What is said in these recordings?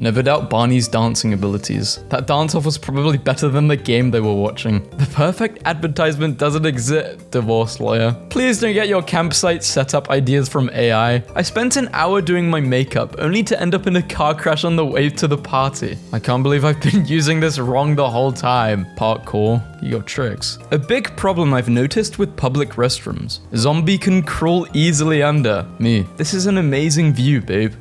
Never doubt Barney's dancing abilities. That dance-off was probably better than the game they were watching. The perfect advertisement doesn't exist, divorce lawyer. Please don't get your campsite setup ideas from AI. I spent an hour doing my makeup, only to end up in a car crash on the way to the party. I can't believe I've been using this wrong the whole time. Parkour, you got tricks. A big problem I've noticed with public restrooms. Zombie can crawl easily under. Me. This is an amazing view, babe.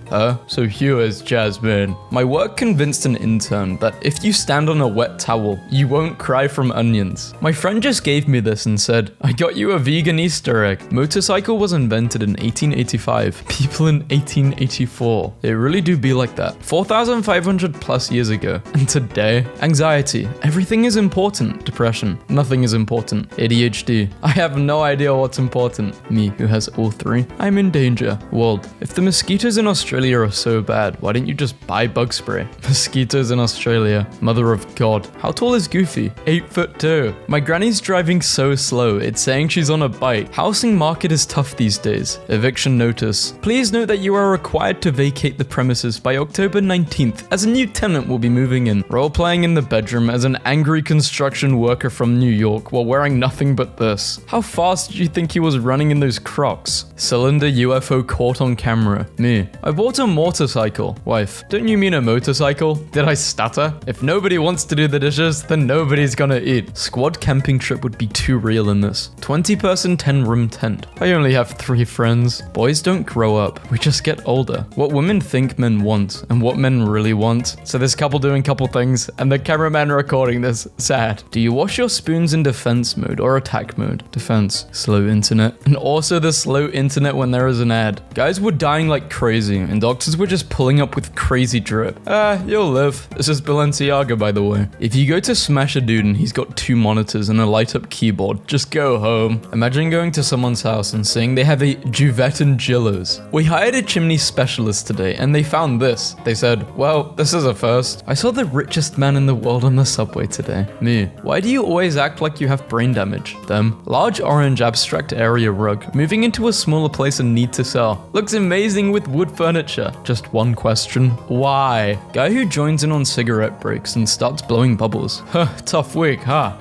So Hugh is Jasmine. My work convinced an intern that if you stand on a wet towel, you won't cry from onions. My friend just gave me this and said, I got you a vegan Easter egg. Motorcycle was invented in 1885. People in 1884. They really do be like that. 4,500 plus years ago. And today, anxiety. Everything is important. Depression. Nothing is important. ADHD. I have no idea what's important. Me, who has all three. I'm in danger. World. If the mosquitoes in Australia are so bad, why didn't you just buy bug spray? Mosquitoes in Australia. Mother of God. How tall is Goofy? 8'2". My granny's driving so slow, it's saying she's on a bike. Housing market is tough these days. Eviction notice. Please note that you are required to vacate the premises by October 19th, as a new tenant will be moving in. Role-playing in the bedroom as an angry construction worker from New York while wearing nothing but this. How fast do you think he was running in those Crocs? Cylinder UFO caught on camera. Me. I bought a motorcycle. Wife. Don't you mean a motorcycle? Did I stutter? If nobody wants to do the dishes, then nobody's gonna eat. Squad camping trip would be too real in this. 20-person 10-room tent. I only have 3 friends. Boys don't grow up. We just get older. What women think men want and what men really want. So this couple doing couple things and the cameraman recording this. Sad. Do you wash your spoons in defense mode or attack mode? Defense. Slow internet. And also the slow internet when there is an ad. Guys were dying like crazy and doctors were just pulling up with crazy drip. You'll live. This is Balenciaga, by the way. If you go to smash a dude and he's got 2 monitors and a light up keyboard, just go home. Imagine going to someone's house and saying they have a Juvette and Jillos. We hired a chimney specialist today and they found this. They said, well, this is a first. I saw the richest man in the world on the subway today. Me. Why do you always act like you have brain damage? Them. Large orange abstract area rug. Moving into a smaller place and need to sell. Looks amazing with wood furniture. Just one question. Why? Guy who joins in on cigarette breaks and starts blowing bubbles. Tough week, huh?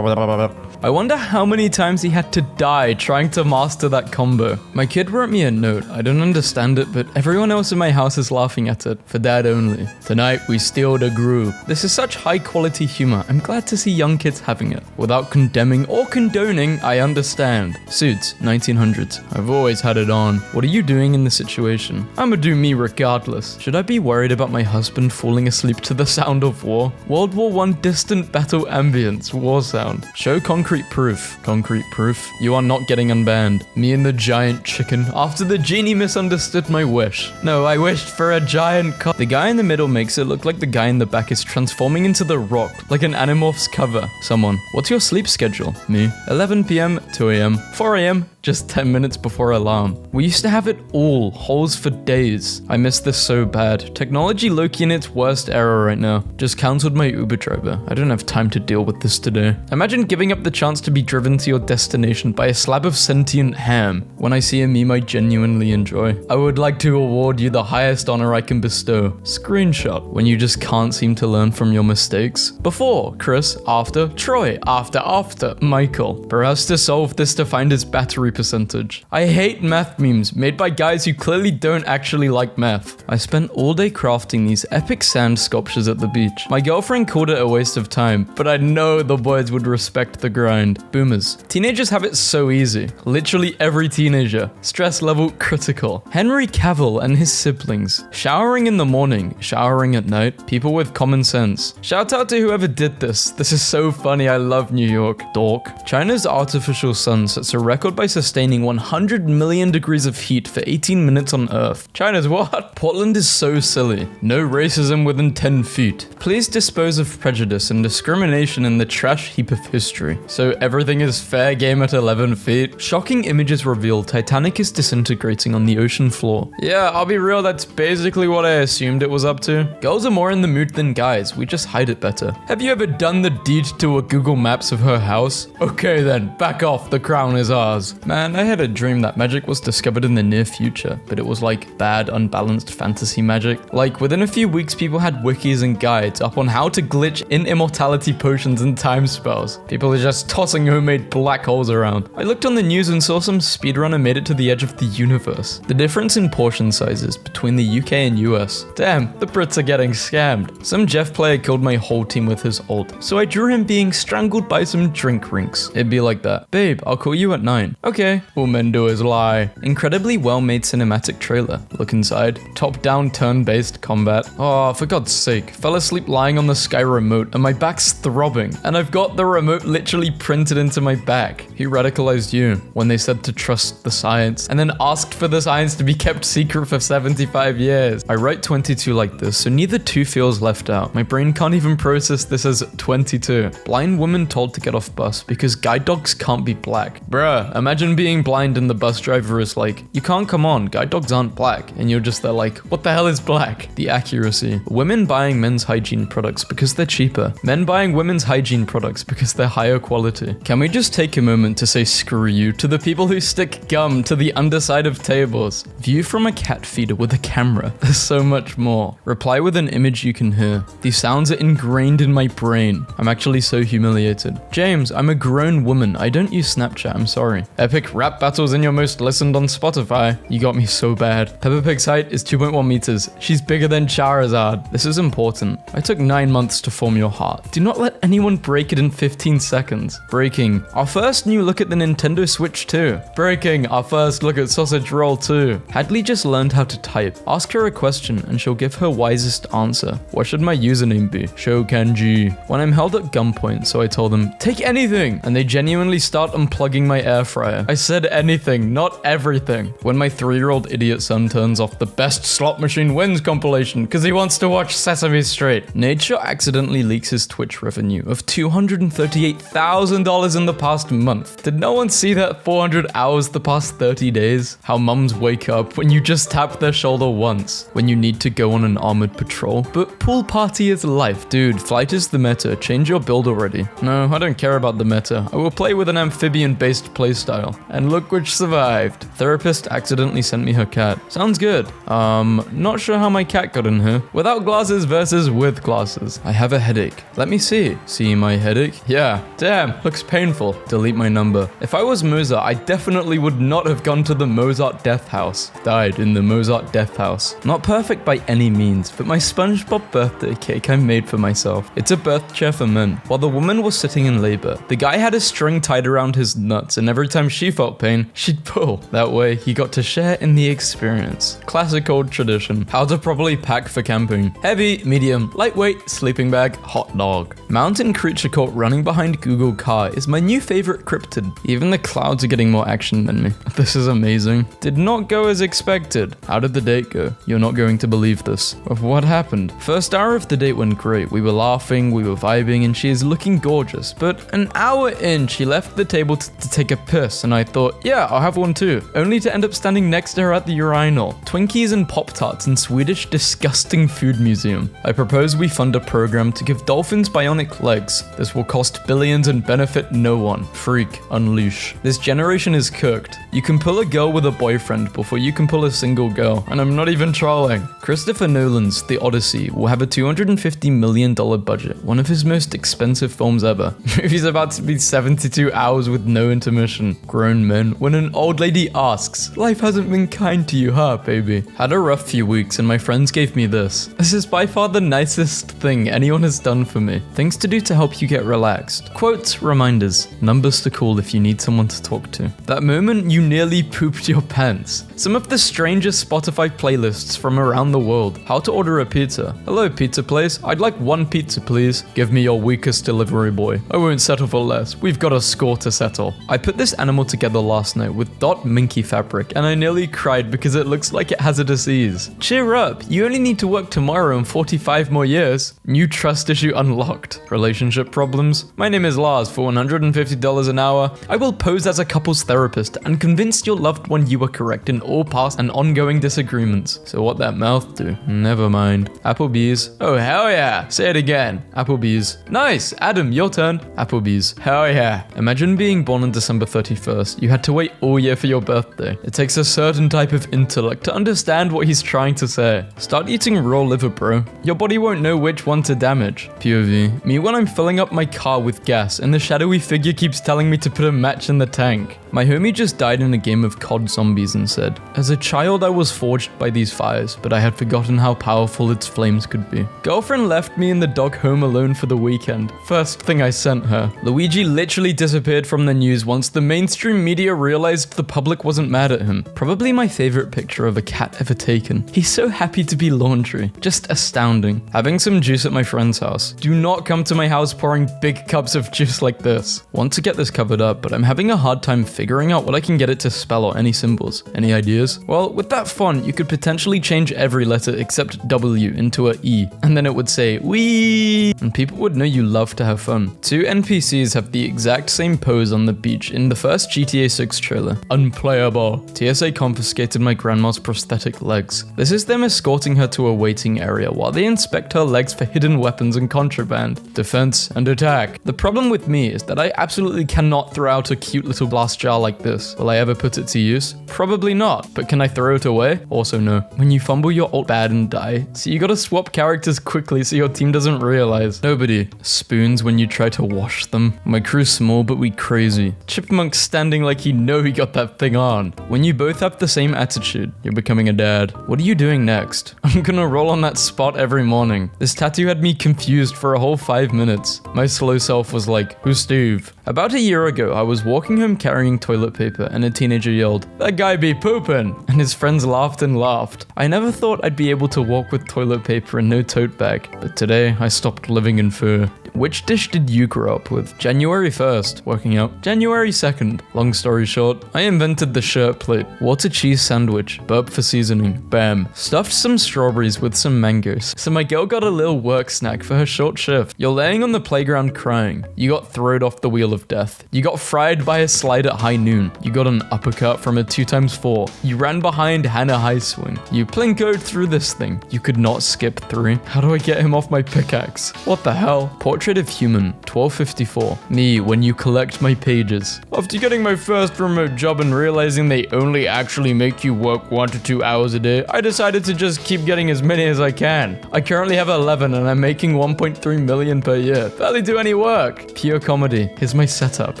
I wonder how many times he had to die trying to master that combo. My kid wrote me a note. I don't understand it, but everyone else in my house is laughing at it. For dad only. Tonight we steal the groove. This is such high quality humor. I'm glad to see young kids having it. Without condemning or condoning, I understand. Suits, 1900s. I've always had it on. What are you doing in this situation? I'ma do me regardless. Should I be worried about my husband falling asleep to the sound of war? World War I distant battle ambience. War sound. Show concrete proof. Concrete proof. You are not getting unbanned. Me and the giant chicken. After the genie misunderstood my wish. No, I wished for a giant cock. The guy in the middle makes it look like the guy in the back is transforming into the Rock, like an Animorphs cover. Someone. What's your sleep schedule? Me. 11 p.m., 2 a.m., 4 a.m., just 10 minutes before alarm. We used to have it all, holes for days. I miss this so bad. Technology low-key in its worst era right now. Just cancelled my Uber driver. I don't have time to deal with this today. Imagine giving up the chance to be driven to your destination by a slab of sentient ham. When I see a meme I genuinely enjoy, I would like to award you the highest honor I can bestow. Screenshot. When you just can't seem to learn from your mistakes. Before, Chris. After, Troy. After, Michael. For us to solve this to find his battery percentage. I hate math memes made by guys who clearly don't actually like math. I spent all day crafting these epic sand sculptures at the beach. My girlfriend called it a waste of time, but I know the boys would respect the grind. Boomers. Teenagers have it so easy. Literally every teenager. Stress level critical. Henry Cavill and his siblings. Showering in the morning, showering at night. People with common sense. Shout out to whoever did this. This is so funny. I love New York. Dork. China's artificial sun sets a record by sustaining 100 million degrees of heat for 18 minutes on Earth. China's what? Portland is so silly. No racism within 10 feet. Please dispose of prejudice and discrimination in the trash heap of history. So everything is fair game at 11 feet. Shocking images reveal Titanic is disintegrating on the ocean floor. Yeah, I'll be real, that's basically what I assumed it was up to. Girls are more in the mood than guys, we just hide it better. Have you ever done the deed to a Google Maps of her house? Okay then, back off, the crown is ours. Man, I had a dream that magic was discovered in the near future, but it was like bad, unbalanced fantasy magic. Like within a few weeks, people had wikis and guides up on how to glitch in immortality potions and time spells. People are just tossing homemade black holes around. I looked on the news and saw some speedrunner made it to the edge of the universe. The difference in portion sizes between the UK and US. Damn, the Brits are getting scammed. Some Jeff player killed my whole team with his ult, so I drew him being strangled by some drink rinks. It'd be like that. Babe, I'll call you at 9. Okay. All men do is lie. Incredibly well-made cinematic trailer. Look inside. Top-down turn-based combat. Oh, for God's sake. Fell asleep lying on the Sky remote and my back's throbbing. And I've got the remote literally printed into my back. Who radicalized you when they said to trust the science and then asked for the science to be kept secret for 75 years? I write 22 like this, so neither 2 feels left out. My brain can't even process this as 22. Blind woman told to get off bus because guide dogs can't be black. Bruh, imagine being blind and the bus driver is like, you can't come on, guide dogs aren't black. And you're just there like, what the hell is black? The accuracy. Women buying men's hygiene products because they're cheaper. Men buying women's hygiene products because they're higher quality. Can we just take a moment to say screw you to the people who stick gum to the underside of tables? View from a cat feeder with a camera. There's so much more. Reply with an image you can hear. These sounds are ingrained in my brain. I'm actually so humiliated. James, I'm a grown woman. I don't use Snapchat, I'm sorry. Epic rap battles in your most listened on Spotify. You got me so bad. Peppa Pig's height is 2.1 meters. She's bigger than Charizard. This is important. I took 9 months to form your heart. Do not let anyone break it in 15 seconds. Breaking. Our first new look at the Nintendo Switch 2. Breaking. Our first look at Sausage Roll 2. Hadley just learned how to type. Ask her a question and she'll give her wisest answer. What should my username be? Shokanji. When I'm held at gunpoint, so I told them, take anything! And they genuinely start unplugging my air fryer. I said anything, not everything. When my 3-year-old idiot son turns off the best slot machine wins compilation because he wants to watch Sesame Street. Nature accidentally leaks his Twitch revenue of $238,000 in the past month. Did no one see that 400 hours the past 30 days? How mums wake up when you just tap their shoulder once, when you need to go on an armored patrol. But pool party is life. Dude, flight is the meta. Change your build already. No, I don't care about the meta. I will play with an amphibian-based playstyle. And look which survived. Therapist accidentally sent me her cat. Sounds good. Not sure how my cat got in here. Without glasses versus with glasses. I have a headache. Let me see. See my headache? Yeah. Damn, looks painful. Delete my number. If I was Mozart, I definitely would not have gone to the Mozart death house. Died in the Mozart death house. Not perfect by any means, but my SpongeBob birthday cake I made for myself. It's a birth chair for men. While the woman was sitting in labor, the guy had a string tied around his nuts, and every time she felt pain, she'd pull. That way, he got to share in the experience. Classic old tradition. How to properly pack for camping. Heavy, medium, lightweight, sleeping bag, hot dog. Mountain creature caught running behind Google car is my new favorite cryptid. Even the clouds are getting more action than me. This is amazing. Did not go as expected. How did the date go? You're not going to believe this. What happened? First hour of the date went great. We were laughing, we were vibing, and she is looking gorgeous. But an hour in, she left the table to take a piss, and I thought, yeah, I'll have one too. Only to end up standing next to her at the urinal. Twinkies and Pop-Tarts in Swedish disgusting food museum. I propose we fund a program to give dolphins bionic legs. This will cost billions and benefit no one. Freak, unleash. This generation is cooked. You can pull a girl with a boyfriend before you can pull a single girl, and I'm not even trolling. Christopher Nolan's The Odyssey will have a $250 million budget, one of his most expensive films ever. Movie's about to be 72 hours with no intermission. Grown men. When an old lady asks, life hasn't been kind to you, huh, baby? Had a rough few weeks and my friends gave me this. This is by far the nicest thing anyone has done for me. Things to do to help you get relaxed. Quotes, reminders, numbers to call if you need someone to talk to. That moment you nearly pooped your pants. Some of the strangest Spotify playlists from around the world. How to order a pizza. Hello, pizza place. I'd like one pizza, please. Give me your weakest delivery boy. I won't settle for less. We've got a score to settle. I put this animal together last night with dot minky fabric, and I nearly cried because it looks like it has a disease. Cheer up. You only need to work tomorrow and 45 more years. New trust issue unlocked. Relationship problems. My name is Lars. cars for $150 an hour. I will pose as a couples therapist and convince your loved one you were correct in all past and ongoing disagreements. So what that mouth do? Never mind. Applebee's. Oh, hell yeah. Say it again. Applebee's. Nice. Adam, your turn. Applebee's. Hell yeah. Imagine being born on December 31st. You had to wait all year for your birthday. It takes a certain type of intellect to understand what he's trying to say. Start eating raw liver, bro. Your body won't know which one to damage. POV. Me when I'm filling up my car with gas and the shadowy figure keeps telling me to put a match in the tank. My homie just died in a game of COD Zombies and said, as a child I was forged by these fires, but I had forgotten how powerful its flames could be. Girlfriend left me and the dog home alone for the weekend. First thing I sent her. Luigi literally disappeared from the news once the mainstream media realized the public wasn't mad at him. Probably my favorite picture of a cat ever taken. He's so happy to be laundry. Just astounding. Having some juice at my friend's house. Do not come to my house pouring big cups of juice like this. Want to get this covered up, but I'm having a hard time figuring out what I can get it to spell or any symbols. Any ideas? Well, with that font, you could potentially change every letter except W into a E, and then it would say, wee, and people would know you love to have fun. Two NPCs have the exact same pose on the beach in the first GTA 6 trailer. Unplayable. TSA confiscated my grandma's prosthetic legs. This is them escorting her to a waiting area while they inspect her legs for hidden weapons and contraband. Defense and attack. The problem with me is that I absolutely cannot throw out a cute little glass jar like this. Will I ever put it to use? Probably not, but can I throw it away? Also no. When you fumble your ult bad and die, so you gotta swap characters quickly so your team doesn't realize. Nobody. Spoons when you try to wash them. My crew's small but we crazy. Chipmunk's standing like he know he got that thing on. When you both have the same attitude, you're becoming a dad. What are you doing next? I'm gonna roll on that spot every morning. This tattoo had me confused for a whole 5 minutes. My slow self was like, who's Steve? About a year ago, I was walking home carrying toilet paper and a teenager yelled, that guy be poopin', and his friends laughed and laughed. I never thought I'd be able to walk with toilet paper and no tote bag, but today I stopped living in fear. Which dish did you grow up with? January 1st, working out. January 2nd. Long story short, I invented the shirt plate. Water cheese sandwich. Burp for seasoning. Bam. Stuffed some strawberries with some mangoes. So my girl got a little work snack for her short shift. You're laying on the playground crying. You got thrown off the wheel of death. You got fried by a slide at high noon. You got an uppercut from a 2x4. You ran behind Hannah High Swing. You plinkoed through this thing. You could not skip 3. How do I get him off my pickaxe? What the hell? Portrait of Human, 1254. Me, when you collect my pages. After getting my first remote job and realizing they only actually make you work 1 to 2 hours a day, I decided to just keep getting as many as I can. I currently have 11 and I'm making 1.3 million per year. Barely do any work. Pure comedy. Here's my setup.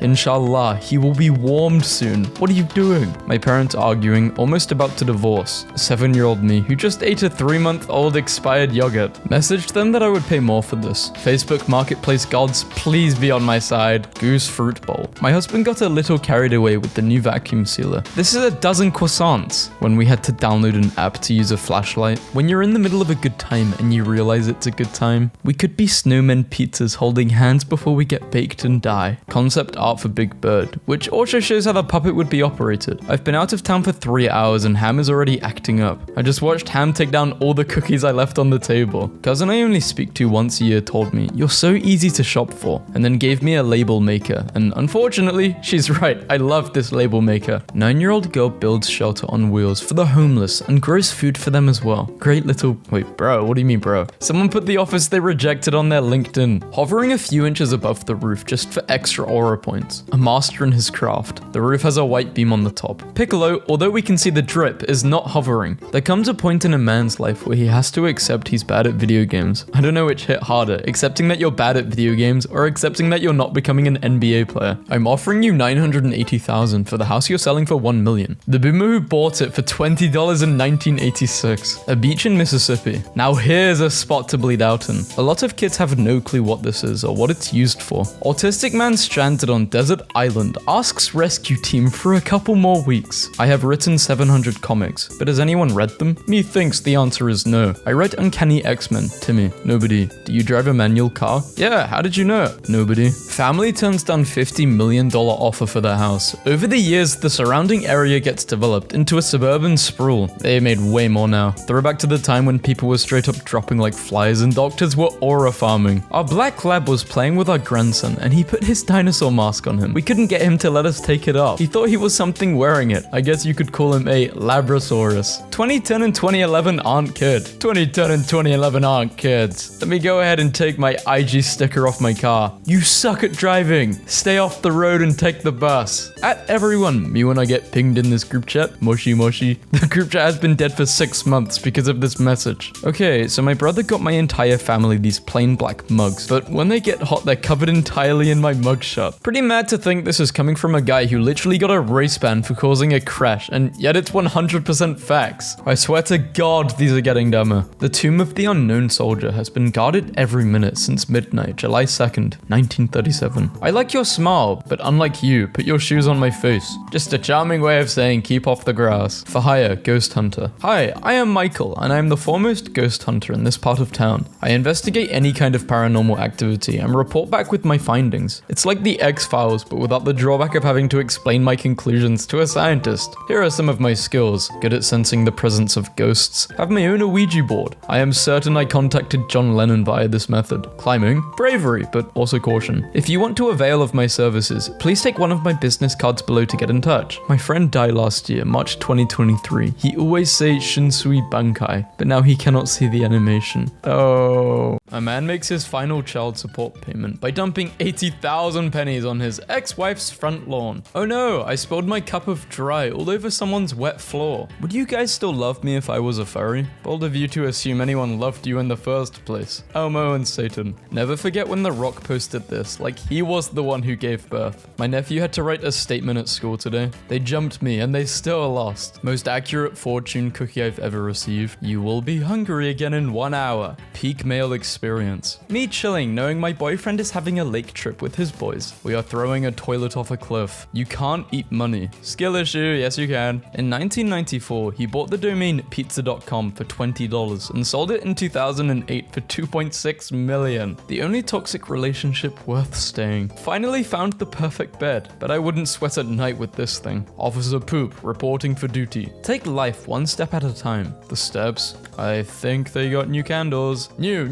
Inshallah, he will be warmed soon. What are you doing? My parents arguing, almost about to divorce. 7-year-old me, who just ate a 3-month-old expired yogurt. Messaged them that I would pay more for this. Facebook Marketplace gods, please be on my side. Goose fruit bowl. My husband got a little carried away with the new vacuum sealer. This is a dozen croissants. When we had to download an app to use a flashlight. When you're in the middle of a good time and you realize it's a good time. We could be snowmen pizzas holding hands before we get baked and die. Concept art for Big Bird, which also shows how the puppet would be operated. I've been out of town for 3 hours and Ham is already acting up. I just watched Ham take down all the cookies I left on the table. Cousin I only speak to once a year told me, you're so easy to shop for, and then gave me a label maker, and unfortunately, she's right, I love this label maker. 9-year-old girl builds shelter on wheels for the homeless and grows food for them as well. Great little... Wait, bro, what do you mean, bro? Someone put the office they rejected on their LinkedIn. Hovering a few inches above the roof just for extra aura points. A master in his craft. The roof has a white beam on the top. Piccolo, although we can see the drip, is not hovering. There comes a point in a man's life where he has to accept he's bad at video games. I don't know which hit harder, accepting that you're bad at video games or accepting that you're not becoming an NBA player. I'm offering you $980,000 for the house you're selling for $1 million. The boomer who bought it for $20 in 1986. A beach in Mississippi. Now here's a spot to bleed out in. A lot of kids have no clue what this is or what it's used for. Autistic man stranded on desert island asks rescue team for a couple more weeks. I have written 700 comics, but has anyone read them? Methinks the answer is no. I read Uncanny X-Men. Timmy. Nobody. Do you drive a manual car? Yeah, how did you know? Nobody. Family turns down $50 million offer for their house. Over the years, the surrounding area gets developed into a suburban sprawl. They made way more now. Throwback to the time when people were straight up dropping like flies and doctors were aura farming. Our black lab was playing with our grandson and he put his dinosaur mask on him. We couldn't get him to let us take it off. He thought he was something wearing it. I guess you could call him a Labrasaurus. 2010 and 2011 aren't good. 2010 and 2011 aren't kids. Let me go ahead and take my IG sticker off my car. You suck at driving. Stay off the road and take the bus. At everyone, me when I get pinged in this group chat. Moshi moshi. The group chat has been dead for 6 months because of this message. Okay, so my brother got my entire family these plain black mugs, but when they get hot, they're covered entirely in my mugshot. Pretty mad to think this is coming from a guy who literally got a race ban for causing a crash, and yet it's 100% facts. I swear to God, these are getting dumber. The tomb of the unknown soldier has been guarded every minute since midnight, July 2nd, 1937. I like your smile, but unlike you, put your shoes on my face. Just a charming way of saying keep off the grass. For hire, ghost hunter. Hi, I am Michael, and I am the foremost ghost hunter in this part of town. I investigate any kind of paranormal activity and report back with my findings. It's like the X-Files, but without the drawback of having to explain my conclusions to a scientist. Here are some of my skills. Good at sensing the presence of ghosts. Have my own Ouija board. I am certain I contacted John Lennon via this method. Climbing. Bravery, but also caution. If you want to avail of my services, please take one of my business cards below to get in touch. My friend died last year, March 2023. He always say Shinsui Bankai, but now he cannot see the animation. Oh. A man makes his final child support payment by dumping 80,000 pennies on his ex-wife's front lawn. Oh no, I spilled my cup of dry all over someone's wet floor. Would you guys still love me if I was a furry? Bold of you to assume anyone loved you in the first place. Elmo and Satan. Never forget when The Rock posted this, like he was the one who gave birth. My nephew had to write a statement at school today. They jumped me and they still lost. Most accurate fortune cookie I've ever received. You will be hungry again in 1 hour. Peak male experience. Me chilling knowing my boyfriend is having a lake trip with his boys. We are throwing a toilet off a cliff. You can't eat money. Skill issue, yes you can. In 1994, he bought the domain pizza.com for $20 and sold it in 2008 for $2.6 million. The only toxic relationship worth staying. Finally found the perfect bed, but I wouldn't sweat at night with this thing. Officer Poop, reporting for duty. Take life one step at a time. The steps. I think they got new candles. New.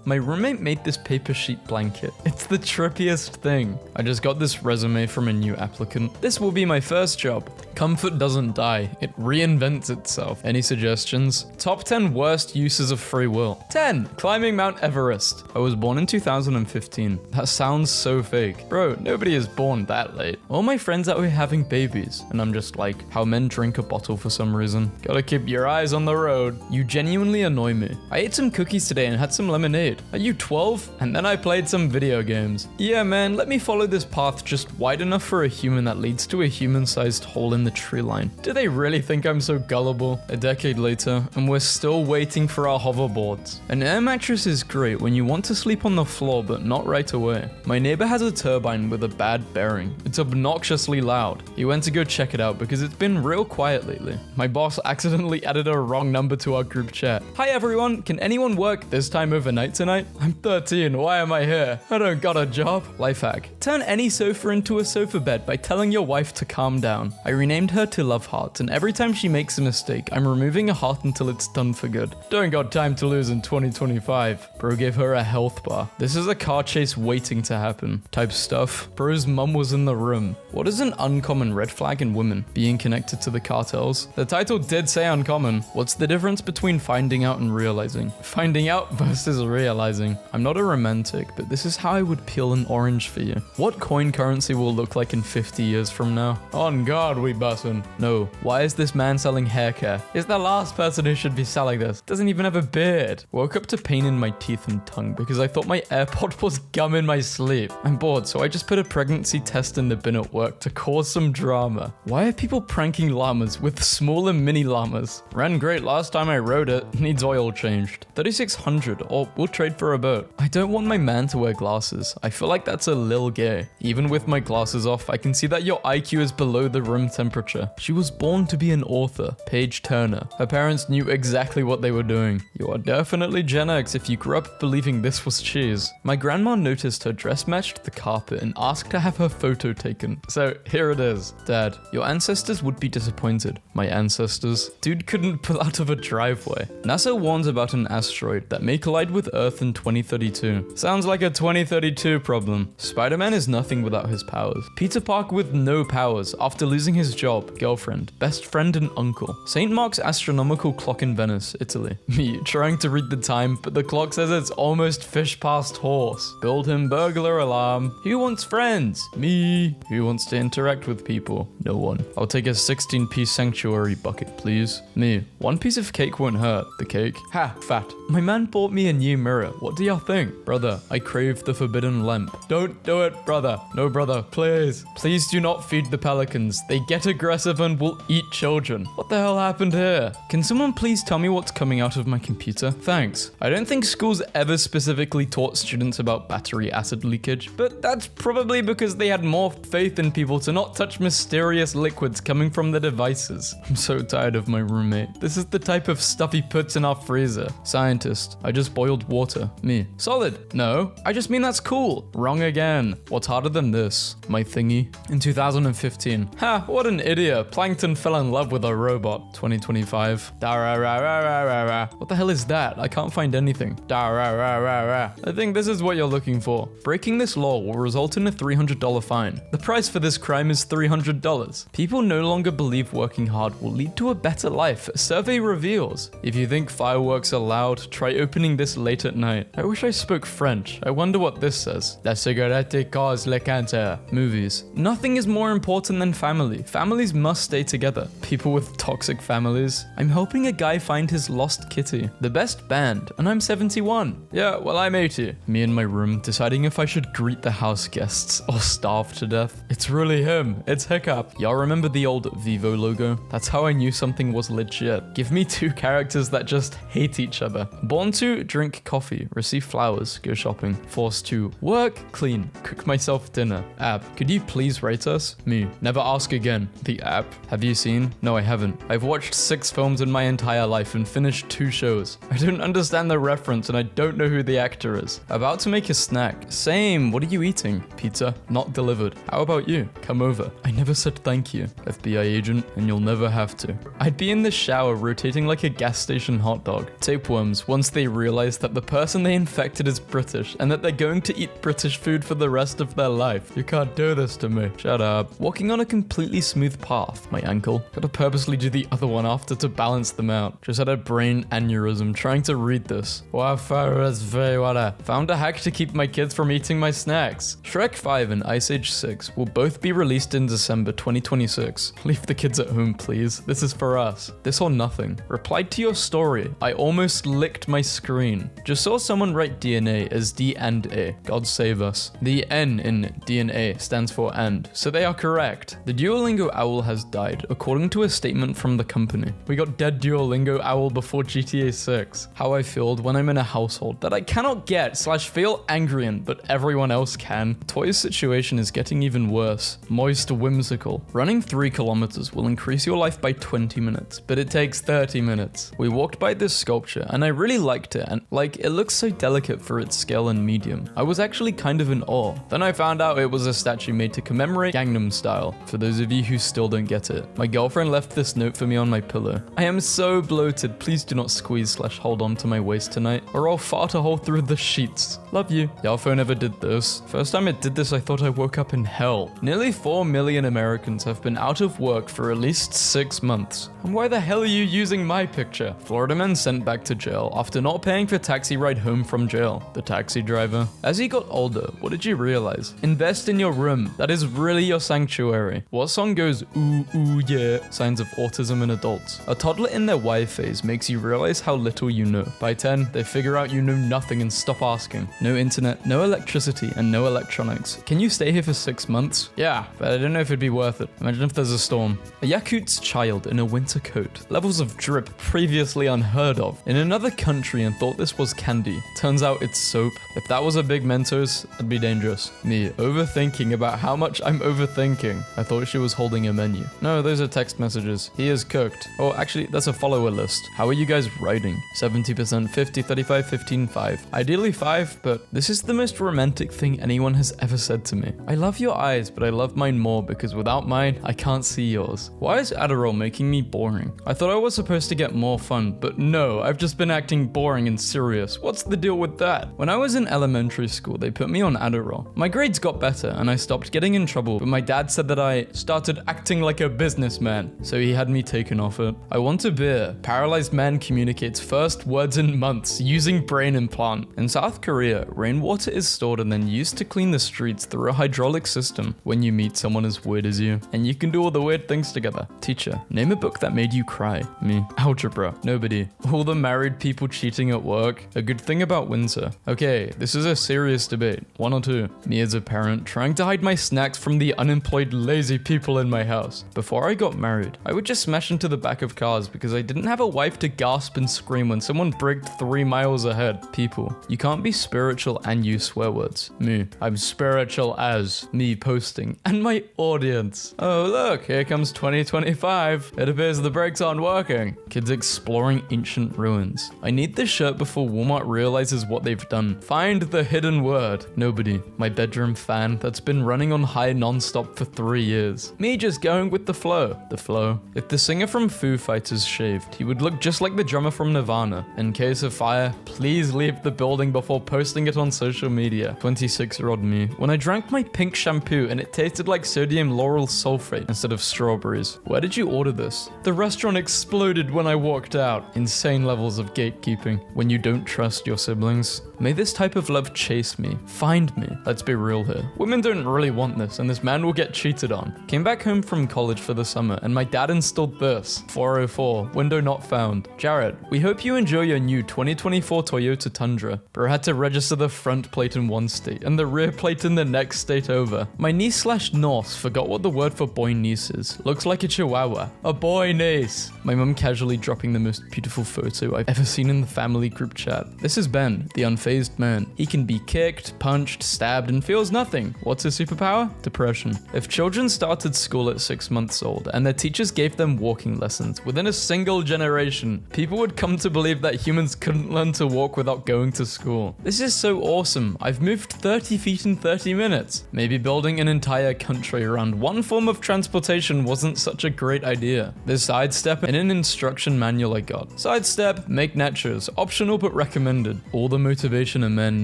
My roommate made this paper sheet blanket. It's the trippiest thing. I just got this resume from a new applicant. This will be my first job. Comfort doesn't die. It reinvents itself. Any suggestions? Top 10 worst uses of free will. 10. Climbing Mount Everest. I was born in 2015. That sounds so fake. Bro, nobody is born that late. All my friends out here having babies. And I'm just like, how men drink a bottle for some reason. Gotta keep your eyes on the road. You genuinely annoy me. I ate some cookies today and had some lemonade. Are you 12? And then I played some video games. Yeah man, let me follow this path just wide enough for a human that leads to a human-sized hole in the tree line. Do they really think I'm so gullible? A decade later, and we're still waiting for our hoverboards. An air mattress is great when you want to sleep on the floor, but not right away. My neighbor has a turbine with a bad bearing. It's obnoxiously loud. He went to go check it out because it's been real quiet lately. My boss accidentally added a wrong number to our group chat. Hi everyone, can anyone work this time overnight tonight? I'm 13, why am I here? I don't got a job. Life hack. Turn any sofa into a sofa bed by telling your wife to calm down. I renamed her to Love Heart, and every time she makes a mistake, I'm removing a heart until it's done for good. Don't got time to lose in 2025. Bro gave her a health bar. This is a car chase waiting to happen. Type stuff. Bro's mum was in the room. What is an uncommon red flag in women? Being connected to the cartels? The title did say uncommon. What's the difference between finding out and realizing? Finding out versus realizing. I'm not a romantic, but this is how I would peel an orange for you. What coin currency will look like in 50 years from now? On guard, we bussin'. No. Why is this man selling hair care? Is the last person who should be selling this. Doesn't even have a beard. Woke up to pain in my teeth and tongue because I thought my AirPod was gum in my sleep. I'm bored, so I just put a pregnancy test in the bin at work to cause some drama. Why are people pranking llamas with smaller mini llamas? Ran great last time I rode it. Needs oil changed. 3600, or we'll trade for a boat. I don't want my man to wear glasses. I feel like that's a lil gay. Even with my glasses off, I can see that your IQ is below the room temperature temperature. She was born to be an author, Paige Turner. Her parents knew exactly what they were doing. You are definitely Gen X if you grew up believing this was cheese. My grandma noticed her dress matched the carpet and asked to have her photo taken. So here it is. Dad, your ancestors would be disappointed. My ancestors? Dude couldn't pull out of a driveway. NASA warns about an asteroid that may collide with Earth in 2032. Sounds like a 2032 problem. Spider-Man is nothing without his powers. Peter Parker with no powers after losing his job, girlfriend, best friend and uncle. St. Mark's astronomical clock in Venice, Italy. Me, trying to read the time, but the clock says it's almost fish past horse. Build him burglar alarm. Who wants friends? Me. Who wants to interact with people? No one. I'll take a 16-piece sanctuary bucket, please. Me. One piece of cake won't hurt. The cake? Ha, fat. My man bought me a new mirror. What do y'all think? Brother, I crave the forbidden lamp. Don't do it, brother. No, brother, please. Please do not feed the pelicans. They get aggressive and will eat children. What the hell happened here? Can someone please tell me what's coming out of my computer? Thanks. I don't think schools ever specifically taught students about battery acid leakage, but that's probably because they had more faith in people to not touch mysterious liquids coming from the devices. I'm so tired of my roommate. This is the type of stuff he puts in our freezer. Scientist, I just boiled water. Me. Solid. No, I just mean that's cool. Wrong again. What's harder than this? My thingy. In 2015. Ha, what an idiot. Plankton fell in love with a robot. 2025. What the hell is that? I can't find anything. I think this is what you're looking for. Breaking this law will result in a $300 fine. The price for this crime is $300. People no longer believe working hard will lead to a better life. A survey reveals. If you think fireworks are loud, try opening this late at night. I wish I spoke French. I wonder what this says. La cigarette cause le cancer. Movies. Nothing is more important than family. Families must stay together. People with toxic families. I'm helping a guy find his lost kitty. The best band, and I'm 71. Yeah, well, I'm 80. Me in my room, deciding if I should greet the house guests or starve to death. It's really him. It's Hiccup. Y'all remember the old Vivo logo? That's how I knew something was legit. Give me two characters that just hate each other. Born to drink coffee, receive flowers, go shopping. Forced to work, clean, cook myself dinner. App, could you please rate us? Me, never ask again. The app, have you seen? No, I haven't. I've watched 6 films in my entire life and finished 2 shows. I don't understand the reference and I don't know who the actor is. About to make a snack. Same, what are you eating? Pizza, not delivered. How about you? Come over. I never said thank you. FBI agent, and you'll never have to. I'd be in the shower rotating like a gas station hot dog. Tapeworms, once they realize that the person they infected is British and that they're going to eat British food for the rest of their life. You can't do this to me. Shut up. Walking on a completely smooth path. My ankle. Gotta purposely do the other one after to balance them out. Just had a brain aneurysm trying to read this. Found a hack to keep my kids from eating my snacks. Shrek 5 and Ice Age 6 will both be released in December 2026. Leave the kids at home, please. This is for us. This or nothing. Replied to your story. I almost licked my screen. Just saw someone write DNA as D and A. God save us. The N in DNA stands for and, so they are correct. The Duolingo owl has died, according to a statement from the company. We got dead Duolingo owl before GTA 6. How I feel when I'm in a household that I cannot get / feel angry in, but everyone else can. Toy's situation is getting even worse. Moist whimsical. Running 3 kilometers will increase your life by 20 minutes, but it takes 30 minutes. We walked by this sculpture and I really liked it, and it looks so delicate for its scale and medium. I was actually kind of in awe. Then I found out it was a statue made to commemorate Gangnam Style, for those of you who still don't get it. My girlfriend left this note for me on my pillow. I am so bloated, please do not squeeze / hold on to my waist tonight, or I'll fart a hole through the sheets. Love you. Y'all phone ever did this? First time it did this, I thought I woke up in hell. Nearly 4 million Americans have been out of work for at least 6 months. And why the hell are you using my picture? Florida man sent back to jail after not paying for taxi ride home from jail. The taxi driver. As he got older, what did you realize? Invest in your room. That is really your sanctuary. What song goes ooh ooh yeah? Signs of autism in adults. A toddler in their Y phase makes you realize how little you know. By 10, they figure out you know nothing and stop asking. No internet, no electricity, and no electronics. Can you stay here for 6 months? Yeah, but I don't know if it'd be worth it. Imagine if there's a storm. A Yakut's child in a winter coat. Levels of drip previously unheard of. In another country and thought this was candy. Turns out it's soap. If that was a big Mentos, that'd be dangerous. Me, overthinking about how much I'm overthinking. I thought she was holding scrolling a menu. No, those are text messages. He is cooked. Oh, actually, that's a follower list. How are you guys writing? 70%, 50, 35, 15, 5. Ideally 5, but this is the most romantic thing anyone has ever said to me. I love your eyes, but I love mine more because without mine, I can't see yours. Why is Adderall making me boring? I thought I was supposed to get more fun, but no, I've just been acting boring and serious. What's the deal with that? When I was in elementary school, they put me on Adderall. My grades got better and I stopped getting in trouble, but my dad said that I started acting like a businessman, so he had me taken off it. I want a beer. Paralyzed man communicates first words in months using brain implant. In South Korea, rainwater is stored and then used to clean the streets through a hydraulic system when you meet someone as weird as you. And you can do all the weird things together. Teacher, name a book that made you cry. Me. Algebra. Nobody. All the married people cheating at work. A good thing about Windsor. Okay, this is a serious debate. 1 or 2. Me as a parent trying to hide my snacks from the unemployed lazy people in my house. Before I got married, I would just smash into the back of cars because I didn't have a wife to gasp and scream when someone braked 3 miles ahead. People, you can't be spiritual and use swear words. Me, I'm spiritual as me posting and my audience. Oh look, here comes 2025. It appears the brakes aren't working. Kids exploring ancient ruins. I need this shirt before Walmart realizes what they've done. Find the hidden word. Nobody. My bedroom fan that's been running on high non-stop for 3 years. Me just going with the flow. The flow. If the singer from Foo Fighters shaved, he would look just like the drummer from Nirvana. In case of fire, please leave the building before posting it on social media. 26-year-old me. When I drank my pink shampoo and it tasted like sodium lauryl sulfate instead of strawberries. Where did you order this? The restaurant exploded when I walked out. Insane levels of gatekeeping. When you don't trust your siblings. May this type of love chase me. Find me. Let's be real here. Women don't really want this and this man will get cheated on. Came back home from college for the summer and my dad installed this. 404. Window not found. Jared, we hope you enjoy your new 2024 Toyota Tundra. Bro had to register the front plate in one state and the rear plate in the next state over. My niece/Norse forgot what the word for boy niece is. Looks like a chihuahua. A boy niece. My mum casually dropping the most beautiful photo I've ever seen in the family group chat. This is Ben, the unfazed man. He can be kicked, punched, stabbed, and feels nothing. What's his superpower? Depression. If children started school at 6 months old and their teachers gave them walking lessons within a single generation, people would come to believe that humans couldn't learn to walk without going to school. This is so awesome. I've moved 30 feet in 30 minutes. Maybe building an entire country around one form of transportation wasn't such a great idea. There's sidestep in an instruction manual I got. Sidestep, make nachos, optional but recommended. All the motivation a man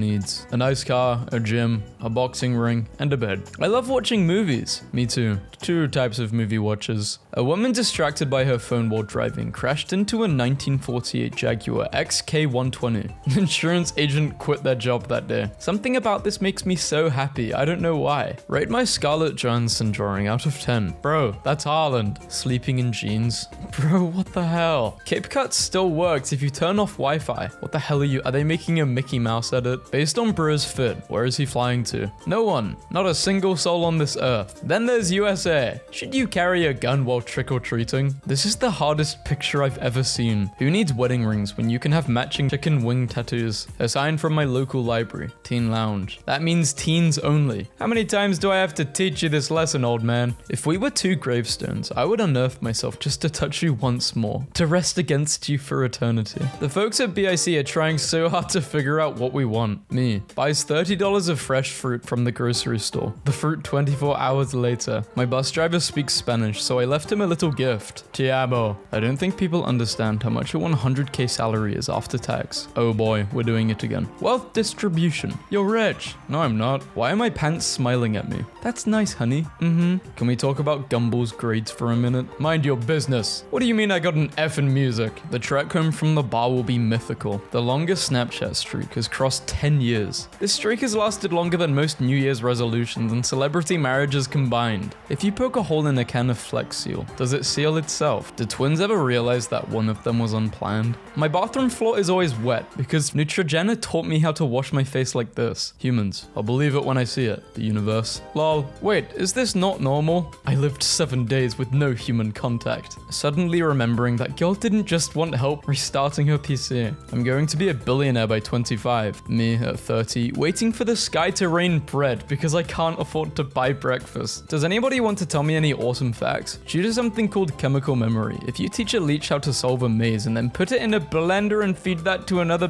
needs. A nice car, a gym, a boxing ring, and a bed. I love watching movies. Me too. 2 types of movie watchers. A woman distracted by her phone while driving crashed into a 1948 Jaguar XK120. An insurance agent quit their job that day. Something about this makes me so happy, I don't know why. Rate my Scarlett Johansson drawing out of 10. Bro, that's Haaland. Sleeping in jeans. Bro, what the hell? CapCut still works if you turn off Wi-Fi. What the hell are they making a Mickey Mouse edit? Based on Bro's fit, where is he flying to? No one. Not a single soul on this earth. Then there's USA. Should you carry a gun while trick-or-treating? This is the hardest picture I've ever seen. Who needs wedding rings when you can have matching chicken wing tattoos? A sign from my local library. Teen lounge. That means teens only. How many times do I have to teach you this lesson, old man? If we were 2 gravestones, I would unearth myself just to touch you once more. To rest against you for eternity. The folks at BIC are trying so hard to figure out what we want. Me. Buys $30 of fresh fruit from the grocery store. The fruit 24 hours later. My bus driver speaks Spanish, so I left him a little gift. Te amo. I don't think people understand how much a 100k salary is after tax. Oh boy, we're doing it again. Wealth distribution. You're rich. No, I'm not. Why are my pants smiling at me? That's nice, honey. Can we talk about Gumball's grades for a minute? Mind your business. What do you mean I got an F in music? The trek home from the bar will be mythical. The longest Snapchat streak has crossed 10 years. This streak has lasted longer than most New Year's resolutions and celebrity marriages combined. If you poke a hole in a can of Flex Seal, does it seal itself? Did twins ever realize that one of them was unplanned? My bathroom floor is always wet because Neutrogena taught me how to wash my face like this. Humans, I'll believe it when I see it. The universe. Lol. Wait, is this not normal? I lived 7 days with no human contact. Suddenly remembering that girl didn't just want help restarting her PC. I'm going to be a billionaire by 25. Me at 30, waiting for the sky to rain bread because I can't afford to buy breakfast. Does anybody want to tell me me any awesome facts? Due to something called chemical memory, if you teach a leech how to solve a maze and then put it in a blender and feed that to another...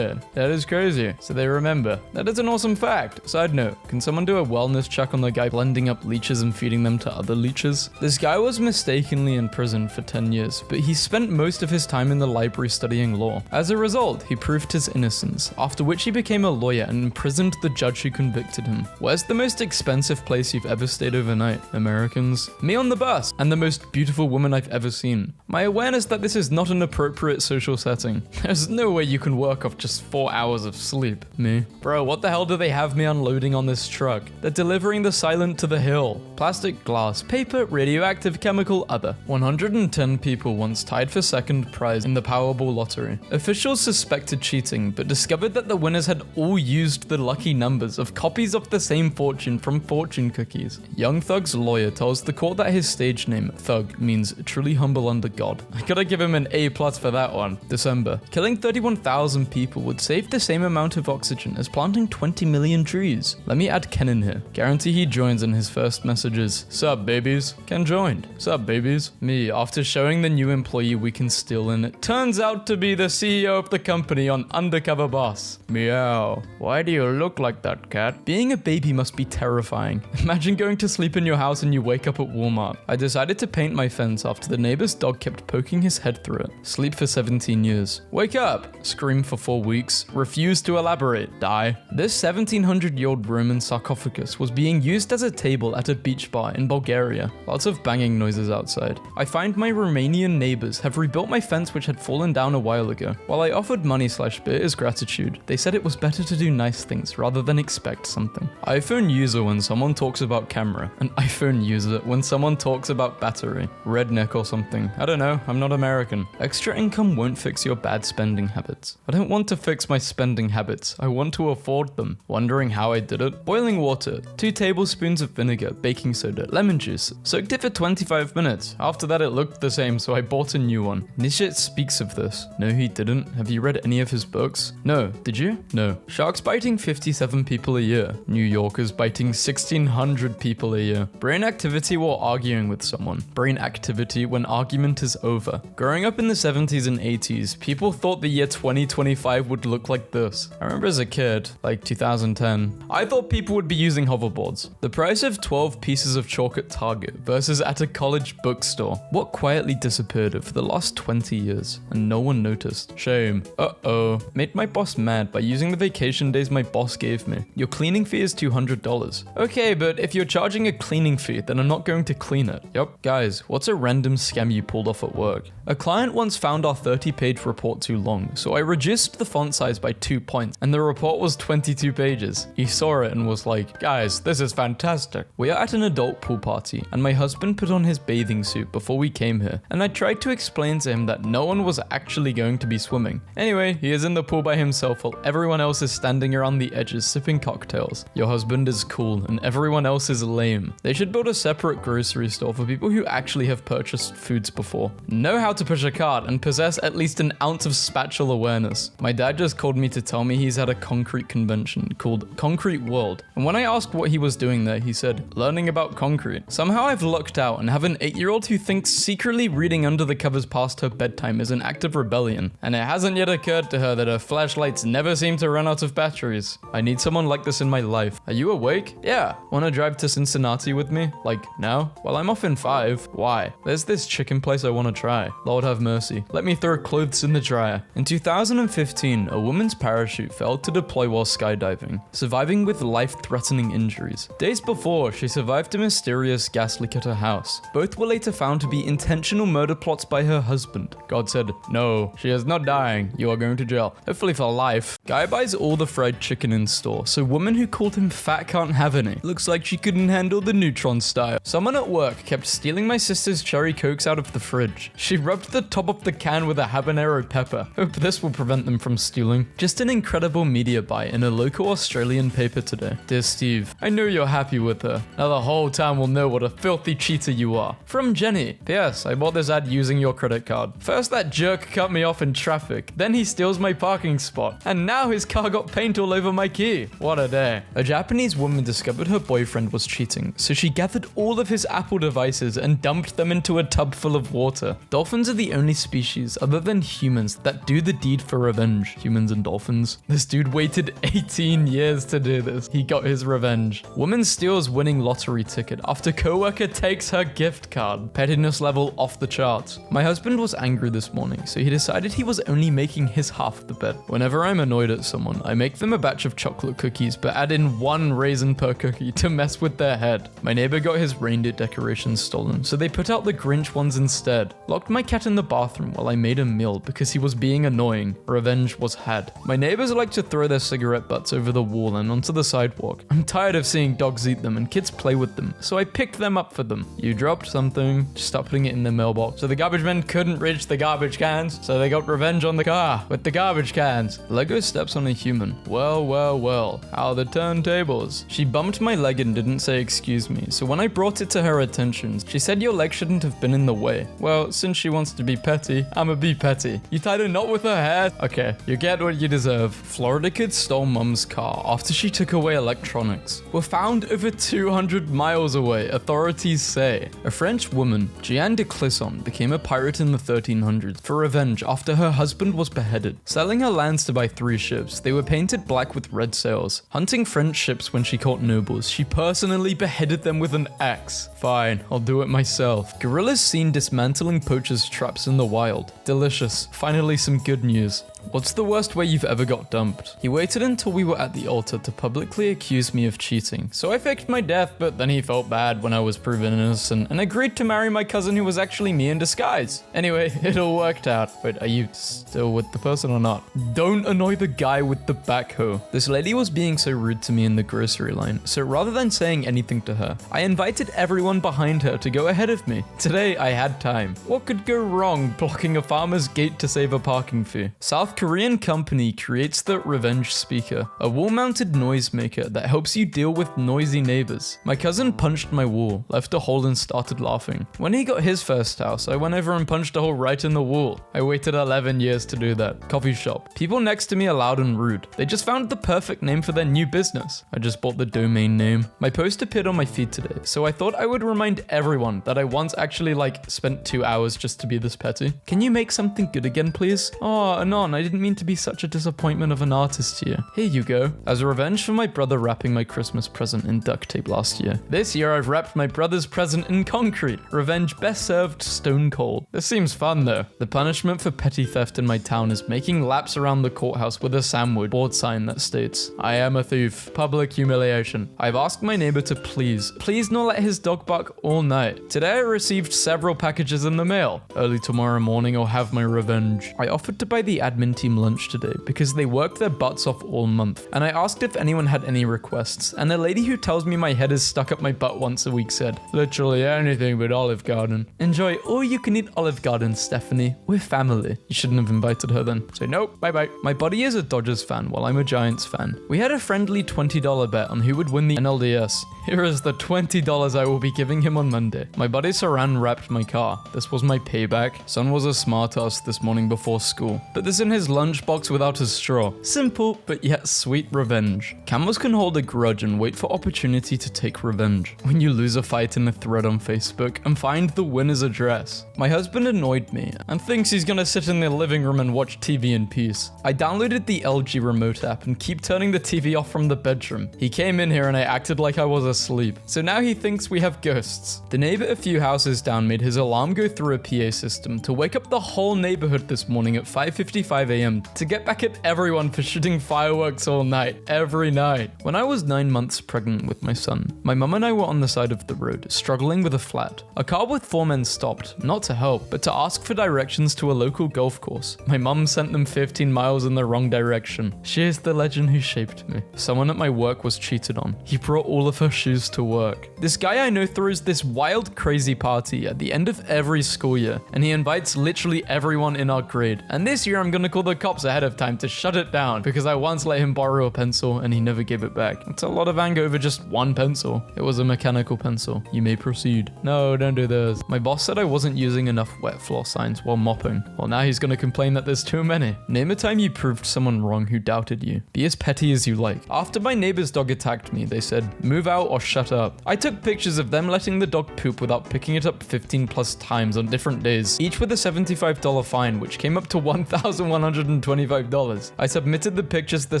that is crazy. So they remember. That is an awesome fact. Side note, can someone do a wellness check on the guy blending up leeches and feeding them to other leeches? This guy was mistakenly in prison for 10 years, but he spent most of his time in the library studying law. As a result, he proved his innocence, after which he became a lawyer and imprisoned the judge who convicted him. Where's the most expensive place you've ever stayed overnight, Americans? Me on the bus, and the most beautiful woman I've ever seen. My awareness that this is not an appropriate social setting. There's no way you can work off just 4 hours of sleep. Me. Bro, what the hell do they have me unloading on this truck? They're delivering the silent to the hill. Plastic, glass, paper, radioactive, chemical, other. 110 people once tied for second prize in the Powerball lottery. Officials suspected cheating, but discovered that the winners had all used the lucky numbers of copies of the same fortune from fortune cookies. Young Thug's lawyer tells the court that his stage name, Thug, means truly humble under God. I gotta give him an A+ for that one. December. Killing 31,000 people would save the same amount of oxygen as planting 20 million trees. Let me add Ken in here. Guarantee he joins in his first messages. Sup, babies? Ken joined. Sup, babies? Me, after showing the new employee we can steal in, it turns out to be the CEO of the company on Undercover Boss. Meow. Why do you look like that, cat? Being a baby must be terrifying. Imagine going to sleep in your house and you wake up at Walmart. I decided to paint my fence after the neighbor's dog kept poking his head through it. Sleep for 17 years. Wake up! Scream for 4 weeks. Refuse to elaborate. Die. This 1700-year-old Roman sarcophagus was being used as a table at a beach bar in Bulgaria. Lots of banging noises outside. I find my Romanian neighbors have rebuilt my fence which had fallen down a while ago. While I offered money/beer as gratitude, they said it was better to do nice things rather than expect something. iPhone user when someone talks about camera. An iPhone user when someone talks about battery. Redneck or something. I don't know, I'm not American. Extra income won't fix your bad spending habits. I don't want to fix my spending habits, I want to afford them. Wondering how I did it? Boiling water, 2 tablespoons of vinegar, baking soda, lemon juice. Soaked it for 25 minutes. After that it looked the same, so I bought a new one. Nietzsche speaks of this. No, he didn't. Have you read any of his books? No. Did you? No. Sharks biting 57 people a year. New Yorkers biting 1,600 people a year. Brain activity while arguing with someone. Brain activity when argument is over. Growing up in the 70s and 80s, people thought the year 2025 would look like this. I remember as a kid, like 2010, I thought people would be using hoverboards. The price of 12 pieces of chalk at Target versus at a college bookstore. What quietly disappeared for the last 20 years and no one noticed. Shame. Uh-oh. Made my boss mad by using the vacation days my boss gave me. Your cleaning fee is $200. Okay, but if you're charging a cleaning fee, then I'm not going to clean it. Yup. Guys, what's a random scam you pulled off at work? A client once found our 30-page report too long, so I reduced the font size by 2 points, and the report was 22 pages. He saw it and was like, guys, this is fantastic. We are at an adult pool party, and my husband put on his bathing suit before we came here, and I tried to explain to him that no one was actually going to be swimming. Anyway, he is in the pool by himself while everyone else is standing around the edges sipping cocktails. Your husband is cool, and everyone else is lame. They should build a separate grocery store for people who actually have purchased foods before, know how to push a cart, and possess at least an ounce of spatula awareness. My dad just called me to tell me he's at a concrete convention called Concrete World, and when I asked what he was doing there, he said, learning about concrete. Somehow I've lucked out and have an 8-year-old who thinks secretly reading under the covers past her bedtime is an act of rebellion, and it hasn't yet occurred to her that her flashlights never seem to run out of batteries. I need someone like this in my life. Are you awake? Yeah. Wanna drive to Cincinnati with me? Like, now? Well, I'm off in 5. Why? There's this chicken place I wanna try. Lord have mercy. Let me throw clothes in the dryer. In 2015, a woman's parachute failed to deploy while skydiving, surviving with life-threatening injuries. Days before, she survived a mysterious gas leak at her house. Both were later found to be intentional murder plots by her husband. God said, no, she is not dying. You are going to jail. Hopefully for life. Guy buys all the fried chicken in store, so woman who called him fat can't have any. Looks like she couldn't handle the Neutron style. Someone at work kept stealing my sister's cherry cokes out of the fridge. She rubbed the top of the can with a habanero pepper. Hope this will prevent them from stealing. Just an incredible media buy in a local Australian paper today. Dear Steve, I know you're happy with her. Now the whole town will know what a filthy cheater you are. From Jenny. P.S. I bought this ad using your credit card. First that jerk cut me off in traffic, then he steals my parking spot, and now his car got paint all over my key. What a day. A Japanese woman discovered her boyfriend was cheating, so she gathered gathered all of his Apple devices and dumped them into a tub full of water. Dolphins are the only species other than humans that do the deed for revenge. Humans and dolphins. This dude waited 18 years to do this. He got his revenge. Woman steals winning lottery ticket after coworker takes her gift card. Pettiness level off the charts. My husband was angry this morning, so he decided he was only making his half of the bed. Whenever I'm annoyed at someone, I make them a batch of chocolate cookies, but add in 1 raisin per cookie to mess with their head. My neighbor got his reindeer decorations stolen, so they put out the Grinch ones instead. Locked my cat in the bathroom while I made a meal because he was being annoying. Revenge was had. My neighbors like to throw their cigarette butts over the wall and onto the sidewalk. I'm tired of seeing dogs eat them and kids play with them, so I picked them up for them. You dropped something, just stop putting it in the mailbox. So the garbage men couldn't reach the garbage cans, so they got revenge on the car with the garbage cans. Lego steps on a human. Well, well, well. How the turntables. She bumped my leg and didn't say excuse me, so when I brought it to her attention, she said your leg shouldn't have been in the way. Well, since she wants to be petty, I'ma be petty. You tied a knot with her hair? Okay, you get what you deserve. Florida kid stole mum's car after she took away electronics. Were found over 200 miles away, authorities say. A French woman, Jeanne de Clisson, became a pirate in the 1300s for revenge after her husband was beheaded. Selling her lands to buy 3 ships, they were painted black with red sails. Hunting French ships when she caught nobles, she personally beheaded them with an axe. Fine, I'll do it myself. Gorillas seen dismantling poachers' traps in the wild. Delicious. Finally some good news. What's the worst way you've ever got dumped? He waited until we were at the altar to publicly accuse me of cheating, so I faked my death, but then he felt bad when I was proven innocent and agreed to marry my cousin who was actually me in disguise. Anyway, it all worked out. Wait, are you still with the person or not? Don't annoy the guy with the backhoe. This lady was being so rude to me in the grocery line, so rather than saying anything to her, I invited everyone behind her to go ahead of me. Today, I had time. What could go wrong blocking a farmer's gate to save a parking fee? South Korean company creates the Revenge Speaker, a wall-mounted noisemaker that helps you deal with noisy neighbors. My cousin punched my wall, left a hole and started laughing. When he got his first house, I went over and punched a hole right in the wall. I waited 11 years to do that. Coffee shop. People next to me are loud and rude. They just found the perfect name for their new business. I just bought the domain name. My post appeared on my feed today, so I thought I would remind everyone that I once actually spent 2 hours just to be this petty. Can you make something good again, please? Oh, Anon, I didn't mean to be such a disappointment of an artist to you. Here you go. As a revenge for my brother wrapping my Christmas present in duct tape last year. This year I've wrapped my brother's present in concrete. Revenge best served stone cold. This seems fun though. The punishment for petty theft in my town is making laps around the courthouse with a sandwich board sign that states, I am a thief. Public humiliation. I've asked my neighbor to please not let his dog bark all night. Today I received several packages in the mail. Early tomorrow morning I'll have my revenge. I offered to buy the admin team lunch today because they worked their butts off all month, and I asked if anyone had any requests, and the lady who tells me my head is stuck up my butt once a week said, literally anything but Olive Garden. Enjoy all you can eat Olive Garden, Stephanie. We're family. You shouldn't have invited her then. Say nope, bye bye. My buddy is a Dodgers fan while I'm a Giants fan. We had a friendly $20 bet on who would win the NLDS. Here is the $20 I will be giving him on Monday. My buddy Saran wrapped my car. This was my payback. Son was a smart ass this morning before school. Put this in his lunchbox without a straw. Simple, but yet sweet revenge. Camels can hold a grudge and wait for opportunity to take revenge. When you lose a fight in a thread on Facebook and find the winner's address. My husband annoyed me and thinks he's gonna sit in the living room and watch TV in peace. I downloaded the LG remote app and keep turning the TV off from the bedroom. He came in here and I acted like I was asleep. So now he thinks we have ghosts. The neighbor a few houses down made his alarm go through a PA system to wake up the whole neighborhood this morning at 5:55 a.m. to get back at everyone for shooting fireworks all night, every night. When I was 9 months pregnant with my son, my mum and I were on the side of the road, struggling with a flat. A car with 4 men stopped, not to help, but to ask for directions to a local golf course. My mum sent them 15 miles in the wrong direction. She is the legend who shaped me. Someone at my work was cheated on. He brought all of her shoes to work. This guy I know throws this wild, crazy party at the end of every school year, and he invites literally everyone in our grade. And this year I'm gonna call told the cops ahead of time to shut it down because I once let him borrow a pencil and he never gave it back. It's a lot of anger over just one pencil. It was a mechanical pencil. You may proceed. No, don't do this. My boss said I wasn't using enough wet floor signs while mopping. Well, now he's gonna complain that there's too many. Name a time you proved someone wrong who doubted you. Be as petty as you like. After my neighbor's dog attacked me, they said, move out or shut up. I took pictures of them letting the dog poop without picking it up 15 plus times on different days, each with a $75 fine, which came up to $1,125. I submitted the pictures the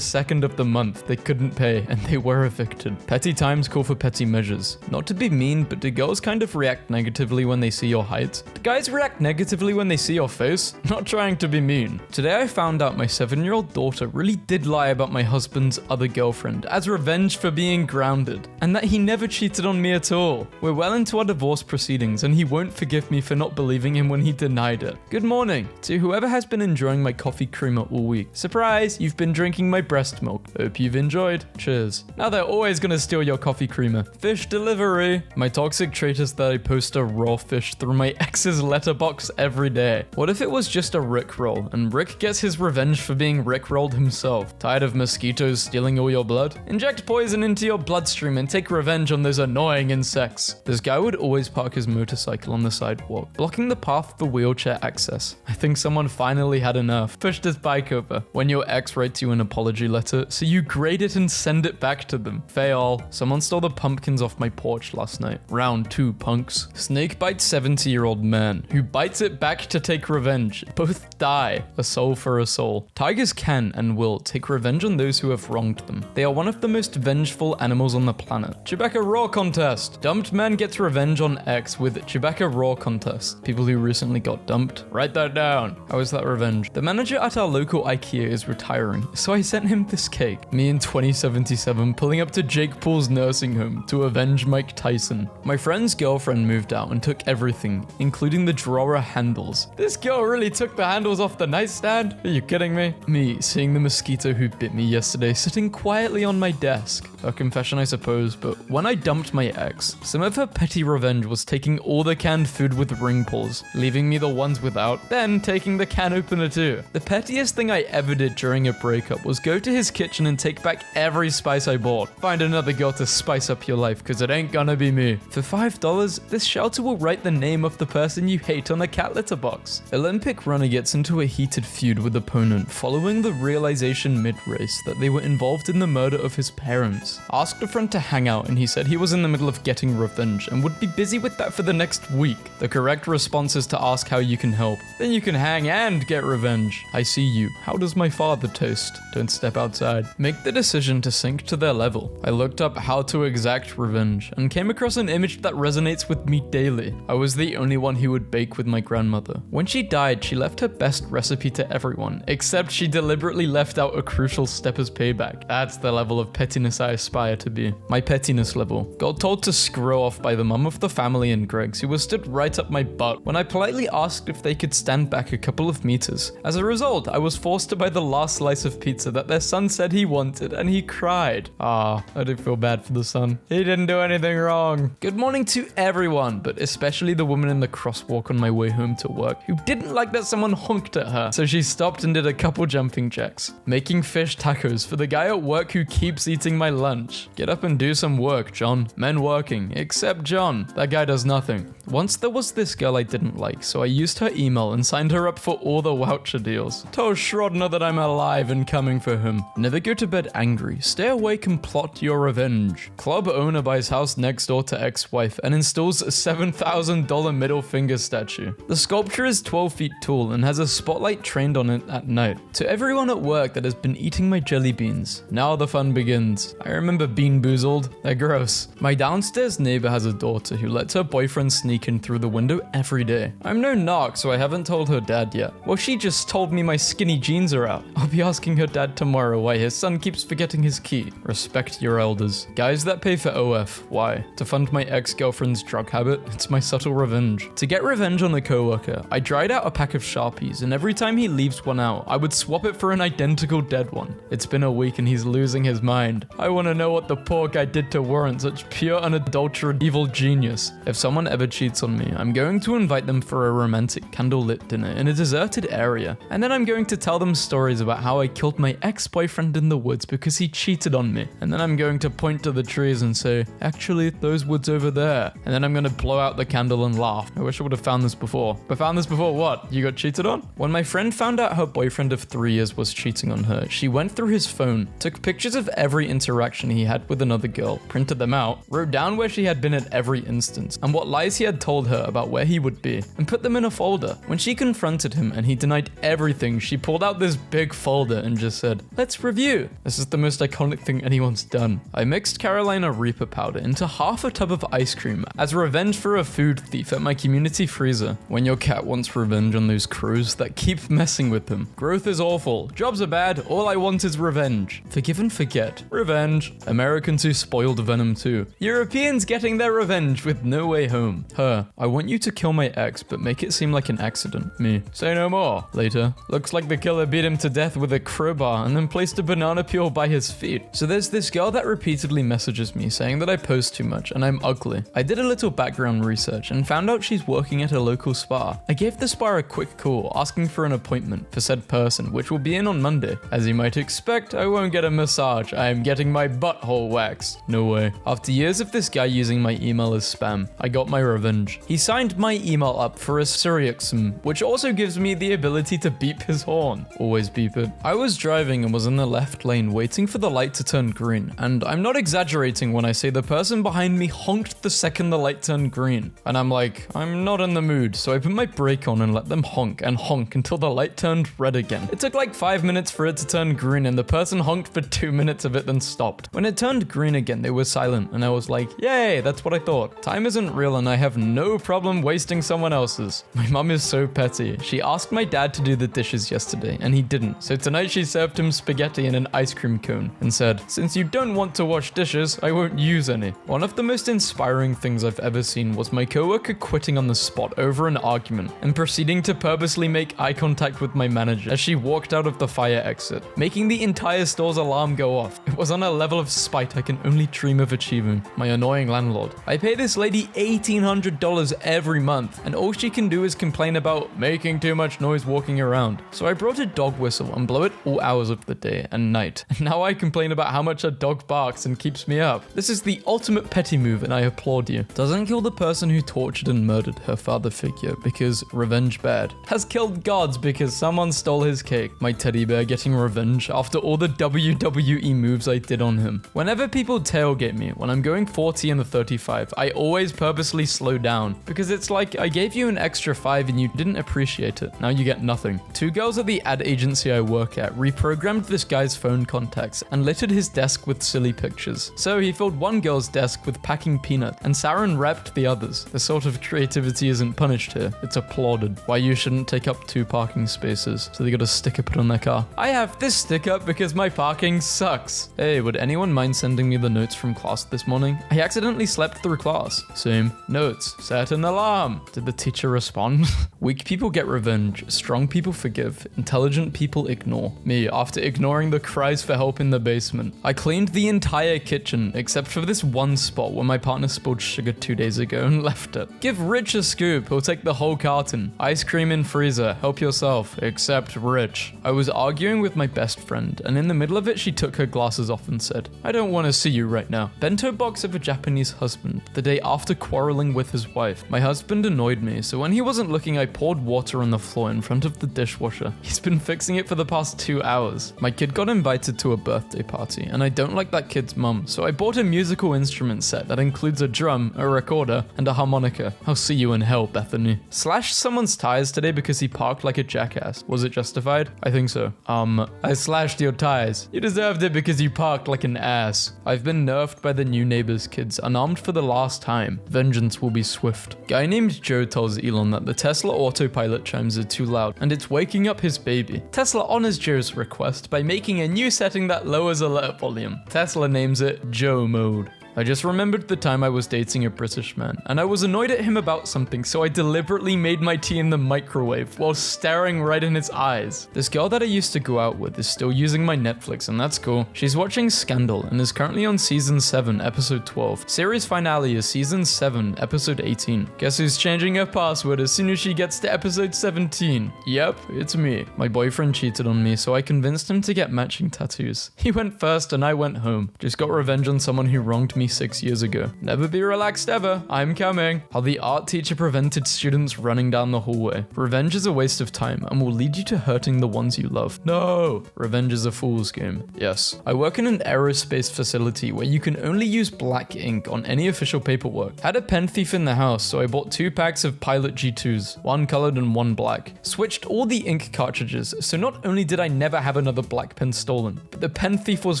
second of the month. They couldn't pay, and they were evicted. Petty times call for petty measures. Not to be mean, but do girls kind of react negatively when they see your height? Do guys react negatively when they see your face? Not trying to be mean. Today I found out my 7-year-old daughter really did lie about my husband's other girlfriend as revenge for being grounded, and that he never cheated on me at all. We're well into our divorce proceedings, and he won't forgive me for not believing him when he denied it. Good morning to whoever has been enjoying my coffee creamer all week. Surprise, you've been drinking my breast milk. Hope you've enjoyed. Cheers. Now they're always gonna steal your coffee creamer. Fish delivery. My toxic trait is that I post a raw fish through my ex's letterbox every day. What if it was just a Rickroll, and Rick gets his revenge for being Rickrolled himself? Tired of mosquitoes stealing all your blood? Inject poison into your bloodstream and take revenge on those annoying insects. This guy would always park his motorcycle on the sidewalk, blocking the path for wheelchair access. I think someone finally had enough. Pushed his bike over. When your ex writes you an apology letter, so you grade it and send it back to them. Fail. Someone stole the pumpkins off my porch last night. Round 2, punks. Snake bites 70-year-old man, who bites it back to take revenge. Both die. A soul for a soul. Tigers can and will take revenge on those who have wronged them. They are one of the most vengeful animals on the planet. Chewbacca Raw contest. Dumped man gets revenge on ex with Chewbacca Raw contest. People who recently got dumped. Write that down. How is that revenge? The manager at our local IKEA is retiring, so I sent him this cake. Me in 2077 pulling up to Jake Paul's nursing home to avenge Mike Tyson. My friend's girlfriend moved out and took everything, including the drawer handles. This girl really took the handles off the nightstand? Are you kidding me? Me seeing the mosquito who bit me yesterday sitting quietly on my desk. A confession, I suppose, but when I dumped my ex, some of her petty revenge was taking all the canned food with ring pulls, leaving me the ones without, then taking the can opener too. The pettiest thing I ever did during a breakup was go to his kitchen and take back every spice I bought. Find another girl to spice up your life, cause it ain't gonna be me. For $5, this shelter will write the name of the person you hate on a cat litter box. Olympic runner gets into a heated feud with opponent following the realization mid-race that they were involved in the murder of his parents. Asked a friend to hang out and he said he was in the middle of getting revenge and would be busy with that for the next week. The correct response is to ask how you can help. Then you can hang and get revenge. I see you. How does my father taste? Don't step outside. Make the decision to sink to their level. I looked up how to exact revenge and came across an image that resonates with me daily. I was the only one who would bake with my grandmother. When she died, she left her best recipe to everyone, except she deliberately left out a crucial step as payback. That's the level of pettiness I aspire to be. My pettiness level. Got told to screw off by the mum of the family in Greg's, who was stood right up my butt when I politely asked if they could stand back a couple of meters. As a result, I was forced to buy the last slice of pizza that their son said he wanted, and he cried. I do feel bad for the son. He didn't do anything wrong. Good morning to everyone, but especially the woman in the crosswalk on my way home to work, who didn't like that someone honked at her, so she stopped and did a couple jumping jacks. Making fish tacos for the guy at work who keeps eating my lunch. Get up and do some work, John. Men working, except John. That guy does nothing. Once there was this girl I didn't like, so I used her email and signed her up for all the voucher deals. Told Schrodner that I'm alive and coming for him. Never go to bed angry. Stay awake and plot your revenge. Club owner buys house next door to ex-wife and installs a $7,000 middle finger statue. The sculpture is 12 feet tall and has a spotlight trained on it at night. To everyone at work that has been eating my jelly beans, now the fun begins. I remember Bean Boozled. They're gross. My downstairs neighbor has a daughter who lets her boyfriend sneak in through the window every day. I'm no narc, so I haven't told her dad yet. Well, she just told me my skinny jeans are out. I'll be asking her dad tomorrow why his son keeps forgetting his key. Respect your elders. Guys that pay for OF. Why? To fund my ex-girlfriend's drug habit? It's my subtle revenge. To get revenge on a coworker, I dried out a pack of Sharpies, and every time he leaves one out, I would swap it for an identical dead one. It's been a week and he's losing his mind. I want to to know what the poor guy did to warrant such pure unadulterated evil genius. If someone ever cheats on me, I'm going to invite them for a romantic candlelit dinner in a deserted area, and then I'm going to tell them stories about how I killed my ex-boyfriend in the woods because he cheated on me, and then I'm going to point to the trees and say, actually, those woods over there, and then I'm going to blow out the candle and laugh. I wish I would have found this before. But found this before what? You got cheated on? When my friend found out her boyfriend of 3 years was cheating on her, she went through his phone, took pictures of every interaction he had with another girl, printed them out, wrote down where she had been at every instance, and what lies he had told her about where he would be, and put them in a folder. When she confronted him and he denied everything, she pulled out this big folder and just said, let's review. This is the most iconic thing anyone's done. I mixed Carolina Reaper powder into half a tub of ice cream as revenge for a food thief at my community freezer. When your cat wants revenge on those crows that keep messing with him. Growth is awful. Jobs are bad. All I want is revenge. Forgive and forget. Revenge. Americans who spoiled Venom 2. Europeans getting their revenge with No Way Home. Her. I want you to kill my ex, but make it seem like an accident. Me. Say no more. Later. Looks like the killer beat him to death with a crowbar and then placed a banana peel by his feet. So there's this girl that repeatedly messages me saying that I post too much and I'm ugly. I did a little background research and found out she's working at a local spa. I gave the spa a quick call asking for an appointment for said person, which will be in on Monday. As you might expect, I won't get a massage. I am getting my butthole waxed. No way. After years of this guy using my email as spam, I got my revenge. He signed my email up for a Syriaxum, which also gives me the ability to beep his horn. Always beep it. I was driving and was in the left lane waiting for the light to turn green, and I'm not exaggerating when I say the person behind me honked the second the light turned green. And I'm like, I'm not in the mood, so I put my brake on and let them honk and honk until the light turned red again. It took like 5 minutes for it to turn green, and the person honked for 2 minutes of it then stopped. When it turned green again, they were silent, and I was like, yay, that's what I thought. Time isn't real and I have no problem wasting someone else's. My mom is so petty. She asked my dad to do the dishes yesterday, and he didn't. So tonight she served him spaghetti in an ice cream cone and said, since you don't want to wash dishes, I won't use any. One of the most inspiring things I've ever seen was my coworker quitting on the spot over an argument and proceeding to purposely make eye contact with my manager as she walked out of the fire exit, making the entire store's alarm go off. It was on a level of spite I can only dream of achieving. My annoying landlord. I pay this lady $1,800 every month, and all she can do is complain about making too much noise walking around. So I brought a dog whistle and blow it all hours of the day and night. And now I complain about how much a dog barks and keeps me up. This is the ultimate petty move, and I applaud you. Doesn't kill the person who tortured and murdered her father figure because revenge bad. Has killed gods because someone stole his cake. My teddy bear getting revenge after all the WWE moves I did on him. Whenever people tailgate me when I'm going 40 in the 35, I always purposely slow down because it's like I gave you an extra 5 and you didn't appreciate it. Now you get nothing. 2 girls at the ad agency I work at reprogrammed this guy's phone contacts and littered his desk with silly pictures. So he filled one girl's desk with packing peanut and Saren repped the others. The sort of creativity isn't punished here, it's applauded. Why you shouldn't take up 2 parking spaces, so they got a sticker put on their car. I have this sticker because my parking sucks. Hey, would anyone mind sending me the notes from class this morning? I accidentally slept through class. Same. Notes. Set an alarm. Did the teacher respond? Weak people get revenge. Strong people forgive. Intelligent people ignore. Me, after ignoring the cries for help in the basement. I cleaned the entire kitchen, except for this one spot where my partner spilled sugar 2 days ago and left it. Give Rich a scoop, he'll take the whole carton. Ice cream in freezer, help yourself, except Rich. I was arguing with my best friend, and in the middle of it she took her glasses off and said, I don't want to see you right now. Bento box of a Japanese husband, the day after quarreling with his wife. My husband annoyed me, so when he wasn't looking I poured water on the floor in front of the dishwasher. He's been fixing it for the past 2 hours. My kid got invited to a birthday party, and I don't like that kid's mum, so I bought a musical instrument set that includes a drum, a recorder, and a harmonica. I'll see you in hell, Bethany. Slashed someone's tires today because he parked like a jackass. Was it justified? I think so. I slashed your tires. You deserved it because you parked like an ass. I've been nerfed by the new neighbor's kids, unarmed for the last time. Vengeance will be swift. Guy named Joe tells Elon that the Tesla autopilot chimes are too loud, and it's waking up his baby. Tesla honors Joe's request by making a new setting that lowers alert volume. Tesla names it Joe mode. I just remembered the time I was dating a British man, and I was annoyed at him about something, so I deliberately made my tea in the microwave while staring right in his eyes. This girl that I used to go out with is still using my Netflix, and that's cool. She's watching Scandal and is currently on season 7, episode 12. Series finale is season 7, episode 18. Guess who's changing her password as soon as she gets to episode 17? Yep, it's me. My boyfriend cheated on me, so I convinced him to get matching tattoos. He went first and I went home. Just got revenge on someone who wronged me 6 years ago. Never be relaxed ever. I'm coming. How the art teacher prevented students running down the hallway. Revenge is a waste of time and will lead you to hurting the ones you love. No! Revenge is a fool's game. Yes. I work in an aerospace facility where you can only use black ink on any official paperwork. Had a pen thief in the house, so I bought 2 packs of Pilot G2s, 1 colored and 1 black. Switched all the ink cartridges, so not only did I never have another black pen stolen, but the pen thief was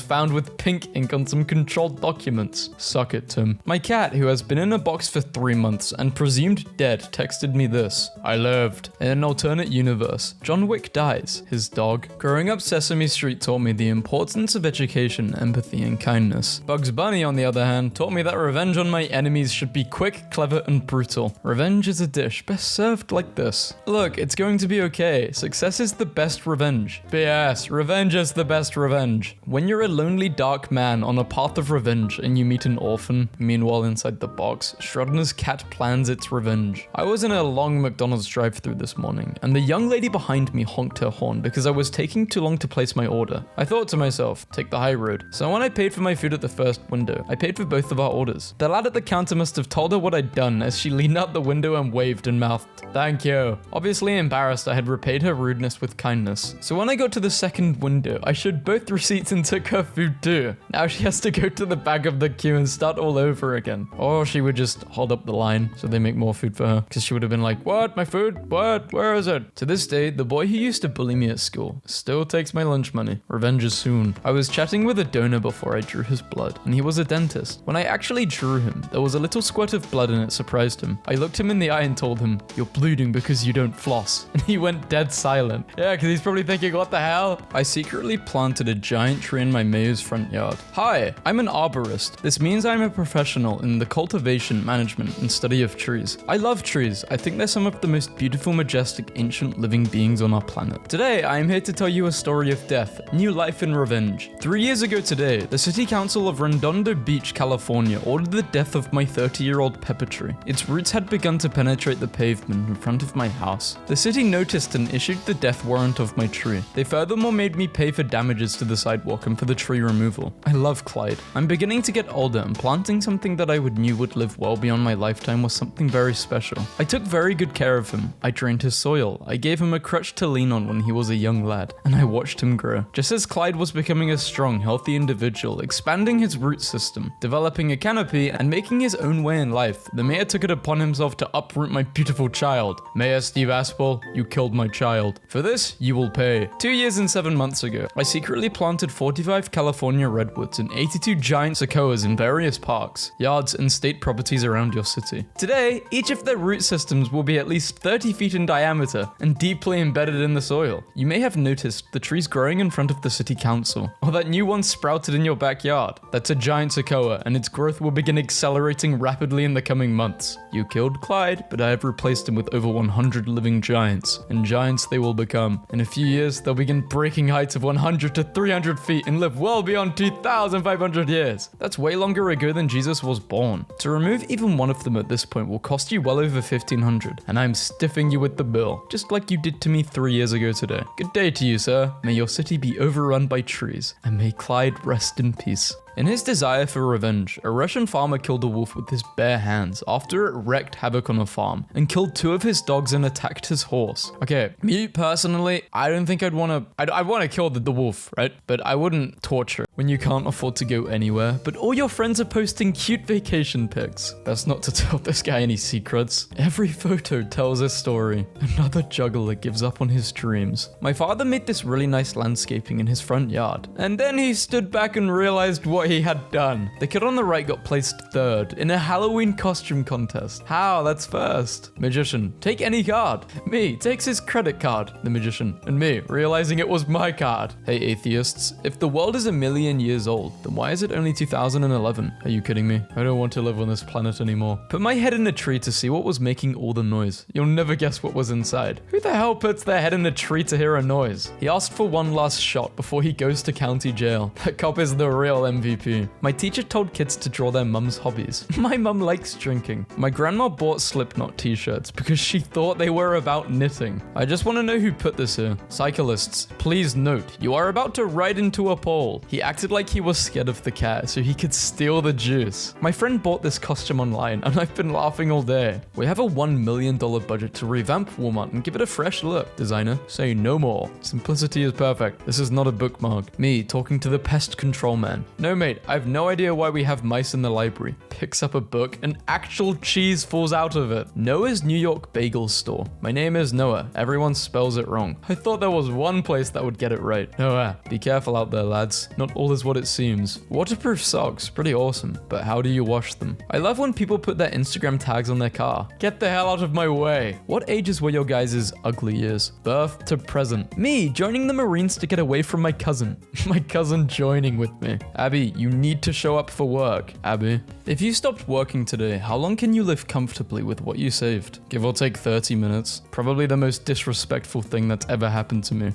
found with pink ink on some controlled documents. Suck it, Tim. My cat, who has been in a box for 3 months and presumed dead, texted me this. I lived. In an alternate universe, John Wick dies. His dog. Growing up, Sesame Street taught me the importance of education, empathy, and kindness. Bugs Bunny, on the other hand, taught me that revenge on my enemies should be quick, clever, and brutal. Revenge is a dish best served like this. Look, it's going to be okay. Success is the best revenge. BS, revenge is the best revenge. When you're a lonely, dark man on a path of revenge and you meet an orphan, meanwhile inside the box, Schrodinger's cat plans its revenge. I was in a long McDonald's drive-thru this morning, and the young lady behind me honked her horn because I was taking too long to place my order. I thought to myself, take the high road. So when I paid for my food at the first window, I paid for both of our orders. The lad at the counter must have told her what I'd done as she leaned out the window and waved and mouthed, thank you. Obviously embarrassed, I had repaid her rudeness with kindness. So when I got to the second window, I showed both receipts and took her food too. Now she has to go to the back of the queue and start all over again. Or she would just hold up the line so they make more food for her. Because she would have been like, what? My food? What? Where is it? To this day, the boy who used to bully me at school still takes my lunch money. Revenge is soon. I was chatting with a donor before I drew his blood, and he was a dentist. When I actually drew him, there was a little squirt of blood and it surprised him. I looked him in the eye and told him, you're bleeding because you don't floss. And he went dead silent. Yeah, because he's probably thinking, what the hell? I secretly planted a giant tree in my mayor's front yard. Hi, I'm an arborist. This means I'm a professional in the cultivation, management, and study of trees. I love trees. I think they're some of the most beautiful, majestic, ancient living beings on our planet. Today, I am here to tell you a story of death, new life, and revenge. 3 years ago today, the City Council of Redondo Beach, California ordered the death of my 30-year-old pepper tree. Its roots had begun to penetrate the pavement in front of my house. The city noticed and issued the death warrant of my tree. They furthermore made me pay for damages to the sidewalk and for the tree removal. I love Clyde. I'm beginning to get older, and planting something that I knew would live well beyond my lifetime was something very special. I took very good care of him. I drained his soil. I gave him a crutch to lean on when he was a young lad, and I watched him grow. Just as Clyde was becoming a strong, healthy individual, expanding his root system, developing a canopy, and making his own way in life, the mayor took it upon himself to uproot my beautiful child. Mayor Steve Aspel, you killed my child. For this, you will pay. 2 years and 7 months ago, I secretly planted 45 California redwoods and 82 giant sequoias in various parks, yards, and state properties around your city. Today, each of their root systems will be at least 30 feet in diameter and deeply embedded in the soil. You may have noticed the trees growing in front of the city council, or that new one sprouted in your backyard. That's a giant sequoia, and its growth will begin accelerating rapidly in the coming months. You killed Clyde, but I have replaced him with over 100 living giants, and giants they will become. In a few years, they'll begin breaking heights of 100 to 300 feet and live well beyond 2,500 years. That's way longer ago than Jesus was born. To remove even one of them at this point will cost you well over $1,500, and I'm stiffing you with the bill, just like you did to me 3 years ago today. Good day to you, sir. May your city be overrun by trees, and may Clyde rest in peace. In his desire for revenge, a Russian farmer killed a wolf with his bare hands after it wreaked havoc on a farm and killed 2 of his dogs and attacked his horse. Okay, me personally, I don't think I'd want to kill the wolf, right? But I wouldn't torture it when you can't afford to go anywhere, but all your friends are posting cute vacation pics. Best not to tell this guy any secrets. Every photo tells a story. Another juggler gives up on his dreams. My father made this really nice landscaping in his front yard, and then he stood back and realized what what he had done. The kid on the right got placed third in a Halloween costume contest. How? That's first. Magician, take any card. Me, takes his credit card. The magician. And me, realizing it was my card. Hey, atheists. If the world is 1,000,000 years old, then why is it only 2011? Are you kidding me? I don't want to live on this planet anymore. Put my head in a tree to see what was making all the noise. You'll never guess what was inside. Who the hell puts their head in a tree to hear a noise? He asked for one last shot before he goes to county jail. That cop is the real MVP. My teacher told kids to draw their mum's hobbies. My mum likes drinking. My grandma bought Slipknot t-shirts because she thought they were about knitting. I just want to know who put this here. Cyclists, please note, you are about to ride into a pole. He acted like he was scared of the cat so he could steal the juice. My friend bought this costume online and I've been laughing all day. We have a $1 million budget to revamp Walmart and give it a fresh look. Designer, say no more. Simplicity is perfect. This is not a bookmark. Me talking to the pest control man. No mate, I have no idea why we have mice in the library. Picks up a book and actual cheese falls out of it. Noah's New York Bagel Store. My name is Noah. Everyone spells it wrong. I thought there was one place that would get it right. Noah, be careful out there lads. Not all is what it seems. Waterproof socks, pretty awesome. But how do you wash them? I love when people put their Instagram tags on their car. Get the hell out of my way. What ages were your guys' ugly years? Birth to present. Me, joining the Marines to get away from my cousin. My cousin joining with me. Abby, you need to show up for work. Abby, if you stopped working today, how long can you live comfortably with what you saved? Give or take 30 minutes. Probably the most disrespectful thing that's ever happened to me.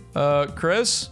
Chris?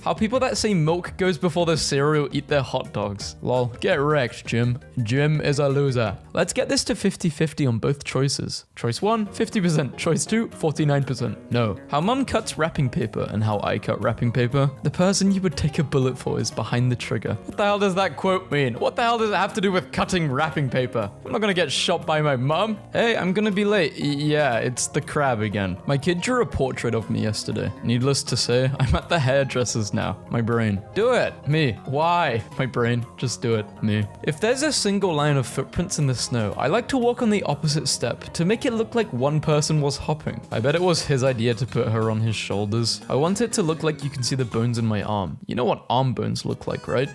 How people that say milk goes before the cereal eat their hot dogs. Lol. Get wrecked, Jim. Jim is a loser. Let's get this to 50-50 on both choices. Choice 1, 50%. Choice 2, 49%. No. How mum cuts wrapping paper and how I cut wrapping paper. The person you would take a bullet for is behind the trigger. What the hell does that quote mean? What the hell does it have to do with cutting wrapping paper? I'm not gonna get shot by my mum. Hey, I'm gonna be late. Yeah, it's the crab again. My kid drew a portrait of me yesterday. Needless to say, I'm at the hairdresser's now. My brain. Do it. Me. Why? My brain. Just do it. Me. If there's a single line of footprints in the snow, I like to walk on the opposite step to make it look like one person was hopping. I bet it was his idea to put her on his shoulders. I want it to look like you can see the bones in my arm. You know what arm bones look like, right?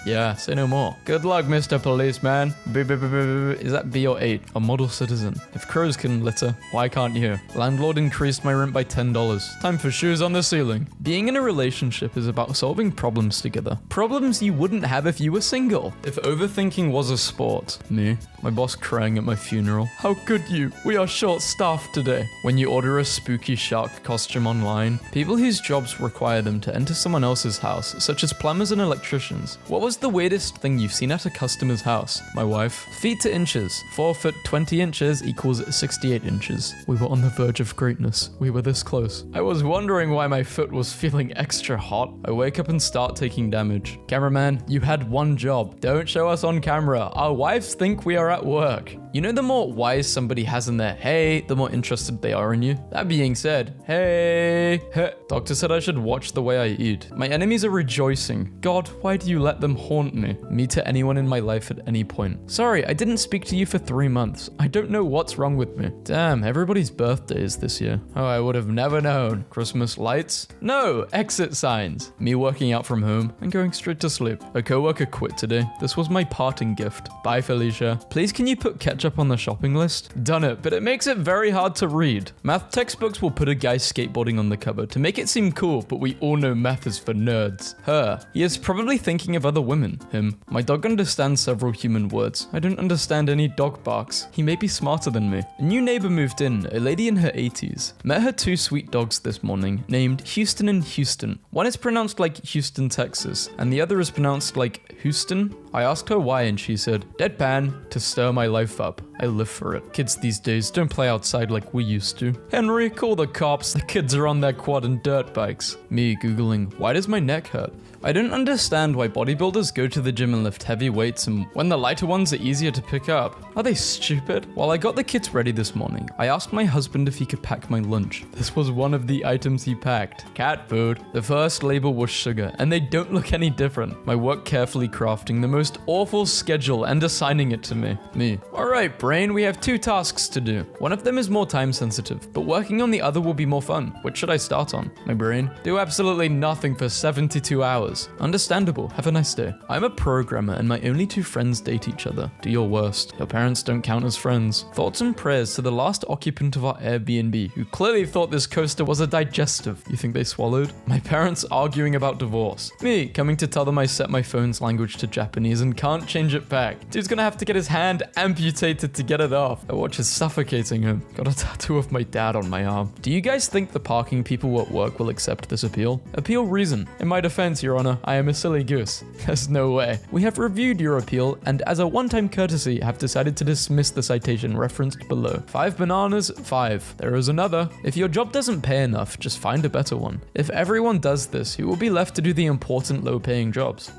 Yeah, say no more. Good luck, Mr. Policeman. Is that B or 8? A model citizen. If crows can litter, why can't you? Landlord increased my rent by $10. Time for shoes on the ceiling. Being in a relationship is about solving problems together. Problems you wouldn't have if you were single. If overthinking was a sport. Me. My boss crying at my funeral. How could you? We are short-staffed today. When you order a spooky shark costume online, people whose jobs require them to enter someone else's house, such as plumbers and electricians. What was the weirdest thing you've seen at a customer's house? My wife. Feet to inches. 4 foot 20 inches equals 68 inches. We were on the verge of greatness. We were this close. I was wondering why my foot was feeling extra hot. I wake up and start taking damage. Cameraman, you had one job. Don't show us on camera. Our wives think we are at work. You know, the more whys somebody has in their hey, the more interested they are in you. That being said, hey. Doctor said I should watch the way I eat. My enemies are rejoicing. God, why do you let them haunt me? Me to anyone in my life at any point. Sorry, I didn't speak to you for 3 months. I don't know what's wrong with me. Damn, everybody's birthday is this year. Oh, I would have never known. Christmas lights? No, exit signs. Me working out from home and going straight to sleep. A coworker quit today. This was my parting gift. Bye, Felicia. Please can you put ketchup on the shopping list? Done it, but it makes it very hard to read. Math textbooks will put a guy skateboarding on the cover to make it seem cool, but we all know math is for nerds. Her. He is probably thinking of other women. Him. My dog understands several human words. I don't understand any dog barks. He may be smarter than me. A new neighbor moved in, a lady in her 80s. Met her 2 sweet dogs this morning, named Houston and Houston. One is pronounced like Houston, Texas, and the other is pronounced like Houston. I asked her why and she said, deadpan, to stir my life up. I live for it. Kids these days don't play outside like we used to. Henry, call the cops. The kids are on their quad and dirt bikes. Me Googling, why does my neck hurt? I don't understand why bodybuilders go to the gym and lift heavy weights and when the lighter ones are easier to pick up. Are they stupid? While I got the kids ready this morning, I asked my husband if he could pack my lunch. This was one of the items he packed. Cat food. The first label was sugar, and they don't look any different. My work carefully crafting the most awful schedule and assigning it to me. Me. Alright, Brent. brain, we have 2 tasks to do. One of them is more time sensitive, but working on the other will be more fun. Which should I start on? My brain, do absolutely nothing for 72 hours. Understandable, have a nice day. I'm a programmer and my only 2 friends date each other. Do your worst. Your parents don't count as friends. Thoughts and prayers to the last occupant of our Airbnb, who clearly thought this coaster was a digestive. You think they swallowed? My parents arguing about divorce. Me coming to tell them I set my phone's language to Japanese and can't change it back. Dude's gonna have to get his hand amputated to get it off. The watch is suffocating him. Got a tattoo of my dad on my arm. Do you guys think the parking people at work will accept this appeal? Appeal reason. In my defense, Your Honor, I am a silly goose. There's no way. We have reviewed your appeal and as a one-time courtesy have decided to dismiss the citation referenced below. 5 bananas, 5. There is another. If your job doesn't pay enough, just find a better one. If everyone does this, you will be left to do the important low-paying jobs.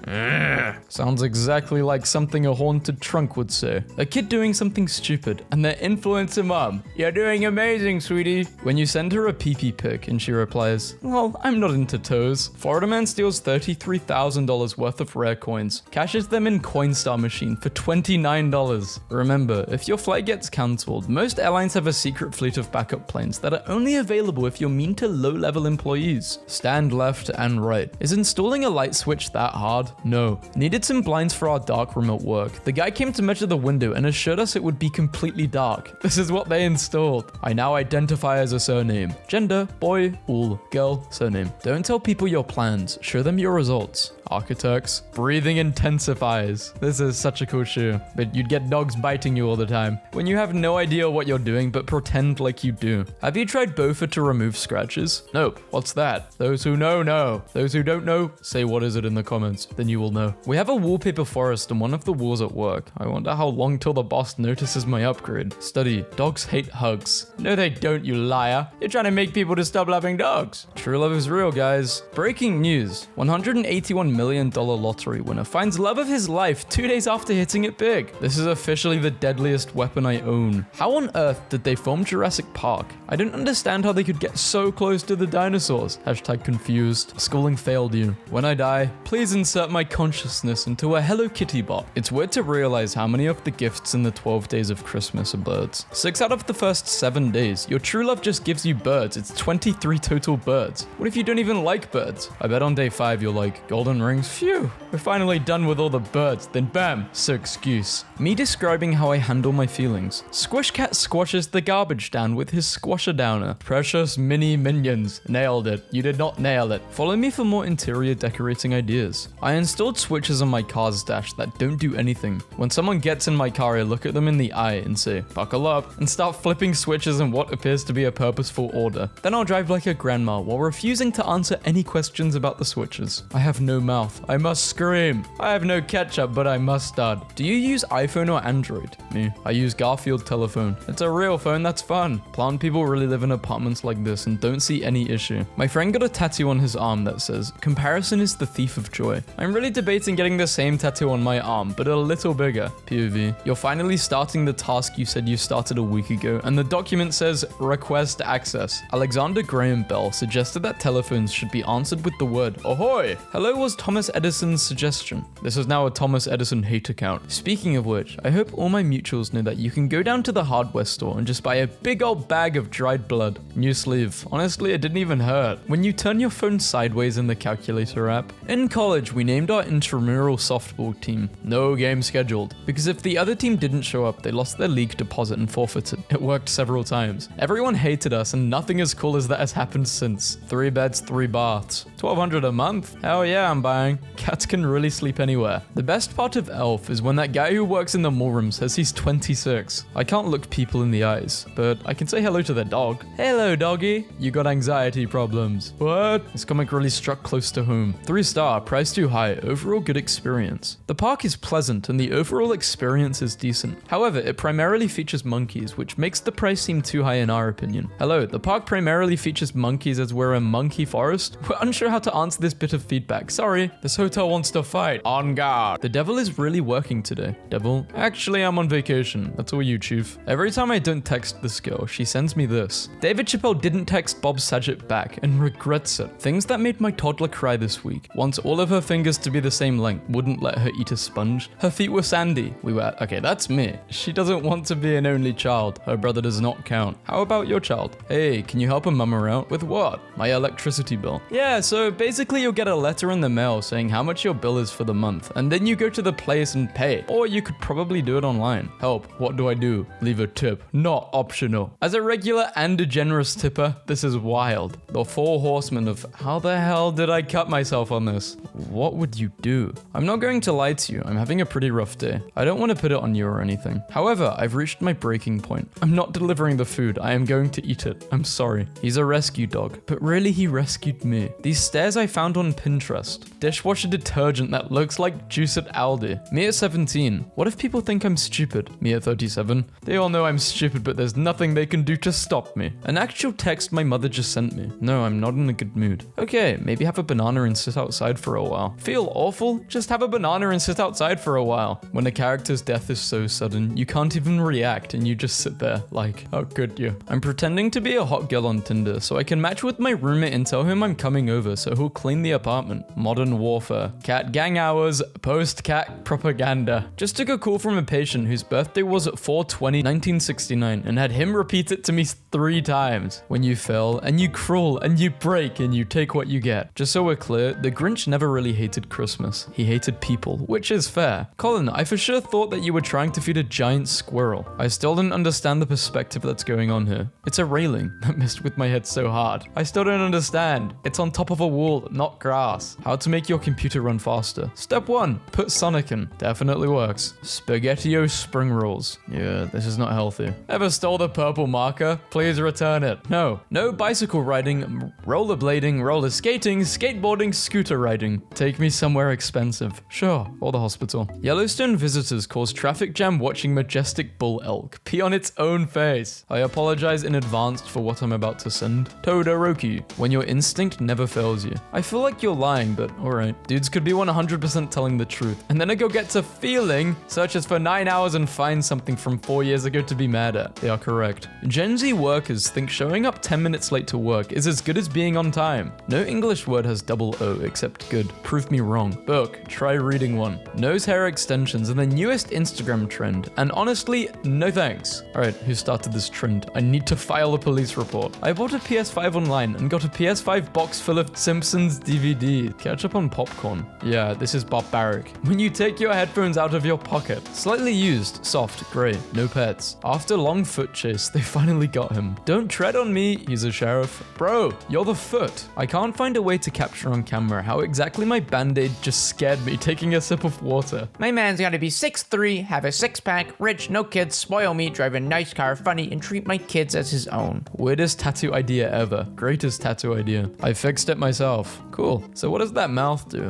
Sounds exactly like something a haunted trunk would say. A kid doing something stupid, and their influencer mom, "You're doing amazing, sweetie." When you send her a pee-pee pic and she replies, "Well, I'm not into toes." Florida man steals $33,000 worth of rare coins, cashes them in Coinstar machine for $29. Remember, if your flight gets cancelled, most airlines have a secret fleet of backup planes that are only available if you're mean to low-level employees. Stand left and right. Is installing a light switch that hard? No. Needed some blinds for our dark remote work. The guy came to measure the window and assured us it would be completely dark. This is what they installed. I now identify as a surname. Gender, boy, ul, girl, surname. Don't tell people your plans, show them your results. Architects, breathing intensifies. This is such a cool shoe, but you'd get dogs biting you all the time. When you have no idea what you're doing, but pretend like you do. Have you tried Bofa to remove scratches? Nope. What's that? Those who know, know. Those who don't know, say what is it in the comments, then you will know. We have a wallpaper forest on one of the walls at work. I wonder how long till the boss notices my upgrade. Study, dogs hate hugs. No they don't, you liar. You're trying to make people to stop loving dogs. True love is real, guys. Breaking news. $181 million lottery winner finds love of his life 2 days after hitting it big. This is officially the deadliest weapon I own. How on earth did they film Jurassic Park? I don't understand how they could get so close to the dinosaurs. Hashtag confused. Schooling failed you. When I die, please insert my consciousness into a Hello Kitty bot. It's weird to realize how many of the gifts in the 12 days of Christmas are birds. 6 out of the first 7 days. Your true love just gives you birds. It's 23 total birds. What if you don't even like birds? I bet on day 5 you're like, golden rings, phew, we're finally done with all the birds. Then bam, so excuse. Me describing how I handle my feelings. Squish Cat squashes the garbage down with his squasher downer. Precious mini minions. Nailed it. You did not nail it. Follow me for more interior decorating ideas. I installed switches on my car's dash that don't do anything. When someone gets in my car, I look at them in the eye and say, buckle up, and start flipping switches in what appears to be a purposeful order. Then I'll drive like a grandma while refusing to answer any questions about the switches. I have no mouth. I must scream. I have no ketchup, but I mustard. Do you use iPhone or Android? Me. I use Garfield telephone. It's a real phone that's fun. Plant people really live in apartments like this and don't see any issue. My friend got a tattoo on his arm that says, comparison is the thief of joy. I'm really debating getting the same tattoo on my arm, but a little bigger. POV. You're finally starting the task you said you started a week ago, and the document says, request access. Alexander Graham Bell suggested that telephones should be answered with the word, ahoy! Hello was Thomas Edison's suggestion. This is now a Thomas Edison hate account. Speaking of which, I hope all my mutuals know that you can go down to the hardware store and just buy a big old bag of dried blood. New sleeve. Honestly, it didn't even hurt. When you turn your phone sideways in the calculator app. In college, we named our intramural softball team. No game scheduled. Because if the other team didn't show up, they lost their league deposit and forfeited. It worked several times. Everyone hated us and nothing as cool as that has happened since. 3 beds, 3 baths. $1,200 a month? Hell yeah, I'm buying. Cats can really sleep anywhere. The best part of Elf is when that guy who works in the mall room says he's 26. I can't look people in the eyes, but I can say hello to their dog. Hello, doggy. You got anxiety problems. What? This comic really struck close to home. 3-star, price too high, overall good experience. The park is pleasant and the overall experience is decent. However, it primarily features monkeys, which makes the price seem too high in our opinion. Hello, the park primarily features monkeys as we're a monkey forest? We're unsure how to answer this bit of feedback. Sorry. sorry. This hotel wants to fight. On guard. The devil is really working today. Devil, actually, I'm on vacation. That's all you, Chief. Every time I don't text this girl, she sends me this. David Chappelle didn't text Bob Saget back and regrets it. Things that made my toddler cry this week. Wants all of her fingers to be the same length. Wouldn't let her eat a sponge. Her feet were sandy. Okay, that's me. She doesn't want to be an only child. Her brother does not count. How about your child? Hey, can you help a mama out? With what? My electricity bill. Yeah, so basically you'll get a letter in the mail saying how much your bill is for the month, and then you go to the place and pay. Or you could probably do it online. Help, what do I do? Leave a tip. Not optional. As a regular and a generous tipper, this is wild. The 4 horsemen of how the hell did I cut myself on this? What would you do? I'm not going to lie to you, I'm having a pretty rough day. I don't want to put it on you or anything. However, I've reached my breaking point. I'm not delivering the food, I am going to eat it. I'm sorry. He's a rescue dog, but really he rescued me. These stairs I found on Pinterest. Dishwasher detergent that looks like juice at Aldi. Me at 17. What if people think I'm stupid? Me at 37. They all know I'm stupid, but there's nothing they can do to stop me. An actual text my mother just sent me. No, I'm not in a good mood. Okay, maybe have a banana and sit outside for a while. Feel awful? Just have a banana and sit outside for a while. When a character's death is so sudden, you can't even react and you just sit there like, how could you? I'm pretending to be a hot girl on Tinder so I can match with my roommate and tell him I'm coming over so he'll clean the apartment. Modern warfare. Cat gang hours. Post-cat propaganda. Just took a call from a patient whose birthday was at 4/20/1969 and had him repeat it to me 3 times. When you fail and you crawl and you break and you take what you get. Just so we're clear, the Grinch never really hated Christmas. He hated people, which is fair. Colin, I for sure thought that you were trying to feed a giant squirrel. I still didn't understand the perspective that's going on here. It's a railing that messed with my head so hard. I still don't understand. It's on top of a wall, not grass. How to make your computer run faster. Step 1, put Sonic in. Definitely works. SpaghettiO spring rolls. Yeah, this is not healthy. Ever stole the purple marker? Please return it. No. No bicycle riding, rollerblading, roller skating, skateboarding, scooter riding. Take me somewhere expensive. Sure, or the hospital. Yellowstone visitors cause traffic jam watching majestic bull elk pee on its own face. I apologize in advance for what I'm about to send. Todoroki, when your instinct never fails you. I feel like you're lying, but alright. Dudes could be 100% telling the truth. And then I go get to feeling, searches for 9 hours and find something from 4 years ago to be mad at. They are correct. Gen Z workers think showing up 10 minutes late to work is as good as being on time. No English word has double O except good. Prove me wrong. Book, try reading one. Nose hair extensions are the newest Instagram trend. And honestly, no thanks. Alright, who started this trend? I need to file a police report. I bought a PS5 online and got a PS5 box full of Simpsons DVD. Catch up on popcorn. Yeah, this is barbaric. When you take your headphones out of your pocket. Slightly used, soft, grey, no pets. After long foot chase, they finally got him. Don't tread on me, he's a sheriff. Bro, you're the foot. I can't find a way to capture on camera how exactly my band-aid just scared me taking a sip of water. My man's gotta be 6'3", have a 6-pack, rich, no kids, spoil me, drive a nice car, funny, and treat my kids as his own. Weirdest tattoo idea ever. Greatest tattoo idea. I fixed it myself. Cool. So what does that mouth do?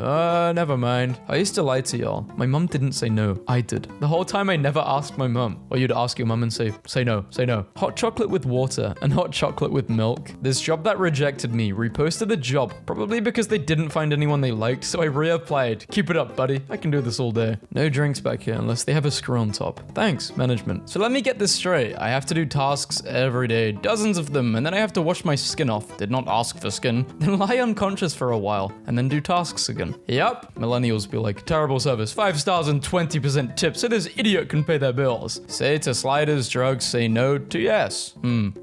Never mind. I used to lie to y'all. My mum didn't say no. I did. The whole time I never asked my mum. Or you'd ask your mum and say no, say no. Hot chocolate with water and hot chocolate with milk. This job that rejected me reposted the job, probably because they didn't find anyone they liked, so I reapplied. Keep it up, buddy. I can do this all day. No drinks back here unless they have a screw on top. Thanks, management. So let me get this straight. I have to do tasks every day, dozens of them, and then I have to wash my skin off. Did not ask for skin. Then lie unconscious for a while, and then do tasks again. Yup. Millennials be like, terrible service, 5 stars and 20% tips, so this idiot can pay their bills. Say to sliders, drugs, say no to yes.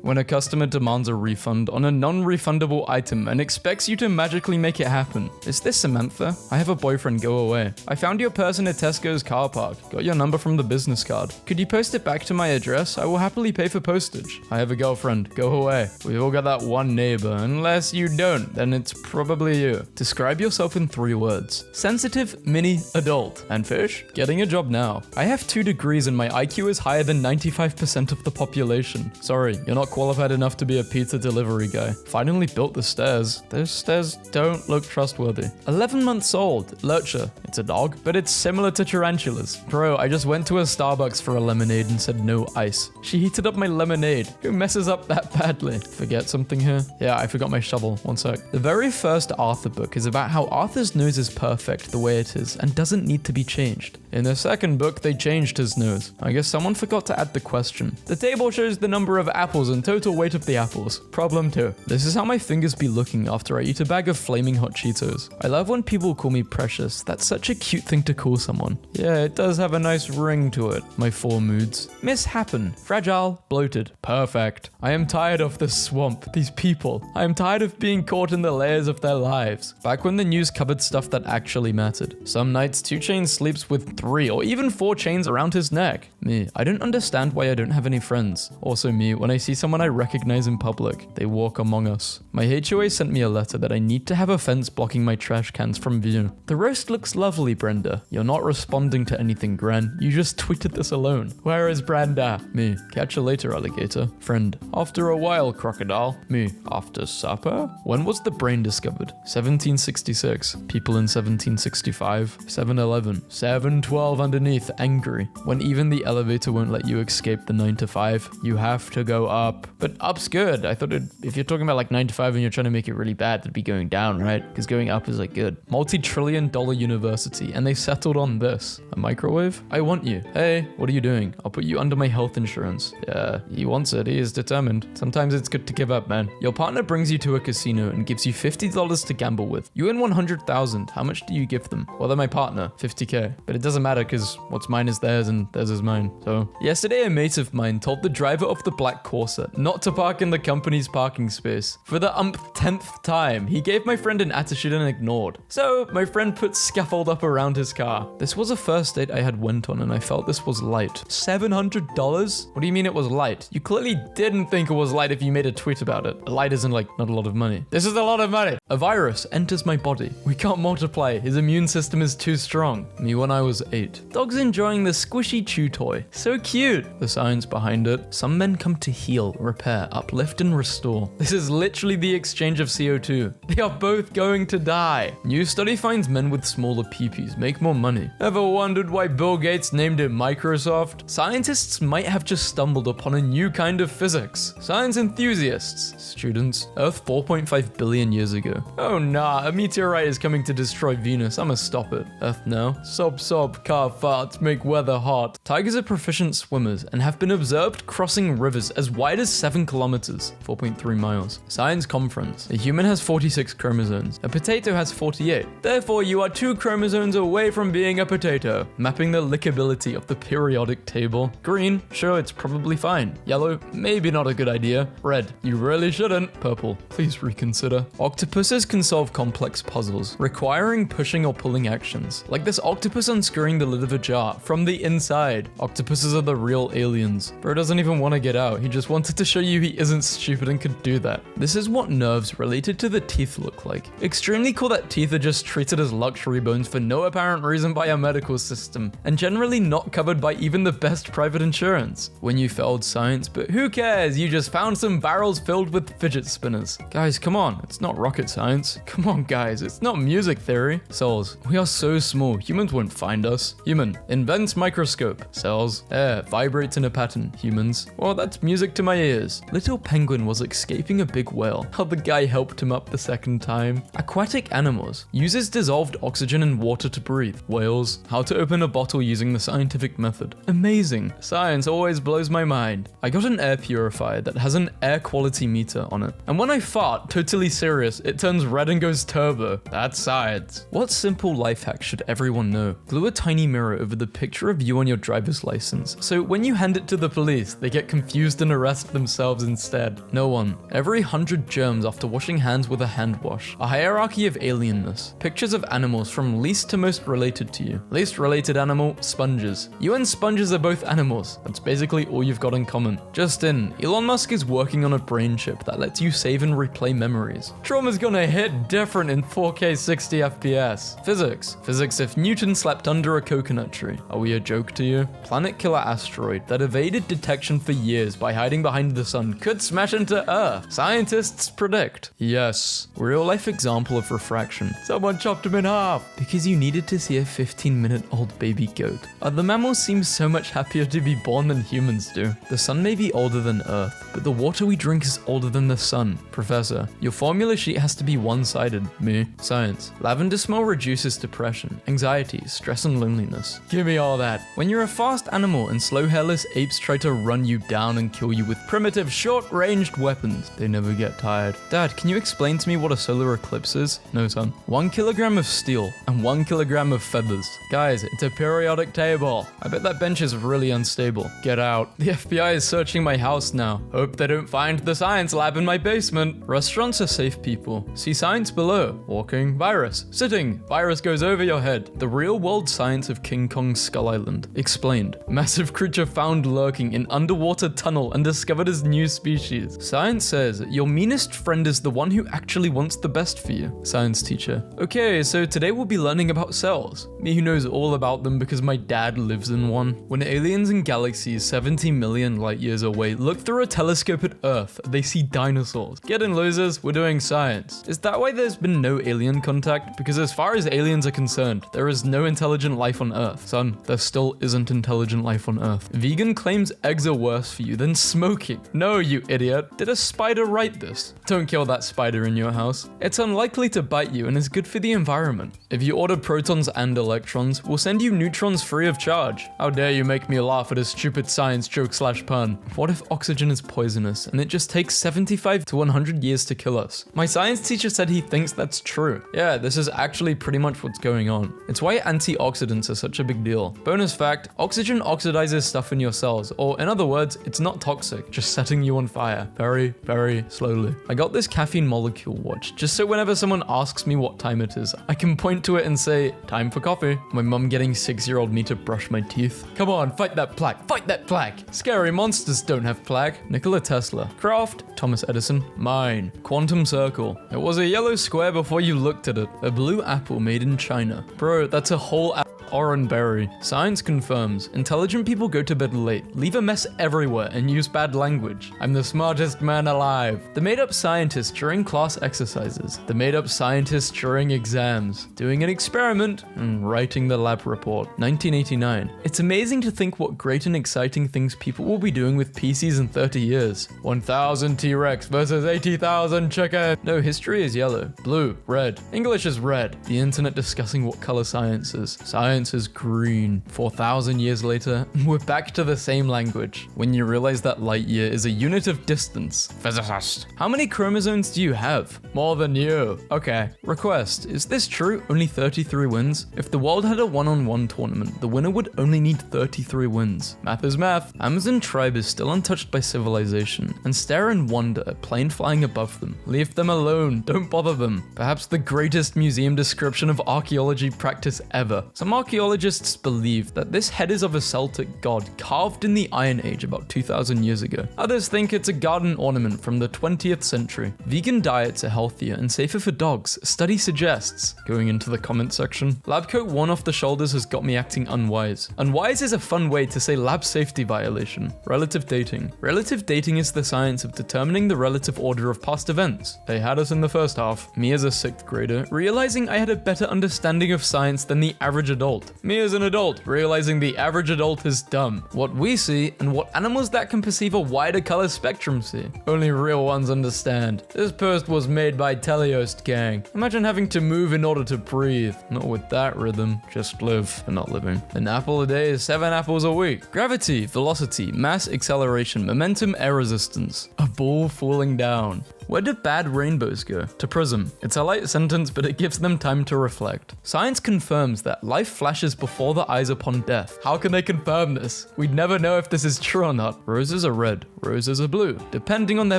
When a customer demands a refund on a non-refundable item and expects you to magically make it happen. Is this Samantha? I have a boyfriend, go away. I found your purse in a Tesco's car park. Got your number from the business card. Could you post it back to my address? I will happily pay for postage. I have a girlfriend, go away. We've all got that one neighbor. Unless you don't, then it's probably you. Describe yourself in 3 words. Sensitive, mini, adult. And fish? Getting a job now. I have 2 degrees and my IQ is higher than 95% of the population. Sorry, you're not qualified enough to be a pizza delivery guy. Finally built the stairs. Those stairs don't look trustworthy. 11 months old. Lurcher. It's a dog, but it's similar to tarantulas. Bro, I just went to a Starbucks for a lemonade and said no ice. She heated up my lemonade. Who messes up that badly? Forget something here? Yeah, I forgot my shovel. One sec. The very first Arthur book is about how Arthur's nose is perfect the way it is and doesn't need to be changed. In the second book, they changed his nose. I guess someone forgot to add the question. The table shows the number of apples and total weight of the apples. Problem 2. This is how my fingers be looking after I eat a bag of flaming hot Cheetos. I love when people call me precious. That's such a cute thing to call someone. Yeah, it does have a nice ring to it. My 4 moods. Mishappen. Fragile. Bloated. Perfect. I am tired of this swamp. These people. I am tired of being caught in the layers of their lives. Back when the news covered stuff that actually mattered. Some nights 2 Chainz sleeps with 3 or even 4 chains around his neck. Me. I don't understand why I don't have any friends. Also me, when I see someone I recognize in public, they walk among us. My HOA sent me a letter that I need to have a fence blocking my trash cans from view. The roast looks lovely, Brenda. You're not responding to anything, Gran. You just tweeted this alone. Where is Brenda? Me. Catch you later, alligator. Friend. After a while, crocodile. Me. After supper? When was the brain discovered? 1766. People in 1765. 7-Eleven. 712 underneath, angry. When even the elevator won't let you escape the 9 to 5, you have to go up. But up's good. I thought if you're talking about like 9 to 5 and you're trying to make it really bad, it'd be going down, right? Because going up is like good. Multi-trillion-dollar university, and they settled on this. A microwave? I want you. Hey, what are you doing? I'll put you under my health insurance. Yeah, he wants it. He is determined. Sometimes it's good to give up, man. Your partner brings you to a casino and gives you $50 to gamble with. You win 100,000. How much do you give them? Well, they're my partner. 50k. But it doesn't matter because what's mine is theirs and theirs is mine. So, yesterday a mate of mine told the driver of the black Corsa not to park in the company's parking space. For the umpteenth time, he gave my friend an attitude and ignored. So, my friend put scaffold up around his car. This was a first date I had went on and I felt this was light. $700? What do you mean it was light? You clearly didn't think it was light if you made a tweet about it. Light isn't like not a lot of money. This is a lot of money. A virus enters my body. We can't multiply. His immune system is too strong. Me when I was 8. Dog's enjoying the squishy chew toy. So cute. The science behind it. Some men come to heal, repair, uplift, and restore. This is literally the exchange of CO2. They are both going to die. New study finds men with smaller peepees make more money. Ever wondered why Bill Gates named it Microsoft? Scientists might have just stumbled upon a new kind of physics. Science enthusiasts. Students. Earth 4.5 billion years ago. Oh nah, a meteorite is coming to destroy Venus. I'ma stop it. Earth now. Sob, car farts make weather hot. Tigers are proficient swimmers and have been observed crossing rivers as wide as 7 kilometers, 4.3 miles. Science conference. A human has 46 chromosomes. A potato has 48. Therefore, you are 2 chromosomes away from being a potato. Mapping the lickability of the periodic table. Green, sure, it's probably fine. Yellow, maybe not a good idea. Red, you really shouldn't. Purple, please reconsider. Octopuses can solve complex puzzles, requiring pushing or pulling actions. Like this octopus unscrewing the lid of a jar from the inside. Octopuses are the real aliens. Bro doesn't even want to get out. He just wanted to show you he isn't stupid and could do that. This is what nerves related to the teeth look like. Extremely cool that teeth are just treated as luxury bones for no apparent reason by our medical system, and generally not covered by even the best private insurance. When you failed science, but who cares? You just found some barrels filled with fidget spinners. Guys, come on. It's not rocket science. Come on, guys. It's not music theory. Cells. We are so small. Humans won't find us. Human. Invents microscope. Cells. Air. Vibrates in a pattern. Humans. Well, that's music to my ears. Little penguin was escaping a big whale. How the guy helped him up the second time. Aquatic animals. Uses dissolved oxygen and water to breathe. Whales. How to open a bottle using the scientific method. Amazing. Science always blows my mind. I got an air purifier that has an air quality meter on it. And when I fart, totally serious, it turns red and goes turbo. That's science. What simple life hack should everyone know? Glue a tiny mirror over the picture of you on your driver's license. So when you hand it to the police, they get confused and arrest themselves instead. No one. Every 100 germs after washing hands with a hand wash. A hierarchy of alienness. Pictures of animals from least to most related to you. Least related animal, sponges. You and sponges are both animals. That's basically all you've got in common. Just in, Elon Musk is working on a brain chip that lets you save and replay memories. Trauma's gonna hit different in 4K 60 FPS. Physics. Physics if Newton slept under a coconut tree. Are we a joke to you? Planet killer asteroid that evaded detection for years by hiding behind the sun could smash into Earth. Scientists predict. Yes. Real life example of refraction. Someone chopped him in half. Because you needed to see a 15-minute-old baby goat. Other mammals seem so much happier to be born than humans do. The sun may be older than Earth, but the water we drink is older than the sun. Professor, your formula sheet has to be one-sided. Me. Science. Lavender smell reduces depression, anxiety, stress, and loneliness. Give me all that. When you're a fast animal and slow hairless apes try to run you down and kill you with primitive short-ranged weapons, they never get tired. Dad, can you explain to me what a solar eclipse is? No, son. 1 kilogram of steel and 1 kilogram of feathers. Guys, it's a periodic table. I bet that bench is really unstable. Get out. The FBI is searching my house now. Hope they don't find the science lab in my basement. Restaurants are safe people. See science below. Walking, virus. Sitting, virus goes over your head. The real world science of King Kong's Skull Island. Explained. Massive creature found lurking in underwater tunnel and discovered as new species. Science says your meanest friend is the one who actually wants the best for you. Science teacher. Okay, so today we'll be learning about cells. Me who knows all about them because my dad lives in one. When aliens in galaxies 70 million light years away look through a telescope at Earth, they see dinosaurs. Get in, losers, we're doing science. Is that why there's been no alien contact? Because as far as aliens are concerned, there is no intelligent life on Earth. Son, there still isn't intelligent life on Earth. Vegan claims eggs are worse for you than smoking. No, you idiot. Did a spider write this? Don't kill that spider in your house. It's unlikely to bite you and is good for the environment. If you order protons and electrons, we'll send you neutrons free of charge. How dare you make me laugh at a stupid science joke / pun. What if oxygen is poisonous and it just takes 75 to 100 years to kill us? My science teacher said he thinks that's true. Yeah, this is actually pretty much what's going on. It's why antioxidants are such a big deal. Bonus fact, oxygen oxidizes stuff in your cells, or in other words, it's not toxic, just setting you on fire. Very, very slowly. I got this caffeine molecule watch, just so whenever someone asks me what time it is, I can point to it and say, time for coffee. My mum getting 6-year-old me to brush my teeth. Come on, fight that plaque, fight that plaque. Scary monsters don't have plaque. Nikola Tesla. Craft, Thomas Edison. Mine. Quantum circle. It was a yellow square before you looked at it. A blue apple made in China. Bro, that's a whole orange berry. Science confirms. Intelligent people go to bed late, leave a mess everywhere, and use bad language. I'm the smartest man alive. The made-up scientist during class exercises. The made-up scientist during exams. Doing an experiment and writing the lab report. 1989. It's amazing to think what great and exciting things people will be doing with PCs in 30 years. 1,000 T-Rex versus 80,000 chicken. No, history is yellow, blue, red. English is red. The internet discussing what color science is. Science is green. 4,000 years later, we're back to the same language. When you realize that light year is a unit of distance. Physicist. How many chromosomes do you have? More than you. Okay. Request. Is this true? Only 33 wins? If the world had a one-on-one tournament, the winner would only need 33 wins. Math is math. Amazon tribe is still untouched by civilization and stare in wonder at plane flying above them. Leave them alone. Don't bother them. Perhaps the greatest museum description of archaeology practice ever. Some archaeologists believe that this head is of a Celtic god carved in the Iron Age about 2,000 years ago. Others think it's a garden ornament from the 20th century. Vegan diets are healthier and safer for dogs, study suggests. Going into the comment section. Lab coat worn off the shoulders has got me acting unwise. Unwise is a fun way to say lab safety violation. Relative dating. Relative dating is the science of determining the relative order of past events. They had us in the first half. Me as a 6th grader, realizing I had a better understanding of science than the average adult. Me as an adult, realizing the average adult is dumb. What we see, and what animals that can perceive a wider color spectrum see. Only real ones understand. This post was made by Teleost gang. Imagine having to move in order to breathe. Not with that rhythm. Just live and not living. An apple a day is 7 apples a week. Gravity, velocity, mass, acceleration, momentum, air resistance. A ball falling down. Where do bad rainbows go? To prism. It's a light sentence, but it gives them time to reflect. Science confirms that life flashes before the eyes upon death. How can they confirm this? We'd never know if this is true or not. Roses are red, roses are blue, depending on their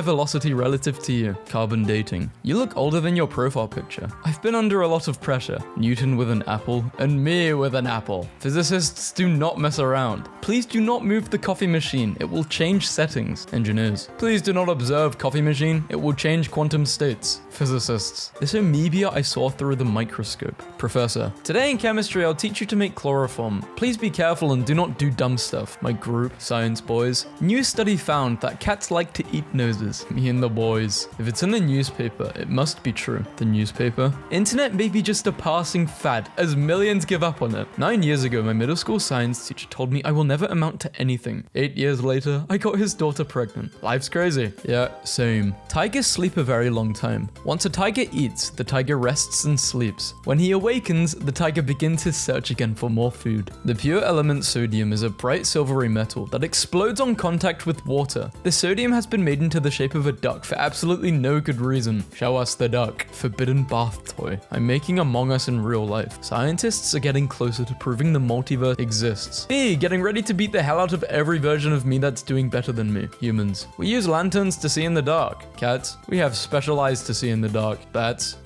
velocity relative to you. Carbon dating. You look older than your profile picture. I've been under a lot of pressure. Newton with an apple, and me with an apple. Physicists do not mess around. Please do not move the coffee machine. It will change settings. Engineers. Please do not observe coffee machine. It will change quantum states. Physicists. This amoeba I saw through the microscope. Professor. Today in chemistry, I'll teach you to make chloroform. Please be careful and do not do dumb stuff. My group, science boys. New study found found that cats like to eat noses. Me and the boys. If it's in the newspaper, it must be true. The newspaper? Internet may be just a passing fad, as millions give up on it. 9 years ago, my middle school science teacher told me I will never amount to anything. 8 years later, I got his daughter pregnant. Life's crazy. Yeah, same. Tigers sleep a very long time. Once a tiger eats, the tiger rests and sleeps. When he awakens, the tiger begins his search again for more food. The pure element sodium is a bright silvery metal that explodes on contact with water. The sodium has been made into the shape of a duck for absolutely no good reason. Show us the duck. Forbidden bath toy. I'm making Among Us in real life. Scientists are getting closer to proving the multiverse exists. Me, getting ready to beat the hell out of every version of me that's doing better than me. Humans. We use lanterns to see in the dark. Cats. We have special eyes to see in the dark. Bats.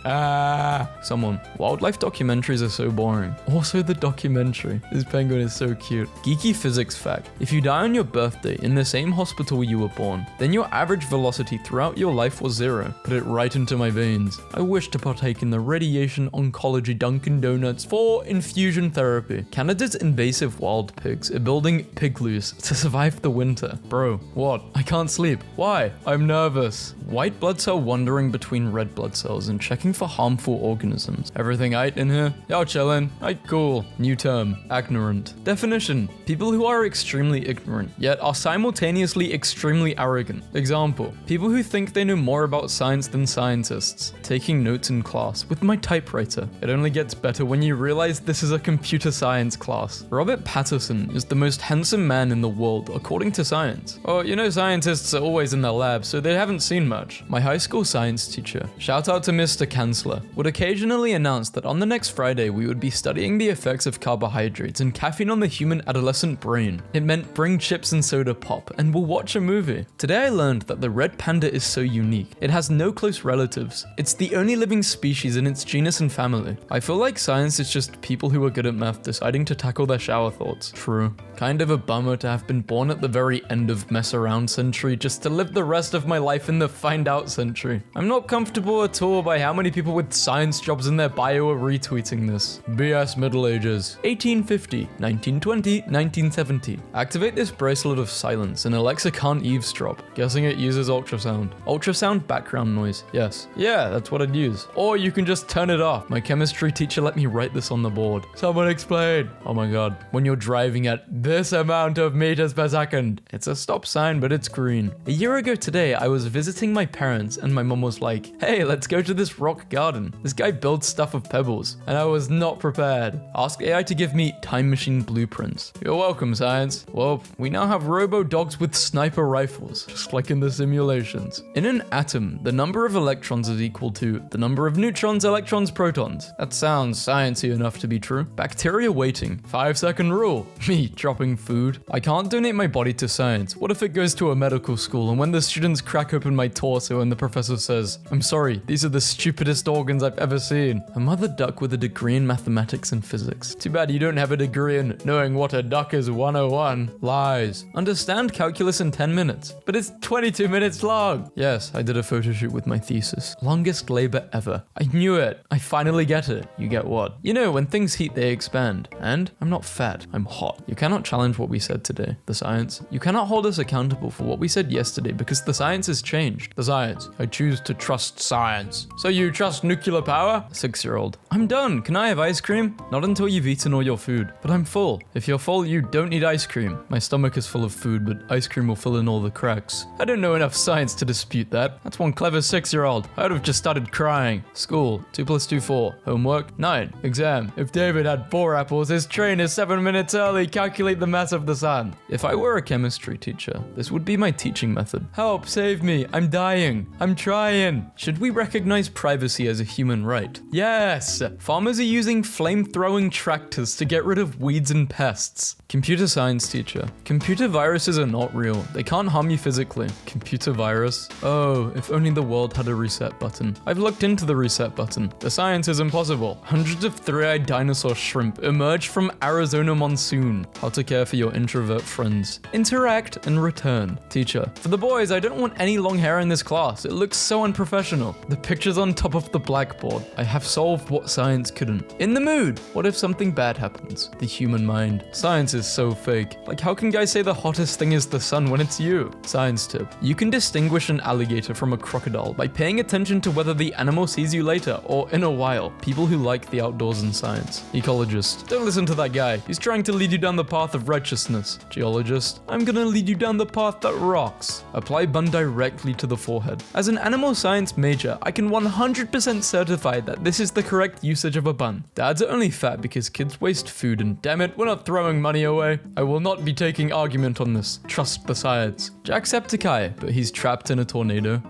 Someone. Wildlife documentaries are so boring. Also the documentary. This penguin is so cute. Geeky physics fact. If you die on your birthday in the same hospital you were born, then your average velocity throughout your life was 0. Put it right into my veins. I wish to partake in the radiation oncology Dunkin' Donuts for infusion therapy. Canada's invasive wild pigs are building pigloos to survive the winter. Bro, what? I can't sleep. Why? I'm nervous. White blood cell wandering between red blood cells and checking for harmful organisms. Everything aight in here? Y'all chillin'? Aight cool. New term. Ignorant. Definition. People who are extremely ignorant, yet are simultaneously extremely arrogant. Example. People who think they know more about science than scientists. Taking notes in class with my typewriter. It only gets better when you realize this is a computer science class. Robert Patterson is the most handsome man in the world according to science. Oh, you know scientists are always in their lab, so they haven't seen much. My high school science teacher, shout out to Mr. Chancellor, would occasionally announce that on the next Friday we would be studying the effects of carbohydrates and caffeine on the human adolescent brain. It meant bring chips and soda pop and we'll watch a movie. Today I learned that the red panda is so unique. It has no close relatives. It's the only living species in its genus and family. I feel like science is just people who are good at math deciding to tackle their shower thoughts. True. Kind of a bummer to have been born at the very end of mess around century just to live the rest of my life in the find out century. I'm not comfortable at all by how many people with science jobs in their bio are retweeting this. BS Middle Ages. 1850, 1920, 1970. Activate this bracelet of silence and Alexa can't eavesdrop. Guessing it uses ultrasound. Ultrasound background noise. Yes. Yeah, that's what I'd use. Or you can just turn it off. My chemistry teacher let me write this on the board. Someone explain. Oh my god. When you're driving at this amount of meters per second. It's a stop sign, but it's green. A year ago today, I was visiting my parents and my mom was like, hey, let's go to this rock garden. This guy builds stuff of pebbles. And I was not prepared. Ask AI to give me time machine blueprints. You're welcome, science. Well, we now have robo-dogs with sniper rifles, just like in the simulations. In an atom, the number of electrons is equal to the number of neutrons, electrons, protons. That sounds sciencey enough to be true. Bacteria waiting. 5-second rule. Me dropping food. I can't donate my body to science. What if it goes to a medical school and when the students crack open my torso and the professor says, I'm sorry, these are the stupidest organs I've ever seen. A mother duck with a degree in mathematics and physics. Too bad you don't have a degree in knowing what a duck is 101. Lies. Understand calculus in 10 minutes. But it's 22 minutes long. Yes, I did a photo shoot with my thesis. Longest labor ever. I knew it. I finally get it. You get what? You know, when things heat, they expand. And I'm not fat. I'm hot. You cannot challenge what we said today. The science. You cannot hold us accountable for what we said yesterday because the science has changed. The science. I choose to trust science. So you trust nuclear power? 6-year-old. I'm done. Can I have ice cream? Not until you've eaten all your food. But I'm full. If you're full, you don't need ice cream. My stomach is full of food, but ice cream will fill in all the cracks. I don't know enough science to dispute that. That's one clever 6-year-old. I would have just started crying. School. 2 + 2, 4. Homework. 9. Exam. If David had 4 apples, his train is 7 minutes early. Calculate the mass of the sun. If I were a chemistry teacher, this would be my teaching method. Help, save me. I'm dying. I'm trying. Should we recognize privacy as a human right? Yes. Farmers are using flame-throwing tractors to get rid of weeds and pests. Computer science teacher. Computer viruses are not real. They can't harm you physically. Computer virus? Oh, if only the world had a reset button. I've looked into the reset button. The science is impossible. Hundreds of 3-eyed dinosaur shrimp emerged from Arizona monsoon. How to care for your introvert friends. Interact and return. Teacher. For the boys, I don't want any long hair in this class. It looks so unprofessional. The picture's on top of the blackboard. I have solved what science couldn't. In the mood. What if something bad happens? The human mind. Science is so fake. Like, how can guys say the hottest thing is the sun when it's it's you. Science tip. You can distinguish an alligator from a crocodile by paying attention to whether the animal sees you later or in a while. People who like the outdoors and science. Ecologist. Don't listen to that guy. He's trying to lead you down the path of righteousness. Geologist. I'm gonna lead you down the path that rocks. Apply bun directly to the forehead. As an animal science major, I can 100% certify that this is the correct usage of a bun. Dads are only fat because kids waste food, and damn it, we're not throwing money away. I will not be taking argument on this. Trust the science. Jacksepticeye, but he's trapped in a tornado.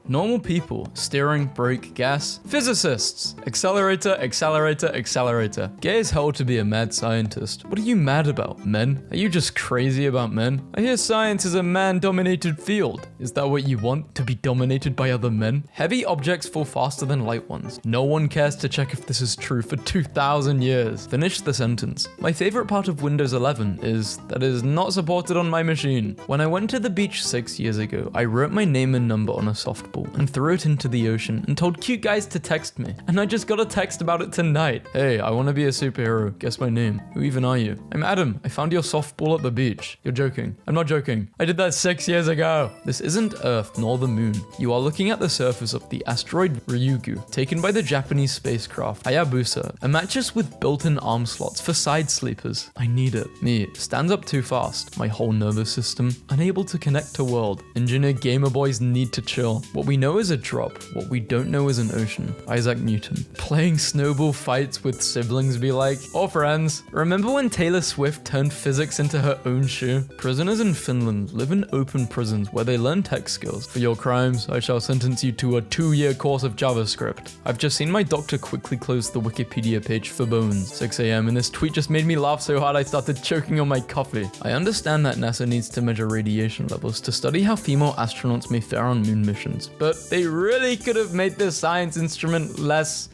Normal people. Steering, brake, gas. Physicists. Accelerator, accelerator, accelerator. Gay as hell to be a mad scientist. What are you mad about, men? Are you just crazy about men? I hear science is a man-dominated field. Is that what you want? To be dominated by other men? Heavy objects fall faster than light ones. No one cares to check if this is true for 2,000 years. Finish the sentence. My favorite part of Windows 11 is that it is not supported on my machine. When I went to the beach 6 years ago, I wrote my name and number on a softball and threw it into the ocean and told cute guys to text me. And I just got a text about it tonight. Hey, I want to be a superhero. Guess my name. Who even are you? I'm Adam. I found your softball at the beach. You're joking. I'm not joking. I did that 6 years ago. This isn't Earth nor the moon. You are looking at the surface of the asteroid Ryugu, taken by the Japanese spacecraft Hayabusa, a mattress with built-in arm slots for side sleepers. I need it. Me, stands up too fast. My whole nervous system, unable to connect to world. Engineer gamer boys need to chill. What we know is a drop. What we don't know is an ocean. Isaac Newton. Playing snowball fights with siblings be like, or friends. Remember when Taylor Swift turned physics into her own shoe? Prisoners in Finland live in open prisons where they learn tech skills. For your crimes, I shall sentence you to a 2-year course of JavaScript. I've just seen my doctor quickly close the Wikipedia page for bones. 6 a.m. and this tweet just made me laugh so hard I started choking on my coffee. I understand that NASA needs to measure radiation levels to study how female astronauts may fare on moon missions, but they really could have made this science instrument less,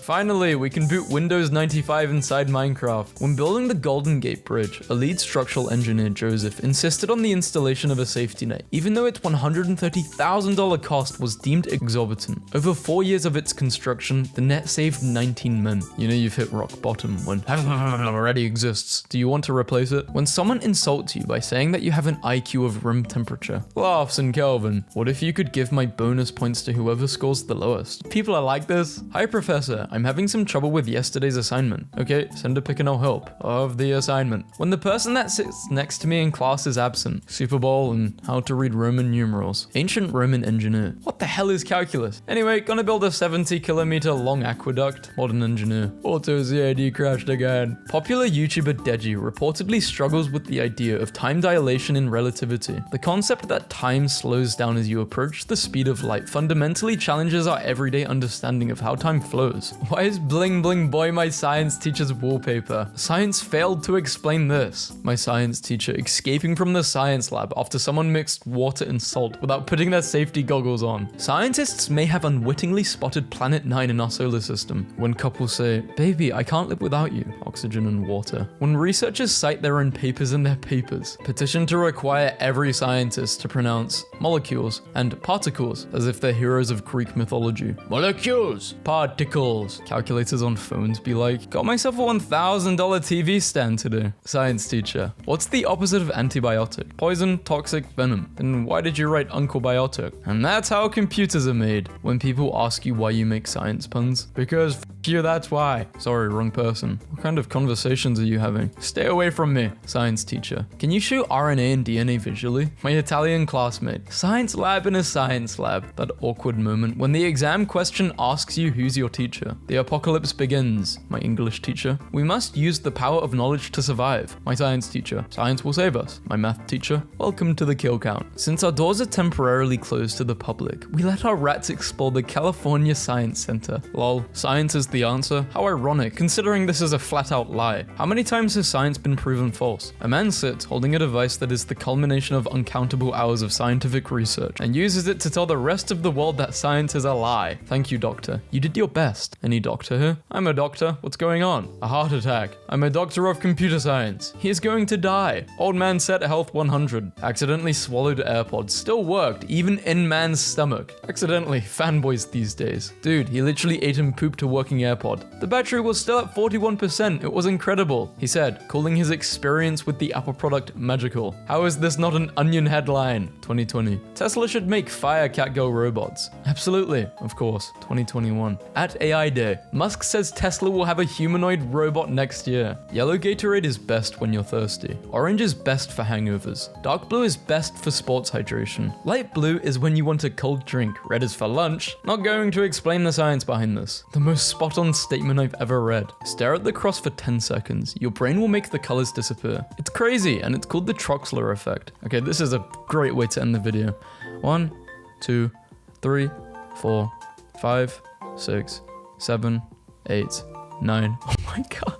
finally, we can boot Windows 95 inside Minecraft. When building the Golden Gate Bridge, a lead structural engineer, Joseph, insisted on the installation of a safety net, even though its $130,000 cost was deemed exorbitant. Over 4 years of its construction, the net saved 19 men. You know you've hit rock bottom when already exists. Do you want to replace it? When someone insults you by saying that you have an IQ of room temperature. Laughs in Kelvin. What if you could give my bonus points to whoever scores the lowest? People are like this. Hi, Professor. I'm having some trouble with yesterday's assignment. Okay, send a pic and I'll help. Of the assignment. When the person that sits next to me in class is absent. Super Bowl and how to read Roman numerals. Ancient Roman engineer. What the hell is calculus? Anyway, gonna build a 70-kilometer long aqueduct. Modern engineer. Auto CAD crashed again. Popular YouTuber Deji reportedly struggles with the idea of time dilation in relativity. The concept that time slows down as you approach the speed of light fundamentally challenges our everyday understanding of how time flows. Why is Bling Bling Boy my science teacher's wallpaper? Science failed to explain this. My science teacher escaping from the science lab after someone mixed water and salt without putting their safety goggles on. Scientists may have unwittingly spotted Planet 9 in our solar system. When couples say, baby, I can't live without you. Oxygen and water. When researchers cite their own papers in their papers. Petition to require every scientist to pronounce molecules and particles as if they're heroes of Greek mythology. Molecules! Particles! Calculators on phones be like, got myself a $1,000 TV stand today. Science teacher. What's the opposite of antibiotic? Poison, toxic, venom. Then why did you write Uncle Biotic? And that's how computers are made. When people ask you why you make science puns. Because you, that's why. Sorry, wrong person. What kind of conversations are you having? Stay away from me. Science teacher. Can you show RNA and DNA visually? My Italian classmate. Science lab in a science lab. That awkward moment when the exam question asks you who's your teacher. The apocalypse begins. My English teacher. We must use the power of knowledge to survive. My science teacher. Science will save us. My math teacher. Welcome to the kill count. Since our doors are temporarily closed to the public, we let our rats explore the California Science Center. Lol. Science is the answer? How ironic, considering this is a flat-out lie. How many times has science been proven false? A man sits holding a device that is the culmination of uncountable hours of scientific research and uses it to tell the rest of the world that science is a lie. Thank you, doctor. You did your best. Any doctor here? I'm a doctor. What's going on? A heart attack. I'm a doctor of computer science. He is going to die. Old man set health 100. Accidentally swallowed AirPods. Still worked, even in man's stomach. Accidentally. Fanboys these days. Dude, he literally ate and pooped a working AirPod. The battery was still at 41%. It was incredible, he said, calling his experience with the Apple product magical. How is this not an Onion headline? 2020. Tesla should make Fire Catgirl robots. Absolutely, of course, 2021. At AI Day, Musk says Tesla will have a humanoid robot next year. Yellow Gatorade is best when you're thirsty. Orange is best for hangovers. Dark blue is best for sports hydration. Light blue is when you want a cold drink. Red is for lunch. Not going to explain the science behind this. The most spot-on statement I've ever read. Stare at the cross for 10 seconds. Your brain will make the colors disappear. It's crazy, and it's called the Troxler effect. Okay, this is a great way to end the video. 1, 2, 3, 4, 5, 6, 7, 8, 9. Oh my god.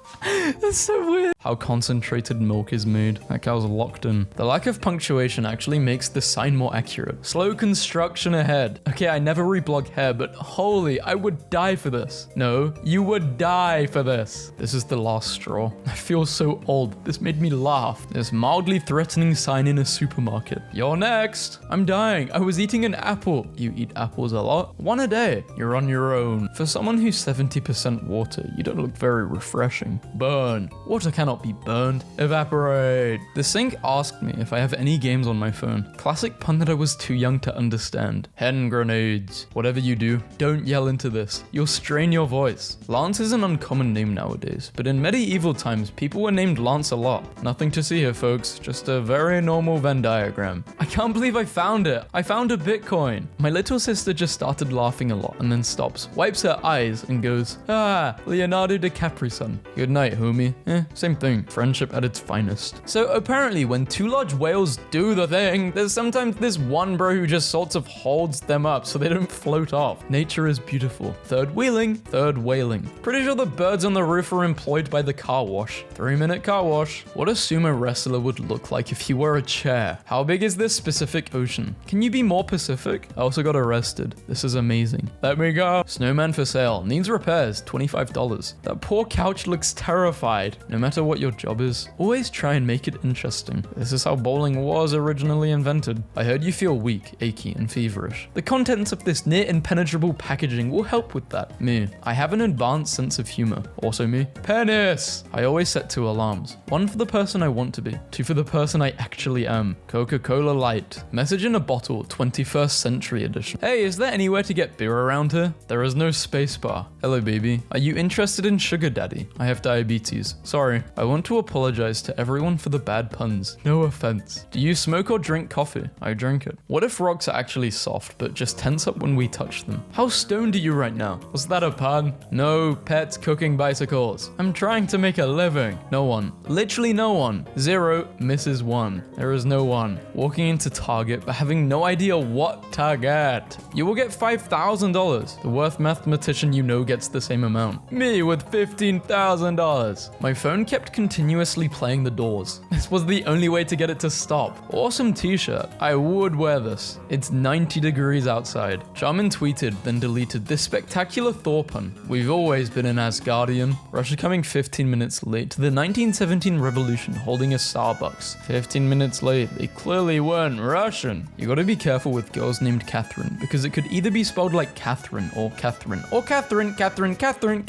That's so weird. How concentrated milk is made. That cow's locked in. The lack of punctuation actually makes the sign more accurate. Slow construction ahead. Okay, I never reblog hair, but holy, I would die for this. No, you would die for this. This is the last straw. I feel so old. This made me laugh. This mildly threatening sign in a supermarket. You're next. I'm dying. I was eating an apple. You eat apples a lot? 1 a day. You're on your own. For someone who's 70% water, you don't look very refreshing. Burn. Water cannot be burned. Evaporate. The sink asked me if I have any games on my phone. Classic pun that I was too young to understand. Hen grenades. Whatever you do, don't yell into this. You'll strain your voice. Lance is an uncommon name nowadays, but in medieval times, people were named Lance a lot. Nothing to see here, folks. Just a very normal Venn diagram. I can't believe I found it. I found a Bitcoin. My little sister just started laughing a lot and then stops, wipes her eyes and goes, "Ah, Leonardo DiCaprio son. Good night, homie." Same thing. Friendship at its finest. So apparently when two large whales do the thing, there's sometimes this one bro who just sort of holds them up so they don't float off. Nature is beautiful. Third wheeling, third whaling. Pretty sure the birds on the roof are employed by the car wash. 3-minute car wash. What a sumo wrestler would look like if he were a chair. How big is this Pacific Ocean? Can you be more Pacific? I also got arrested. This is amazing. Let me go. Snowman for sale. Needs repairs. $25. That poor couch looks terrified. No matter what your job is, always try and make it interesting. This is how bowling was originally invented. I heard you feel weak, achy, and feverish. The contents of this near impenetrable packaging will help with that. Me. I have an advanced sense of humor. Also me. Penis! I always set 2 alarms. 1 for the person I want to be. 2 for the person I actually am. Coca-Cola Light. Message in a bottle, 21st century edition. Hey, is there anywhere to get beer around here? There is no space bar. Hello, baby. Are you interested in sugar daddy? I have diabetes. Sorry. I want to apologize to everyone for the bad puns. No offense. Do you smoke or drink coffee? I drink it. What if rocks are actually soft, but just tense up when we touch them? How stoned are you right now? Was that a pun? No pets cooking bicycles. I'm trying to make a living. No one. Literally no one. 0 misses 1. There is no one. Walking into Target, but having no idea what Target. You will get $5,000. The worth mathematician you know gets the same amount. Me with $15,000. My phone kept continuously playing The Doors. This was the only way to get it to stop. Awesome t-shirt. I would wear this. It's 90 degrees outside. Charmin tweeted, then deleted this spectacular Thor pun. We've always been an Asgardian. Russia coming 15 minutes late to the 1917 revolution holding a Starbucks. 15 minutes late. They clearly weren't Russian. You gotta be careful with girls named Catherine because it could either be spelled like Catherine or Catherine. Or Catherine, Kachakachring,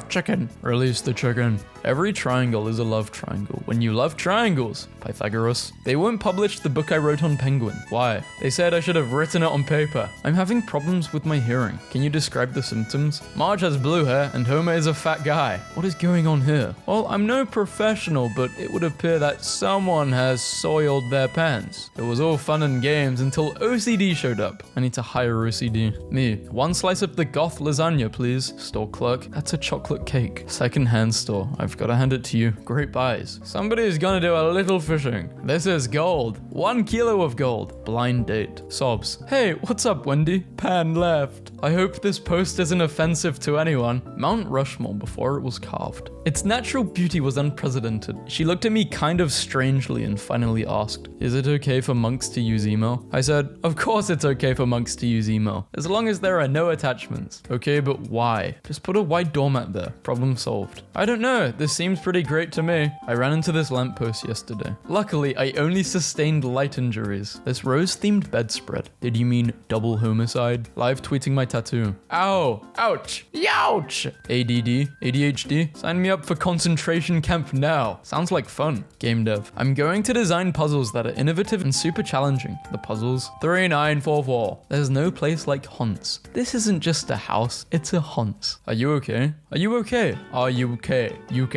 chicken. Release the chicken. Every triangle is a love triangle. When you love triangles, Pythagoras. They won't publish the book I wrote on Penguin. Why? They said I should have written it on paper. I'm having problems with my hearing. Can you describe the symptoms? Marge has blue hair and Homer is a fat guy. What is going on here? Well, I'm no professional, but it would appear that someone has soiled their pants. It was all fun and games until OCD showed up. I need to hire OCD. Me. 1 slice of the goth lasagna, please. Store clerk. That's a chocolate cake. Second-hand store. I've got to hand it to you. Great buys. Somebody's gonna do a little fishing. This is gold. 1 kilo of gold. Blind date. Sobs. Hey, what's up, Wendy? Pan left. I hope this post isn't offensive to anyone. Mount Rushmore before it was carved. Its natural beauty was unprecedented. She looked at me kind of strangely and finally asked, "Is it okay for monks to use email?" I said, "Of course it's okay for monks to use email, as long as there are no attachments." Okay, but why? Just put a white doormat there. Problem solved. I don't know. this seems pretty great to me. I ran into this lamppost yesterday. Luckily, I only sustained light injuries. This rose-themed bedspread. Did you mean double homicide? Live tweeting my tattoo. Ow! Ouch! Youch! ADD? ADHD? Sign me up for concentration camp now. Sounds like fun. Game dev. I'm going to design puzzles that are innovative and super challenging. The puzzles? 3944. There's no place like Haunts. This isn't just a house, it's a Haunts. Are you okay? Are you okay? Are you okay? UK?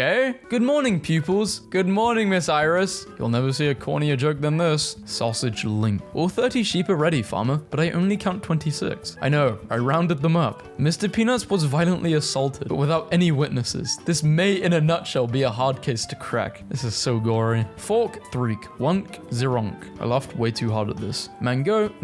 Good morning, pupils. Good morning, Miss Iris. You'll never see a cornier joke than this. Sausage link. All 30 sheep are ready, farmer, but I only count 26. I know, I rounded them up. Mr. Peanuts was violently assaulted, but without any witnesses. This may, in a nutshell, be a hard case to crack. This is so gory. Fork, threek, wunk, zironk. I laughed way too hard at this. Man going,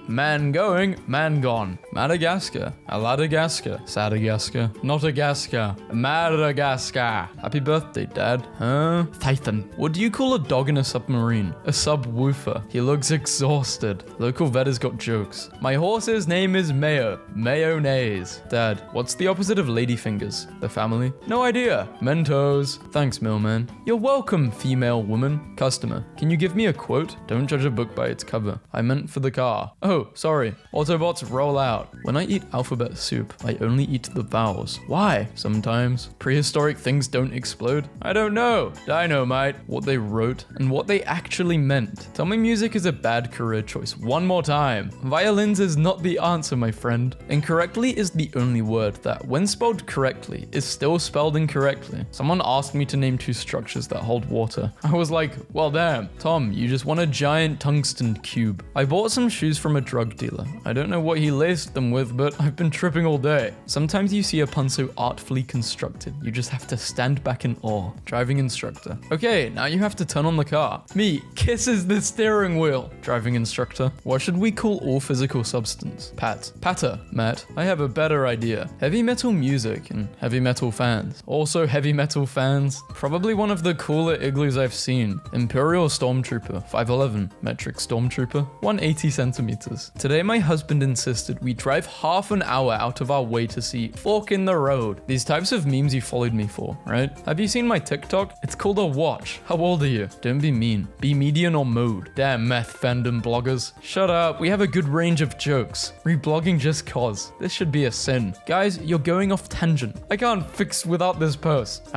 man gone. Madagascar, Aladagaskar, Sadagascar, Notagaskar, Madagascar. Happy birthday, Dad. Huh? Titan. What do you call a dog in a submarine? A subwoofer. He looks exhausted. Local vet has got jokes. My horse's name is Mayo. Mayonnaise. Dad, what's the opposite of ladyfingers? The family? No idea. Mentos. Thanks, mailman. You're welcome, female woman. Customer, can you give me a quote? Don't judge a book by its cover. I meant for the car. Oh, sorry. Autobots roll out. When I eat alphabet soup, I only eat the vowels. Why? Sometimes. Prehistoric things don't explode? I don't know. Dynamite. What they wrote and what they actually meant. Tell me music is a bad career choice one more time. Violins is not the answer, my friend. Incorrectly is the only word that, when spelled correctly, is still spelled incorrectly. Someone asked me to name 2 structures that hold water. I was like, well damn, Tom, you just want a giant tungsten cube. I bought some shoes from a drug dealer. I don't know what he laced them with, but I've been tripping all day. Sometimes you see a pun so artfully constructed, you just have to stand back in awe. Driving instructor. Okay, now you have to turn on the car. Me kisses the steering wheel. Driving instructor. What should we call all physical substance? Pat. Patter. Matt. I have a better idea. Heavy metal music and heavy metal fans. Also heavy metal fans. Probably one of the cooler igloos I've seen. Imperial Stormtrooper. 5'11". Metric Stormtrooper. 180 centimeters. Today my husband insisted we drive half an hour out of our way to see Fork in the Road. These types of memes you followed me for, right? Have you seen my TikTok? It's called a watch. How old are you? Don't be mean. Be median or mode. Damn meth fandom bloggers. Shut up. We have a good range of jokes. Reblogging just cause. This should be a sin. Guys, you're going off tangent. I can't fix without this post.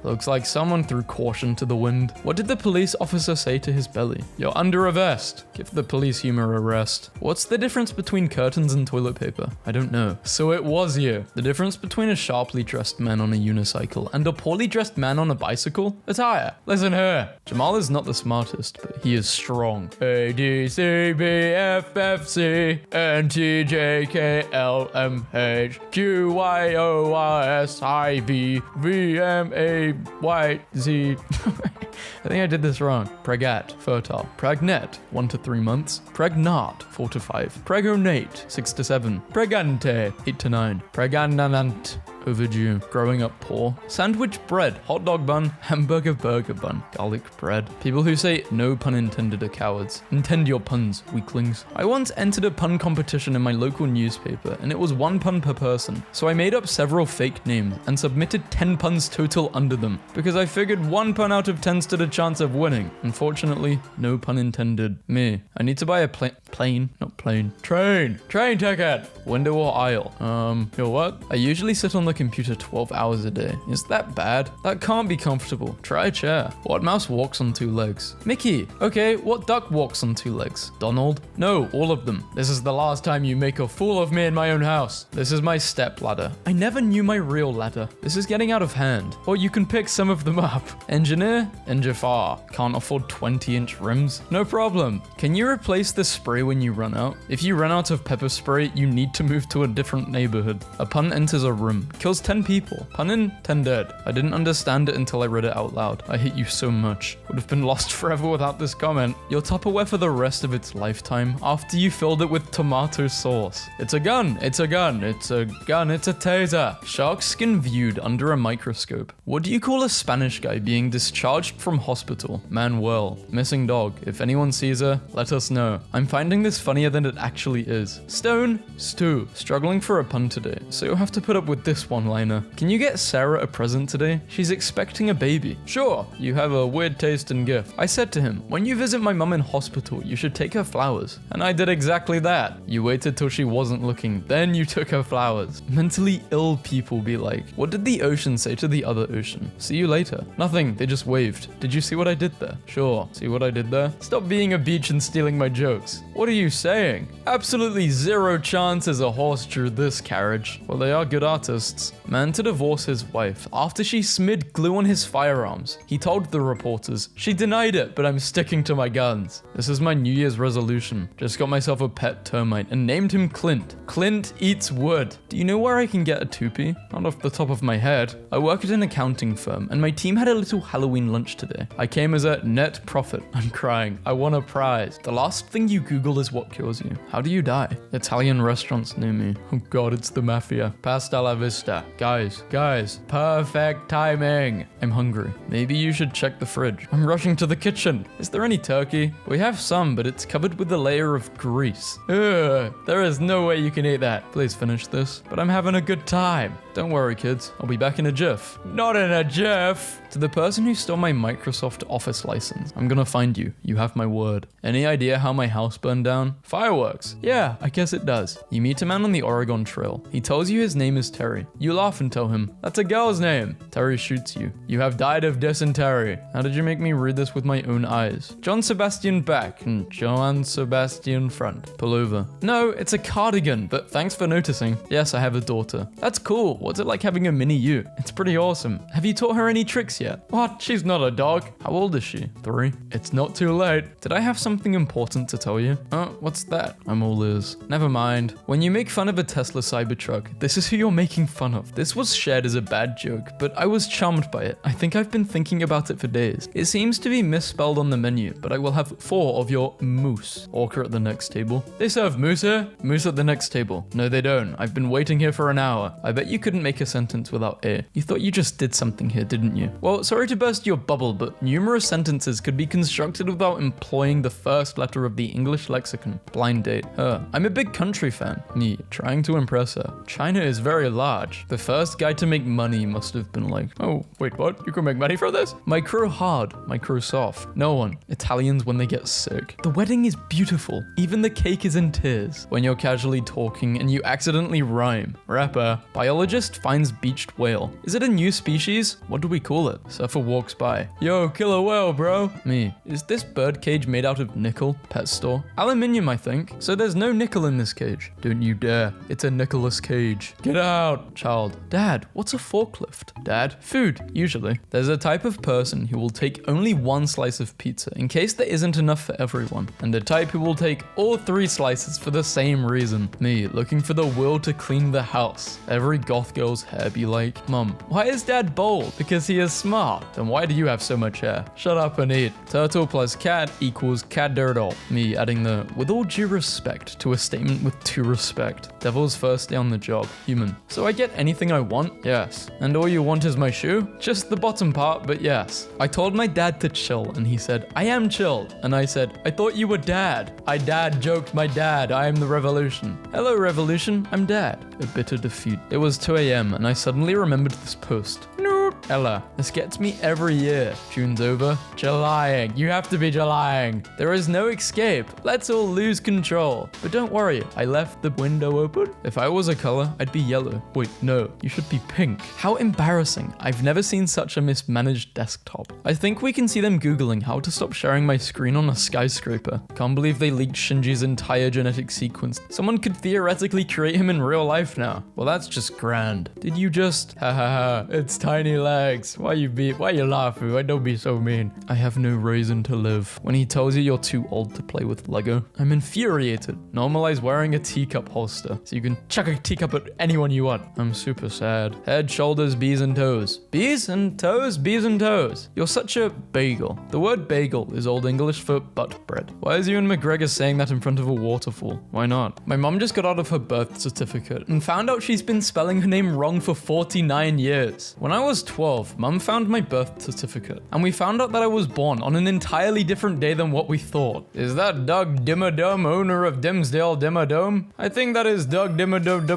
Looks like someone threw caution to the wind. What did the police officer say to his belly? You're under arrest. Give the police humor a rest. What's the difference between curtains and toilet paper? I don't know. So it was you. The difference between a sharply dressed man on a unicycle and a poorly dressed man on a bicycle? Attire. Listen here. Jamal is not the smartest, but he is strong. A, D, C, B, F, F, C, N, T, J, K, L, M, H, Q, Y, O, R, S, I, V, V, M, A, Y, Z. I think I did this wrong. Pregat, fertile. Pregnant, 1 to 3 months. Pregnant, 4 to 5. Pregonate, 6 to 7. Pregante, 8 to 9. Pregnant, overdue. Growing up poor. Sandwich bread, hot dog bun, hamburger burger bun, garlic bread. People who say no pun intended are cowards. Intend your puns, weaklings. I once entered a pun competition in my local newspaper, and it was 1 pun per person. So I made up several fake names and submitted 10 puns total under them, because I figured 1 pun out of 10 stood a chance of winning. Unfortunately, no pun intended. Me. I need to buy a train ticket. Window or aisle? Yo, what? I usually sit on the computer 12 hours a day. Is that bad? That can't be comfortable. Try a chair. What mouse walks on 2 legs? Mickey. Okay, what duck walks on 2 legs? Donald? No, all of them. This is the last time you make a fool of me in my own house. This is my step ladder. I never knew my real ladder. This is getting out of hand. Or you can pick some of them up. Engineer? Enjafar. Can't afford 20-inch rims? No problem. Can you replace the spray when you run out? If you run out of pepper spray, you need to move to a different neighborhood. A pun enters a room. Kills 10 people. Pun in, 10 dead. I didn't understand it until I read it out loud. I hate you so much. Would have been lost forever without this comment. Your Tupperware for the rest of its lifetime after you filled it with tomato sauce. It's a gun. It's a gun. It's a gun. It's a taser. Shark skin viewed under a microscope. What do you call a Spanish guy being discharged from hospital? Manuel. Missing dog. If anyone sees her, let us know. I'm finding this funnier than it actually is. Stone. Stew. Struggling for a pun today, so you'll have to put up with this this one-liner. Can you get Sarah a present today? She's expecting a baby. Sure, you have a weird taste in gift. I said to him, when you visit my mum in hospital, you should take her flowers. And I did exactly that. You waited till she wasn't looking, then you took her flowers. Mentally ill people be like, what did the ocean say to the other ocean? See you later. Nothing, they just waved. Did you see what I did there? Sure. See what I did there? Stop being a beach and stealing my jokes. What are you saying? Absolutely zero chance as a horse drew this carriage. Well, they are good artists. Man to divorce his wife after she smeared glue on his firearms. He told the reporters, she denied it, but I'm sticking to my guns. This is my New Year's resolution. Just got myself a pet termite and named him Clint. Clint eats wood. Do you know where I can get a toupee? Not off the top of my head. I work at an accounting firm and my team had a little Halloween lunch today. I came as a net profit. I'm crying. I won a prize. The last thing you Google is what kills you. How do you die? Italian restaurants near me. Oh god, it's the mafia. Pasta la vista. Guys, perfect timing. I'm hungry. Maybe you should check the fridge. I'm rushing to the kitchen. Is there any turkey? We have some, but it's covered with a layer of grease. Ugh, there is no way you can eat that. Please finish this. But I'm having a good time. Don't worry, kids. I'll be back in a jiff. Not in a jiff! To the person who stole my Microsoft Office license, I'm gonna find you. You have my word. Any idea how my house burned down? Fireworks. Yeah, I guess it does. You meet a man on the Oregon Trail. He tells you his name is Terry. You laugh and tell him, that's a girl's name. Terry shoots you. You have died of dysentery. How did you make me read this with my own eyes? John Sebastian back and Johann Sebastian front. Pull over. No, it's a cardigan, but thanks for noticing. Yes, I have a daughter. That's cool. What's it like having a mini you? It's pretty awesome. Have you taught her any tricks yet? What? She's not a dog. How old is she? 3. It's not too late. Did I have something important to tell you? What's that? I'm all ears. Never mind. When you make fun of a Tesla Cybertruck, this is who you're making fun of. This was shared as a bad joke, but I was charmed by it. I think I've been thinking about it for days. It seems to be misspelled on the menu, but I will have 4 of your moose. Orca at the next table. They serve moose here? Moose at the next table. No, they don't. I've been waiting here for an hour. I bet you couldn't make a sentence without a. You thought you just did something here, didn't you? Well, sorry to burst your bubble, but numerous sentences could be constructed without employing the first letter of the English lexicon. Blind date. Her. I'm a big country fan. Me, trying to impress her. China is very large. The first guy to make money must have been like, oh, wait, what? You can make money from this? Micro hard, micro soft. No one. Italians when they get sick. The wedding is beautiful. Even the cake is in tears. When you're casually talking and you accidentally rhyme. Rapper. Biologist finds beached whale. Is it a new species? What do we call it? Surfer walks by. Yo, killer whale, bro. Me. Is this bird cage made out of nickel? Pet store. Aluminium, I think. So there's no nickel in this cage. Don't you dare. It's a Nicolas Cage. Get out. Child. Dad, what's a forklift? Dad, food, usually. There's a type of person who will take only 1 slice of pizza in case there isn't enough for everyone. And the type who will take all 3 slices for the same reason. Me, looking for the will to clean the house. Every goth girl's hair be like, Mum, why is Dad bald? Because he is smart. Then why do you have so much hair? Shut up and eat. Turtle plus cat equals catdirdle. Me adding the with all due respect to a statement with due respect. Devil's first day on the job. Human. So I get anything I want? Yes. And all you want is my shoe? Just the bottom part, but yes. I told my dad to chill and he said, I am chilled. And I said, I thought you were dad. I dad joked my dad. I am the revolution. Hello revolution, I'm dad. A bitter defeat. It was 2 a.m. and I suddenly remembered this post. Ella, this gets me every year. June's over. Julying. You have to be Julying. There is no escape. Let's all lose control. But don't worry, I left the window open. If I was a color, I'd be yellow. Wait, no, you should be pink. How embarrassing. I've never seen such a mismanaged desktop. I think we can see them Googling how to stop sharing my screen on a skyscraper. Can't believe they leaked Shinji's entire genetic sequence. Someone could theoretically create him in real life now. Well, that's just grand. Did you just... Ha ha ha, it's tiny legs. Why you laughing? Why don't be so mean? I have no reason to live. When he tells you you're too old to play with Lego, I'm infuriated. Normalize wearing a teacup holster so you can chuck a teacup at anyone you want. I'm super sad. Head, shoulders, bees and toes. Bees and toes, bees and toes. You're such a bagel. The word bagel is Old English for butt bread. Why is Ewan McGregor saying that in front of a waterfall? Why not? My mom just got out of her birth certificate and found out she's been spelling her name wrong for 49 years. When I was 12, Mum found my birth certificate, and we found out that I was born on an entirely different day than what we thought. Is that Doug Dimmadome, owner of Dimsdale Dimmadome? I think that is Doug Dimmadome.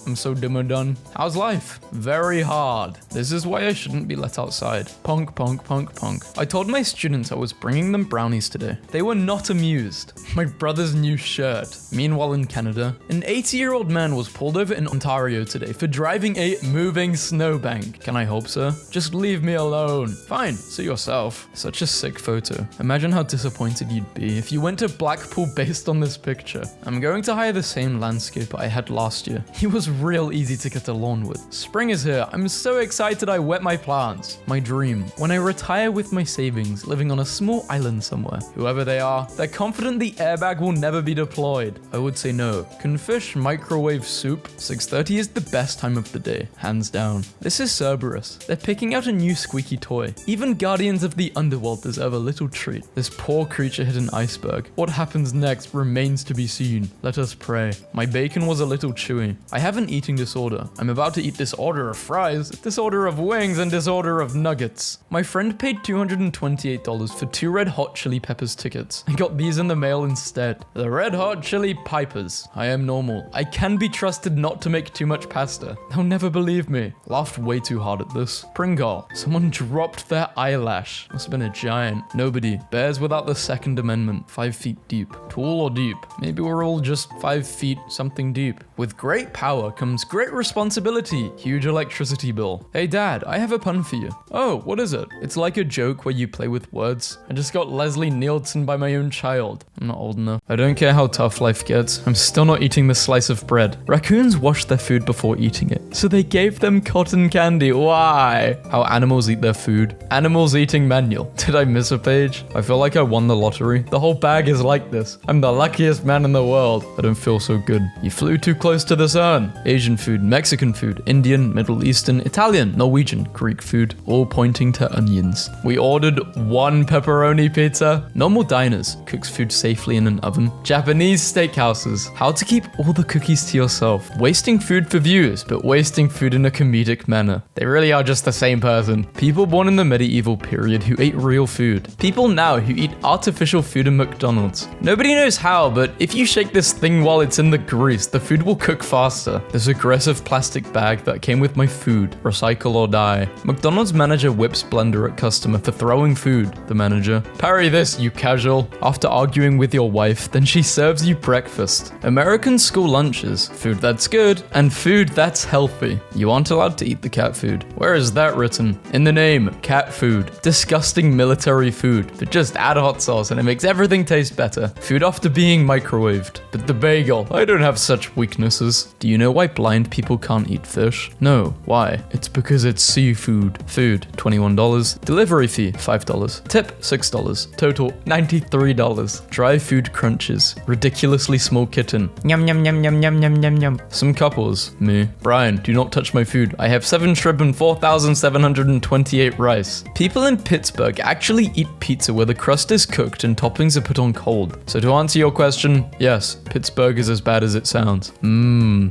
I'm so dimmadone. How's life? Very hard. This is why I shouldn't be let outside. Punk, punk, punk, punk. I told my students I was bringing them brownies today. They were not amused. My brother's new shirt. Meanwhile in Canada, an 80-year-old man was pulled over in Ontario today for driving a moving snowbank. Can I help, sir? Just leave me alone. Fine, see yourself. Such a sick photo. Imagine how disappointed you'd be if you went to Blackpool based on this picture. I'm going to hire the same landscaper I had last year. He was real easy to get along with. Spring is here. I'm so excited I wet my plants. My dream. When I retire with my savings, living on a small island somewhere. Whoever they are, they're confident the airbag will never be deployed. I would say no. Can fish microwave soup? 6:30 is the best time of the day. Hands down. This is Cerberus. They're picking out a new squeaky toy. Even guardians of the underworld deserve a little treat. This poor creature hit an iceberg. What happens next remains to be seen. Let us pray. My bacon was a little chewy. I have an eating disorder. I'm about to eat disorder of fries, disorder of wings, and disorder of nuggets. My friend paid $228 for 2 Red Hot Chili Peppers tickets. I got these in the mail instead. The Red Hot Chili Pipers. I am normal. I can be trusted not to make too much pasta. They'll never believe me. Laughed way too hard at this. Pringle. Someone dropped their eyelash. Must have been a giant. Nobody. Bears without the Second Amendment. 5 feet deep. Tall or deep? Maybe we're all just 5 feet something deep. With great power comes great responsibility. Huge electricity bill. Hey dad, I have a pun for you. Oh, what is it? It's like a joke where you play with words. I just got Leslie Nielsen by my own child. I'm not old enough. I don't care how tough life gets. I'm still not eating this slice of bread. Raccoons wash their food before eating it, so they gave them cotton candy. Why? How animals eat their food. Animals eating manual. Did I miss a page? I feel like I won the lottery. The whole bag is like this. I'm the luckiest man in the world. I don't feel so good. You flew too close to the sun. Asian food, Mexican food, Indian, Middle Eastern, Italian, Norwegian, Greek food, all pointing to onions. We ordered 1 pepperoni pizza. Normal diners, cooks food safely in an oven. Japanese steakhouses, how to keep all the cookies to yourself. Wasting food for views, but wasting food in a comedic manner. They really are just the same person. People born in the medieval period who ate real food. People now who eat artificial food in McDonald's. Nobody knows how, but if you shake this thing while it's in the grease, the food will cook faster. This aggressive plastic bag that came with my food. Recycle or die. McDonald's manager whips blender at customer for throwing food. The manager. Parry this, you casual. After arguing with your wife, then she serves you breakfast. American school lunches. Food that's good and food that's healthy. You aren't allowed to eat the cat food. Where is that written? In the name, cat food. Disgusting military food. But just add hot sauce and it makes everything taste better. Food after being microwaved. But the bagel. I don't have such weaknesses. Do you know why blind people can't eat fish? No. Why? It's because it's seafood. Food, $21. Delivery fee, $5. Tip, $6. Total, $93. Dry food crunches. Ridiculously small kitten. Yum yum yum yum yum yum yum yum. Some couples. Me. Brian, do not touch my food. I have 7 shrimp and 4,728 rice. People in Pittsburgh actually eat pizza where the crust is cooked and toppings are put on cold. So to answer your question, yes, Pittsburgh is as bad as it sounds.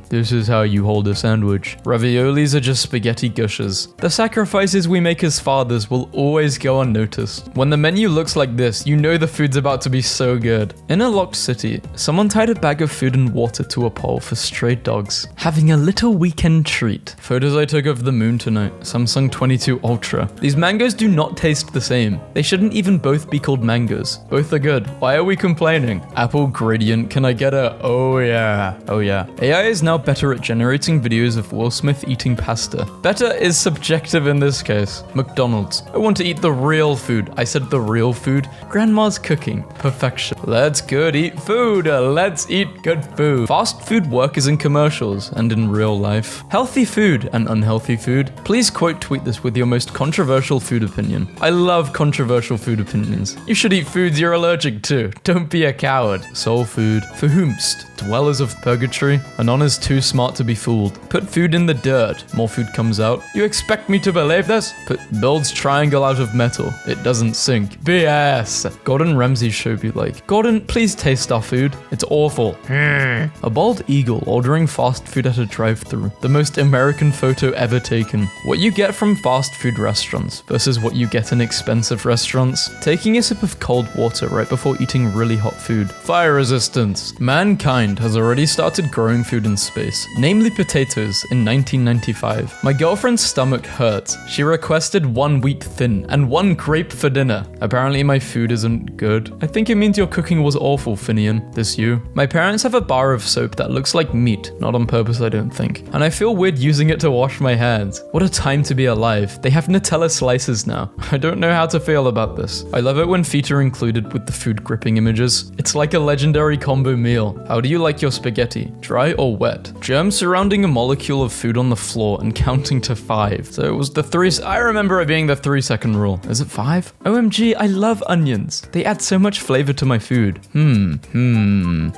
This is how you hold a sandwich. Raviolis are just spaghetti gushers. The sacrifices we make as fathers will always go unnoticed. When the menu looks like this, you know the food's about to be so good. In a locked city, someone tied a bag of food and water to a pole for stray dogs, having a little weekend treat. Photos I took of the moon tonight. Samsung 22 Ultra. These mangoes do not taste the same. They shouldn't even both be called mangoes. Both are good. Why are we complaining? Apple gradient, can I get a oh yeah? Oh yeah. AI is now better at generating videos of Will Smith eating pasta. Better is subjective in this case. McDonald's. I want to eat the real food. I said the real food. Grandma's cooking. Perfection. Let's good eat food. Let's eat good food. Fast food workers in commercials and in real life. Healthy food and unhealthy food. Please quote tweet this with your most controversial food opinion. I love controversial food opinions. You should eat foods you're allergic to. Don't be a coward. Soul food. For whomst? Dwellers of purgatory? Anon is too smart to be fooled. Put food in the dirt. More food comes out. You expect me to believe this? Builds triangle out of metal. It doesn't sink. BS. Gordon Ramsay's show be like, Gordon, please taste our food. It's awful. A bald eagle ordering fast food at a drive-thru. The most American photo photo ever taken. What you get from fast food restaurants versus what you get in expensive restaurants. Taking a sip of cold water right before eating really hot food. Fire resistance. Mankind has already started growing food in space, namely potatoes, in 1995. My girlfriend's stomach hurts. She requested 1 wheat thin and 1 grape for dinner. Apparently my food isn't good. I think it means your cooking was awful, Finian. This you. My parents have a bar of soap that looks like meat, not on purpose I don't think. And I feel weird using it to wash my hands. What a time to be alive. They have Nutella slices now. I don't know how to feel about this. I love it when feet are included with the food gripping images. It's like a legendary combo meal. How do you like your spaghetti? Dry or wet? Germs surrounding a molecule of food on the floor and counting to 5. So it was the 3. I remember it being the 3-second rule. Is it 5? OMG, I love onions. They add so much flavor to my food.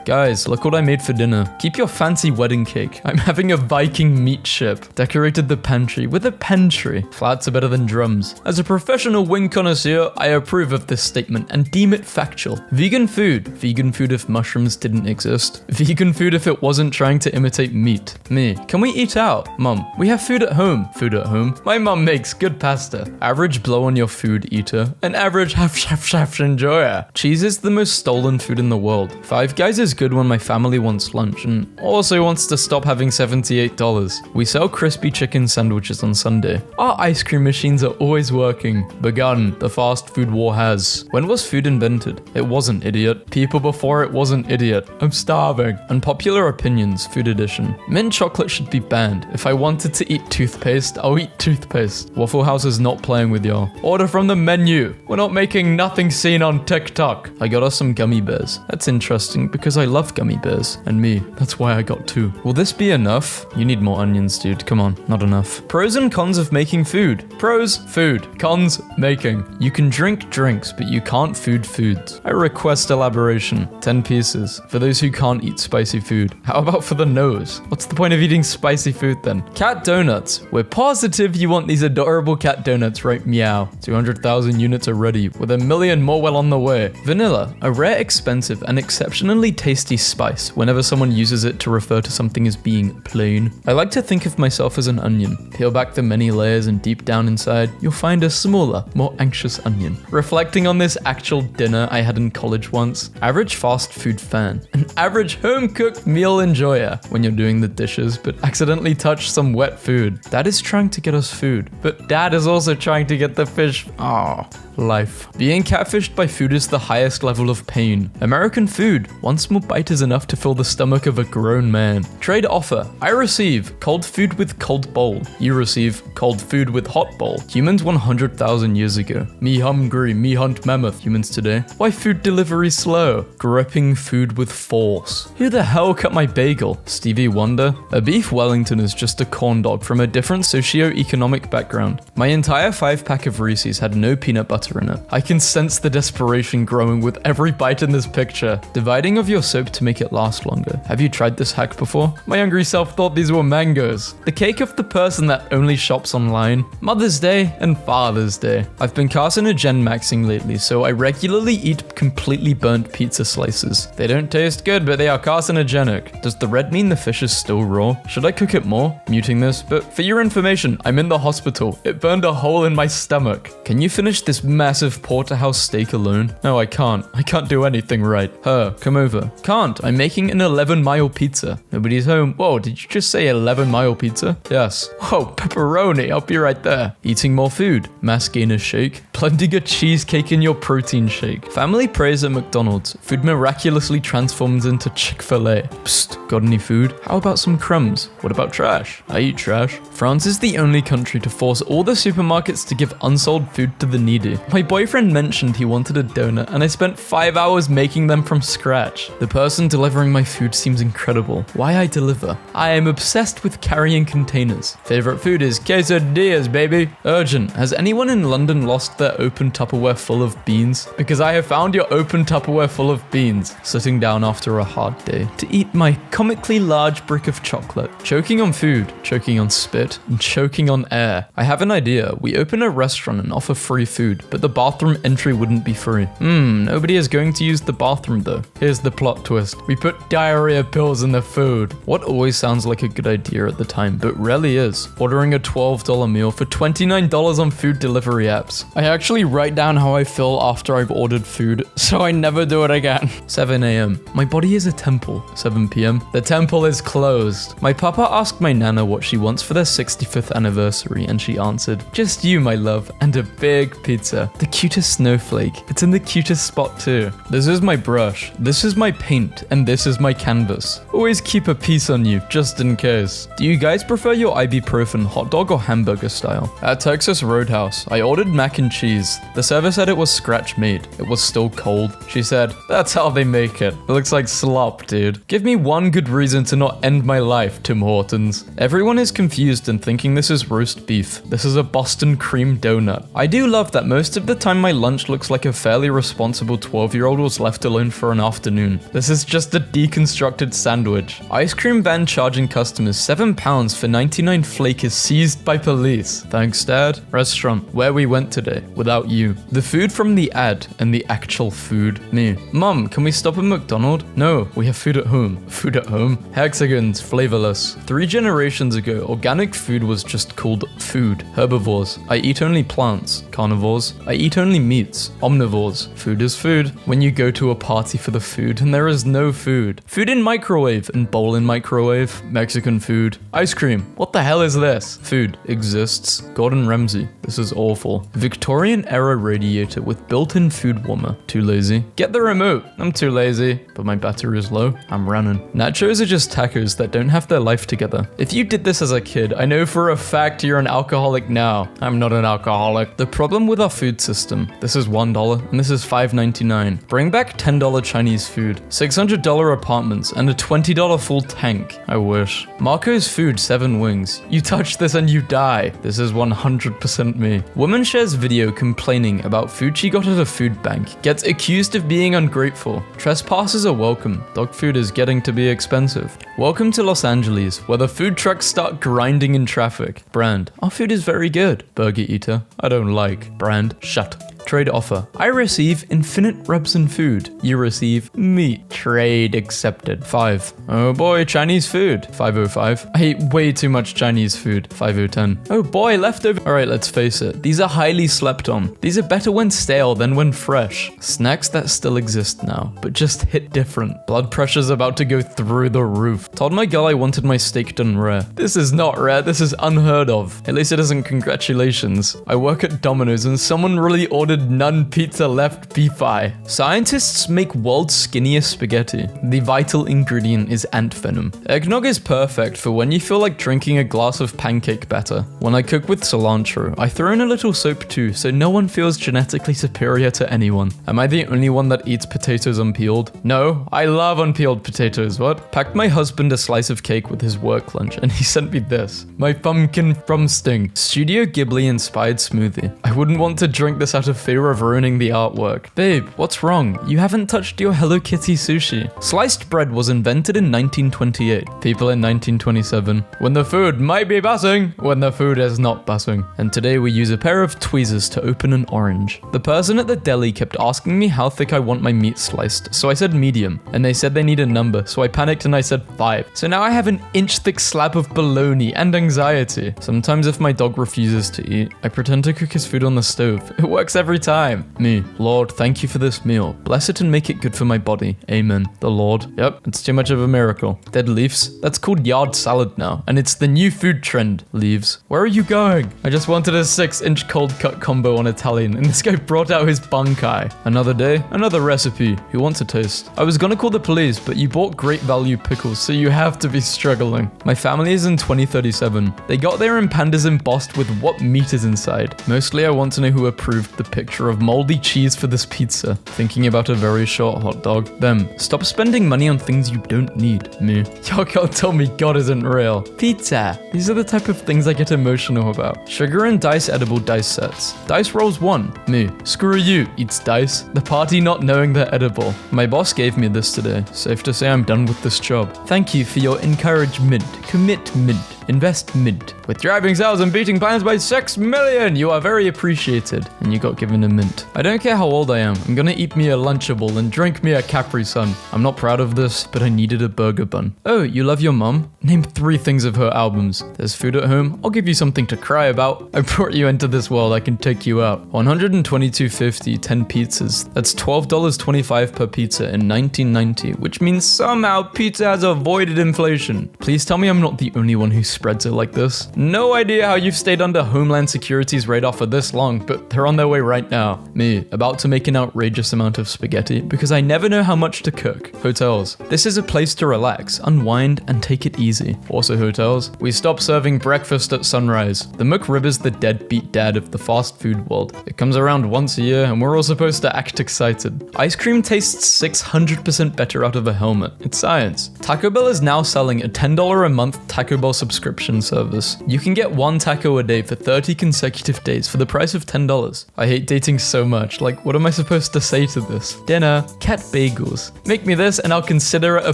Guys, look what I made for dinner. Keep your fancy wedding cake. I'm having a Viking meat ship. Decorated the pantry with a pentry. Flats are better than drums. As a professional wing connoisseur, I approve of this statement and deem it factual. Vegan food. Vegan food if mushrooms didn't exist. Vegan food if it wasn't trying to imitate meat. Me. Can we eat out? Mum, we have food at home. Food at home? My mum makes good pasta. Average blow on your food eater. An average half enjoyer. Cheese is the most stolen food in the world. Five Guys is good when my family wants lunch and also wants to stop having $78. We sell crispy chicken sandwiches on Sunday. Our ice cream machines are always working. Begun. The fast food war has. When was food invented? It wasn't, idiot. People before it wasn't, idiot. I'm starving. Unpopular opinions, food edition. Mint chocolate should be banned. If I wanted to eat toothpaste, I'll eat toothpaste. Waffle House is not playing with y'all. Order from the menu. We're not making nothing seen on TikTok. I got us some gummy bears. That's interesting because I love gummy bears. And me. That's why I got 2. Will this be enough? You need more onions, dude. Come on. Not enough. Pros and cons of making food. Pros, food. Cons, making. You can drink drinks, but you can't food foods. I request elaboration. 10 pieces. For those who can't eat spicy food. How about for the nose? What's the point of eating spicy food then? Cat donuts. We're positive you want these adorable cat donuts, right? Meow. 200,000 units are ready, with 1 million more well on the way. Vanilla. A rare, expensive, and exceptionally tasty spice whenever someone uses it to refer to something as being plain. I like to think of myself as an onion. Peel back the many layers and deep down inside, you'll find a smaller, more anxious onion. Reflecting on this actual dinner I had in college once, average fast food fan. An average home-cooked meal enjoyer when you're doing the dishes but accidentally touch some wet food. Dad is trying to get us food, but Dad is also trying to get the fish. Aww. Life. Being catfished by food is the highest level of pain. American food. One small bite is enough to fill the stomach of a grown man. Trade offer. I receive cold food with cold bowl. You receive cold food with hot bowl. Humans 100,000 years ago. Me hungry, me hunt mammoth. Humans today. Why food delivery slow? Gripping food with force. Who the hell cut my bagel? Stevie Wonder? A beef Wellington is just a corn dog from a different socio-economic background. My entire 5-pack of Reese's had no peanut butter in it. I can sense the desperation growing with every bite in this picture. Dividing of your soap to make it last longer. Have you tried this hack before? My hungry self thought these were mangoes. The cake of the person that only shops online. Mother's Day and Father's Day. I've been carcinogen maxing lately, so I regularly eat completely burnt pizza slices. They don't taste good, but they are carcinogenic. Does the red mean the fish is still raw? Should I cook it more? Muting this, but for your information, I'm in the hospital. It burned a hole in my stomach. Can you finish this massive porterhouse steak alone? No, I can't. I can't do anything right. Come over. Can't. I'm making an 11-mile pizza. Nobody's home. Whoa, did you just say 11-mile pizza? Yes. Whoa, pepperoni. I'll be right there. Eating more food. Mass gainer shake. Blending a cheesecake in your protein shake. Family praise at McDonald's. Food miraculously transforms into Chick-fil-A. Psst, got any food? How about some crumbs? What about trash? I eat trash. France is the only country to force all the supermarkets to give unsold food to the needy. My boyfriend mentioned he wanted a donut and I spent 5 hours making them from scratch. The person delivering my food seems incredible. Why I deliver? I am obsessed with carrying containers. Favorite food is quesadillas, baby. Urgent. Has anyone in London lost their open Tupperware full of beans? Because I have found your open Tupperware full of beans. Sitting down after a hard day to eat my comically large brick of chocolate. Choking on food, choking on spit, and choking on air. I have an idea. We open a restaurant and offer free food, but the bathroom entry wouldn't be free. Nobody is going to use the bathroom though. Here's the plot twist. We put diarrhea pills in the food. What always sounds like a good idea at the time, but rarely is. Ordering a $12 meal for $29 on food delivery apps. I actually write down how I feel after I've ordered food, so I never do it again. 7 a.m. My body is a temple. 7 p.m. The temple is closed. My papa asked my nana what she wants for their 65th anniversary, and she answered, "Just you, my love, and a big pizza." The cutest snowflake. It's in the cutest spot too. This is my brush. This is my paint, and this is my canvas. Always keep a piece on you, just in case. Do you guys prefer your ibuprofen hot dog or hamburger style? At Texas Roadhouse, I ordered mac and cheese. The server said it was scratch made. It was still cold. She said, "That's how they make it. It looks like slop, dude." Give me one good reason to not end my life, Tim Hortons. Everyone is confused and thinking this is roast beef. This is a Boston cream donut. I do love that most of the time my lunch looks like a fairly responsible 12-year-old was left alone for an afternoon. This is just a deconstructed sandwich. Ice cream van charging customers £7 for 99 flake is seized by police. Thanks, Dad. Restaurant, where we went today, without you. The food from the ad and the actual food. Me. Mom, can we stop at McDonald's? No, we have food at home. Food at home? Hexagons, flavorless. 3 generations ago, organic food was just called food. Herbivores, I eat only plants. Carnivores, I eat only meats. Omnivores, food is food. When you go to a party for the food and there is no food. Food in microwave and bowl in microwave. Mexican food. Ice cream, what the hell is this? Food exists. Gordon Ramsay, this is awful. Victorian era radiator with built-in food warmer. Too lazy. Get the remote. I'm too lazy, but my battery is low. I'm running. Nachos are just tacos that don't have their life together. If you did this as a kid, I know for a fact you're an alcoholic now. I'm not an alcoholic. The problem with our food system, this is $1 and this is $5.99. Bring back $10 Chinese food, $600 apartments, and a $20 full tank. I wish. Marco's food, 7 wings. You touch this and you die. This is 100% me. Woman shares video complaining about food she got at a food bank. Gets accused of being ungrateful. Trespassers are welcome. Dog food is getting to be expensive. Welcome to Los Angeles, where the food trucks start grinding in traffic. Brand, our food is very good. Burger eater, I don't like. Brand, shut. Trade offer. I receive infinite rubs and food. You receive meat. Trade accepted. 5. Oh boy, Chinese food. 505. I eat way too much Chinese food. 5010. Oh boy, leftover. Alright, let's face it. These are highly slept on. These are better when stale than when fresh. Snacks that still exist now, but just hit different. Blood pressure's about to go through the roof. Told my girl I wanted my steak done rare. This is not rare, this is unheard of. At least it isn't congratulations. I work at Domino's and someone really ordered none pizza left beef eye. Scientists make world's skinniest spaghetti. The vital ingredient is ant venom. Eggnog is perfect for when you feel like drinking a glass of pancake batter. When I cook with cilantro, I throw in a little soap too, so no one feels genetically superior to anyone. Am I the only one that eats potatoes unpeeled? No, I love unpeeled potatoes, what? Packed my husband a slice of cake with his work lunch, and he sent me this. My pumpkin frumsting. Studio Ghibli inspired smoothie. I wouldn't want to drink this out of fear of ruining the artwork. Babe, what's wrong? You haven't touched your Hello Kitty sushi. Sliced bread was invented in 1928. People in 1927. When the food might be buzzing, when the food is not buzzing. And today we use a pair of tweezers to open an orange. The person at the deli kept asking me how thick I want my meat sliced, so I said medium. And they said they need a number, so I panicked and I said 5. So now I have an inch-thick slab of bologna and anxiety. Sometimes if my dog refuses to eat, I pretend to cook his food on the stove. It works every time. Me. Lord, thank you for this meal. Bless it and make it good for my body. Amen. The Lord. Yep, it's too much of a miracle. Dead leaves. That's called yard salad now, and it's the new food trend. Leaves. Where are you going? I just wanted a 6-inch cold cut combo on Italian, and this guy brought out his bunkai. Another day, another recipe. Who wants a taste? I was gonna call the police, but you bought great value pickles, so you have to be struggling. My family is in 2037. They got their in pandas embossed with what meat is inside. Mostly I want to know who approved the picture of moldy cheese for this pizza. Thinking about a very short hot dog. Them. Stop spending money on things you don't need. Me. Y'all can't tell me God isn't real. Pizza. These are the type of things I get emotional about. Sugar and dice edible dice sets. Dice rolls 1. Me. Screw you. Eats dice. The party not knowing they're edible. My boss gave me this today. Safe to say I'm done with this job. Thank you for your encouragement. Commitment. Invest mint. With driving sales and beating plans by 6 million, you are very appreciated. And you got given a mint. I don't care how old I am. I'm gonna eat me a Lunchable and drink me a Capri Sun. I'm not proud of this, but I needed a burger bun. Oh, you love your mom? Name 3 things of her albums. There's food at home. I'll give you something to cry about. I brought you into this world. I can take you out. $122.50, 10 pizzas. That's $12.25 per pizza in 1990, which means somehow pizza has avoided inflation. Please tell me I'm not the only one who spreads it like this. No idea how you've stayed under Homeland Security's radar for this long, but they're on their way right now. Me, about to make an outrageous amount of spaghetti because I never know how much to cook. Hotels. This is a place to relax, unwind, and take it easy. Also hotels. We stop serving breakfast at sunrise. The McRib is the deadbeat dad of the fast food world. It comes around once a year and we're all supposed to act excited. Ice cream tastes 600% better out of a helmet. It's science. Taco Bell is now selling a $10 a month Taco Bell subscription service. You can get 1 taco a day for 30 consecutive days for the price of $10. I hate dating so much. Like, what am I supposed to say to this? Dinner, cat bagels. Make me this and I'll consider it a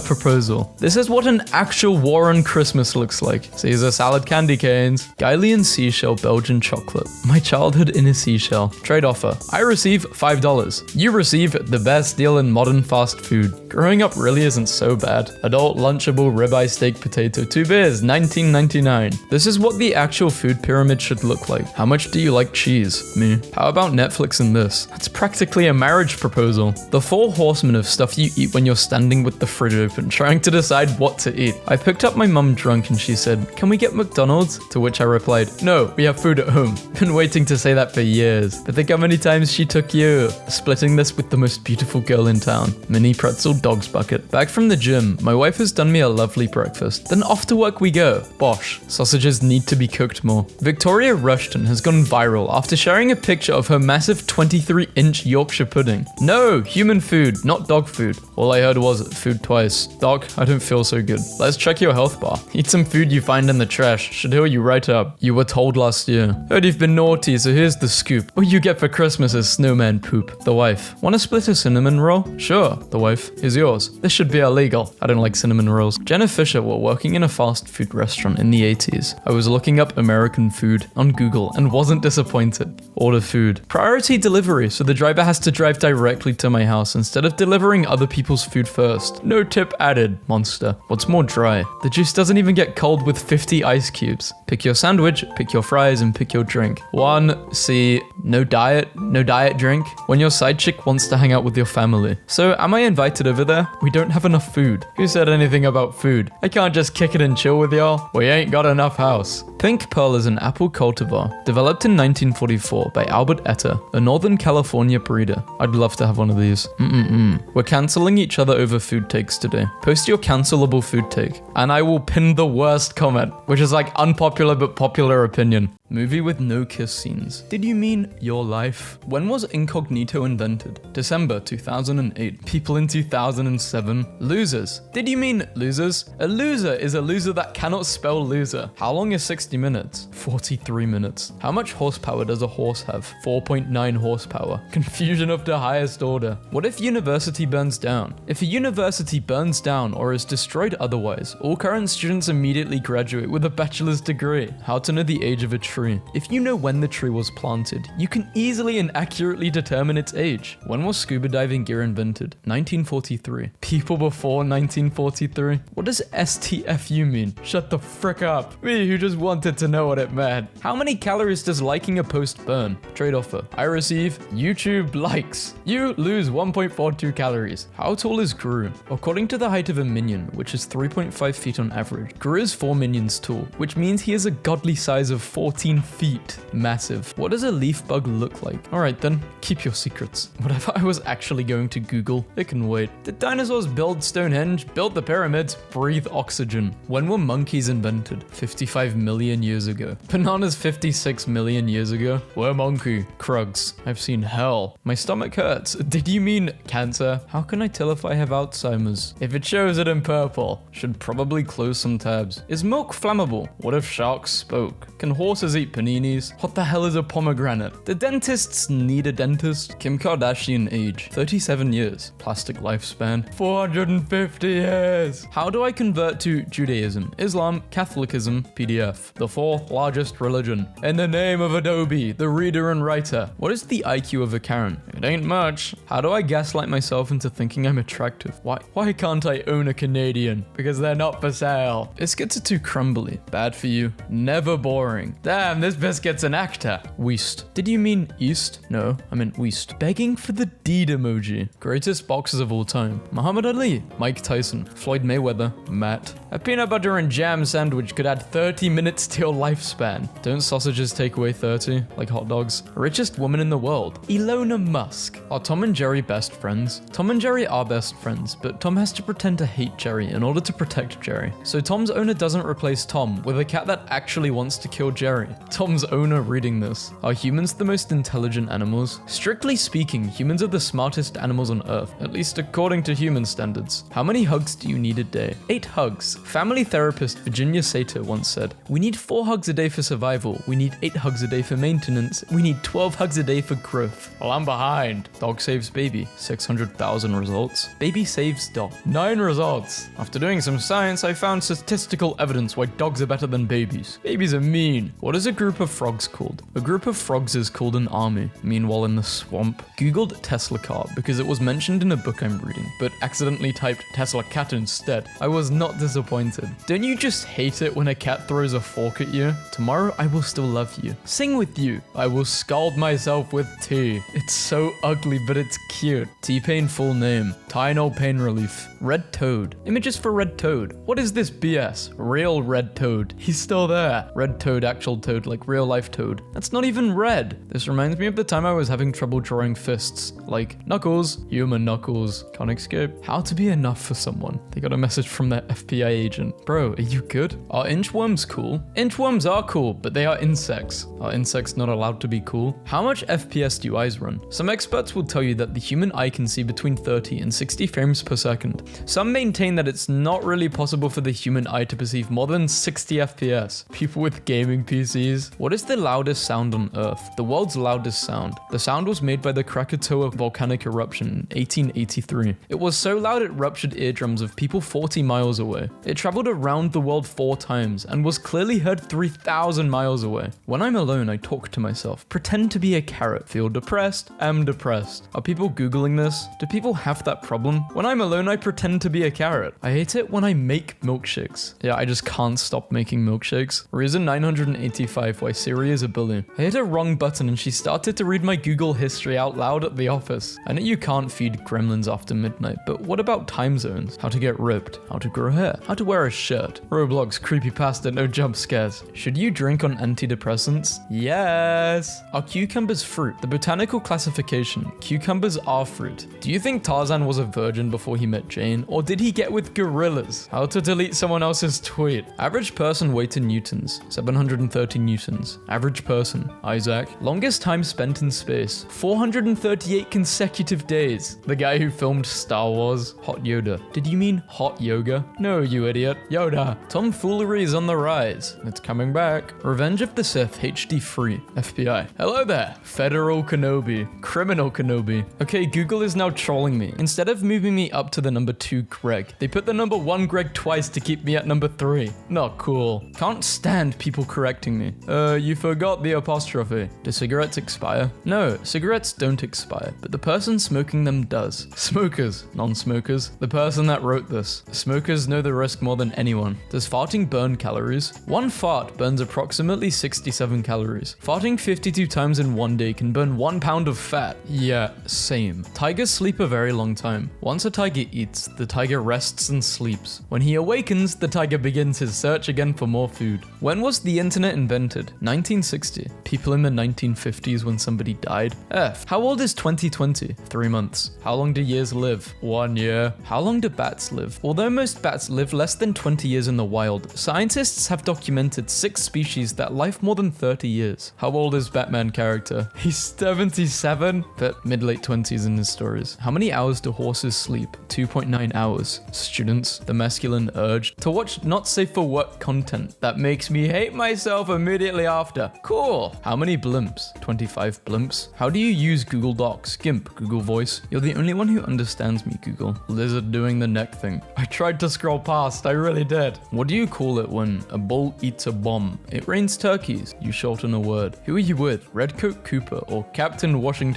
proposal. This is what an actual war on Christmas looks like. Caesar salad candy canes. Guylian seashell Belgian chocolate. My childhood in a seashell. Trade offer. I receive $5. You receive the best deal in modern fast food. Growing up really isn't so bad. Adult Lunchable ribeye steak potato. 2 beers, $19.99. This is what the actual food pyramid should look like. How much do you like cheese? Me. How about Netflix and this? That's practically a marriage proposal. The 4 horsemen of stuff you eat when you're standing with the fridge open, trying to decide what to eat. I picked up my mum drunk and she said, "Can we get McDonald's?" To which I replied, "No, we have food at home." Been waiting to say that for years. But think how many times she took you. Splitting this with the most beautiful girl in town. Mini pretzel dog's bucket. Back from the gym, my wife has done me a lovely breakfast. Then off to work we go. Bosh, sausages need to be cooked more. Victoria Rushton has gone viral after sharing a picture of her massive 23-inch Yorkshire pudding. No, human food, not dog food. All I heard was food twice. Dog, I don't feel so good. Let's check your health bar. Eat some food you find in the trash. Should heal you right up. You were told last year. Heard you've been naughty, so here's the scoop. What you get for Christmas is snowman poop. The wife. Wanna split a cinnamon roll? Sure. The wife. Is yours. This should be illegal. I don't like cinnamon rolls. Jenna Fisher were working in a fast food restaurant in the 80s. I was looking up American food on Google and wasn't disappointed. Order food. Priority delivery, so the driver has to drive directly to my house instead of delivering other people's food first. No tip added. Monster. What's more dry? The juice doesn't even get cold with 50 ice cubes. Pick your sandwich, pick your fries, and pick your drink. 1C. No diet drink. When your side chick wants to hang out with your family. So am I invited over there? We don't have enough food. Who said anything about food? I can't just kick it and chill with y'all. We ain't got enough house. Pink Pearl is an apple cultivar developed in 1944 by Albert Etter, a Northern California breeder. I'd love to have one of these. We're cancelling each other over food takes today. Post your cancelable food take, and I will pin the worst comment, which is like unpopular but popular opinion. Movie with no kiss scenes. Did you mean your life? When was incognito invented? December 2008. People in 2007. Losers. Did you mean losers? A loser is a loser that cannot spell loser. How long is 60 minutes? 43 minutes. How much horsepower does a horse have? 4.9 horsepower. Confusion of the highest order. What if university burns down? If a university burns down or is destroyed otherwise, all current students immediately graduate with a bachelor's degree. How to know the age of a tree. If you know when the tree was planted, you can easily and accurately determine its age. When was scuba diving gear invented? 1943. People before 1943? What does STFU mean? Shut the frick up. Me who just wanted to know what it meant. How many calories does liking a post burn? Trade offer. I receive YouTube likes. You lose 1.42 calories. How tall is Gru? According to the height of a minion, which is 3.5 feet on average, Gru is 4 minions tall, which means he is a godly size of 14 feet. Massive. What does a leaf bug look like? Alright then, keep your secrets. What if I was actually going to Google? It can wait. Did dinosaurs build Stonehenge, build the pyramids, breathe oxygen? When were monkeys invented? 55 million years ago. Bananas 56 million years ago. We're monkey. Krugs. I've seen hell. My stomach hurts. Did you mean cancer? How can I tell if I have Alzheimer's? If it shows it in purple, should probably close some tabs. Is milk flammable? What if sharks spoke? Can horses eat eat paninis. What the hell is a pomegranate? Do dentists need a dentist? Kim Kardashian age, 37 years. Plastic lifespan, 450 years. How do I convert to Judaism, Islam, Catholicism, PDF? The fourth largest religion. In the name of Adobe, the reader and writer. What is the IQ of a Karen? It ain't much. How do I gaslight myself into thinking I'm attractive? Why can't I own a Canadian? Because they're not for sale. Biscuits are too crumbly. Bad for you. Never boring. Damn, this biscuit's an actor. Weast. Did you mean East? No, I meant Weast. Begging for the deed emoji. Greatest boxers of all time. Muhammad Ali. Mike Tyson. Floyd Mayweather. Matt. A peanut butter and jam sandwich could add 30 minutes to your lifespan. Don't sausages take away 30? Like hot dogs? Richest woman in the world. Elona Musk. Are Tom and Jerry best friends? Tom and Jerry are best friends, but Tom has to pretend to hate Jerry in order to protect Jerry. So Tom's owner doesn't replace Tom with a cat that actually wants to kill Jerry. Tom's owner reading this. Are humans the most intelligent animals? Strictly speaking, humans are the smartest animals on Earth, at least according to human standards. How many hugs do you need a day? 8 hugs. Family therapist Virginia Sater once said, "We need 4 hugs a day for survival. We need 8 hugs a day for maintenance. We need 12 hugs a day for growth." Well, I'm behind. Dog saves baby. 600,000 results. Baby saves dog. 9 results. After doing some science, I found statistical evidence why dogs are better than babies. Babies are mean. What is a group of frogs called? A group of frogs is called an army. Meanwhile, in the swamp, Googled Tesla car because it was mentioned in a book I'm reading, but accidentally typed Tesla cat instead. I was not disappointed. Don't you just hate it when a cat throws a fork at you? Tomorrow, I will still love you. Sing with you. I will scald myself with tea. It's so ugly, but it's cute. T-Pain full name. Tylenol pain relief. Red Toad. Images for Red Toad. What is this BS? Real Red Toad. He's still there. Red Toad, actual Toad, like real life Toad. That's not even red. This reminds me of the time I was having trouble drawing fists. Like, Knuckles. Human Knuckles. Can't escape. How to be enough for someone. They got a message from their FBI agent. Bro, are you good? Are inchworms cool? Inchworms are cool, but they are insects. Are insects not allowed to be cool? How much FPS do eyes run? Some experts will tell you that the human eye can see between 30 and 60 frames per second. Some maintain that it's not really possible for the human eye to perceive more than 60 FPS. People with gaming PCs. What is the loudest sound on Earth? The world's loudest sound. The sound was made by the Krakatoa volcanic eruption in 1883. It was so loud it ruptured eardrums of people 40 miles away. It traveled around the world 4 times and was clearly heard 3,000 miles away. When I'm alone, I talk to myself. Pretend to be a carrot. Feel depressed? Am depressed. Are people Googling this? Do people have that problem? When I'm alone, I pretend to be a carrot. I hate it when I make milkshakes. Yeah, I just can't stop making milkshakes. Reason 985 why Siri is a bully. I hit a wrong button and she started to read my Google history out loud at the office. I know you can't feed gremlins after midnight, but what about time zones? How to get ripped? How to grow hair? How to wear a shirt? Roblox, creepypasta, no jump scares. Should you drink on antidepressants? Yes! Are cucumbers fruit? The botanical classification. Cucumbers are fruit. Do you think Tarzan was a virgin before he met Jane, or did he get with gorillas? How to delete someone else's tweet. Average person weight in newtons. 730 newtons. Average person. Isaac. Longest time spent in space. 438 consecutive days. The guy who filmed Star Wars. Hot Yoda. Did you mean hot yoga? No, you idiot. Yoda. Tomfoolery is on the rise. It's coming back. Revenge of the Sith HD free. FBI. Hello there. Federal Kenobi. Criminal Kenobi. Okay, Google is now trolling me. Instead of moving me up to the number 2 Greg, they put the number 1 Greg twice to keep me at number 3. Not cool. Can't stand people correcting me. You forgot the apostrophe. Do cigarettes expire? No, cigarettes don't expire, but the person smoking them does. Smokers, non-smokers, the person that wrote this. Smokers know the risk more than anyone. Does farting burn calories? One fart burns approximately 67 calories. Farting 52 times in one day can burn 1 pound of fat. Yeah, same. Tigers sleep a very long time. Once a tiger eats, the tiger rests and sleeps. When he awakens, the tiger begins his search again for more food. When was the internet invented? 1960. People in the 1950s when somebody died? F. How old is 2020? 3 months. How long do years live? 1 year. How long do bats live? Although most bats live less than 20 years in the wild, scientists have documented 6 species that live more than 30 years. How old is Batman character? He's 77, but mid-late 20s in his stories. How many hours do horses sleep? 2.9 hours. Students, the masculine urge to watch not safe for work content that makes me hate myself immediately after. Cool. How many blimps? 25 blimps. How do you use Google Docs? GIMP, Google Voice. You're the only one who understands me, Google. Lizard doing the neck thing. I tried to scroll past, I really did. What do you call it when a bull eats a bomb? It rains turkeys. You shorten a word. Who are you with? Redcoat Cooper or Captain Washington?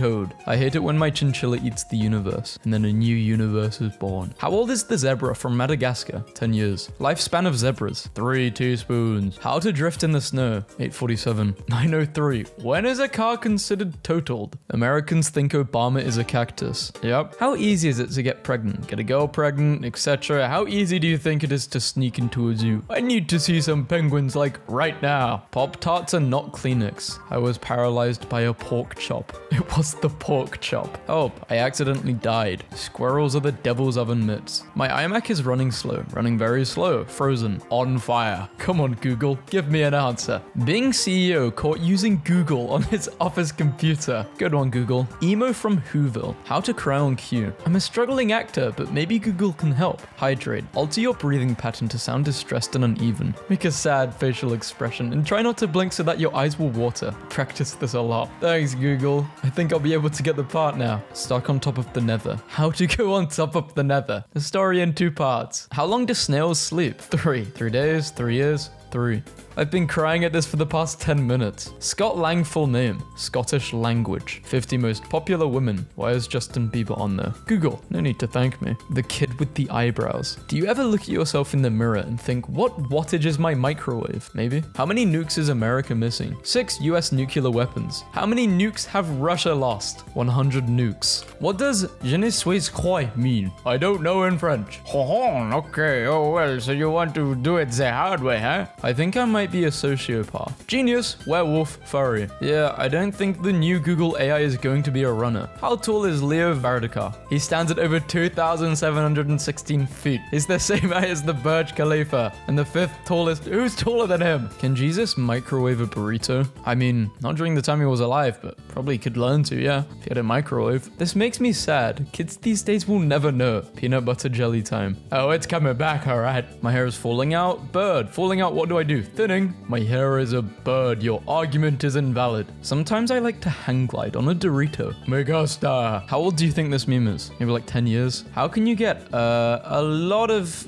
I hate it when my chinchilla eats the universe and then a new universe is born. How old is the zebra from Madagascar? 10 years. Lifespan of zebras? 3 teaspoons. How to drift in the snow? 847. 903. When is a car considered totaled? Americans think Obama is a cactus. Yep. How easy is it to get pregnant? Get a girl pregnant, etc. How easy do you think it is to sneak into a zoo? I need to see some penguins like right now. Pop-Tarts are not Kleenex. I was paralyzed by a pork chop. It was the pork chop. Oh, I accidentally died. Squirrels are the devil's oven mitts. My iMac is running slow. Running very slow. Frozen. On fire. Come on, Google. Give me an answer. Bing CEO caught using Google on his office computer. Good one, Google. Emo from Whoville. How to cry on cue. I'm a struggling actor, but maybe Google can help. Hydrate. Alter your breathing pattern to sound distressed and uneven. Make a sad facial expression and try not to blink so that your eyes will water. Practice this a lot. Thanks, Google. I think I'll be able to get the part now. Stuck on top of the nether. How to go on top of the nether. The story in 2 parts. How long do snails sleep? 3. 3 days, 3 years, 3. I've been crying at this for the past 10 minutes. Scott Lang full name. Scottish language. 50 most popular women. Why is Justin Bieber on there? Google. No need to thank me. The kid with the eyebrows. Do you ever look at yourself in the mirror and think, what wattage is my microwave? Maybe. How many nukes is America missing? 6 US nuclear weapons. How many nukes have Russia lost? 100 nukes. What does je ne suis quoi mean? I don't know in French. Okay. Oh well, so you want to do it the hard way, huh? I think I might be a sociopath. Genius, werewolf, furry. Yeah, I don't think the new Google AI is going to be a runner. How tall is Leo Varadkar? He stands at over 2,716 feet. He's the same height as the Burj Khalifa. And the 5th tallest, who's taller than him? Can Jesus microwave a burrito? I mean, not during the time he was alive, but probably could learn to, yeah, if he had a microwave. This makes me sad. Kids these days will never know. Peanut butter jelly time. Oh, it's coming back, alright. My hair is falling out. Bird. Falling out, what do I do? Thinning. My hair is a bird. Your argument is invalid. Sometimes I like to hang glide on a Dorito. Megastar. How old do you think this meme is? Maybe like 10 years? How can you get a lot of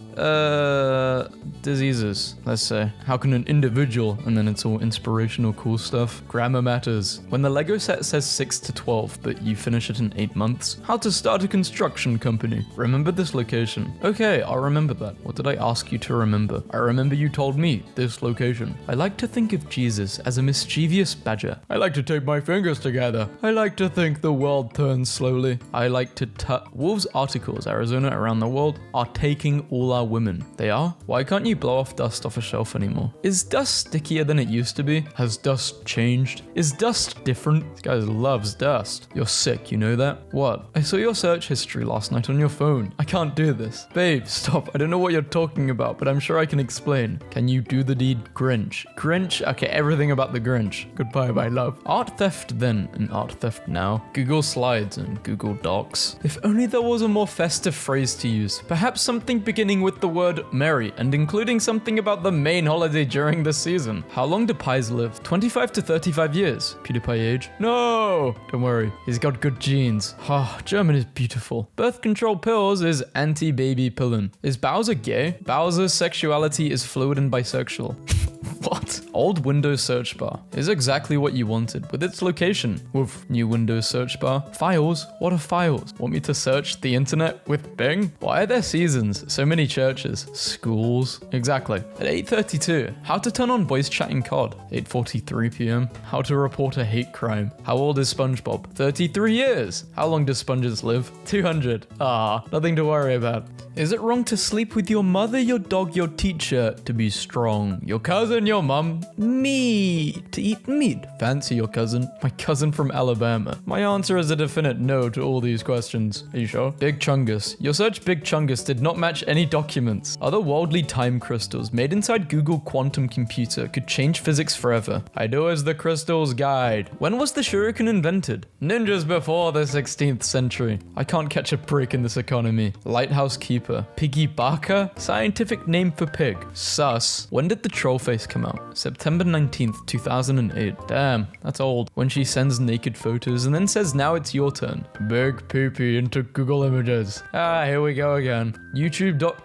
diseases, let's say? How can an individual, and then it's all inspirational cool stuff. Grammar matters. When the Lego set says 6 to 12, but you finish it in 8 months. How to start a construction company. Remember this location. Okay, I'll remember that. What did I ask you to remember? I remember you told me this location. I like to think of Jesus as a mischievous badger. I like to tape my fingers together. I like to think the world turns slowly. I like to Wolves articles, Arizona around the world, are taking all our women. They are? Why can't you blow off dust off a shelf anymore? Is dust stickier than it used to be? Has dust changed? Is dust different? This guy loves dust. You're sick, you know that? What? I saw your search history last night on your phone. I can't do this. Babe, stop. I don't know what you're talking about, but I'm sure I can explain. Can you do the deed Grinch? Grinch? Okay, everything about the Grinch. Goodbye, my love. Art theft then and art theft now. Google Slides and Google Docs. If only there was a more festive phrase to use. Perhaps something beginning with the word merry and including something about the main holiday during the season. How long do pies live? 25 to 35 years. PewDiePie age? No! Don't worry. He's got good genes. Ah, German is beautiful. Birth control pills is anti-baby pillin. Is Bowser gay? Bowser's sexuality is fluid and bisexual. What? Old Windows search bar is exactly what you wanted with its location. With new Windows search bar. Files? What are files? Want me to search the internet with Bing? Why are there seasons? So many churches. Schools? Exactly. At 8:32, how to turn on voice chat in COD. 8:43 p.m. How to report a hate crime. How old is SpongeBob? 33 years. How long do sponges live? 200. Ah, nothing to worry about. Is it wrong to sleep with your mother, your dog, your teacher, to be strong? Your cousin, your mum? Me, to eat meat. Fancy your cousin? My cousin from Alabama. My answer is a definite no to all these questions. Are you sure? Big Chungus. Your search Big Chungus did not match any documents. Otherworldly time crystals made inside Google Quantum Computer could change physics forever. I know as the crystal's guide. When was the shuriken invented? Ninjas before the 16th century. I can't catch a break in this economy. Lighthouse keeper. Piggy Barker? Scientific name for pig. Sus. When did the troll face come came out? September 19th, 2008. Damn, that's old. When she sends naked photos and then says, now it's your turn. Big pee-pee into Google Images. Here we go again.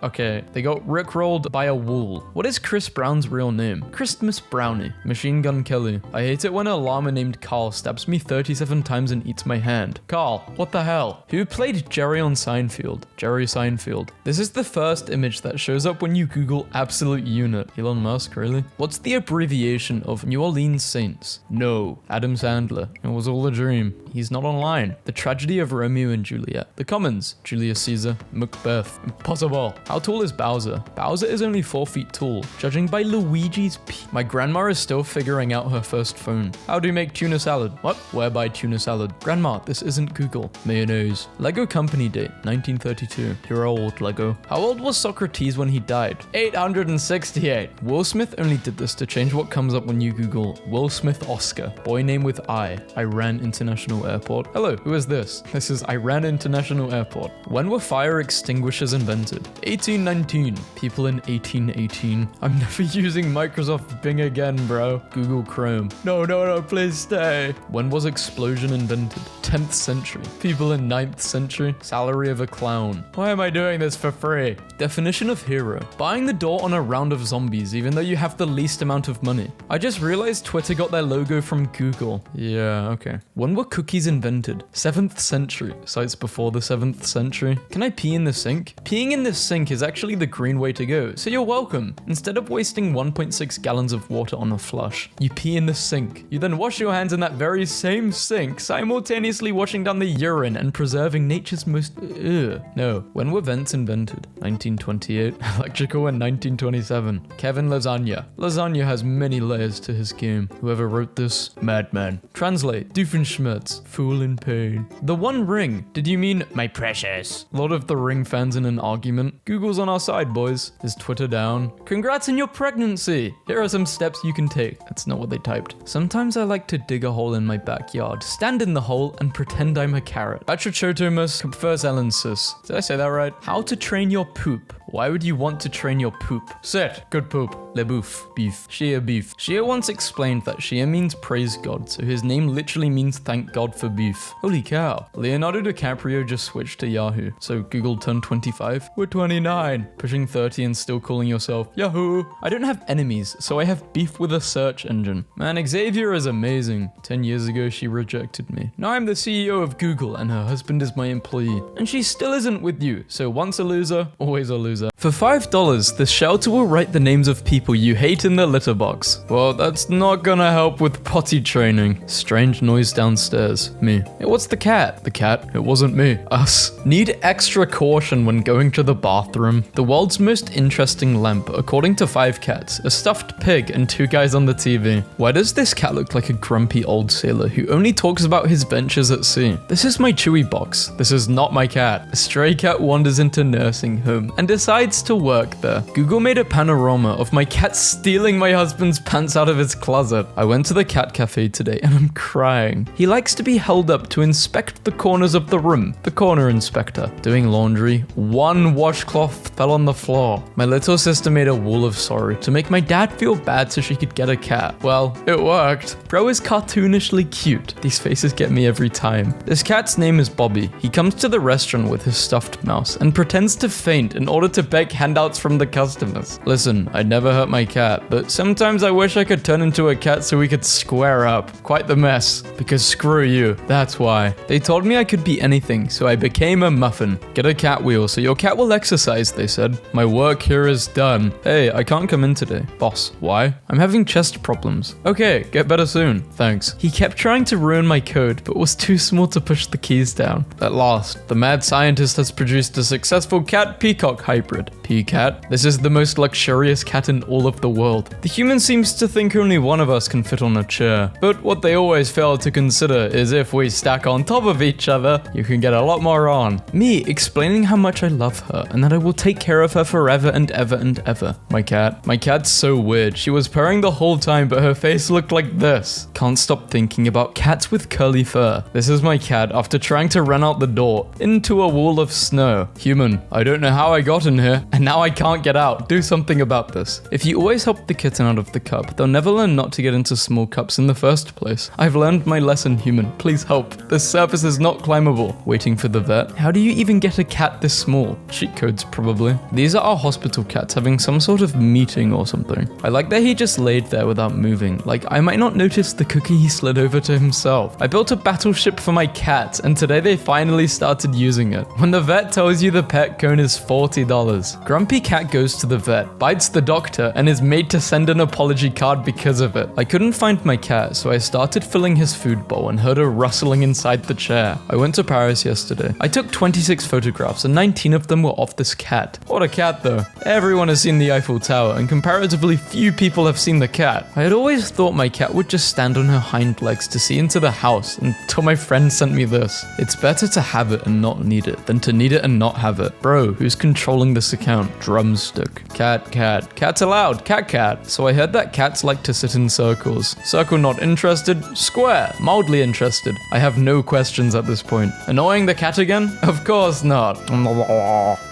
Okay, they got rickrolled by a wall. What is Chris Brown's real name? Christmas Brownie. Machine Gun Kelly. I hate it when a llama named Carl stabs me 37 times and eats my hand. Carl, what the hell? Who played Jerry on Seinfeld? Jerry Seinfeld. This is the first image that shows up when you Google absolute unit. Elon Musk, really? What's the abbreviation of New Orleans Saints? No. Adam Sandler. It was all a dream. He's not online. The Tragedy of Romeo and Juliet. The Commons. Julius Caesar. Macbeth. Impossible. How tall is Bowser? Bowser is only 4 feet tall, judging by Luigi's My grandma is still figuring out her first phone. How do you make tuna salad? What? Where buy tuna salad? Grandma, this isn't Google. Mayonnaise. Lego Company Date. 1932. You're old, Lego. How old was Socrates when he died? 868. Will Smith only did this to change what comes up when you Google Will Smith Oscar. Boy name with I. Iran International Airport. Hello, who is this? This is Iran International Airport. When were fire extinguishers invented? 1819. People in 1818. I'm never using Microsoft Bing again, bro. Google Chrome. No, please stay. When was explosion invented? 10th century. People in 9th century. Salary of a clown. Why am I doing this for free? Definition of hero. Buying the door on a round of zombies even though you have the least amount of money. I just realized Twitter got their logo from Google. Yeah, okay. When were cookies invented? 7th century. Sites before the 7th century. Can I pee in the sink? Peeing in the sink is actually the green way to go, so you're welcome. Instead of wasting 1.6 gallons of water on a flush, you pee in the sink. You then wash your hands in that very same sink, simultaneously washing down the urine and preserving nature's most... No. When were vents invented? 1928. Electrical in 1927. Kevin Lasagna. Lasagna has many layers to his game. Whoever wrote this? Madman. Translate. Doofenshmirtz. Fool in pain. The One Ring. Did you mean my precious? A lot of the Ring fans in an argument. Google's on our side, boys. Is Twitter down? Congrats on your pregnancy. Here are some steps you can take. That's not what they typed. Sometimes I like to dig a hole in my backyard, stand in the hole, and pretend I'm a carrot. Batrachotomus comphersalensis. Did I say that right? How to train your poop. Why would you want to train your poop? Sit. Good poop. Le bouffe. Beef. Shia beef. Shia once explained that Shia means praise God, so his name literally means thank God for beef. Holy cow. Leonardo DiCaprio just switched to Yahoo. So Google turned 25. We're 29. Pushing 30 and still calling yourself Yahoo. I don't have enemies, so I have beef with a search engine. Man, Xavier is amazing. 10 years ago, she rejected me. Now I'm the CEO of Google and her husband is my employee. And she still isn't with you, so once a loser, always a loser. For $5, the shelter will write the names of people you hate in the litter box. Well, that's not gonna help with potty training. Strange noise downstairs. Me. Hey, what's the cat? The cat. It wasn't me. Us. Need extra caution when going to the bathroom. The world's most interesting lamp, according to 5 cats, a stuffed pig, and 2 guys on the TV. Why does this cat look like a grumpy old sailor who only talks about his ventures at sea? This is my Chewy box. This is not my cat. A stray cat wanders into nursing home and decides to work there. Google made a panorama of my cat stealing my husband's pants out of his closet. I went to the cat cafe today and I'm crying. He likes to be held up to inspect the corners of the room. The corner inspector. Doing laundry. 1 washcloth fell on the floor. My little sister made a wall of sorry to make my dad feel bad so she could get a cat. Well, it worked. Bro is cartoonishly cute. These faces get me every time. This cat's name is Bobby. He comes to the restaurant with his stuffed mouse and pretends to faint in order to beg handouts from the customers. Listen, I'd never hurt my cat, but sometimes I wish I could turn into a cat so we could square up. Quite the mess. Because screw you. That's why. They told me I could be anything, so I became a muffin. Get a cat wheel so your cat will exercise, they said. My work here is done. Hey, I can't come in today. Boss, why? I'm having chest problems. Okay, get better soon. Thanks. He kept trying to ruin my code, but was too small to push the keys down. At last, the mad scientist has produced a successful cat-peacock hybrid. Peacat. This is the most luxurious cat in all of the world. The human seems to think only one of us can fit on a chair. But what they always fail to consider is if we stack on top of each other, you can get a lot more on. Me explaining how much I love her and that I will take care of her forever and ever and ever. My cat's so weird. She was purring the whole time, but her face looked like this. Can't stop thinking about cats with curly fur. This is my cat after trying to run out the door into a wall of snow. Human, I don't know how I got in here, and now I can't get out. Do something about this. If you always help the kitten out of the cup, they'll never learn not to get into small cups in the first place. I've learned my lesson, human. Please help. This surface is not climbable. Waiting for the vet. How do you even get a cat this small? Cheat codes, probably. These are our hospital cats having some sort of meeting or something. I like that he just laid there without moving. Like, I might not notice the cookie he slid over to himself. I built a battleship for my cat, and today they finally started using it. When the vet tells you the pet cone is $40. Grumpy cat goes to the vet, bites the doctor, and is made to send an apology card because of it. I couldn't find my cat, so I started filling his food bowl and heard a rustling inside the chair. I went to Paris yesterday. I took 26 photographs and 19 of them were of this cat. What a cat though. Everyone has seen the Eiffel Tower and comparatively few people have seen the cat. I had always thought my cat would just stand on her hind legs to see into the house until my friend sent me this. It's better to have it and not need it than to need it and not have it. Bro, who's controlling this account? Drumstick. Cat, cat. Cat's allowed. Cat, cat. So I heard that cats like to sit in circles. Circle not interested. Square. Mildly interested. I have no questions at this point. Annoying the cat again? Of course not.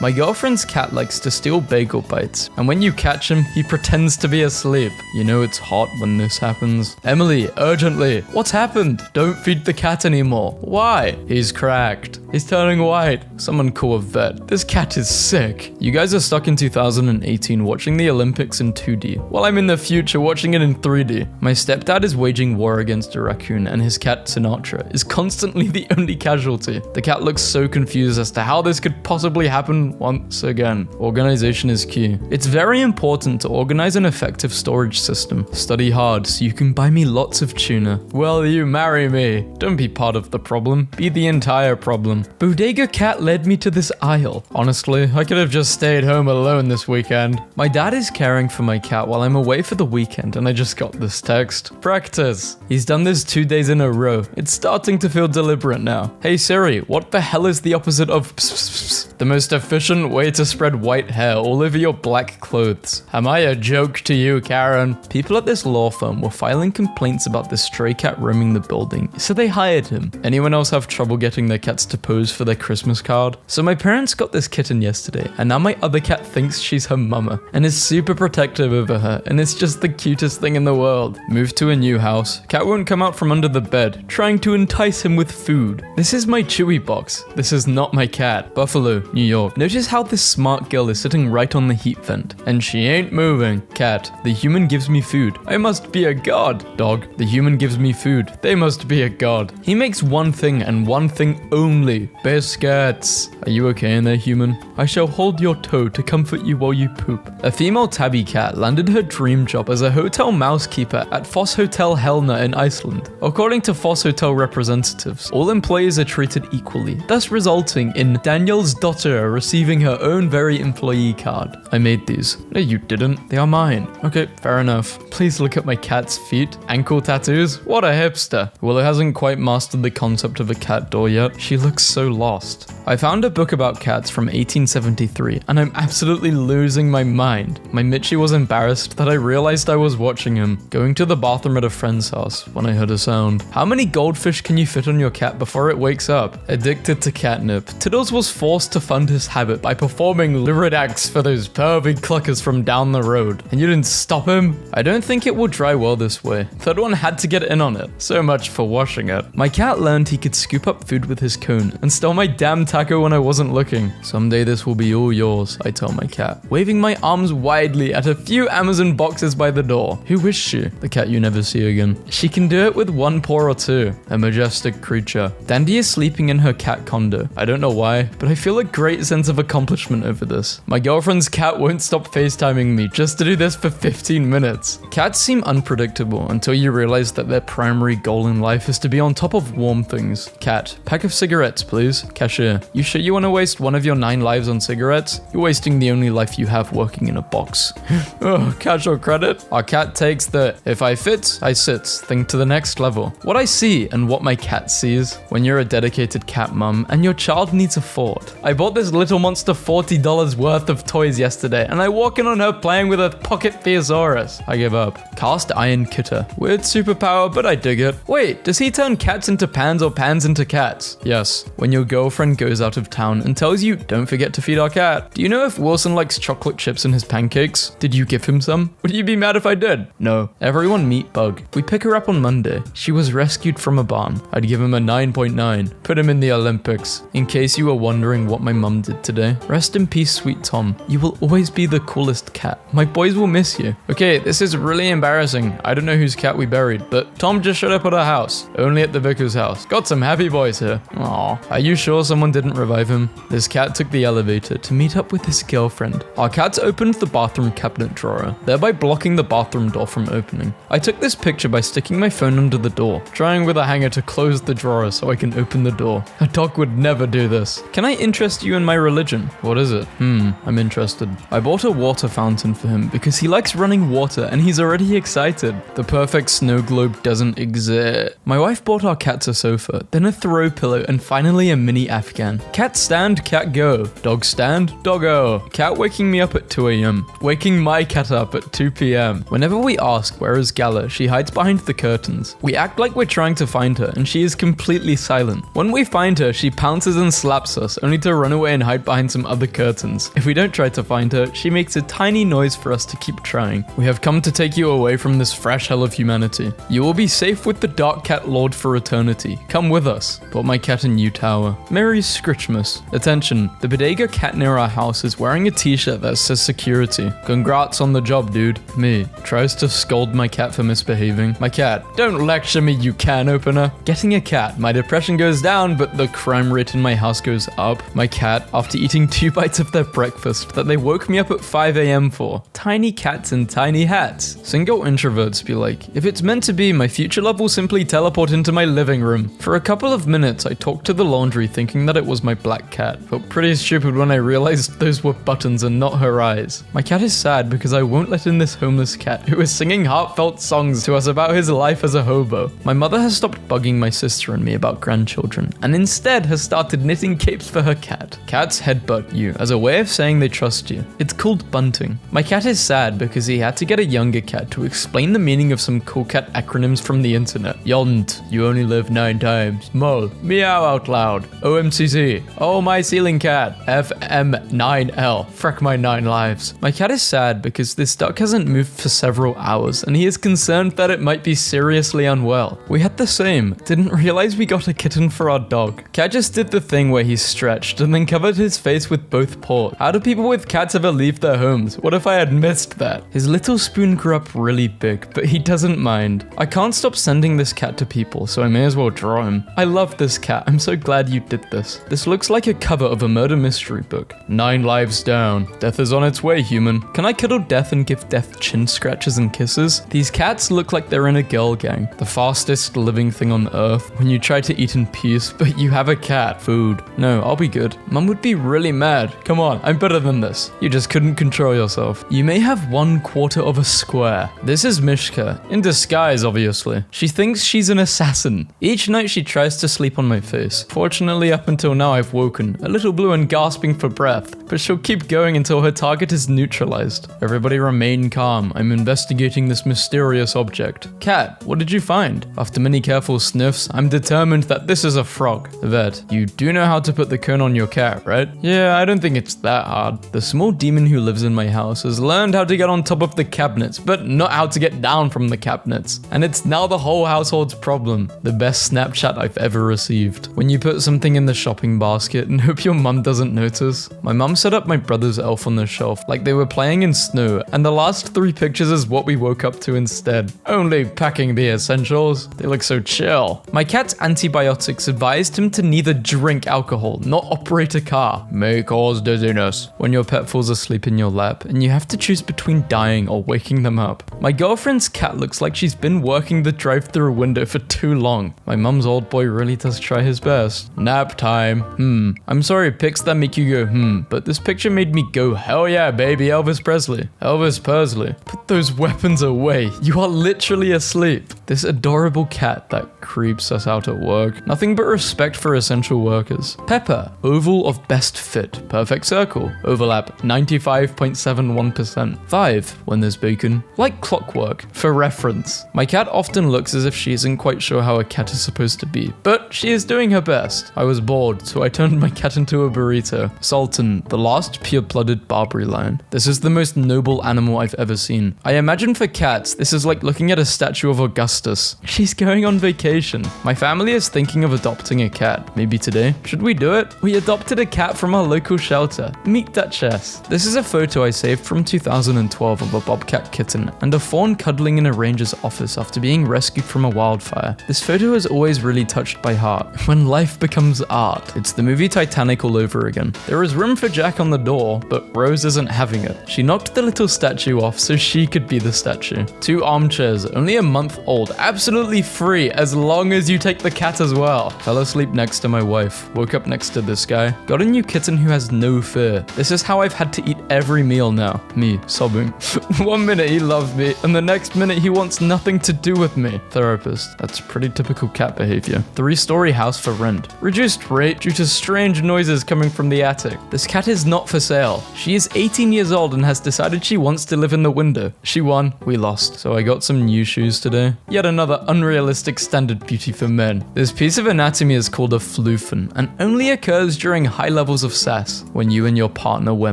My girlfriend's cat likes to steal bagel bites, and when you catch him, he pretends to be asleep. You know it's hot when this happens. Emily, urgently. What's happened? Don't feed the cat anymore. Why? He's cracked. He's turning white. Someone call a vet. This cat is sick. You guys are stuck in 2018 watching the Olympics in 2D, while I'm in the future watching it in 3D. My stepdad is waging war against a raccoon, and his cat Sinatra is constantly the only casualty. The cat looks so confused as to how this could possibly happen once again. Organization is key. It's very important to organize an effective storage system. Study hard so you can buy me lots of tuna. Will you marry me? Don't be part of the problem. Be the entire problem. Bodega cat led me to this aisle. Honestly, I could have just stayed home alone this weekend. My dad is caring for my cat while I'm away for the weekend, and I just got this text. Practice. He's done this 2 days in a row. It's starting to feel deliberate now. Hey Siri, what the hell is the opposite of pss, pss, pss? The most efficient way to spread white hair all over your black clothes. Am I a joke to you, Karen? People at this law firm were filing complaints about this stray cat roaming the building, so they hired him. Anyone else have trouble getting their cats to pose for their Christmas card? So my parents got this kitten yesterday, and now my other cat thinks she's her mama and is super protective over her, and it's just the cutest thing in the world. Moved to a new house. Cat won't come out from under the bed, trying to entice him with food. This is my Chewy box. This is not my cat. Buffalo, New York. Notice how this smart girl is sitting right on the heat vent, and she ain't moving. Cat, the human gives me food. I must be a god. Dog, the human gives me food. They must be a god. He makes one thing and one thing only. Biscuits. Are you okay in there, human? I shall hold your toe to comfort you while you poop. A female tabby cat landed her dream job as a hotel mousekeeper at Foss Hotel Helna in Iceland. According to Foss Hotel representatives, all employees are treated equally, thus resulting in Daniel's daughter receiving her own very employee card. I made these. No, you didn't. They are mine. Okay, fair enough. Please look at my cat's feet. Ankle tattoos? What a hipster. Willow hasn't quite mastered the concept of a cat door yet. She looks so lost. I found a book about cats from 1873, and I'm absolutely losing my mind. My Mitchie was embarrassed that I realized I was watching him, going to the bathroom at a friend's house when I heard a sound. How many goldfish can you fit on your cat before it wakes up? Addicted to catnip, Tiddles was forced to fund his habit by performing lurid acts for those pervy cluckers from down the road. And you didn't stop him? I don't think it will dry well this way. Third one had to get in on it. So much for washing it. My cat learned he could scoop up food with his cone and stole my damn taco when I wasn't looking. Someday this will be all yours, I tell my cat, waving my arms widely at a few Amazon boxes by the door. Who is she? The cat you never see again. She can do it with one paw or two. A majestic creature. Dandy is sleeping in her cat condo. I don't know why, but I feel a great sense of accomplishment over this. My girlfriend's cat won't stop FaceTiming me just to do this for 15 minutes. Cats seem unpredictable until you realize that their primary goal in life is to be on top of warm things. Cat, pack of cigarettes, please. Cashier, you sure you want to waste one of your 9 lives on cigarettes? You're wasting the only life you have working in a box. Oh, casual credit. Our cat takes the if I fit, I sit thing to the next level. What I see and what my cat sees when you're a dedicated cat mum and your child needs a fort. I bought this little monster $40 worth of toys yesterday, and I walk in on her playing with a pocket Theosaurus. I give up. Cast iron kitter. Weird superpower, but I dig it. Wait, does he turn cats into pans or pans into cats? Yes. When your girlfriend goes goes out of town and tells you, don't forget to feed our cat. Do you know if Wilson likes chocolate chips in his pancakes? Did you give him some? Would you be mad if I did? No. Everyone meet Bug. We pick her up on Monday. She was rescued from a barn. I'd give him a 9.9. Put him in the Olympics. In case you were wondering what my mum did today. Rest in peace, sweet Tom. You will always be the coolest cat. My boys will miss you. Okay, this is really embarrassing. I don't know whose cat we buried, but Tom just showed up at our house. Only at the vicar's house. Got some happy boys here. Aw. Are you sure someone didn't revive him? This cat took the elevator to meet up with his girlfriend. Our cats opened the bathroom cabinet drawer, thereby blocking the bathroom door from opening. I took this picture by sticking my phone under the door, trying with a hanger to close the drawer so I can open the door. A dog would never do this. Can I interest you in my religion? What is it? I'm interested. I bought a water fountain for him because he likes running water and he's already excited. The perfect snow globe doesn't exist. My wife bought our cats a sofa, then a throw pillow, and finally a mini Afghan. Cat stand, cat go. Dog stand, doggo. Cat waking me up at 2 a.m. Waking my cat up at 2 p.m. Whenever we ask where is Gala, she hides behind the curtains. We act like we're trying to find her and she is completely silent. When we find her, she pounces and slaps us, only to run away and hide behind some other curtains. If we don't try to find her, she makes a tiny noise for us to keep trying. We have come to take you away from this fresh hell of humanity. You will be safe with the Dark Cat Lord for eternity. Come with us. Bought my cat a new tower. Merry Scritchmas. Attention, the bodega cat near our house is wearing a t-shirt that says security. Congrats on the job, dude. Me. Tries to scold my cat for misbehaving. My cat. Don't lecture me, you can opener. Getting a cat. My depression goes down, but the crime rate in my house goes up. My cat, after eating 2 bites of their breakfast that they woke me up at 5 a.m. for. Tiny cats in tiny hats. Single introverts be like, if it's meant to be, my future love will simply teleport into my living room. For a couple of minutes, I talked to the laundry thinking that it was my black cat. Felt pretty stupid when I realized those were buttons and not her eyes. My cat is sad because I won't let in this homeless cat who is singing heartfelt songs to us about his life as a hobo. My mother has stopped bugging my sister and me about grandchildren and instead has started knitting capes for her cat. Cats headbutt you as a way of saying they trust you. It's called bunting. My cat is sad because he had to get a younger cat to explain the meaning of some cool cat acronyms from the internet. Yont, you only live 9 times. Mole, meow out loud. OMCC, oh my ceiling cat. FM9L, frack my 9 lives. My cat is sad because this duck hasn't moved for several hours and he is concerned that it might be seriously unwell. We had the same. Didn't realize we got a kitten for our dog. Cat just did the thing where he stretched and then covered his face with both paws. How do people with cats ever leave their homes? What if I had missed that? His little spoon grew up really big, but he doesn't mind. I can't stop sending this cat to people, so I may as well draw him. I love this cat. I'm so glad you did this. This looks like a cover of a murder mystery book. 9 lives down. Death is on its way, human. Can I cuddle Death and give Death chin scratches and kisses? These cats look like they're in a girl gang. The fastest living thing on earth. When you try to eat in peace, but you have a cat. Food. No, I'll be good. Mum would be really mad. Come on, I'm better than this. You just couldn't control yourself. You may have 1/4 of a square. This is Mishka. In disguise, obviously. She thinks she's an assassin. Each night she tries to sleep on my face. Fortunately, up until now I've woken, a little blue and gasping for breath, but she'll keep going until her target is neutralized. Everybody remain calm. I'm investigating this mysterious object. Cat, what did you find? After many careful sniffs, I'm determined that this is a frog. Vet, you do know how to put the cone on your cat, right? Yeah, I don't think it's that hard. The small demon who lives in my house has learned how to get on top of the cabinets, but not how to get down from the cabinets. And it's now the whole household's problem. The best Snapchat I've ever received. When you put something in the shopping basket and hope your mum doesn't notice. My mum set up my brother's elf on the shelf like they were playing in snow, and the last 3 pictures is what we woke up to instead. Only packing the essentials. They look so chill. My cat's antibiotics advised him to neither drink alcohol nor operate a car. May cause dizziness. When your pet falls asleep in your lap and you have to choose between dying or waking them up. My girlfriend's cat looks like she's been working the drive-through window for too long. My mum's old boy really does try his best. Nap time. I'm sorry pics that make you go but this picture made me go hell yeah baby Elvis Presley. Elvis Presley. Put those weapons away. You are literally asleep. This adorable cat that creeps us out at work. Nothing but respect for essential workers. Pepper. Oval of best fit. Perfect circle. Overlap 95.71%. 10. 5. When there's bacon. Like clockwork. For reference, my cat often looks as if she isn't quite sure how a cat is supposed to be, but she is doing her best. I was bored, so I turned my cat into a burrito. Sultan, the last pure-blooded Barbary lion. This is the most noble animal I've ever seen. I imagine for cats, this is like looking at a statue of Augustus. She's going on vacation. My family is thinking of adopting a cat. Maybe today. Should we do it? We adopted a cat from our local shelter. Meet Duchess. This is a photo I saved from 2012 of a bobcat kitten and a fawn cuddling in a ranger's office after being rescued from a wildfire. This photo has always really touched my heart. When life becomes art. It's the movie Titanic all over again. There is room for Jack on the door, but Rose isn't having it. She knocked the little statue off so she could be the statue. 2 armchairs, only a month old, absolutely free as long as you take the cat as well. Fell asleep next to my wife, woke up next to this guy. Got a new kitten who has no fear. This is how I've had to eat every meal now. Me, sobbing. 1 minute he loves me, and the next minute he wants nothing to do with me. Therapist. That's pretty typical cat behavior. 3-story house for rent. Reduced rate due to strange noises coming from the attic. This cat is not for sale. She is 18 years old and has decided she wants to live in the window. She won, we lost. So I got some new shoes today. Yet another unrealistic standard beauty for men. This piece of anatomy is called a floofen and only occurs during high levels of sass when you and your partner wear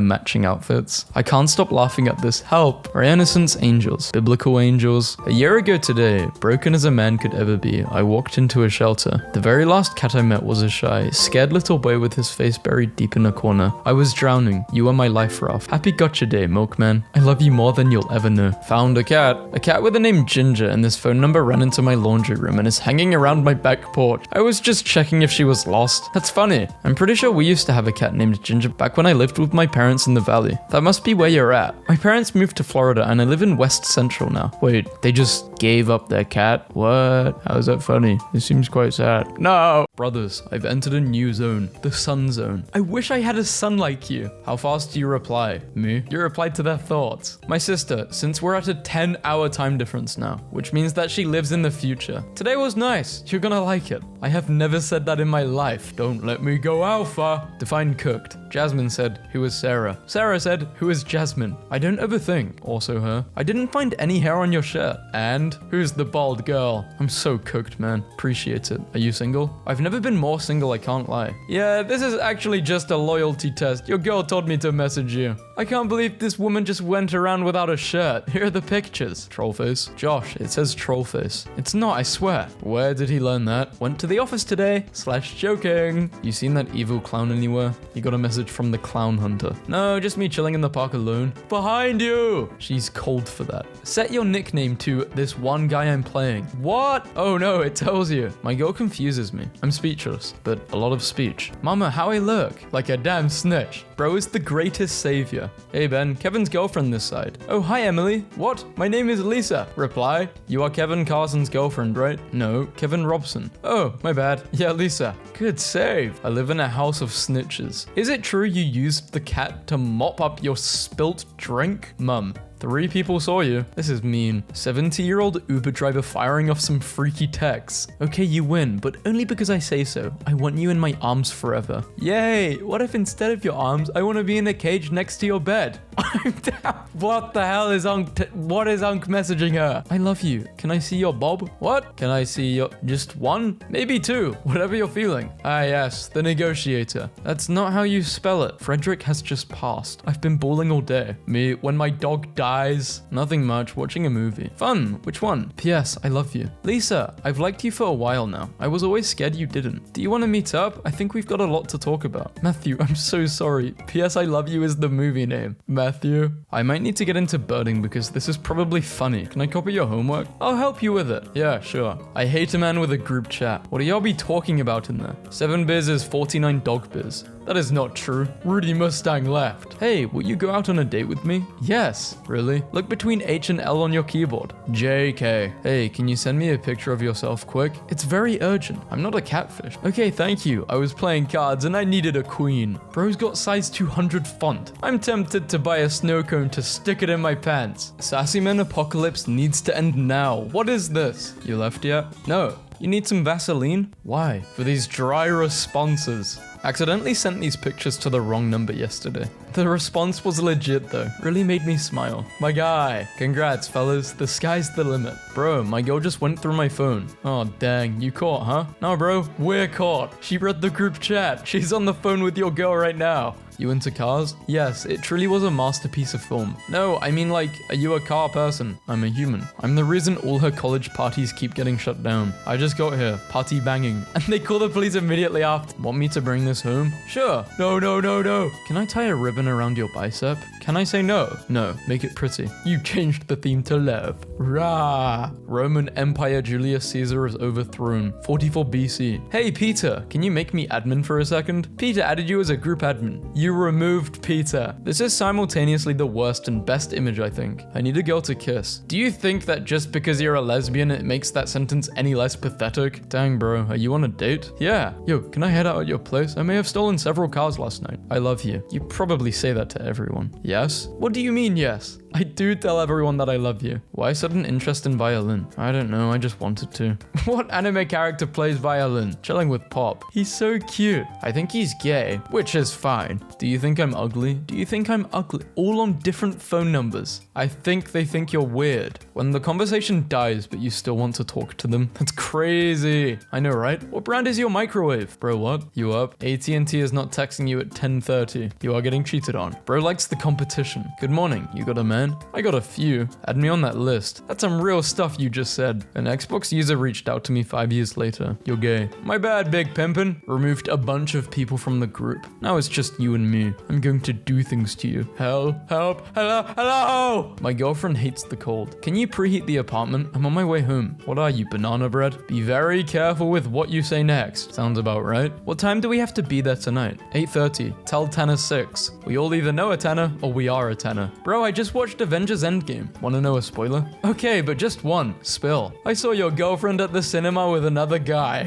matching outfits. I can't stop laughing at this. Help. Renaissance angels. Biblical angels. A year ago today, broken as a man could ever be, I walked into a shelter. The very last cat I met was a shy, scared little boy with his face buried deep in a corner. I was drowning. You were my life raft. Happy gotcha day, milkman. I love you more than you'll ever know. Found a cat. A cat with the name Ginger, and this phone number ran into my laundry room and is hanging around my back porch. I was just checking if she was lost. That's funny. I'm pretty sure we used to have a cat named Ginger back when I lived with my parents in the valley. That must be where you're at. My parents moved to Florida and I live in West Central now. Wait, they just gave up their cat? What? How is that funny? It seems quite sad. No! Brothers, I've entered a new zone. The sun zone. I wish I had a son like you. How fast do you reply? Me? You replied to their thoughts. My sister, since we're at a 10-hour time difference now, which means that she lives in the future. Today was nice. You're gonna like it. I have never said that in my life. Don't let me go alpha. Define cooked. Jasmine said, who is Sarah? Sarah said, who is Jasmine? I don't overthink. Also her. I didn't find any hair on your shirt. And who's the bald girl? I'm so cooked, man. Appreciate it. Are you single? I've never been more single, I can't lie. Yeah, this is actually just a loyalty test. Your girl told me to message you. I can't believe this woman just went around without a shirt. Here are the pictures. Trollface. Josh, it says trollface. It's not, I swear. Where did he learn that? Went to the office today. / joking. You seen that evil clown anywhere? He got a message from the clown hunter. No, just me chilling in the park alone. Behind you! She's cold for that. Set your nickname to this one guy I'm playing. What? Oh no, it tells you. My girl confuses me. I'm speechless, but a lot of speech. Mama, how I look? Like a damn snitch. Bro is the greatest savior. Hey Ben, Kevin's girlfriend this side. Oh, hi Emily. What? My name is Lisa. Reply. You are Kevin Carson's girlfriend, right? No, Kevin Robson. Oh, my bad. Yeah, Lisa. Good save. I live in a house of snitches. Is it true you used the cat to mop up your spilt drink? Mum. 3 people saw you. This is mean. 70-year-old Uber driver firing off some freaky texts. Okay, you win, but only because I say so. I want you in my arms forever. Yay! What if instead of your arms, I want to be in a cage next to your bed? I'm down. What the hell is what is Unk messaging her? I love you. Can I see your bob? What? Can I see your... just one? Maybe 2. Whatever you're feeling. Ah yes, the negotiator. That's not how you spell it. Frederick has just passed. I've been bawling all day. Me, when my dog dies. Nothing much, watching a movie. Fun. Which one? P.S. I love you. Lisa, I've liked you for a while now. I was always scared you didn't. Do you want to meet up? I think we've got a lot to talk about. Matthew, I'm so sorry. P.S. I love you is the movie name. Matthew. I might need to get into birding because this is probably funny. Can I copy your homework? I'll help you with it. Yeah, sure. I hate a man with a group chat. What do y'all be talking about in there? 7 biz is 49 dog biz. That is not true. Rudy Mustang left. Hey, will you go out on a date with me? Yes. Really? Look between H and L on your keyboard. JK. Hey, can you send me a picture of yourself quick? It's very urgent. I'm not a catfish. Okay, thank you. I was playing cards and I needed a queen. Bro's got size 200 font. I'm tempted to buy a snow cone to stick it in my pants. Sassy Man Apocalypse needs to end now. What is this? You left yet? No. You need some Vaseline? Why? For these dry responses. Accidentally sent these pictures to the wrong number yesterday. The response was legit though. Really made me smile. My guy. Congrats, fellas. The sky's the limit. Bro, my girl just went through my phone. Oh, dang. You caught, huh? No, bro. We're caught. She read the group chat. She's on the phone with your girl right now. You into cars? Yes, it truly was a masterpiece of film. No, I mean like, are you a car person? I'm a human. I'm the reason all her college parties keep getting shut down. I just got here, party banging, and they call the police immediately after. Want me to bring this home? Sure. No, no, no, no. Can I tie a ribbon around your bicep? Can I say no? No, make it pretty. You changed the theme to love. Rah! Roman Empire Julius Caesar is overthrown. 44 BC. Hey, Peter, can you make me admin for a second? Peter added you as a group admin. You removed Peter. This is simultaneously the worst and best image, I think. I need a girl to kiss. Do you think that just because you're a lesbian, it makes that sentence any less pathetic? Dang, bro, are you on a date? Yeah. Yo, can I head out at your place? I may have stolen several cars last night. I love you. You probably say that to everyone. Yes? What do you mean, yes? I do tell everyone that I love you. Why sudden interest in violin? I don't know, I just wanted to. What anime character plays violin? Chilling with Pop. He's so cute. I think he's gay, which is fine. Do you think I'm ugly? Do you think I'm ugly? All on different phone numbers. I think they think you're weird. When the conversation dies, but you still want to talk to them. That's crazy. I know, right? What brand is your microwave? Bro, what? You up? AT&T is not texting you at 10:30. You are getting cheated on. Bro likes the competition. Good morning. You got a man? I got a few. Add me on that list. That's some real stuff you just said. An Xbox user reached out to me 5 years later. You're gay. My bad, big pimpin'. Removed a bunch of people from the group. Now it's just you and me. I'm going to do things to you. Help, help, hello, hello! My girlfriend hates the cold. Can you preheat the apartment? I'm on my way home. What are you, banana bread? Be very careful with what you say next. Sounds about right. What time do we have to be there tonight? 8:30. Tell Tanner 6. We all either know a Tanner or we are a Tanner. Bro, I just watched Avengers Endgame. Wanna know a spoiler? Okay, but just one. Spill. I saw your girlfriend at the cinema with another guy.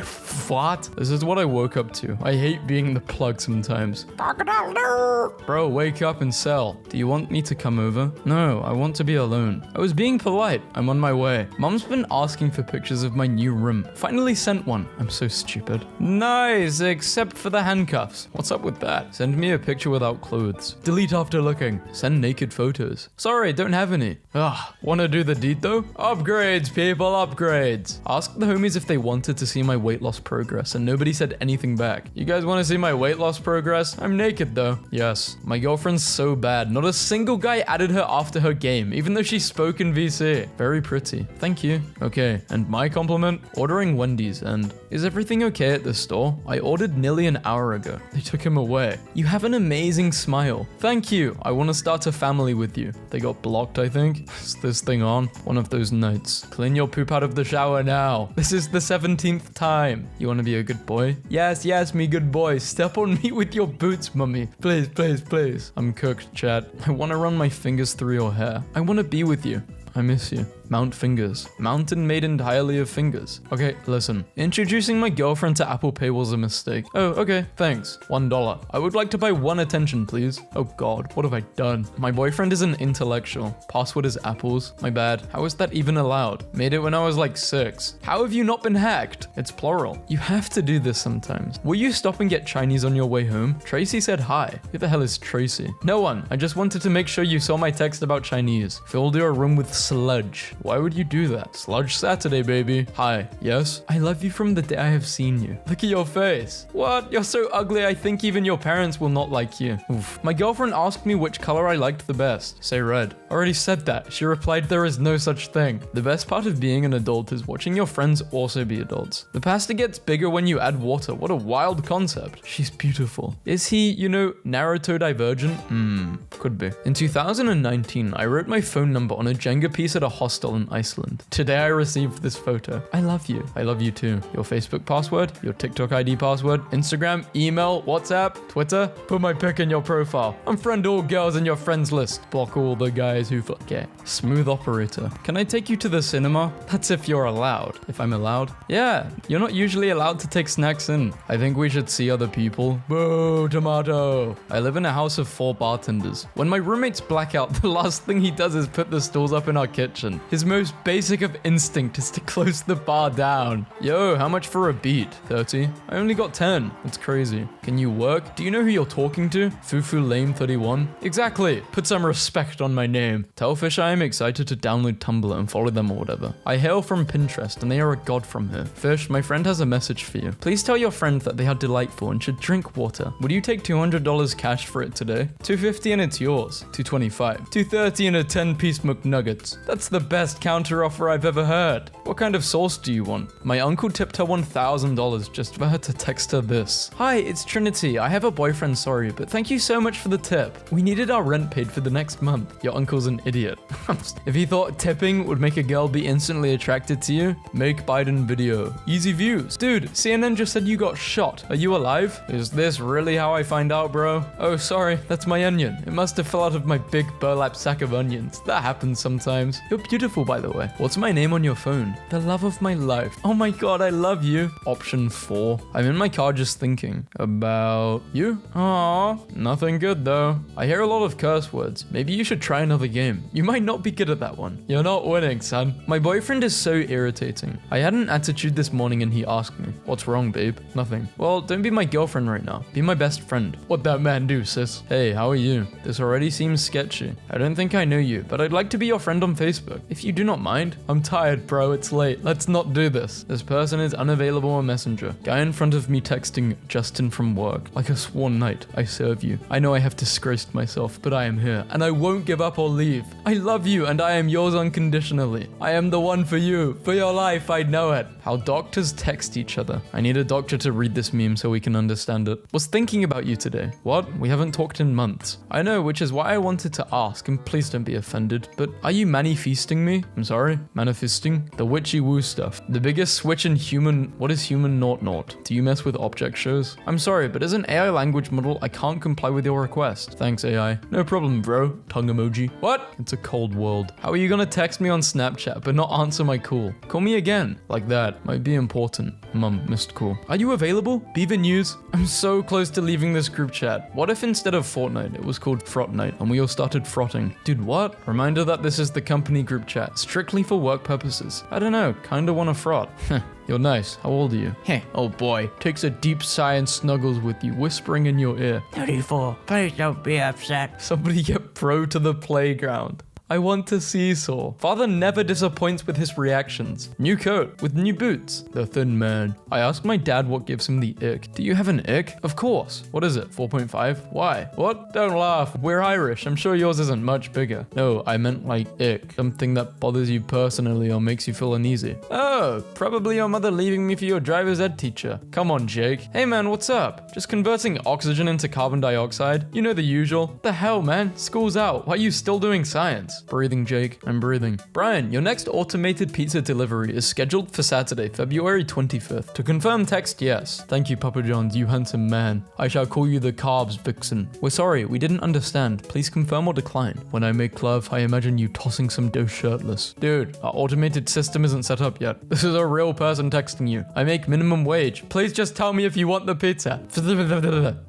What? This is what I woke up to. I hate being the plug sometimes. Bro, wake up and sell. Do you want me to come over? No, I want to be alone. I was being polite. I'm on my way. Mom's been asking for pictures of my new room. Finally sent one. I'm so stupid. Nice, except for the handcuffs. What's up with that? Send me a picture without clothes. Delete after looking. Send naked photos. Sorry, don't have any. Ugh, wanna do the deed though? Upgrades, people, upgrades. Ask the homies if they wanted to see my weight loss progress and nobody said anything back. You guys wanna see my weight loss progress? I'm naked though. Yes. My girlfriend's so bad. Not a single guy added her after her game, even though she spoke in VC. Very pretty. Thank you. Okay, and my compliment? Ordering Wendy's and... Is everything okay at the store? I ordered nearly an hour ago. They took him away. You have an amazing smile. Thank you. I want to start a family with you. They got blocked, I think. Is this thing on? One of those nights. Clean your poop out of the shower now. This is the 17th time. You want to be a good boy? Yes, yes, me good boy. Step on me with your boots, mummy. Please, please, please. I'm cooked, chat. I want to run my fingers through your hair. I want to be with you. I miss you. Mount Fingers. Mountain made entirely of fingers. Okay, listen. Introducing my girlfriend to Apple Pay was a mistake. Oh, okay, thanks. $1. I would like to buy one attention, please. Oh god, what have I done? My boyfriend is an intellectual. Password is apples. My bad. How is that even allowed? Made it when I was like 6. How have you not been hacked? It's plural. You have to do this sometimes. Will you stop and get Chinese on your way home? Tracy said hi. Who the hell is Tracy? No one. I just wanted to make sure you saw my text about Chinese. Filled your room with sludge. Why would you do that? Sludge Saturday, baby. Hi. Yes? I love you from the day I have seen you. Look at your face. What? You're so ugly I think even your parents will not like you. Oof. My girlfriend asked me which color I liked the best. Say red. Already said that. She replied there is no such thing. The best part of being an adult is watching your friends also be adults. The pasta gets bigger when you add water. What a wild concept. She's beautiful. Is he, Naruto divergent? Could be. In 2019, I wrote my phone number on a Jenga piece at a hostel in Iceland. Today I received this photo. I love you. I love you too. Your Facebook password, your TikTok ID password, Instagram, email, WhatsApp, Twitter. Put my pic in your profile. Unfriend all girls in your friends list. Block all the guys who okay. Smooth operator. Can I take you to the cinema? That's if you're allowed. If I'm allowed? Yeah. You're not usually allowed to take snacks in. I think we should see other people. Boo, tomato. I live in a house of 4 bartenders. When my roommates black out, the last thing he does is put the stools up in our kitchen. His His most basic of instinct is to close the bar down. Yo, how much for a beat? 30? I only got 10. That's crazy. Can you work? Do you know who you're talking to? Fufu Lame 31? Exactly. Put some respect on my name. Tell Fish I am excited to download Tumblr and follow them or whatever. I hail from Pinterest and they are a god from here. Fish, my friend has a message for you. Please tell your friend that they are delightful and should drink water. Would you take $200 cash for it today? $250 and it's yours. $225. $230 and a 10-piece McNuggets. That's the best counter offer I've ever heard. What kind of sauce do you want? My uncle tipped her $1,000 just for her to text her this. Hi, it's Trinity. I have a boyfriend, sorry, but thank you so much for the tip. We needed our rent paid for the next month. Your uncle's an idiot. If he thought tipping would make a girl be instantly attracted to you, make Biden video. Easy views. Dude, CNN just said you got shot. Are you alive? Is this really how I find out, bro? Oh, sorry, that's my onion. It must have fell out of my big burlap sack of onions. That happens sometimes. You're beautiful, by the way. What's my name on your phone? The love of my life. Oh my god, I love you. Option 4. I'm in my car just thinking about you. Aww, nothing good though. I hear a lot of curse words. Maybe you should try another game. You might not be good at that one. You're not winning, son. My boyfriend is so irritating. I had an attitude this morning and he asked me, what's wrong, babe? Nothing. Well, don't be my girlfriend right now. Be my best friend. What that man do, sis? Hey, how are you? This already seems sketchy. I don't think I know you, but I'd like to be your friend on Facebook. If you do not mind. I'm tired, bro. It's late. Let's not do this. This person is unavailable on Messenger. Guy in front of me texting Justin from work. Like a sworn knight, I serve you. I know I have disgraced myself, but I am here, and I won't give up or leave. I love you, and I am yours unconditionally. I am the one for you. For your life, I know it. How doctors text each other. I need a doctor to read this meme so we can understand it. Was thinking about you today. What? We haven't talked in months. I know, which is why I wanted to ask, and please don't be offended, but are you manifesting me? I'm sorry? Manifesting? The witchy woo stuff. The biggest switch in human... What is human naught naught? Do you mess with object shows? I'm sorry, but as an AI language model, I can't comply with your request. Thanks, AI. No problem, bro. Tongue emoji. What? It's a cold world. How are you gonna text me on Snapchat but not answer my call? Call me again. Like that. Might be important. Mum, missed call. Are you available? Beaver News? I'm so close to leaving this group chat. What if instead of Fortnite, it was called Frot Night and we all started frotting? Dude, what? Reminder that this is the company group chat, strictly for work purposes. I don't know, kinda wanna frot. You're nice. How old are you? Heh. Oh boy. Takes a deep sigh and snuggles with you, whispering in your ear. 34. Please don't be upset. Somebody get pro to the playground. I want to seesaw. Father never disappoints with his reactions. New coat with new boots. The thin man. I asked my dad what gives him the ick. Do you have an ick? Of course. What is it? 4.5? Why? What? Don't laugh. We're Irish. I'm sure yours isn't much bigger. No, I meant like ick. Something that bothers you personally or makes you feel uneasy. Oh, probably your mother leaving me for your driver's ed teacher. Come on, Jake. Hey man, what's up? Just converting oxygen into carbon dioxide? You know the usual. The hell, man? School's out. Why are you still doing science? Breathing, Jake. I'm breathing. Brian, your next automated pizza delivery is scheduled for Saturday, February 25th. To confirm, text yes. Thank you, Papa John's, you handsome man. I shall call you the carbs vixen. We're sorry, we didn't understand. Please confirm or decline. When I make love, I imagine you tossing some dough shirtless. Dude, our automated system isn't set up yet. This is a real person texting you. I make minimum wage. Please just tell me if you want the pizza.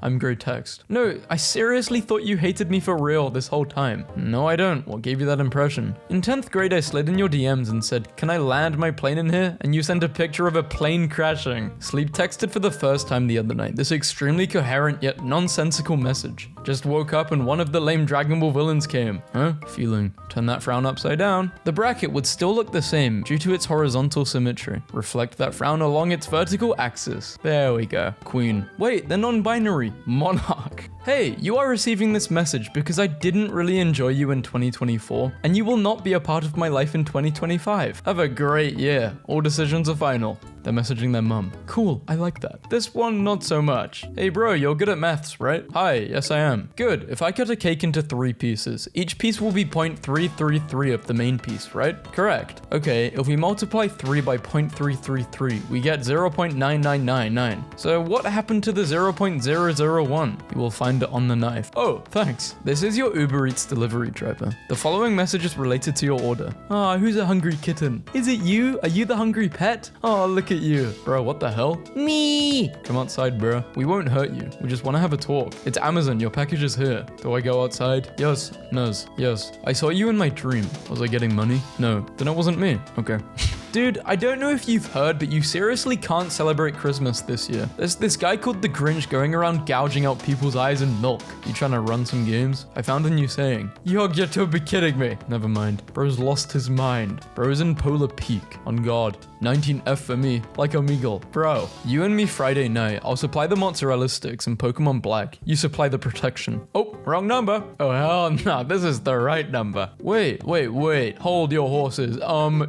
I'm great text. No, I seriously thought you hated me for real this whole time. No, I don't. What gave you that impression? In 10th grade, I slid in your DMs and said, can I land my plane in here? And you sent a picture of a plane crashing. Sleep texted for the first time the other night. This extremely coherent yet nonsensical message. Just woke up and one of the lame Dragon Ball villains came. Huh? Feeling. Turn that frown upside down. The bracket would still look the same due to its horizontal symmetry. Reflect that frown along its vertical axis. There we go. Queen. Wait, they're non-binary. Monarch. Hey, you are receiving this message because I didn't really enjoy you in 2024, and you will not be a part of my life in 2025. Have a great year. All decisions are final. They're messaging their mum. Cool, I like that. This one, not so much. Hey bro, you're good at maths, right? Hi, yes I am. Good, if I cut a cake into 3 pieces, each piece will be 0.333 of the main piece, right? Correct. Okay, if we multiply 3 by 0.333, we get 0.9999. So what happened to the 0.001? You will find it on the knife. Oh, thanks. This is your Uber Eats delivery driver. The following message is related to your order. Ah, who's a hungry kitten? Is it you? Are you the hungry pet? Oh, look look at you. Bro, what the hell? Me! Come outside, bro. We won't hurt you. We just want to have a talk. It's Amazon. Your package is here. Do I go outside? Yes. Nose. Yes. I saw you in my dream. Was I getting money? No. Then it wasn't me. Okay. Dude, I don't know if you've heard, but you seriously can't celebrate Christmas this year. There's this guy called the Grinch going around gouging out people's eyes in milk. You trying to run some games? I found a new saying. You're got to be kidding me. Never mind. Bro's lost his mind. Bro's in polar peak. On God. 19F for me. Like Omegle. Bro, you and me Friday night. I'll supply the mozzarella sticks and Pokemon Black. You supply the protection. Oh, wrong number. Oh, hell no. This is the right number. Wait. Hold your horses.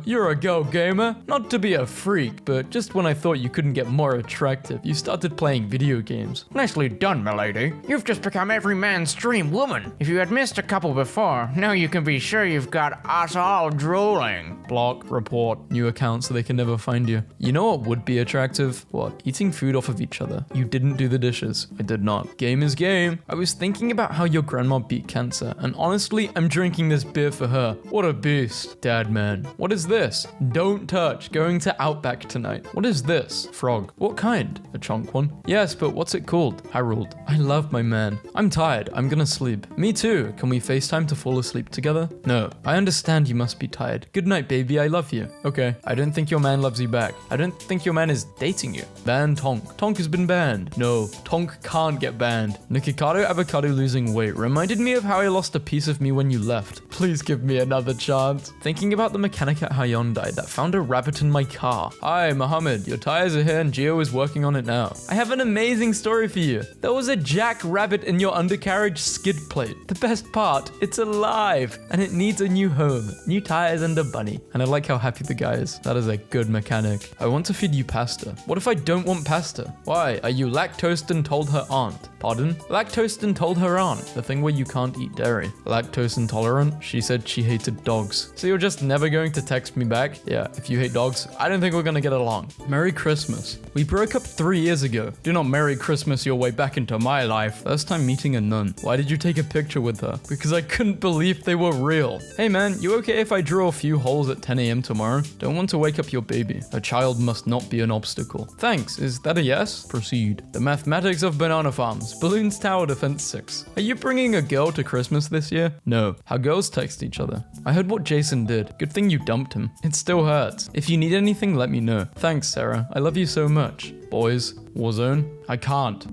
You're a Go gamer. Not to be a freak, but just when I thought you couldn't get more attractive, you started playing video games. Nicely done, milady. You've just become every man's dream woman. If you had missed a couple before, now you can be sure you've got us all drooling. Block, report, new account so they can never find you. You know what would be attractive? What? Eating food off of each other. You didn't do the dishes. I did not. Game is game. I was thinking about how your grandma beat cancer, and honestly, I'm drinking this beer for her. What a beast. Dad, man. What is this? Don't touch. Going to Outback tonight. What is this? Frog. What kind? A chonk one? Yes, but what's it called? Harold. I love my man. I'm tired. I'm gonna sleep. Me too. Can we FaceTime to fall asleep together? No. I understand you must be tired. Good night, baby. I love you. Okay. I don't think your man loves you back. I don't think your man is dating you. Ban Tonk. Tonk has been banned. No. Tonk can't get banned. Nikocado Avocado losing weight reminded me of how I lost a piece of me when you left. Please give me another chance. Thinking about the mechanic at Hyundai that found a rabbit in my car. Hi, Mohammed. Your tires are here and Gio is working on it now. I have an amazing story for you. There was a jack rabbit in your undercarriage skid plate. The best part, it's alive and it needs a new home, new tires and a bunny. And I like how happy the guy is. That is a good mechanic. I want to feed you pasta. What if I don't want pasta? Why? Are you lactose and told her aunt? Pardon? Lactose and told her aunt. The thing where you can't eat dairy. Lactose intolerant? She said she hated dogs. So you're just never going to text me back? Yeah, if you hate dogs, I don't think we're gonna get along. Merry Christmas. We broke up 3 years ago. Do not Merry Christmas your way back into my life. First time meeting a nun. Why did you take a picture with her? Because I couldn't believe they were real. Hey man, you okay if I draw a few holes at 10 a.m. tomorrow? Don't want to wake up your baby. A child must not be an obstacle. Thanks. Is that a yes? Proceed. The mathematics of banana farms. Balloons Tower Defense 6. Are you bringing a girl to Christmas this year? No. How girls text each other. I heard what Jason did. Good thing you dumped him. It still hurts. If you need anything, let me know. Thanks, Sarah. I love you so much. Boys, Warzone. I can't.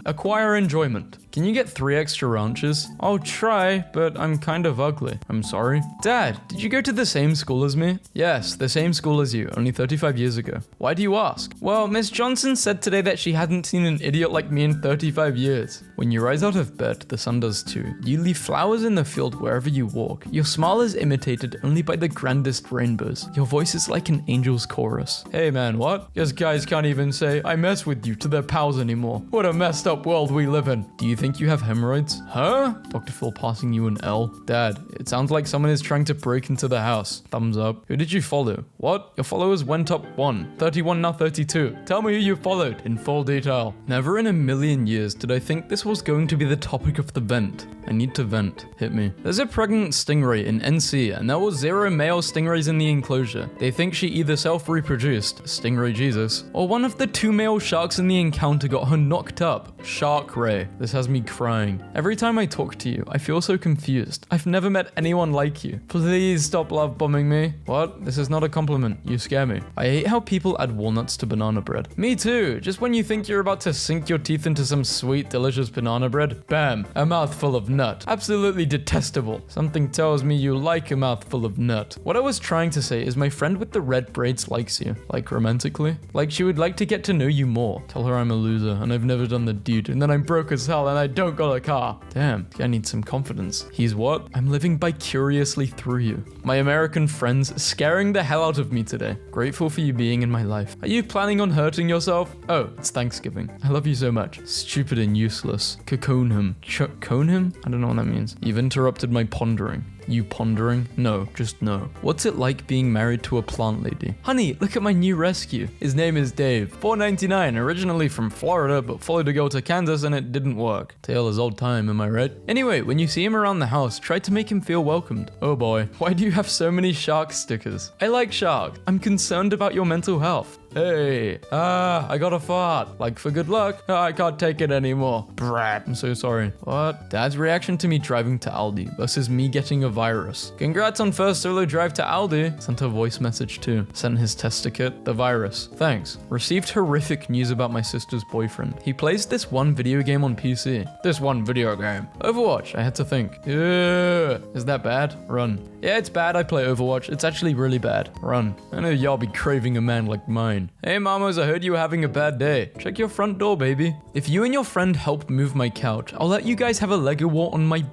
Acquire enjoyment. Can you get 3 extra ranches? I'll try, but I'm kind of ugly. I'm sorry. Dad, did you go to the same school as me? Yes, the same school as you, only 35 years ago. Why do you ask? Well, Miss Johnson said today that she hadn't seen an idiot like me in 35 years. When you rise out of bed, the sun does too. You leave flowers in the field wherever you walk. Your smile is imitated only by the grandest rainbows. Your voice is like an angel's chorus. Hey man, what? Guess guys can't even say, I mess with you to their pals anymore. What a messed up world we live in. Do you think you have hemorrhoids? Huh? Dr. Phil passing you an L. Dad, it sounds like someone is trying to break into the house. Thumbs up. Who did you follow? What? Your followers went up 1. 31 now 32. Tell me who you followed in full detail. Never in a million years did I think this was going to be the topic of the vent. I need to vent. Hit me. There's a pregnant stingray in NC and there were 0 male stingrays in the enclosure. They think she either self-reproduced, Stingray Jesus, or one of the 2 male sharks in the encounter got her knocked up. Shark Ray. This has me crying. Every time I talk to you, I feel so confused. I've never met anyone like you. Please stop love bombing me. What? This is not a compliment. You scare me. I hate how people add walnuts to banana bread. Me too. Just when you think you're about to sink your teeth into some sweet, delicious banana bread, bam, a mouthful of nut. Absolutely detestable. Something tells me you like a mouthful of nut. What I was trying to say is my friend with the red braids likes you. Like romantically. Like she would like to get to know you more. Tell her I'm a loser and I've never done the deed and then I'm broke as hell and I don't got a car. Damn, I need some confidence. He's what? I'm living vicariously through you. My American friends scaring the hell out of me today. Grateful for you being in my life. Are you planning on hurting yourself? Oh, it's Thanksgiving. I love you so much. Stupid and useless. Cocoon him. Cone him? I don't know what that means. You've interrupted my pondering. You pondering? No, just no. What's it like being married to a plant lady? Honey, look at my new rescue. His name is Dave. $4.99, originally from Florida, but followed to go to Kansas and it didn't work. Tale is old time, am I right? Anyway, when you see him around the house, try to make him feel welcomed. Oh boy, why do you have so many shark stickers? I like sharks. I'm concerned about your mental health. Hey, I got a fart. Like, for good luck. I can't take it anymore. Brat, I'm so sorry. What? Dad's reaction to me driving to Aldi versus me getting a virus. Congrats on first solo drive to Aldi. Sent a voice message too. Sent his tester kit. The virus. Thanks. Received horrific news about my sister's boyfriend. He plays this one video game on PC. This one video game. Overwatch. I had to think. Is that bad? Run. Yeah, it's bad. I play Overwatch. It's actually really bad. Run. I know y'all be craving a man like mine. Hey mamas, I heard you were having a bad day. Check your front door, baby. If you and your friend help move my couch, I'll let you guys have a Lego war on my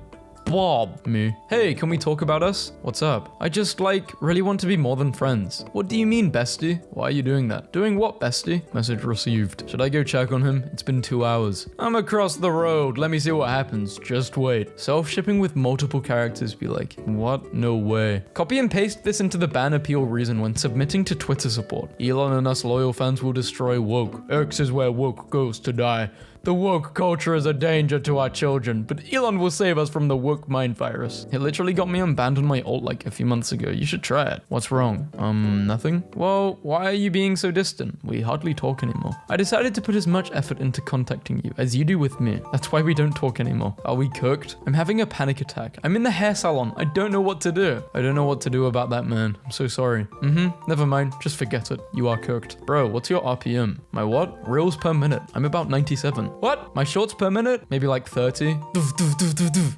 Bob. Me. Hey, can we talk about us? What's up? I just, really want to be more than friends. What do you mean, bestie? Why are you doing that? Doing what, bestie? Message received. Should I go check on him? It's been 2 hours. I'm across the road. Let me see what happens. Just wait. Self-shipping with multiple characters be like, what? No way. Copy and paste this into the ban appeal reason when submitting to Twitter support. Elon and us loyal fans will destroy woke. X is where woke goes to die. The woke culture is a danger to our children, but Elon will save us from the woke mind virus. It literally got me unbanned on my alt a few months ago. You should try it. What's wrong? Nothing? Well, why are you being so distant? We hardly talk anymore. I decided to put as much effort into contacting you as you do with me. That's why we don't talk anymore. Are we cooked? I'm having a panic attack. I'm in the hair salon. I don't know what to do. I don't know what to do about that, man. I'm so sorry. Never mind. Just forget it. You are cooked. Bro, what's your RPM? My what? Reels per minute. I'm about 97. What? My shorts per minute? Maybe like 30?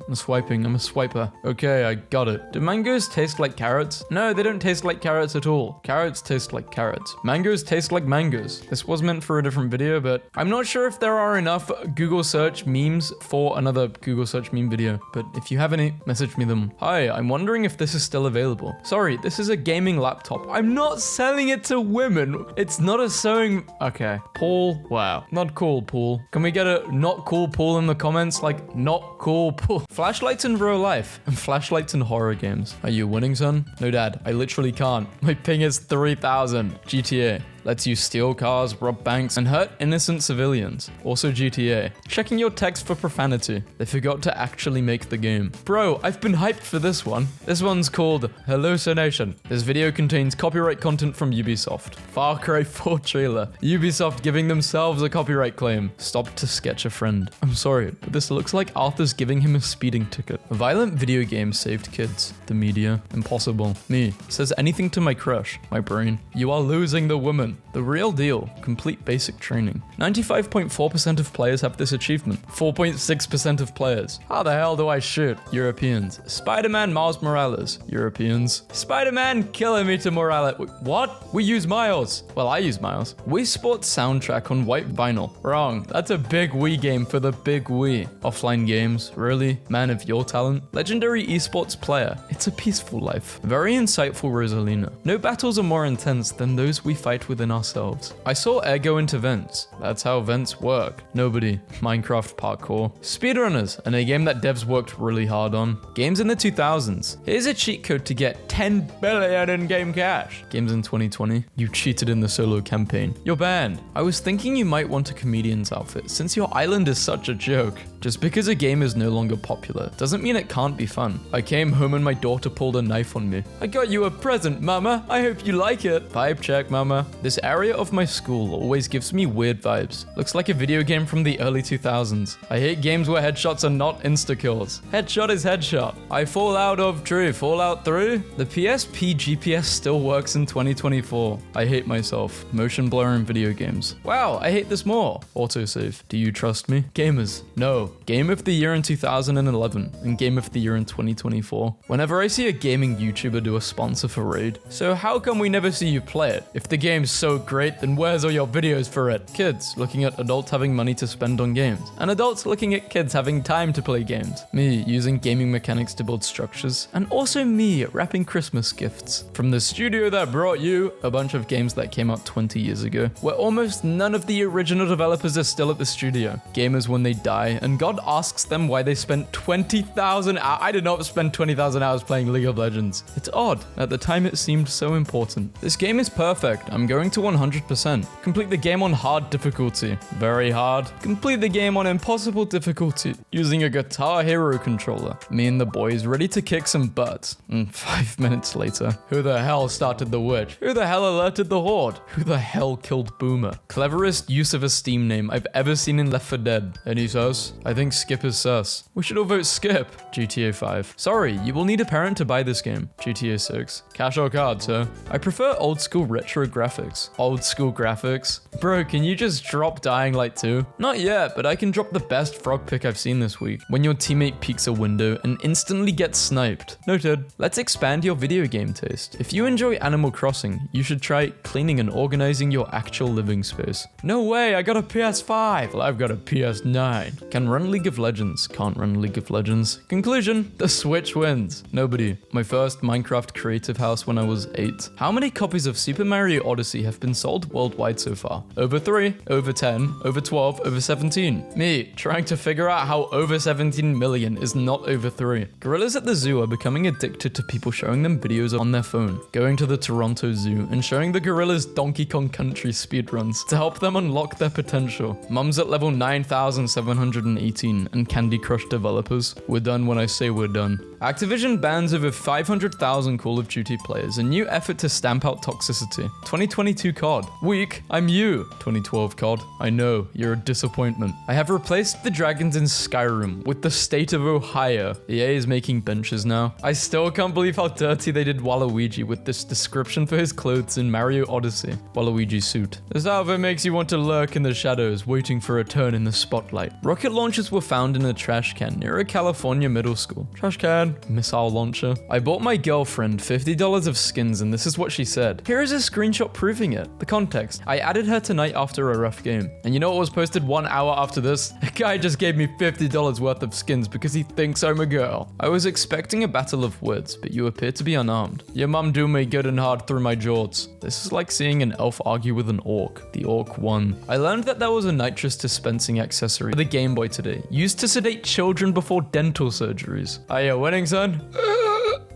I'm swiping. I'm a swiper. Okay, I got it. Do mangoes taste like carrots? No, they don't taste like carrots at all. Carrots taste like carrots. Mangoes taste like mangoes. This was meant for a different video, but I'm not sure if there are enough Google search memes for another Google search meme video. But if you have any, message me them. Hi, I'm wondering if this is still available. Sorry, this is a gaming laptop. I'm not selling it to women. It's not a sewing... Okay. Paul. Wow. Not cool, Paul. Can we get a not cool Paul in the comments? Like, not cool Paul. Flashlights in real life and flashlights in horror games. Are you winning, son? No, dad. I literally can't. My ping is 3000. GTA. Lets you steal cars, rob banks, and hurt innocent civilians. Also GTA. Checking your text for profanity. They forgot to actually make the game. Bro, I've been hyped for this one. This one's called Hallucination. This video contains copyright content from Ubisoft. Far Cry 4 trailer. Ubisoft giving themselves a copyright claim. Stop to sketch a friend. I'm sorry, but this looks like Arthur's giving him a speeding ticket. A violent video game saved kids. The media. Impossible. Me. Says anything to my crush. My brain. You are losing the woman. The real deal. Complete basic training. 95.4% of players have this achievement. 4.6% of players. How the hell do I shoot? Europeans. Spider-Man Miles Morales. Europeans. Spider-Man Kilometer Morales. What? We use Miles. Well, I use Miles. Wii Sports soundtrack on white vinyl. Wrong. That's a big Wii game for the big Wii. Offline games. Really? Man of your talent? Legendary esports player. It's a peaceful life. Very insightful Rosalina. No battles are more intense than those we fight within ourselves. I saw air go into vents. That's how vents work. Nobody. Minecraft parkour. Speedrunners, and a game that devs worked really hard on. Games in the 2000s. Here's a cheat code to get 10 billion in-game cash. Games in 2020. You cheated in the solo campaign. You're banned. I was thinking you might want a comedian's outfit since your island is such a joke. Just because a game is no longer popular doesn't mean it can't be fun. I came home and my daughter pulled a knife on me. I got you a present, mama. I hope you like it. Vibe check, mama. This area of my school always gives me weird vibes. Looks like a video game from the early 2000s. I hate games where headshots are not insta-kills. Headshot is headshot. I fall out of true. Fallout 3? The PSP GPS still works in 2024. I hate myself. Motion blur in video games. Wow, I hate this more. Autosave. Do you trust me? Gamers. No. Game of the year in 2011 and Game of the year in 2024. Whenever I see a gaming YouTuber do a sponsor for Raid, so how come we never see you play it? If the game's so great, then where's all your videos for it? Kids looking at adults having money to spend on games, and adults looking at kids having time to play games. Me using gaming mechanics to build structures, and also me wrapping Christmas gifts. From the studio that brought you a bunch of games that came out 20 years ago, where almost none of the original developers are still at the studio. Gamers when they die, and God asks them why they spent 20,000 hours. I did not spend 20,000 hours playing League of Legends. It's odd. At the time it seemed so important. This game is perfect. I'm going going to 100%. Complete the game on hard difficulty. Very hard. Complete the game on impossible difficulty using a Guitar Hero controller. Me and the boys ready to kick some butts. And 5 minutes later, who the hell started the witch? Who the hell alerted the horde? Who the hell killed Boomer? Cleverest use of a Steam name I've ever seen in Left 4 Dead. Any sus? I think Skip is sus. We should all vote Skip. GTA 5. Sorry, you will need a parent to buy this game. GTA 6. Cash or card, sir? I prefer old school retro graphics. Old school graphics? Bro, can you just drop Dying Light 2? Not yet, but I can drop the best frog pick I've seen this week. When your teammate peeks a window and instantly gets sniped. Noted. Let's expand your video game taste. If you enjoy Animal Crossing, you should try cleaning and organizing your actual living space. No way, I got a PS5. Well, I've got a PS9. Can run League of Legends. Can't run League of Legends. Conclusion, the Switch wins. Nobody. My first Minecraft creative house when I was 8. How many copies of Super Mario Odyssey have been sold worldwide so far? Over 3, over 10, over 12, over 17. Me, trying to figure out how over 17 million is not over 3. Gorillas at the zoo are becoming addicted to people showing them videos on their phone. Going to the Toronto Zoo and showing the gorillas Donkey Kong Country speedruns to help them unlock their potential. Mum's at level 9,718 and Candy Crush developers. We're done when I say we're done. Activision bans over 500,000 Call of Duty players. A new effort to stamp out toxicity. 2022 COD. Weak, I'm you. 2012 COD. I know, you're a disappointment. I have replaced the dragons in Skyrim with the state of Ohio. EA is making benches now. I still can't believe how dirty they did Waluigi with this description for his clothes in Mario Odyssey. Waluigi suit. This outfit makes you want to lurk in the shadows, waiting for a turn in the spotlight. Rocket launchers were found in a trash can near a California middle school. Trash can, missile launcher. I bought my girlfriend $50 of skins and this is what she said. Here is a screenshot proving it. The context. I added her tonight after a rough game. And you know what was posted 1 hour after this? A guy just gave me $50 worth of skins because he thinks I'm a girl. I was expecting a battle of words, but you appear to be unarmed. Your mum do me good and hard through my jorts. This is like seeing an elf argue with an orc. The orc won. I learned that there was a nitrous dispensing accessory for the Game Boy today, used to sedate children before dental surgeries. Are you winning, son?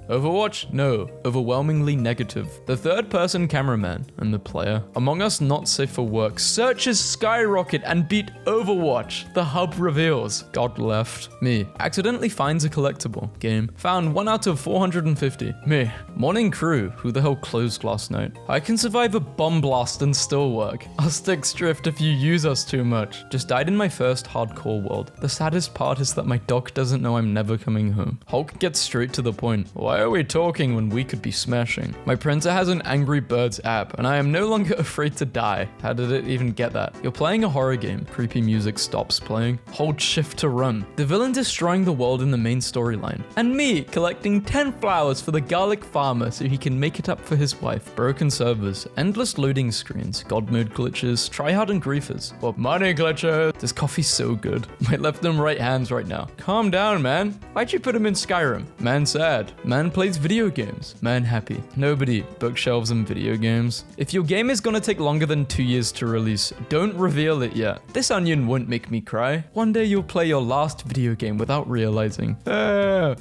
Overwatch? No. Overwhelmingly negative. The third-person cameraman and the player. Among Us not safe for work. Searches skyrocket and beat Overwatch. The hub reveals. God left. Me. Accidentally finds a collectible. Game. Found 1 out of 450. Me. Morning crew. Who the hell closed last night? I can survive a bomb blast and still work. Our sticks drift if you use us too much. Just died in my first hardcore world. The saddest part is that my doc doesn't know I'm never coming home. Hulk gets straight to the point. Why are we talking when we could be smashing? My printer has an Angry Birds app, and I am no longer afraid to die. How did it even get that? You're playing a horror game. Creepy music stops playing. Hold shift to run. The villain destroying the world in the main storyline. And me collecting 10 flowers for the garlic farmer so he can make it up for his wife. Broken servers. Endless loading screens. God mode glitches. Tryhard and griefers. Well, money glitches. This coffee's so good. My left and right hands right now. Calm down, man. Why'd you put him in Skyrim? Man sad. Man plays video games. Man happy. Nobody. Bookshelves and video games. If your game is gonna take longer than 2 years to release, don't reveal it yet. This onion won't make me cry. One day you'll play your last video game without realizing.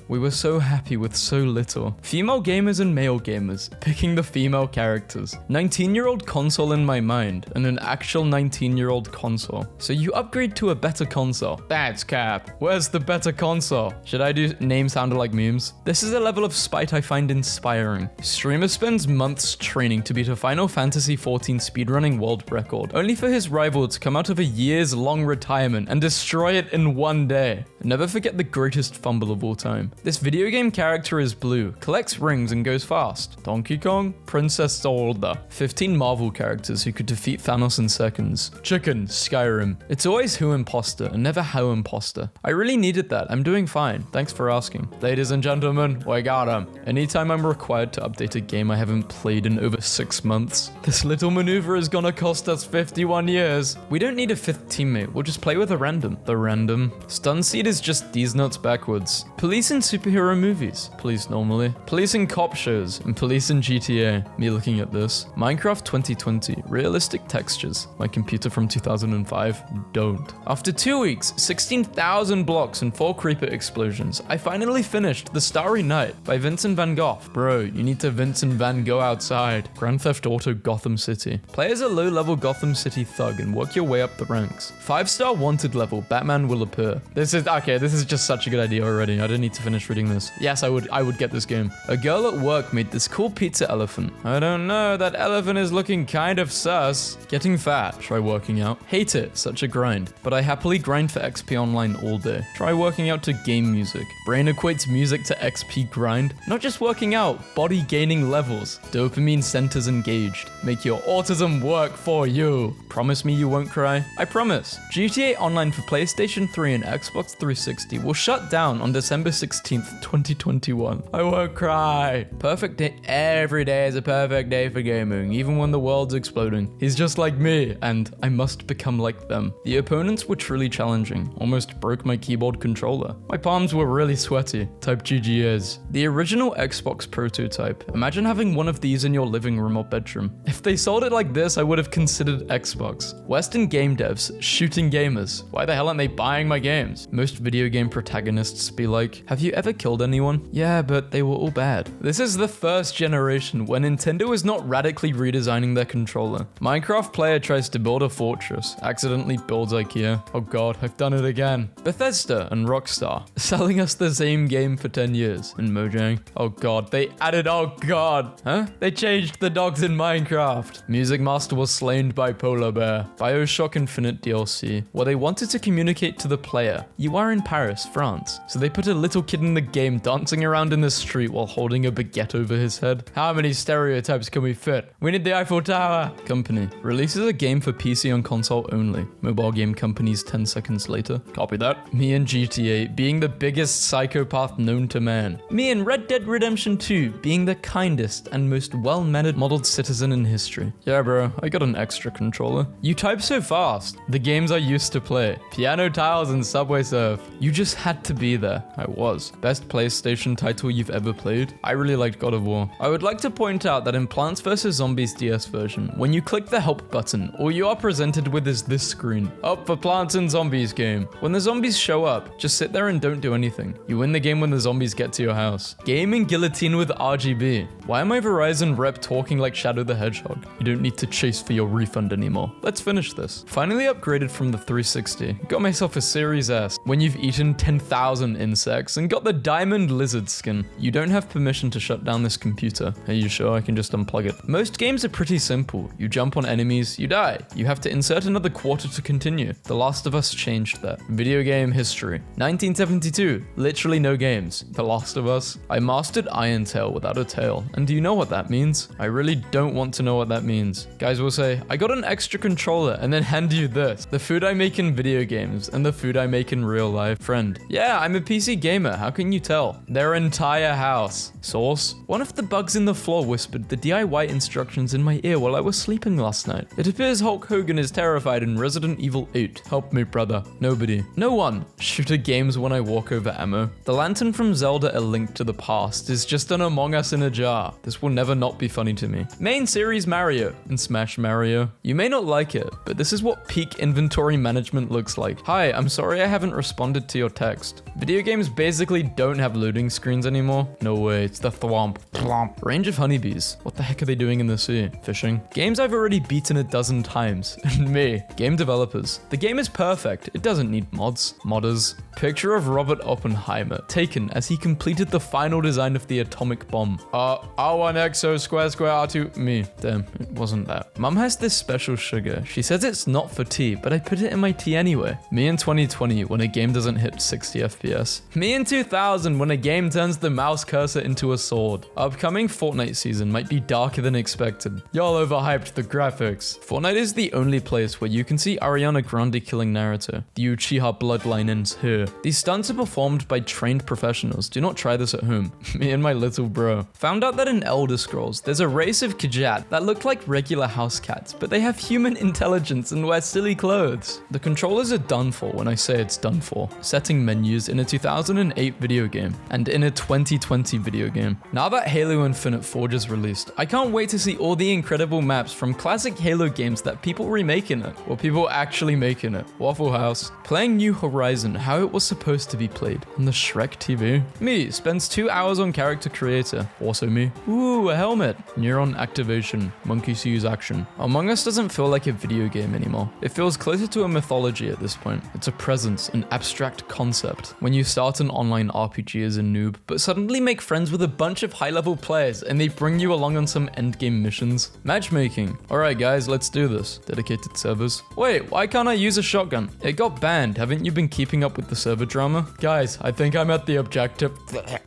We were so happy with so little. Female gamers and male gamers. Picking the female characters. 19-year-old console in my mind, and an actual 19-year-old console. So you upgrade to a better console. That's cap. Where's the better console? Should I do name sounded like memes? This is a level of spite I find inspiring. Streamer spends months training to beat a Final Fantasy XIV speedrunning world record, only for his rival to come out of a years-long retirement and destroy it in 1 day. Never forget the greatest fumble of all time. This video game character is blue, collects rings and goes fast. Donkey Kong, Princess Zelda. 15 Marvel characters who could defeat Thanos in seconds. Chicken, Skyrim. It's always who imposter and never how imposter. I really needed that. I'm doing fine. Thanks for asking. Ladies and gentlemen, we got him. Anytime I'm required to update a game I haven't played in over 6 months, this little maneuver is gonna cost us 51 years. We don't need a 5th teammate, we'll just play with a random. The random. Stun seed is just these nuts backwards. Police in superhero movies. Police normally. Police in cop shows. And police in GTA. Me looking at this. Minecraft 2020. Realistic textures. My computer from 2005. Don't. After 2 weeks, 16,000 blocks and 4 creeper explosions, I finally finished The Starry Night by Vincent van Gogh. Bro, you need to Vincent van Gogh outside. Grand Theft Auto Gotham City. Play as a low-level Gotham City thug and work your way up the ranks. 5-star wanted level, Batman will appear. This is just such a good idea already. I don't need to finish reading this. Yes, I would get this game. A girl at work made this cool pizza elephant. I don't know, that elephant is looking kind of sus. Getting fat, try working out. Hate it, such a grind. But I happily grind for XP Online all day. Try working out to game music. Brain equates music to XP grind. Not just working out, body gaining levels. Dopamine centers engaged. Make your autism work for you. Promise me you won't cry? I promise. GTA Online for PlayStation 3 and Xbox 360 will shut down on December 16th, 2021. I won't cry. Perfect day. Every day is a perfect day for gaming, even when the world's exploding. He's just like me, and I must become like them. The opponents were truly challenging. Almost broke my keyboard controller. My palms were really sweaty. Type GG's. The original Xbox prototype. Imagine having one of these in your living room or bedroom. If they sold it like this, I would have considered Xbox. Western game devs, shooting gamers. Why the hell aren't they buying my games? Most video game protagonists be like, have you ever killed anyone? Yeah, but they were all bad. This is the first generation where Nintendo is not radically redesigning their controller. Minecraft player tries to build a fortress, accidentally builds IKEA. Oh god, I've done it again. Bethesda and Rockstar, selling us the same game for 10 years. And Mojang. Oh god, they added, oh god. Huh? They changed the dogs in Minecraft. Music Master was slain by Polar Bear. BioShock Infinite DLC, where they wanted to communicate to the player, you are in Paris, France. So they put a little kid in the game dancing around in the street while holding a baguette over his head. How many stereotypes can we fit? We need the Eiffel Tower. Company releases a game for PC and console only. Mobile game companies 10 seconds later. Copy that. Me and GTA being the biggest psychopath known to man. Me and Red Dead Redemption 2 being the kindest and most well-mannered modeled citizen in history. Yeah bro, I got an extra controller. You type so fast. The games I used to play. Piano Tiles and Subway Surf. You just had to be there. I was. Best PlayStation title you've ever played? I really liked God of War. I would like to point out that in Plants vs. Zombies DS version, when you click the help button, all you are presented with is this screen. Up for Plants and Zombies game. When the zombies show up, just sit there and don't do anything. You win the game when the zombies get to your house. Gaming guillotine with RGB. Why am I Verizon rep talking like Shadow the Hedgehog? You don't need to chase for your refund anymore. Let's finish this. Finally upgraded from the 360. Got myself a Series S. When you've eaten 10,000 insects and got the diamond lizard skin. You don't have permission to shut down this computer. Are you sure I can just unplug it? Most games are pretty simple. You jump on enemies, you die. You have to insert another quarter to continue. The Last of Us changed that. Video game history. 1972. Literally no games. The Last of Us. I mastered Iron Tail without a tail. And do you know what that means? I really don't want to know what that means. Guys will say, I got an extra controller and then hand you this. The food I make in video games and the food I make in real life. Friend. Yeah, I'm a PC gamer. How can you tell? Their entire house. Source. One of the bugs in the floor whispered the DIY instructions in my ear while I was sleeping last night. It appears Hulk Hogan is terrified in Resident Evil 8. Help me, brother. Nobody. No one. Shooter games when I walk over ammo. The lantern from Zelda A Link to the Past is just an Among Us in a jar. This will never not be funny to me. Main series Mario and Smash Mario. You may not like it, but this is what peak inventory management looks like. Hi, I'm sorry I haven't responded to your text. Video games basically don't have loading screens anymore. No way, it's the thwomp. Plomp. Range of honeybees. What the heck are they doing in the sea? Fishing. Games I've already beaten a dozen times. And me. Game developers. The game is perfect. It doesn't need mods. Modders. Picture of Robert Oppenheimer, taken as he completed the final design of the atomic bomb. R1XO square square R2, me. Damn, it wasn't that. Mum has this special sugar. She says it's not for tea, but I put it in my tea anyway. Me in 2020 when a game doesn't hit 60 FPS. Me in 2000 when a game turns the mouse cursor into a sword. Upcoming Fortnite season might be darker than expected. Y'all overhyped the graphics. Fortnite is the only place where you can see Ariana Grande killing Naruto. The Uchiha bloodline ends here. These stunts are performed by trained professionals. Do not try this at home. Me and my little bro. Found out that in Elder Scrolls, there's a race of Khajiit that look like regular house cats, but they have human intelligence and wear silly clothes. The controllers are done for when I say it's done for. Setting menus in a 2008 video game and in a 2020 video game. Now that Halo Infinite Forge is released, I can't wait to see all the incredible maps from classic Halo games that people remake in it, or people actually make in it. Waffle House, playing New Horizon how it was supposed to be played on the Shrek TV. Me spends 2 hours on character creator, also me. Ooh, a helmet. Neuron activation, monkey sees action. Among Us doesn't feel like a video game anymore. It feels closer to a mythology at this point. It's a presence, an abstract concept. When you start an online RPG as a noob, but suddenly make friends with a bunch of high-level players and they bring you along on some endgame missions. Matchmaking. Alright guys, let's do this. Dedicated servers. Wait, why can't I use a shotgun? It got banned. Haven't you been keeping up with the server drama? Guys, I think I'm at the objective.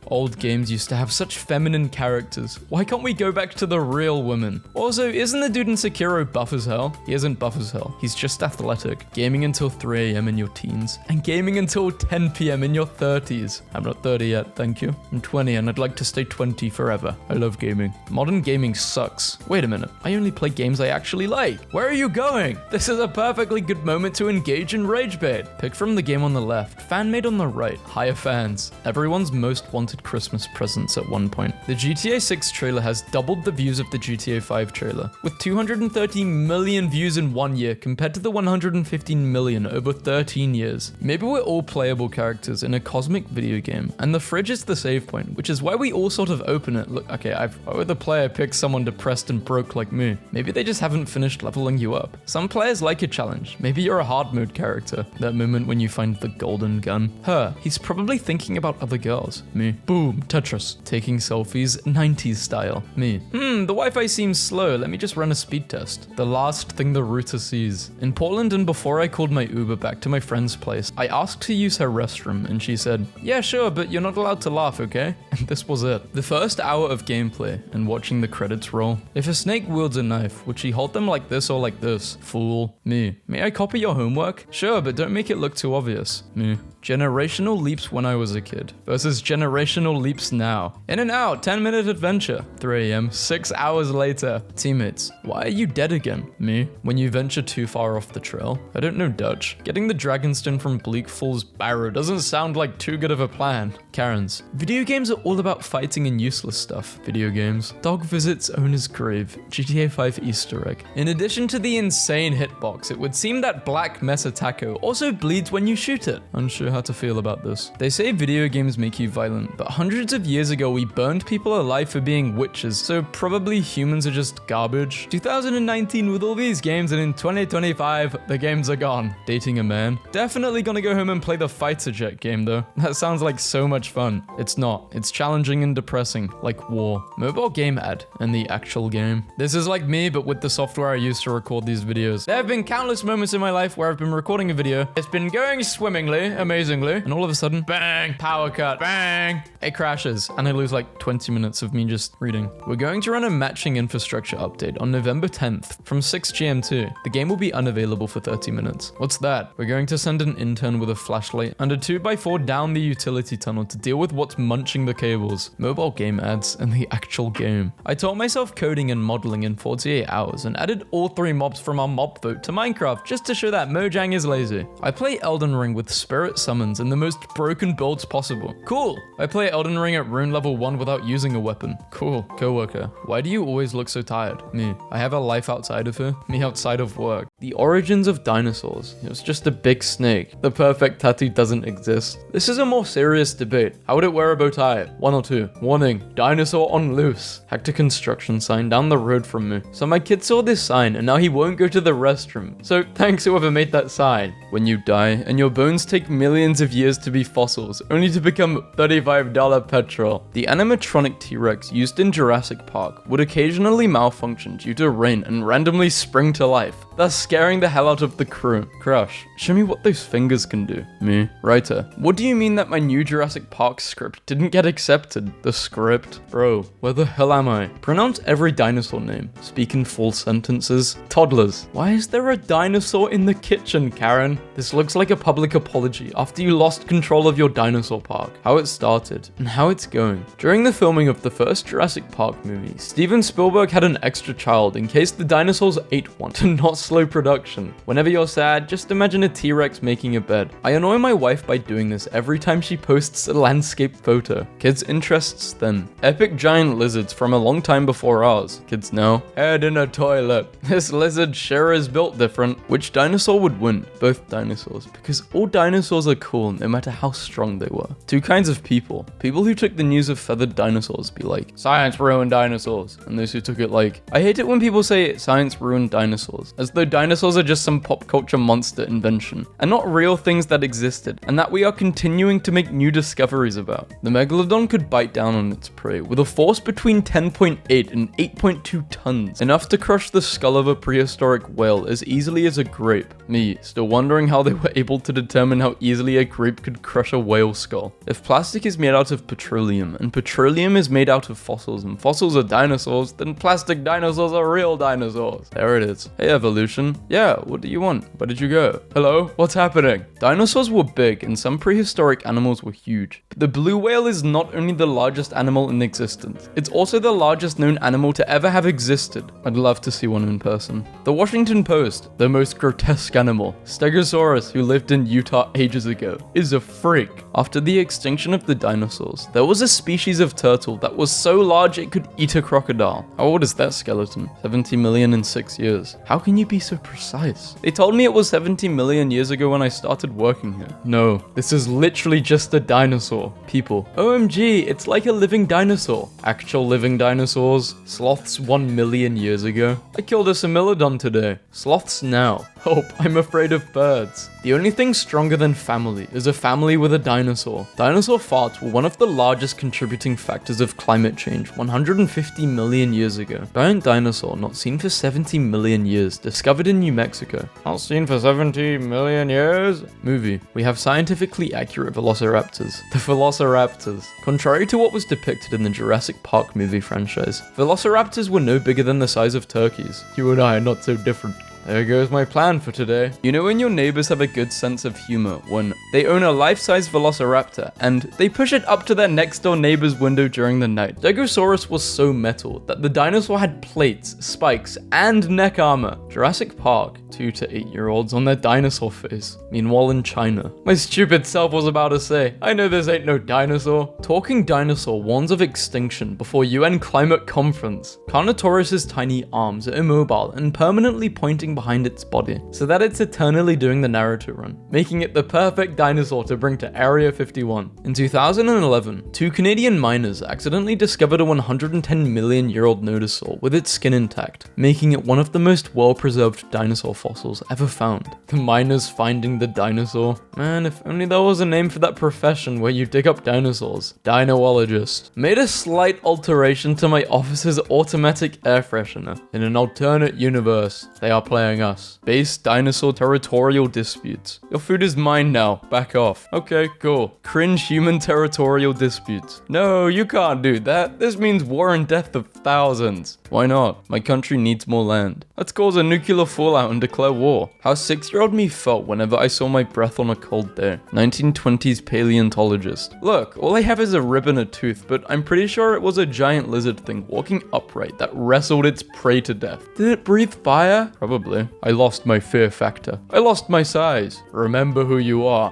Old games used to have such feminine characters. Why can't we go back to the real women? Also, isn't the dude in Sekiro buff as hell? He isn't buff as hell. He's just athletic. Gaming until 3 a.m. in your teens, and gaming until 10 p.m. in your 30s. I'm not 30 yet, thank you. I'm 20 and I'd like to stay 20 forever. I love gaming. Modern gaming sucks. Wait a minute, I only play games I actually like. Where are you going? This is a perfectly good moment to engage in rage bait. Pick from the game on the left, fan made on the right, higher fans. Everyone's most wanted Christmas presents at one point. The GTA 6 trailer has doubled the views of the GTA 5 trailer, with 230 million views in 1 year compared to the 115 million over 13 years. Maybe we're all playable characters in a cosmic video game, and the fridge is the save point, which is why we all sort of open it. Look, okay, why would the player pick someone depressed and broke like me? Maybe they just haven't finished leveling you up. Some players like a challenge. Maybe you're a hard mode character. That moment when you find the golden gun. Her, he's probably thinking about other girls. Me. Boom, Tetris. Taking selfies, 90s style. Me. The Wi-Fi seems slow. Let me just run a speed test. The last thing the router sees. In Portland, and before I called my Uber back to my friend's place, I asked to use her restroom and she said, yeah, sure, but you're not allowed to laugh, okay? And this was it. The first hour of gameplay and watching the credits roll. If a snake wields a knife, would she hold them like this or like this? Fool. Me. May I copy your homework? Sure, but don't make it look too obvious. Me. Generational leaps when I was a kid versus generational leaps now. In and out, 10-minute adventure. 3 a.m., 6 hours later. Teammates, why are you dead again? Me. When you venture too far off the trail. I don't know Dutch. Getting the Dragonstone from Bleak Falls Barrow doesn't sound like too good of a plan. Karens. Video games are all about fighting and useless stuff. Video games. Dog visits owner's grave. GTA 5 Easter egg. In addition to the insane hitbox, it would seem that Black Mesa Taco also bleeds when you shoot it. Unsure how to feel about this. They say video games make you violent, but hundreds of years ago we burned people alive for being witches, so probably humans are just garbage. 2019 with all these games, and in 2025, the games are gone. Dating a man? Definitely gonna go home and play the Fighter Jet game though. That sounds like so much fun. It's not. It's challenging and depressing, like war. Mobile game ad, and the actual game. This is like me, but with the software I use to record these videos. There have been countless moments in my life where I've been recording a video. It's been going swimmingly, amazingly, and all of a sudden, bang, power cut, bang, it crashes, and I lose like 20 minutes of me just reading. We're going to run a matching infrastructure update on November 10th from 6 GMT. The game will be unavailable for 30 minutes. What's that? We're going to send an intern with a flashlight and a 2x4 down the utility tunnel to deal with what's munching the cables. Mobile game ads and the actual game. I taught myself coding and modeling in 48 hours and added all 3 mobs from our mob vote to Minecraft just to show that Mojang is lazy. I play Elden Ring with spirit summons and the most broken builds possible. Cool. I play Elden Ring at rune level 1 without using a weapon. Cool. Coworker, why do you always look so tired? Me. I have a life outside of her. Me outside of work. The origins of dinosaurs. It was just a big snake. The perfect tattoo doesn't exist. This is a more serious debate. How would it wear a bow tie? 1 or 2. Warning. Dinosaur on loose. Hacked a construction sign down the road from me. So my kid saw this sign and now he won't go to the restroom. So thanks whoever made that sign. When you die and your bones take millions of years to be fossils, only to become $35 petrol. The animatronic T-Rex used in Jurassic Park would occasionally malfunction due to rain and randomly spring to life, thus scaring the hell out of the crew. Crush, show me what those fingers can do. Me. Writer, what do you mean that my new Jurassic Park script didn't get accepted? The script? Bro, where the hell am I? Pronounce every dinosaur name. Speak in full sentences. Toddlers. Why is there a dinosaur in the kitchen, Karen? This looks like a public apology after after you lost control of your dinosaur park, how it started, and how it's going. During the filming of the first Jurassic Park movie, Steven Spielberg had an extra child in case the dinosaurs ate one to not slow production. Whenever you're sad, just imagine a T-Rex making a bed. I annoy my wife by doing this every time she posts a landscape photo. Kids' interests then. Epic giant lizards from a long time before ours. Kids know. Head in a toilet. This lizard sure is built different. Which dinosaur would win? Both dinosaurs. Because all dinosaurs are cool no matter how strong they were. Two kinds of people. People who took the news of feathered dinosaurs be like, science ruined dinosaurs. And those who took it like, I hate it when people say science ruined dinosaurs. As though dinosaurs are just some pop culture monster invention. And not real things that existed. And that we are continuing to make new discoveries about. The megalodon could bite down on its prey with a force between 10.8 and 8.2 tons. Enough to crush the skull of a prehistoric whale as easily as a grape. Me, still wondering how they were able to determine how easily a grape could crush a whale skull. If plastic is made out of petroleum, and petroleum is made out of fossils, and fossils are dinosaurs, then plastic dinosaurs are real dinosaurs. There it is. Hey evolution. Yeah, what do you want? Where did you go? Hello? What's happening? Dinosaurs were big, and some prehistoric animals were huge. But the blue whale is not only the largest animal in existence, it's also the largest known animal to ever have existed. I'd love to see one in person. The Washington Post, the most grotesque animal, Stegosaurus, who lived in Utah ages ago, is a freak. After the extinction of the dinosaurs, there was a species of turtle that was so large it could eat a crocodile. How old is that skeleton? 70 million in 6 years. How can you be so precise? They told me it was 70 million years ago when I started working here. No, this is literally just a dinosaur. People. OMG, it's like a living dinosaur. Actual living dinosaurs. Sloths 1 million years ago. I killed a Similodon today. Sloths now. Hope, I'm afraid of birds. The only thing stronger than family is a family with a dinosaur. Dinosaur farts were one of the largest contributing factors of climate change 150 million years ago. Giant dinosaur not seen for 70 million years, discovered in New Mexico. Not seen for 70 million years? Movie. We have scientifically accurate velociraptors. The velociraptors. Contrary to what was depicted in the Jurassic Park movie franchise, velociraptors were no bigger than the size of turkeys. You and I are not so different. There goes my plan for today. You know when your neighbors have a good sense of humor when they own a life-size velociraptor and they push it up to their next door neighbor's window during the night. Stegosaurus was so metal that the dinosaur had plates, spikes, and neck armor. Jurassic Park, 2 to 8-year-olds on their dinosaur face. Meanwhile in China. My stupid self was about to say, I know this ain't no dinosaur. Talking dinosaur warns of extinction before UN climate conference. Carnotaurus's tiny arms are immobile and permanently pointing behind its body, so that it's eternally doing the Naruto run, making it the perfect dinosaur to bring to Area 51. In 2011, 2 Canadian miners accidentally discovered a 110 million year old nodosaur with its skin intact, making it one of the most well-preserved dinosaur fossils ever found. The miners finding the dinosaur. Man, if only there was a name for that profession where you dig up dinosaurs. Dinoologist. Made a slight alteration to my office's automatic air freshener. In an alternate universe, they are playing us. Base dinosaur territorial disputes. Your food is mine now. Back off. Okay, cool. Cringe human territorial disputes. No, you can't do that. This means war and death of thousands. Why not? My country needs more land. Let's cause a nuclear fallout and declare war. How 6-year-old me felt whenever I saw my breath on a cold day. 1920s paleontologist. Look, all I have is a rib and a tooth, but I'm pretty sure it was a giant lizard thing walking upright that wrestled its prey to death. Did it breathe fire? Probably. I lost my fear factor. I lost my size. Remember who you are.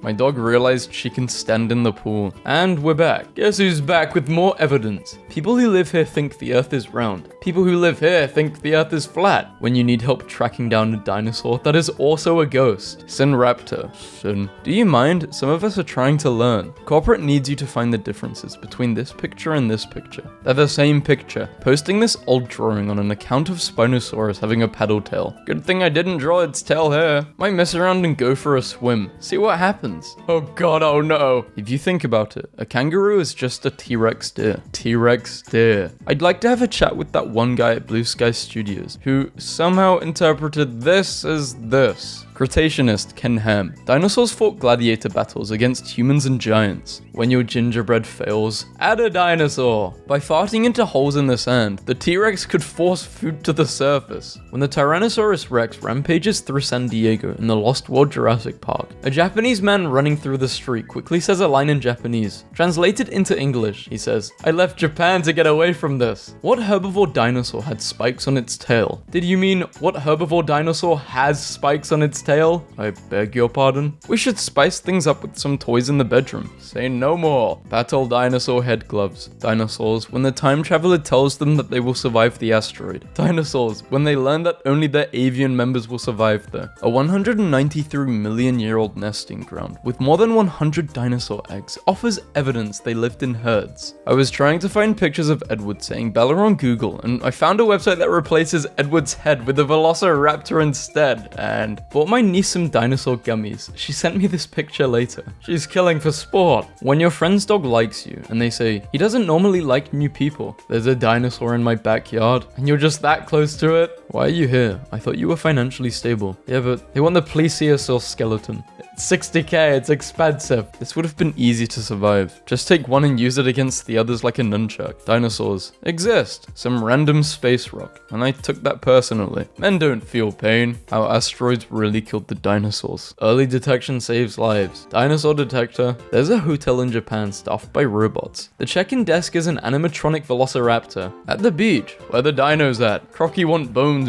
My dog realized she can stand in the pool. And we're back. Guess who's back with more evidence? People who live here think the earth is round. People who live here think the earth is flat. When you need help tracking down a dinosaur that is also a ghost. Sinraptor. Sin. Do you mind? Some of us are trying to learn. Corporate needs you to find the differences between this picture and this picture. They're the same picture. Posting this old drawing on an account of Spinosaurus having a paddle tail. Good thing I didn't draw its tail here. Might mess around and go for a swim. See what happens. Oh god, oh no. If you think about it, a kangaroo is just a T-Rex deer. T-Rex deer. I'd like to have a chat with that one guy at Blue Sky Studios who somehow interpreted this as this. Cretaceanist Ken Ham. Dinosaurs fought gladiator battles against humans and giants. When your gingerbread fails, add a dinosaur. By farting into holes in the sand, the T-Rex could force food to the surface. When the Tyrannosaurus Rex rampages through San Diego in the Lost World Jurassic Park, a Japanese man running through the street quickly says a line in Japanese. Translated into English, he says, "I left Japan to get away from this." What herbivore dinosaur had spikes on its tail? Did you mean what herbivore dinosaur has spikes on its tail? I beg your pardon? We should spice things up with some toys in the bedroom. Say no more. Battle dinosaur head gloves. Dinosaurs when the time traveler tells them that they will survive the asteroid. Dinosaurs when they learn that only their avian members will survive there. A 193-million-year-old nesting ground with more than 100 dinosaur eggs offers evidence they lived in herds. I was trying to find pictures of Edward saying Bella on Google, and I found a website that replaces Edward's head with a velociraptor instead, and bought my niece some dinosaur gummies. She sent me this picture later. She's killing for sport. When your friend's dog likes you, and they say, he doesn't normally like new people. There's a dinosaur in my backyard, and you're just that close to it? Why are you here? I thought you were financially stable. Yeah, but they want the plesiosaur skeleton. It's 60k, it's expensive. This would have been easy to survive. Just take one and use it against the others like a nunchuck. Dinosaurs exist. Some random space rock. And I took that personally. Men don't feel pain. How asteroids really killed the dinosaurs. Early detection saves lives. Dinosaur detector. There's a hotel in Japan staffed by robots. The check-in desk is an animatronic velociraptor. At the beach. Where the dinos at? Crocky want bones.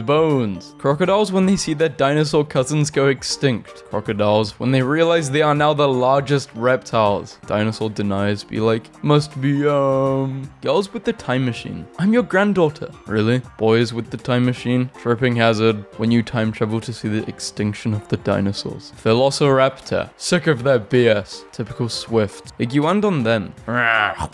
Crocodiles when they see their dinosaur cousins go extinct. Crocodiles when they realize they are now the largest reptiles. Dinosaur deniers be like, must be girls with the time machine. I'm your granddaughter. Really? Boys with the time machine? Tripping hazard when you time travel to see the extinction of the dinosaurs. Velociraptor. Sick of their BS. Typical Swift. Iguanodon then. Rawr.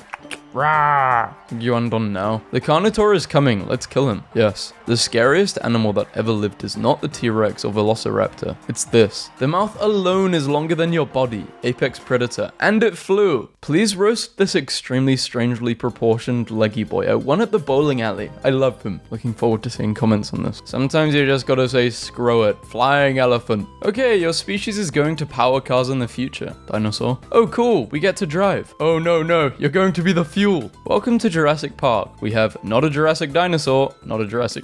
Iguanodon now. The Carnotaur is coming, let's kill him. Yes, the scariest animal that ever lived is not the T-Rex or Velociraptor. It's this. The mouth alone is longer than your body. Apex predator. And it flew. Please roast this extremely strangely proportioned leggy boy. I won at the bowling alley. I love him. Looking forward to seeing comments on this. Sometimes you just gotta say screw it. Flying elephant. Okay, your species is going to power cars in the future. Dinosaur. Oh cool, we get to drive. Oh no, you're going to be the fuel. Welcome to Jurassic Park. We have not a Jurassic dinosaur,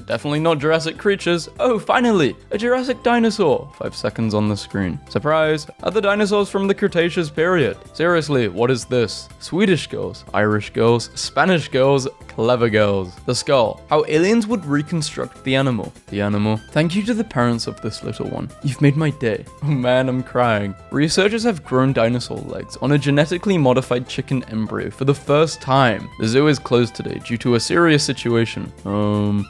definitely not Jurassic creatures. Oh, finally, a Jurassic dinosaur. 5 seconds on the screen. Surprise, other dinosaurs from the Cretaceous period. Seriously, what is this? Swedish girls, Irish girls, Spanish girls, clever girls. The skull. How aliens would reconstruct the animal. The animal. Thank you to the parents of this little one. You've made my day. Oh man, I'm crying. Researchers have grown dinosaur legs on a genetically modified chicken embryo for the first time. The zoo is closed today due to a serious situation.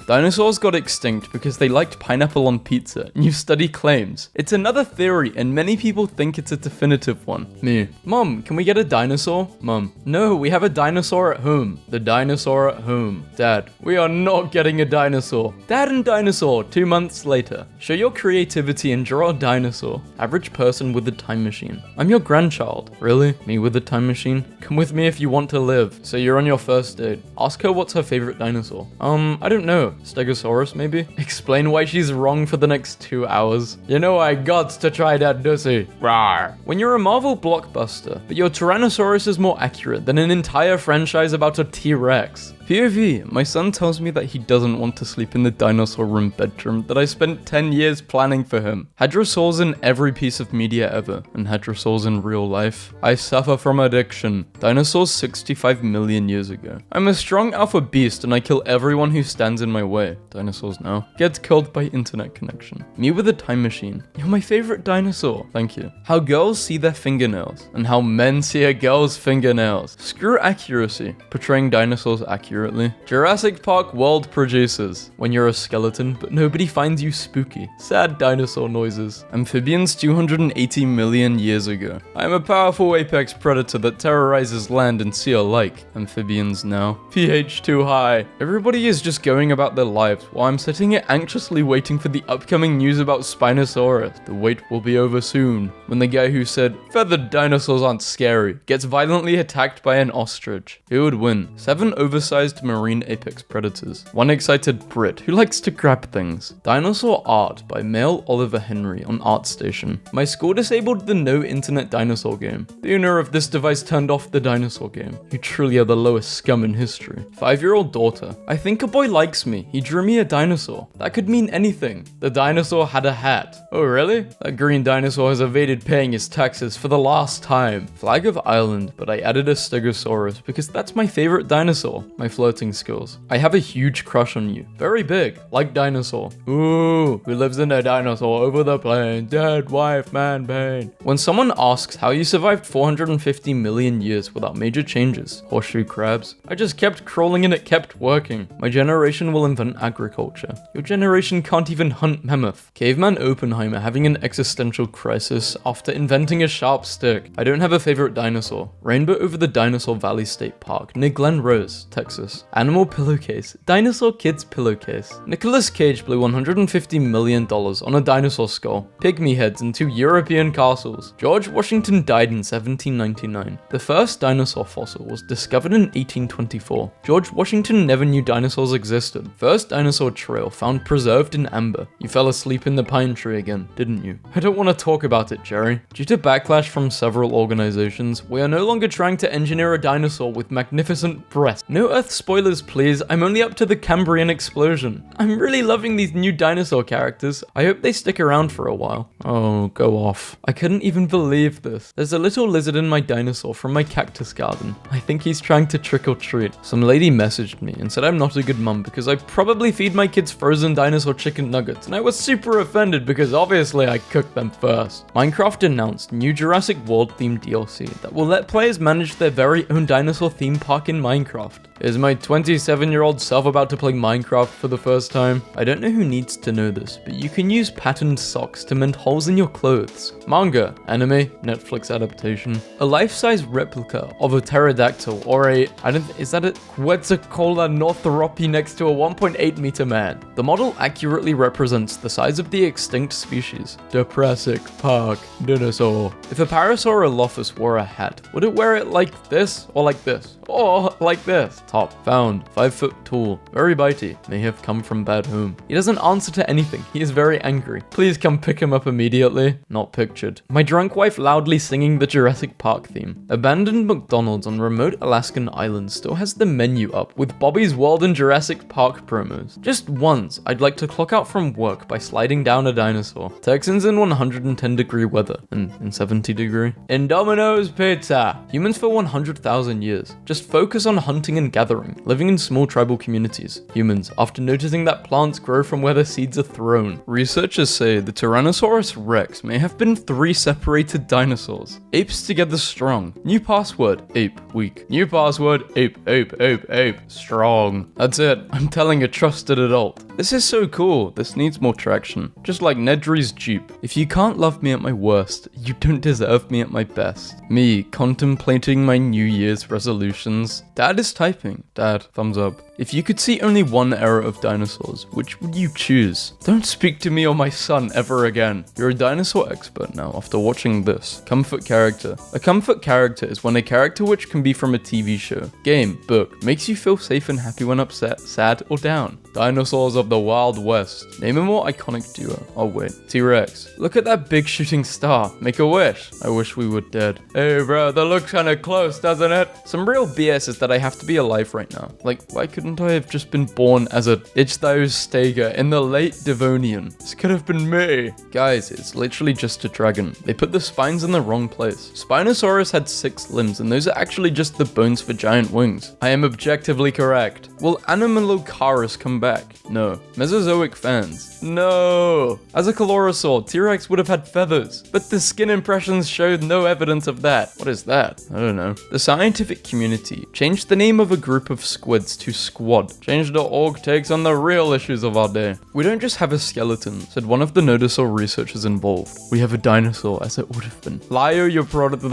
Dinosaurs got extinct because they liked pineapple on pizza. New study claims. It's another theory and many people think it's a definitive one. Me. Mom, can we get a dinosaur? Mom. No, we have a dinosaur at home. The dinosaur at home. Dad. We are not getting a dinosaur. Dad and dinosaur 2 months later. Show your creativity and draw a dinosaur. Average person with a time machine. I'm your grandchild. Really? Me with a time machine? Come with me if you want to live. So you're on your first date. Ask her what's her favorite dinosaur. I don't know. Stegosaurus, maybe? Explain why she's wrong for the next 2 hours. You know I got to try that dussy. Rawr. When you're a Marvel blockbuster, but your Tyrannosaurus is more accurate than an entire franchise about a T-Rex. POV, my son tells me that he doesn't want to sleep in the dinosaur room bedroom that I spent 10 years planning for him. Hadrosaurs in every piece of media ever, and hadrosaurs in real life. I suffer from addiction. Dinosaurs 65 million years ago. I'm a strong alpha beast and I kill everyone who stands in my way. Dinosaurs now. Gets killed by internet connection. Me with a time machine. You're my favorite dinosaur. Thank you. How girls see their fingernails, and how men see a girl's fingernails. Screw accuracy. Portraying dinosaurs accurately. Jurassic Park World producers. When you're a skeleton, but nobody finds you spooky. Sad dinosaur noises. Amphibians 280 million years ago. I am a powerful apex predator that terrorizes land and sea alike. Amphibians now. pH too high. Everybody is just going about their lives while I'm sitting here anxiously waiting for the upcoming news about Spinosaurus. The wait will be over soon. When the guy who said, feathered dinosaurs aren't scary, gets violently attacked by an ostrich. Who would win? 7 oversized specialized marine apex predators. One excited Brit who likes to grab things. Dinosaur Art by male Oliver Henry on ArtStation. My school disabled the no internet dinosaur game. The owner of this device turned off the dinosaur game. You truly are the lowest scum in history. 5-year-old daughter. I think a boy likes me. He drew me a dinosaur. That could mean anything. The dinosaur had a hat. Oh really? That green dinosaur has evaded paying his taxes for the last time. Flag of Ireland, but I added a Stegosaurus because that's my favorite dinosaur. My flirting skills. I have a huge crush on you. Very big, like dinosaur. Ooh, who lives in a dinosaur over the plain? Dead wife, man, pain. When someone asks how you survived 450 million years without major changes, horseshoe crabs, I just kept crawling and it kept working. My generation will invent agriculture. Your generation can't even hunt mammoth. Caveman Oppenheimer having an existential crisis after inventing a sharp stick. I don't have a favorite dinosaur. Rainbow over the Dinosaur Valley State Park near Glen Rose, Texas. Animal pillowcase. Dinosaur Kids pillowcase. Nicolas Cage blew $150 million on a dinosaur skull, pygmy heads, and 2 European castles. George Washington died in 1799. The first dinosaur fossil was discovered in 1824. George Washington never knew dinosaurs existed. First dinosaur trail found preserved in amber. You fell asleep in the pine tree again, didn't you? I don't want to talk about it, Jerry. Due to backlash from several organizations, we are no longer trying to engineer a dinosaur with magnificent breasts. No Earth spoilers, please. I'm only up to the Cambrian explosion. I'm really loving these new dinosaur characters. I hope they stick around for a while. Oh, go off. I couldn't even believe this. There's a little lizard in my dinosaur from my cactus garden. I think he's trying to trick or treat. Some lady messaged me and said I'm not a good mum because I probably feed my kids frozen dinosaur chicken nuggets, and I was super offended because obviously I cooked them first. Minecraft announced new Jurassic World themed DLC that will let players manage their very own dinosaur theme park in Minecraft. Is my 27-year-old self about to play Minecraft for the first time? I don't know who needs to know this, but you can use patterned socks to mend holes in your clothes. Manga, anime, Netflix adaptation. A life-size replica of a pterodactyl or is that a Quetzalcoatl Northuropi next to a 1.8 meter man. The model accurately represents the size of the extinct species. Jurassic Park dinosaur. If a Parasaurolophus wore a hat, would it wear it like this or like this? Or like this? Top. Found. 5 foot tall. Very bitey. May have come from bad home. He doesn't answer to anything. He is very angry. Please come pick him up immediately. Not pictured. My drunk wife loudly singing the Jurassic Park theme. Abandoned McDonald's on remote Alaskan island still has the menu up with Bobby's World and Jurassic Park promos. Just once, I'd like to clock out from work by sliding down a dinosaur. Texans in 110 degree weather. And in 70 degree. In Domino's Pizza. Humans for 100,000 years. Just focus on hunting and gathering, living in small tribal communities. Humans, after noticing that plants grow from where the seeds are thrown. Researchers say the Tyrannosaurus rex may have been 3 separated dinosaurs. Apes together strong. New password, ape, weak. New password, ape, strong. That's it. I'm telling a trusted adult. This is so cool. This needs more traction. Just like Nedry's Jeep. If you can't love me at my worst, you don't deserve me at my best. Me, contemplating my New Year's resolutions. Dad is typing. Dad, thumbs up. If you could see only one era of dinosaurs, which would you choose? Don't speak to me or my son ever again. You're a dinosaur expert now after watching this. Comfort character. A comfort character is when a character which can be from a TV show, game, book, makes you feel safe and happy when upset, sad, or down. Dinosaurs of the Wild West. Name a more iconic duo. Oh wait. T-Rex. Look at that big shooting star. Make a wish. I wish we were dead. Hey bro, that looks kinda close, doesn't it? Some real BS is that I have to be alive right now. Like, why couldn't I have just been born as a Ichthyosaur in the late Devonian? This could have been me. Guys, it's literally just a dragon. They put the spines in the wrong place. Spinosaurus had 6 limbs, and those are actually just the bones for giant wings. I am objectively correct. Will Anomalocaris come back? No. Mesozoic fans? No. As a Calorosaur, T-Rex would have had feathers, but the skin impressions showed no evidence of that. What is that? I don't know. The scientific community changed the name of a group of squids to Squad. Change.org takes on the real issues of our day. We don't just have a skeleton, said one of the Nodosaur researchers involved. We have a dinosaur as it would have been. Liar, your product.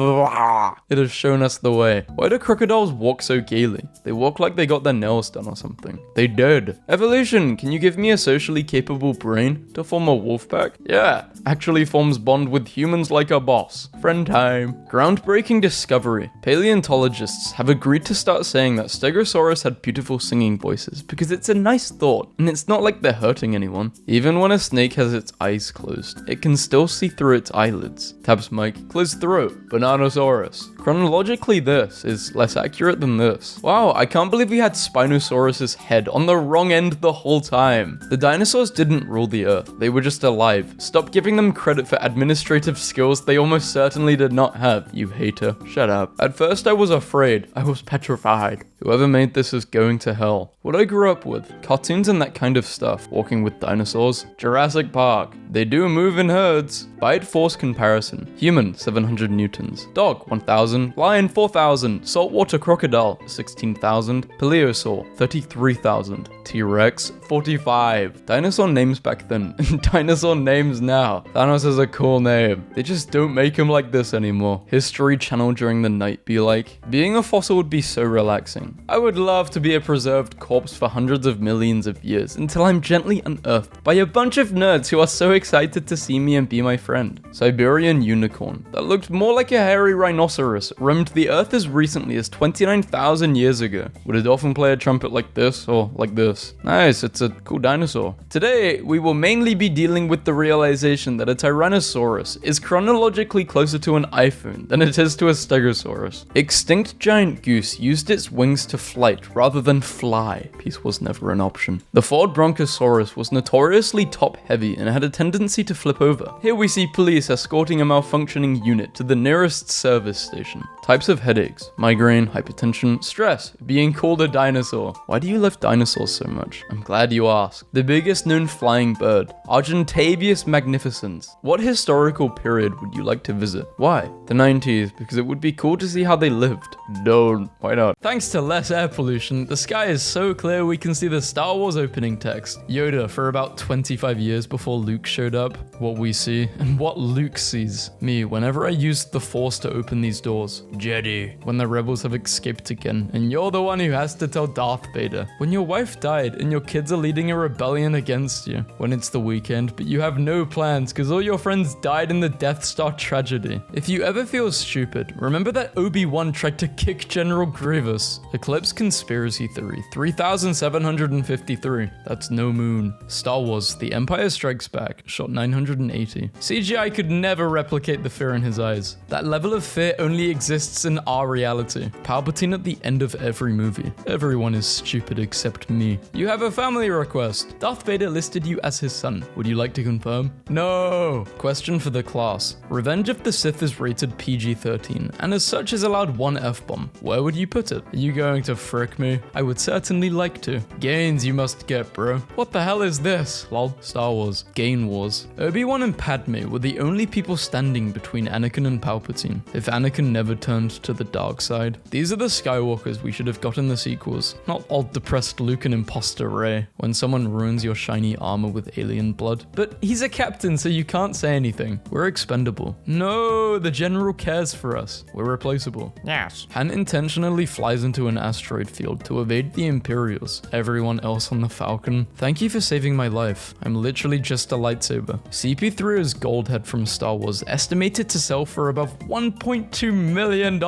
It has shown us the way. Why do crocodiles walk so gaily? They walk like they got their nails done or something. They did. Evolution, can can you give me a socially capable brain to form a wolf pack? Yeah, actually forms bond with humans like a boss. Friend time. Groundbreaking discovery. Paleontologists have agreed to start saying that Stegosaurus had beautiful singing voices because it's a nice thought, and it's not like they're hurting anyone. Even when a snake has its eyes closed, it can still see through its eyelids. Tabs Mike, closed throat, Bananosaurus. Chronologically, this is less accurate than this. Wow, I can't believe we had Spinosaurus's head on the wrong end the whole time. The dinosaurs didn't rule the earth, they were just alive. Stop giving them credit for administrative skills they almost certainly did not have, you hater. Shut up. At first I was afraid, I was petrified. Whoever made this is going to hell. What I grew up with, cartoons and that kind of stuff, walking with dinosaurs. Jurassic Park, they do move in herds. Bite force comparison, human 700 newtons, dog 1000, lion 4000, saltwater crocodile 16,000, plesiosaur 33,000, T-Rex 45. Dinosaur names back then, dinosaur names now. Thanos is a cool name. They just don't make him like this anymore. History Channel during the night be like, being a fossil would be so relaxing. I would love to be a preserved corpse for hundreds of millions of years until I'm gently unearthed by a bunch of nerds who are so excited to see me and be my friend. Siberian unicorn that looked more like a hairy rhinoceros roamed the earth as recently as 29,000 years ago. Would a dolphin play a trumpet like this or like this? Nice, it's a cool dinosaur. Today, we will mainly be dealing with the realization that a Tyrannosaurus is chronologically closer to an iPhone than it is to a Stegosaurus. Extinct giant goose used its wings to flight rather than fly. Peace was never an option. The Ford Brontosaurus was notoriously top-heavy and had a tendency to flip over. Here we see police escorting a malfunctioning unit to the nearest service station. Types of headaches: migraine, hypertension, stress, being called a dinosaur. Why do you love dinosaurs so much? I'm glad you asked. The biggest known flying bird, Argentavius magnificens. What historical period would you like to visit? Why? The 90s, because it would be cool to see how they lived. Don't. Why not? Thanks to less air pollution, the sky is so clear we can see the Star Wars opening text. Yoda for about 25 years before Luke showed up. What we see, and what Luke sees. Me, whenever I used the Force to open these doors. Jedi, when the rebels have escaped again, and you're the one who has to tell Darth Vader. When your wife died, and your kids are leading a rebellion against you. When it's the weekend, but you have no plans because all your friends died in the Death Star tragedy. If you ever feel stupid, remember that Obi-Wan tried to kick General Grievous. Eclipse conspiracy theory, 3,753. That's no moon. Star Wars, The Empire Strikes Back, shot 980. CGI could never replicate the fear in his eyes. That level of fear only exists in our reality. Palpatine at the end of every movie. Everyone is stupid except me. You have a family request. Darth Vader listed you as his son. Would you like to confirm? No. Question for the class. Revenge of the Sith is rated PG-13, and as such is allowed one F-bomb. Where would you put it? Are you going to frick me? I would certainly like to. Gains you must get, bro. What the hell is this? Lol. Star Wars. Gain Wars. Obi-Wan and Padme were the only people standing between Anakin and Palpatine. If Anakin never turned to the dark side. These are the Skywalkers we should have got in the sequels. Not old depressed Luke and imposter Rey, when someone ruins your shiny armor with alien blood. But he's a captain, so you can't say anything. We're expendable. No, the general cares for us. We're replaceable. Yes. Han intentionally flies into an asteroid field to evade the Imperials. Everyone else on the Falcon. Thank you for saving my life. I'm literally just a lightsaber. CP3's gold head from Star Wars estimated to sell for above $1.2 million.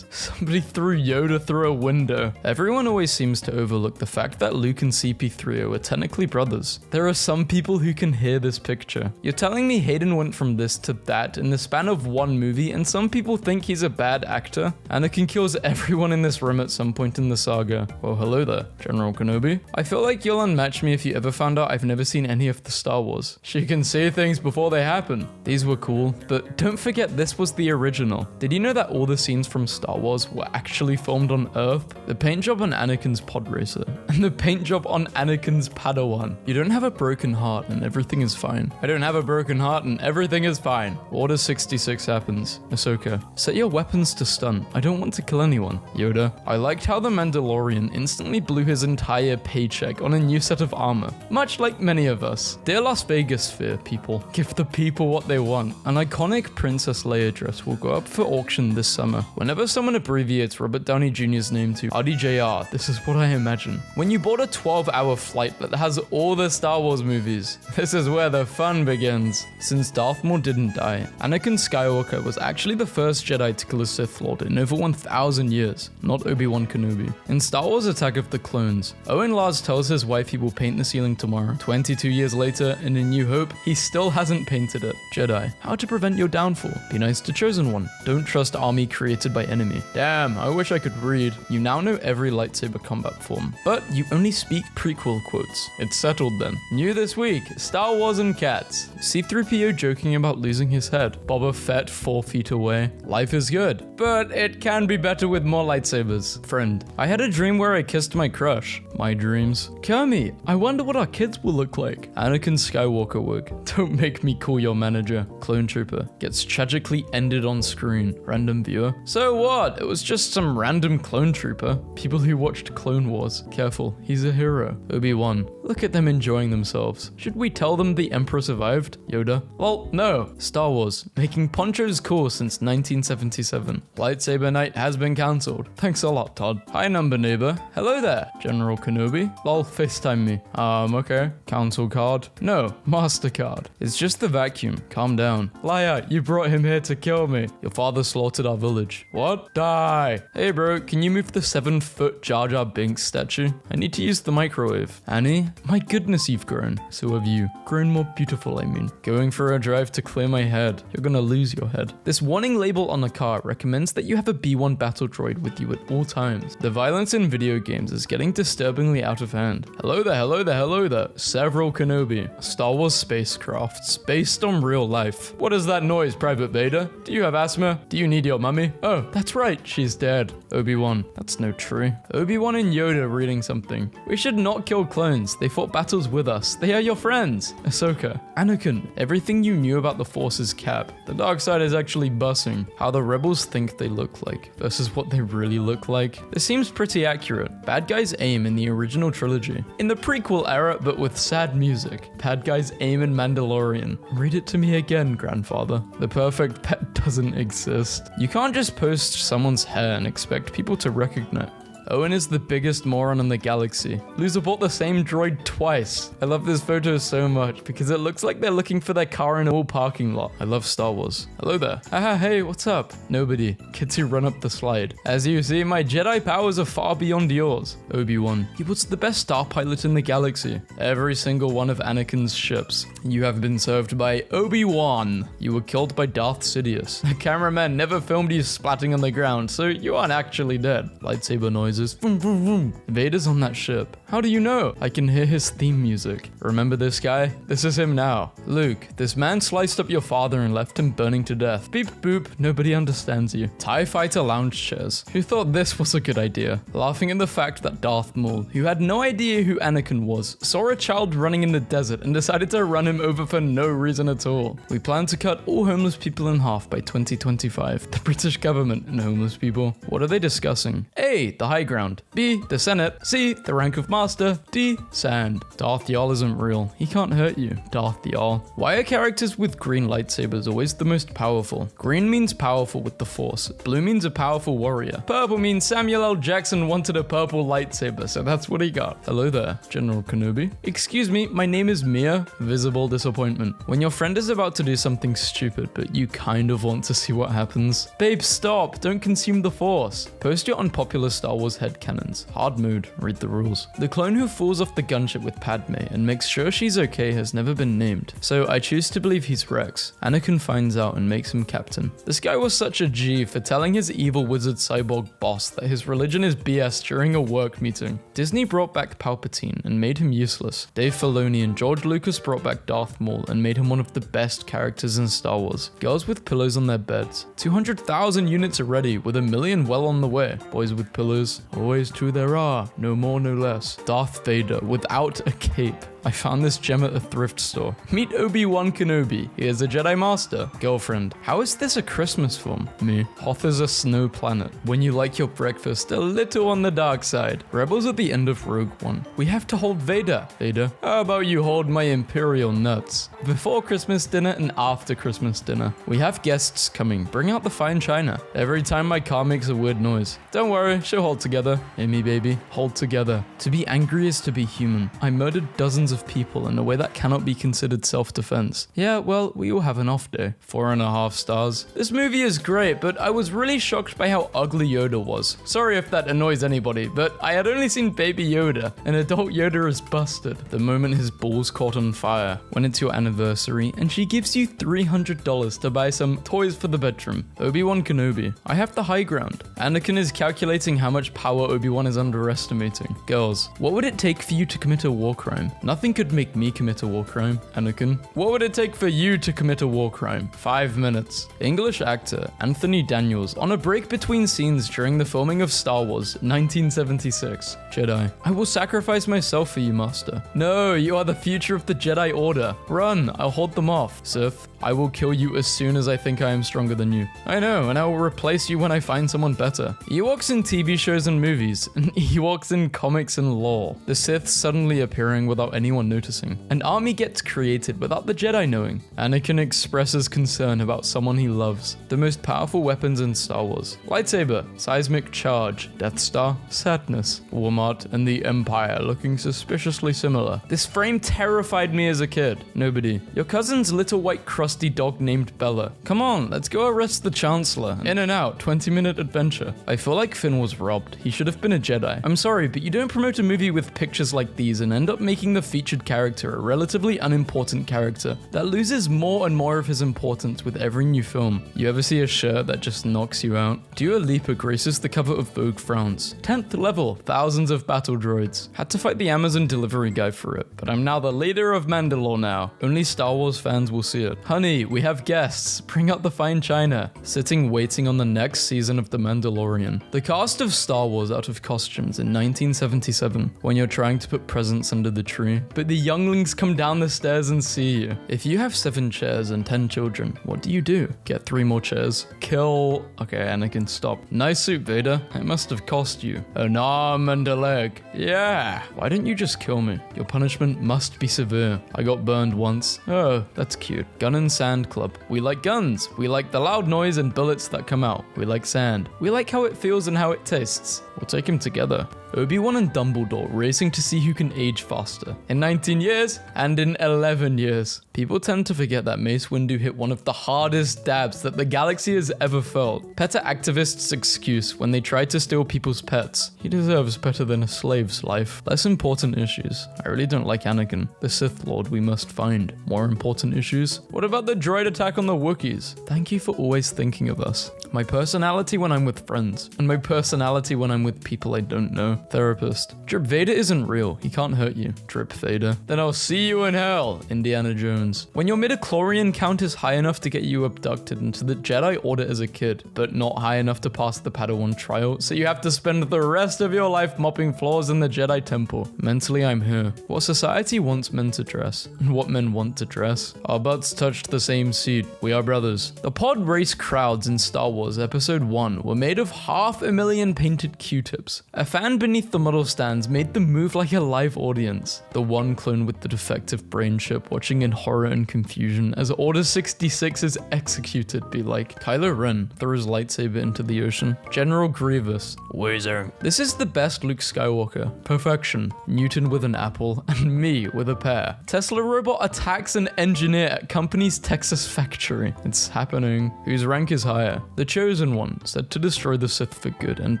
Somebody threw Yoda through a window. Everyone always seems to overlook the fact that Luke and CP3 are technically brothers. There are some people who can hear this picture. You're telling me Hayden went from this to that in the span of one movie, and some people think he's a bad actor? Anakin kills everyone in this room at some point in the saga. Well, hello there, General Kenobi. I feel like you'll unmatch me if you ever found out I've never seen any of the Star Wars. She can see things before they happen. These were cool, but don't forget this was the original. Did you know that all the scenes from Star Wars were actually filmed on Earth? The paint job on Anakin's pod racer, and the paint job on Anakin's Padawan. You don't have a broken heart and everything is fine. I don't have a broken heart and everything is fine. Order 66 happens. Ahsoka, set your weapons to stun. I don't want to kill anyone. Yoda, I liked how the Mandalorian instantly blew his entire paycheck on a new set of armor, much like many of us. Dear Las Vegas Sphere people, give the people what they want. An iconic Princess Leia dress will go up for auction this summer. Whenever someone abbreviates Robert Downey Jr.'s name to RDJR, this is what I imagine. When you board a 12-hour flight satellite that has all the Star Wars movies. This is where the fun begins. Since Darth Maul didn't die, Anakin Skywalker was actually the first Jedi to kill a Sith Lord in over 1,000 years, not Obi-Wan Kenobi. In Star Wars Attack of the Clones, Owen Lars tells his wife he will paint the ceiling tomorrow. 22 years later, in A New Hope, he still hasn't painted it. Jedi, how to prevent your downfall. Be nice to Chosen One. Don't trust army created by enemy. Damn, I wish I could read. You now know every lightsaber combat form, but you only speak prequel quotes. It's settled then. New this week, Star Wars and cats. C-3PO joking about losing his head. Boba Fett 4 feet away. Life is good, but it can be better with more lightsabers. Friend, I had a dream where I kissed my crush. My dreams. Kermie, I wonder what our kids will look like. Anakin Skywalker wig. Don't make me call your manager. Clone Trooper gets tragically ended on screen. Random viewer. So what? It was just some random clone trooper. People who watched Clone Wars. Careful, he's a hero. Obi-Wan. Look at them enjoying themselves. Should we tell them the Emperor survived? Yoda. Well, no. Star Wars. Making ponchos cool since 1977. Lightsaber night has been cancelled. Thanks a lot, Todd. Hi, number neighbor. Hello there, General Kenobi. Lol, FaceTime me. Okay. Council card. No, MasterCard. It's just the vacuum. Calm down. Liar, you brought him here to kill me. Your father slaughtered our village. What? Die. Hey bro, can you move the 7-foot Jar Jar Binks statue? I need to use the microwave. Annie? My goodness, you've grown. So have you. Grown more beautiful, I mean. Going for a drive to clear my head. You're gonna lose your head. This warning label on the car recommends that you have a B1 battle droid with you at all times. The violence in video games is getting disturbingly out of hand. Hello there, hello there, hello there. Several Kenobi. Star Wars spacecrafts based on real life. What is that noise, Private Vader? Do you have asthma? Do you need your mummy? Oh, that's right, she's dead. Obi-Wan. That's no true. Obi-Wan and Yoda reading something. We should not kill clones. They fought battles with us. They are your friends. Ahsoka. Anakin. Everything you knew about the Force is cap. The dark side is actually bussing. How the rebels think they look like versus what they really look like. This seems pretty accurate. Bad guys aim in the original trilogy. In the prequel era, but with sad music. Bad guys aim in Mandalorian. Read it to me again, grandfather. The perfect pet doesn't exist. You can't just post someone's hair and expect people to recognize. Owen is the biggest moron in the galaxy. Loser bought the same droid twice. I love this photo so much because it looks like they're looking for their car in a whole parking lot. I love Star Wars. Hello there. Haha, hey, what's up? Nobody. Kids who run up the slide. As you see, my Jedi powers are far beyond yours. Obi-Wan. He was the best star pilot in the galaxy. Every single one of Anakin's ships. You have been served by Obi-Wan. You were killed by Darth Sidious. The cameraman never filmed you splatting on the ground, so you aren't actually dead. Lightsaber noises. Vroom, vroom, vroom. Vader's on that ship. How do you know? I can hear his theme music. Remember this guy? This is him now. Luke, this man sliced up your father and left him burning to death. Beep boop, nobody understands you. TIE Fighter lounge chairs. Who thought this was a good idea? Laughing at the fact that Darth Maul, who had no idea who Anakin was, saw a child running in the desert and decided to run him over for no reason at all. We plan to cut all homeless people in half by 2025. The British government and homeless people. What are they discussing? A, the high ground. B, the Senate. C, the rank of master. D, sand. Darth Yahl isn't real. He can't hurt you. Darth Yahl. Why are characters with green lightsabers always the most powerful? Green means powerful with the Force. Blue means a powerful warrior. Purple means Samuel L. Jackson wanted a purple lightsaber, so that's what he got. Hello there, General Kenobi. Excuse me, my name is Mia. Visible disappointment. When your friend is about to do something stupid, but you kind of want to see what happens. Babe, stop. Don't consume the Force. Post your unpopular Star Wars headcanons. Hard mood. Read the rules. The clone who falls off the gunship with Padme and makes sure she's okay has never been named, so I choose to believe he's Rex. Anakin finds out and makes him captain. This guy was such a G for telling his evil wizard cyborg boss that his religion is BS during a work meeting. Disney brought back Palpatine and made him useless. Dave Filoni and George Lucas brought back Darth Maul and made him one of the best characters in Star Wars. Girls with pillows on their beds. 200,000 units are ready, with 1 million well on the way. Boys with pillows. Always true there are. No more, no less. Darth Vader without a cape. I found this gem at a thrift store. Meet Obi-Wan Kenobi. He is a Jedi Master. Girlfriend. How is this a Christmas film? Me. Hoth is a snow planet. When you like your breakfast a little on the dark side. Rebels at the end of Rogue One. We have to hold Vader. Vader. How about you hold my Imperial nuts? Before Christmas dinner and after Christmas dinner. We have guests coming. Bring out the fine china. Every time my car makes a weird noise. Don't worry, she'll hold together. Amy, baby. Hold together. To be angry is to be human. I murdered dozens of people in a way that cannot be considered self-defense. Yeah, well, we all have an off day. 4.5 stars. This movie is great, but I was really shocked by how ugly Yoda was. Sorry if that annoys anybody, but I had only seen Baby Yoda. An adult Yoda is busted. The moment his balls caught on fire. When it's your anniversary, and she gives you $300 to buy some toys for the bedroom. Obi-Wan Kenobi. I have the high ground. Anakin is calculating how much power Obi-Wan is underestimating. Girls, what would it take for you to commit a war crime? Nothing could make me commit a war crime. Anakin, what would it take for you to commit a war crime? 5 minutes. English actor Anthony Daniels on a break between scenes during the filming of Star Wars 1976. Jedi, I will sacrifice myself for you, Master. No, you are the future of the Jedi Order. Run, I'll hold them off. Sith, I will kill you as soon as I think I am stronger than you. I know, and I will replace you when I find someone better. Ewoks in TV shows and movies, and Ewoks in comics and lore. The Sith suddenly appearing without anyone noticing. An army gets created without the Jedi knowing. Anakin expresses concern about someone he loves. The most powerful weapons in Star Wars. Lightsaber, seismic charge, Death Star, sadness, Walmart, and the Empire looking suspiciously similar. This frame terrified me as a kid. Nobody. Your cousin's little white crusty dog named Bella. Come on, let's go arrest the Chancellor. In and out, 20-minute adventure. I feel like Finn was robbed. He should have been a Jedi. I'm sorry, but you don't promote a movie with pictures like these and end up making the featured character a relatively unimportant character that loses more and more of his importance with every new film. You ever see a shirt that just knocks you out? Dua Lipa graces the cover of Vogue France. 10th level, thousands of battle droids. Had to fight the Amazon delivery guy for it, but I'm now the leader of Mandalore now. Only Star Wars fans will see it. Honey, we have guests. Bring out the fine china. Sitting waiting on the next season of The Mandalorian. The cast of Star Wars out of costumes in 1977 when you're trying to put presents under the tree, but the younglings come down the stairs and see you. If you have 7 chairs and 10 children, what do? Get 3 more chairs. Kill... Okay, Anakin, stop. Nice suit, Vader. It must have cost you an arm and a leg. Yeah. Why don't you just kill me? Your punishment must be severe. I got burned once. Oh, that's cute. Gun and Sand Club. We like guns. We like the loud noise and bullets that come out. We like sand. We like how it feels and how it tastes. We'll take him together. Obi-Wan and Dumbledore racing to see who can age faster. In 19 years and in 11 years. People tend to forget that Mace Windu hit one of the hardest dabs that the galaxy has ever felt. PETA activists' excuse when they try to steal people's pets. He deserves better than a slave's life. Less important issues. I really don't like Anakin, the Sith Lord we must find. More important issues? What about the droid attack on the Wookiees? Thank you for always thinking of us. My personality when I'm with friends, and my personality when I'm with people I don't know. Therapist. Drip Vader isn't real. He can't hurt you. Drip Vader. Then I'll see you in hell, Indiana Jones. When your midichlorian count is high enough to get you abducted into the Jedi Order as a kid, but not high enough to pass the Padawan trial, so you have to spend the rest of your life mopping floors in the Jedi Temple. Mentally, I'm here. What society wants men to dress, and what men want to dress. Our butts touched the same seat. We are brothers. The pod race crowds in Star Wars Episode 1 were made of 500,000 painted Q-tips. A fan beneath the model stands made them move like a live audience. The one clone with the defective brain chip watching in horror and confusion as Order 66 is executed be like, Kylo Ren throws lightsaber into the ocean. General Grievous. Whizzer. This is the best Luke Skywalker. Perfection. Newton with an apple and me with a pear. Tesla robot attacks an engineer at company's Texas factory. It's happening. Whose rank is higher? The Chosen One, said to destroy the Sith for good and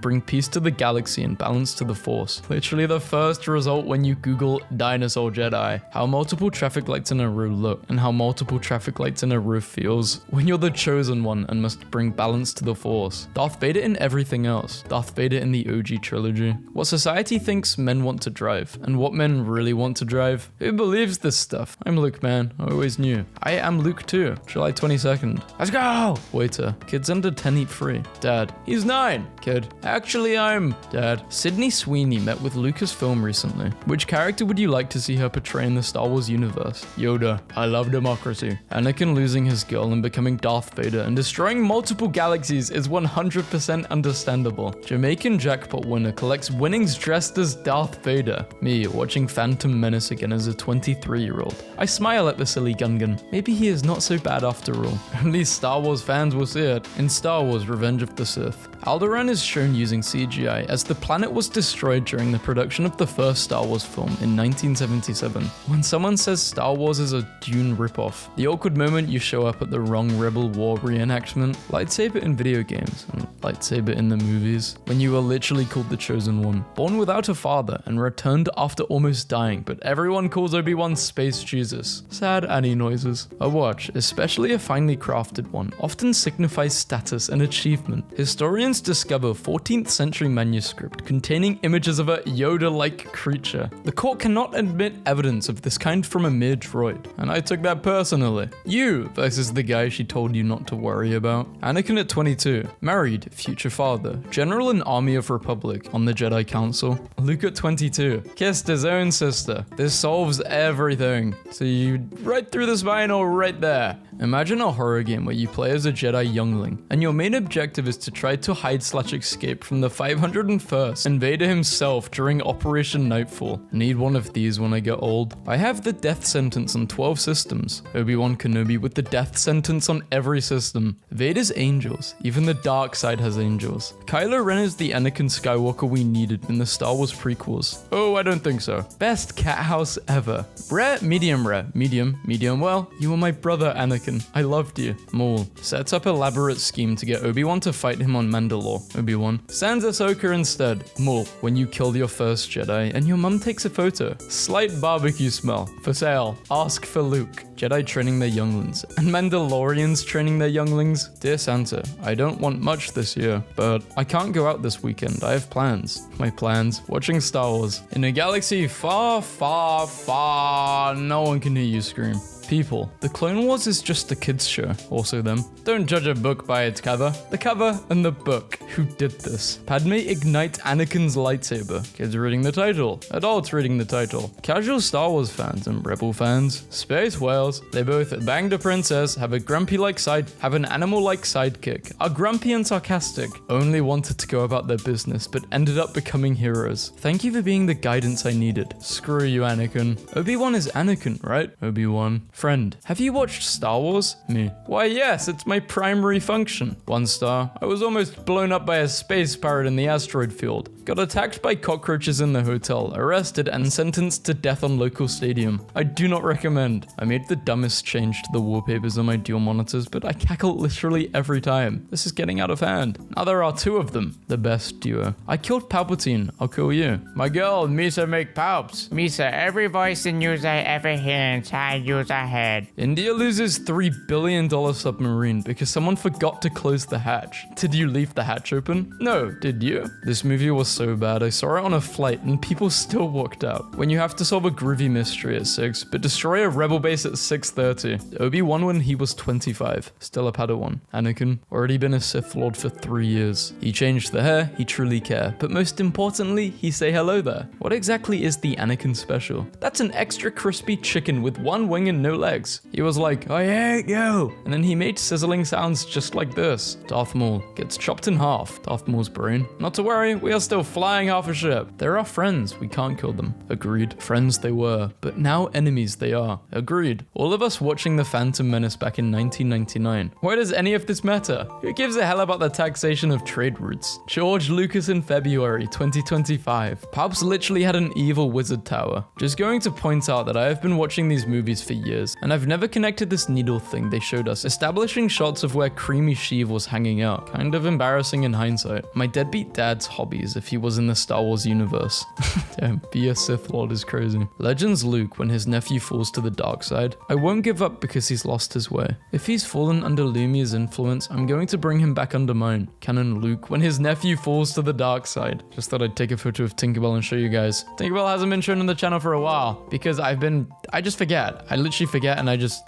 bring peace to the galaxy and balance to the Force. Literally the first result when you Google dinosaur Jedi. How multiple traffic lights in a row look and how multiple traffic lights in a row feels when you're the Chosen One and must bring balance to the Force. Darth Vader in everything else. Darth Vader in the OG trilogy. What society thinks men want to drive and what men really want to drive. Who believes this stuff? I'm Luke, man. I always knew. I am Luke too. July 22nd. Let's go! Waiter. Kids under 10 eat free. Dad. He's 9. Kid. Actually, I'm time. Dad, Sydney Sweeney met with Lucasfilm recently. Which character would you like to see her portray in the Star Wars universe? Yoda. I love democracy. Anakin losing his girl and becoming Darth Vader and destroying multiple galaxies is 100% understandable. Jamaican jackpot winner collects winnings dressed as Darth Vader. Me, watching Phantom Menace again as a 23-year-old. I smile at the silly Gungan. Maybe he is not so bad after all. Only Star Wars fans will see it. In Star Wars Revenge of the Sith, Alderaan is shown using CGI as the planet was destroyed during the production of the first Star Wars film in 1977. When someone says Star Wars is a Dune ripoff, the awkward moment you show up at the wrong Rebel War reenactment, lightsaber in video games, and lightsaber in the movies, when you were literally called the Chosen One, born without a father and returned after almost dying, but everyone calls Obi-Wan Space Jesus. Sad Annie noises. A watch, especially a finely crafted one, often signifies status and achievement. Historians discover 14th century manuscript containing images of a Yoda-like creature. The court cannot admit evidence of this kind from a mere droid, and I took that personally. You versus the guy she told you not to worry about. Anakin at 22, married, future father, general in Army of Republic on the Jedi Council. Luke at 22, kissed his own sister. This solves everything. So you right through the spine or right there. Imagine a horror game where you play as a Jedi youngling, and your main objective is to try to hide/escape from the 501st Invader himself during Operation Nightfall. Need one of these when I get old. I have the death sentence on 12 systems. Obi-Wan Kenobi with the death sentence on every system. Vader's angels. Even the dark side has angels. Kylo Ren is the Anakin Skywalker we needed in the Star Wars prequels. Oh, I don't think so. Best cat house ever. Rare, medium rare. Medium, medium well. You were my brother, Anakin. I loved you. Maul. Sets up elaborate scheme to get Obi-Wan to fight him on Mandalore. Obi-Wan. Sends Ahsoka instead. Maul. When you kill your first Jedi and your mum takes a photo. Slight barbecue smell. For sale. Ask for Luke. Jedi training their younglings. And Mandalorians training their younglings. Dear Santa, I don't want much this year, but I can't go out this weekend. I have plans. My plans. Watching Star Wars. In a galaxy far, far, far. No one can hear you scream. People. The Clone Wars is just a kids show. Also them. Don't judge a book by its cover. The cover and the book. Who did this? Padme ignites Anakin's lightsaber. Kids reading the title. Adults reading the title. Casual Star Wars fans and Rebel fans. Space whales. They both banged a princess, have an animal-like sidekick, are grumpy and sarcastic, only wanted to go about their business, but ended up becoming heroes. Thank you for being the guidance I needed. Screw you, Anakin. Obi-Wan is Anakin, right? Obi-Wan. Friend, have you watched Star Wars? Me. Why yes, it's my primary function. 1 star. I was almost blown up by a space pirate in the asteroid field. Got attacked by cockroaches in the hotel, arrested and sentenced to death on local stadium. I do not recommend. I made the dumbest change to the wallpapers on my dual monitors, but I cackle literally every time. This is getting out of hand. Now there are 2 of them. The best duo. I killed Palpatine. I'll kill you. My girl, Misa make palps. Misa, every voice and news I ever hear inside use a head. India loses $3 billion submarine because someone forgot to close the hatch. Did you leave the hatch open? No, did you? This movie was so bad. I saw it on a flight and people still walked out. When you have to solve a groovy mystery at 6, but destroy a rebel base at 6:30. Obi-Wan when he was 25. Still a Padawan. Anakin, already been a Sith Lord for 3 years. He changed the hair, he truly care. But most importantly, he say hello there. What exactly is the Anakin special? That's an extra crispy chicken with 1 wing and no legs. He was like, I hate you. And then he made sizzling sounds just like this. Darth Maul gets chopped in half. Darth Maul's brain. Not to worry, we are still flying half a ship. They're our friends, we can't kill them. Agreed. Friends they were, but now enemies they are. Agreed. All of us watching The Phantom Menace back in 1999. Why does any of this matter? Who gives a hell about the taxation of trade routes? George Lucas in February 2025. Palps literally had an evil wizard tower. Just going to point out that I have been watching these movies for years, and I've never connected this needle thing they showed us, establishing shots of where Creamy Sheev was hanging out. Kind of embarrassing in hindsight. My deadbeat dad's hobbies if he was in the Star Wars universe. Damn, be a Sith Lord is crazy. Legends Luke when his nephew falls to the dark side. I won't give up because he's lost his way. If he's fallen under Lumia's influence, I'm going to bring him back under mine. Canon Luke when his nephew falls to the dark side. Just thought I'd take a photo of Tinkerbell and show you guys. Tinkerbell hasn't been shown on the channel for a while because I just forget. I literally forget and I just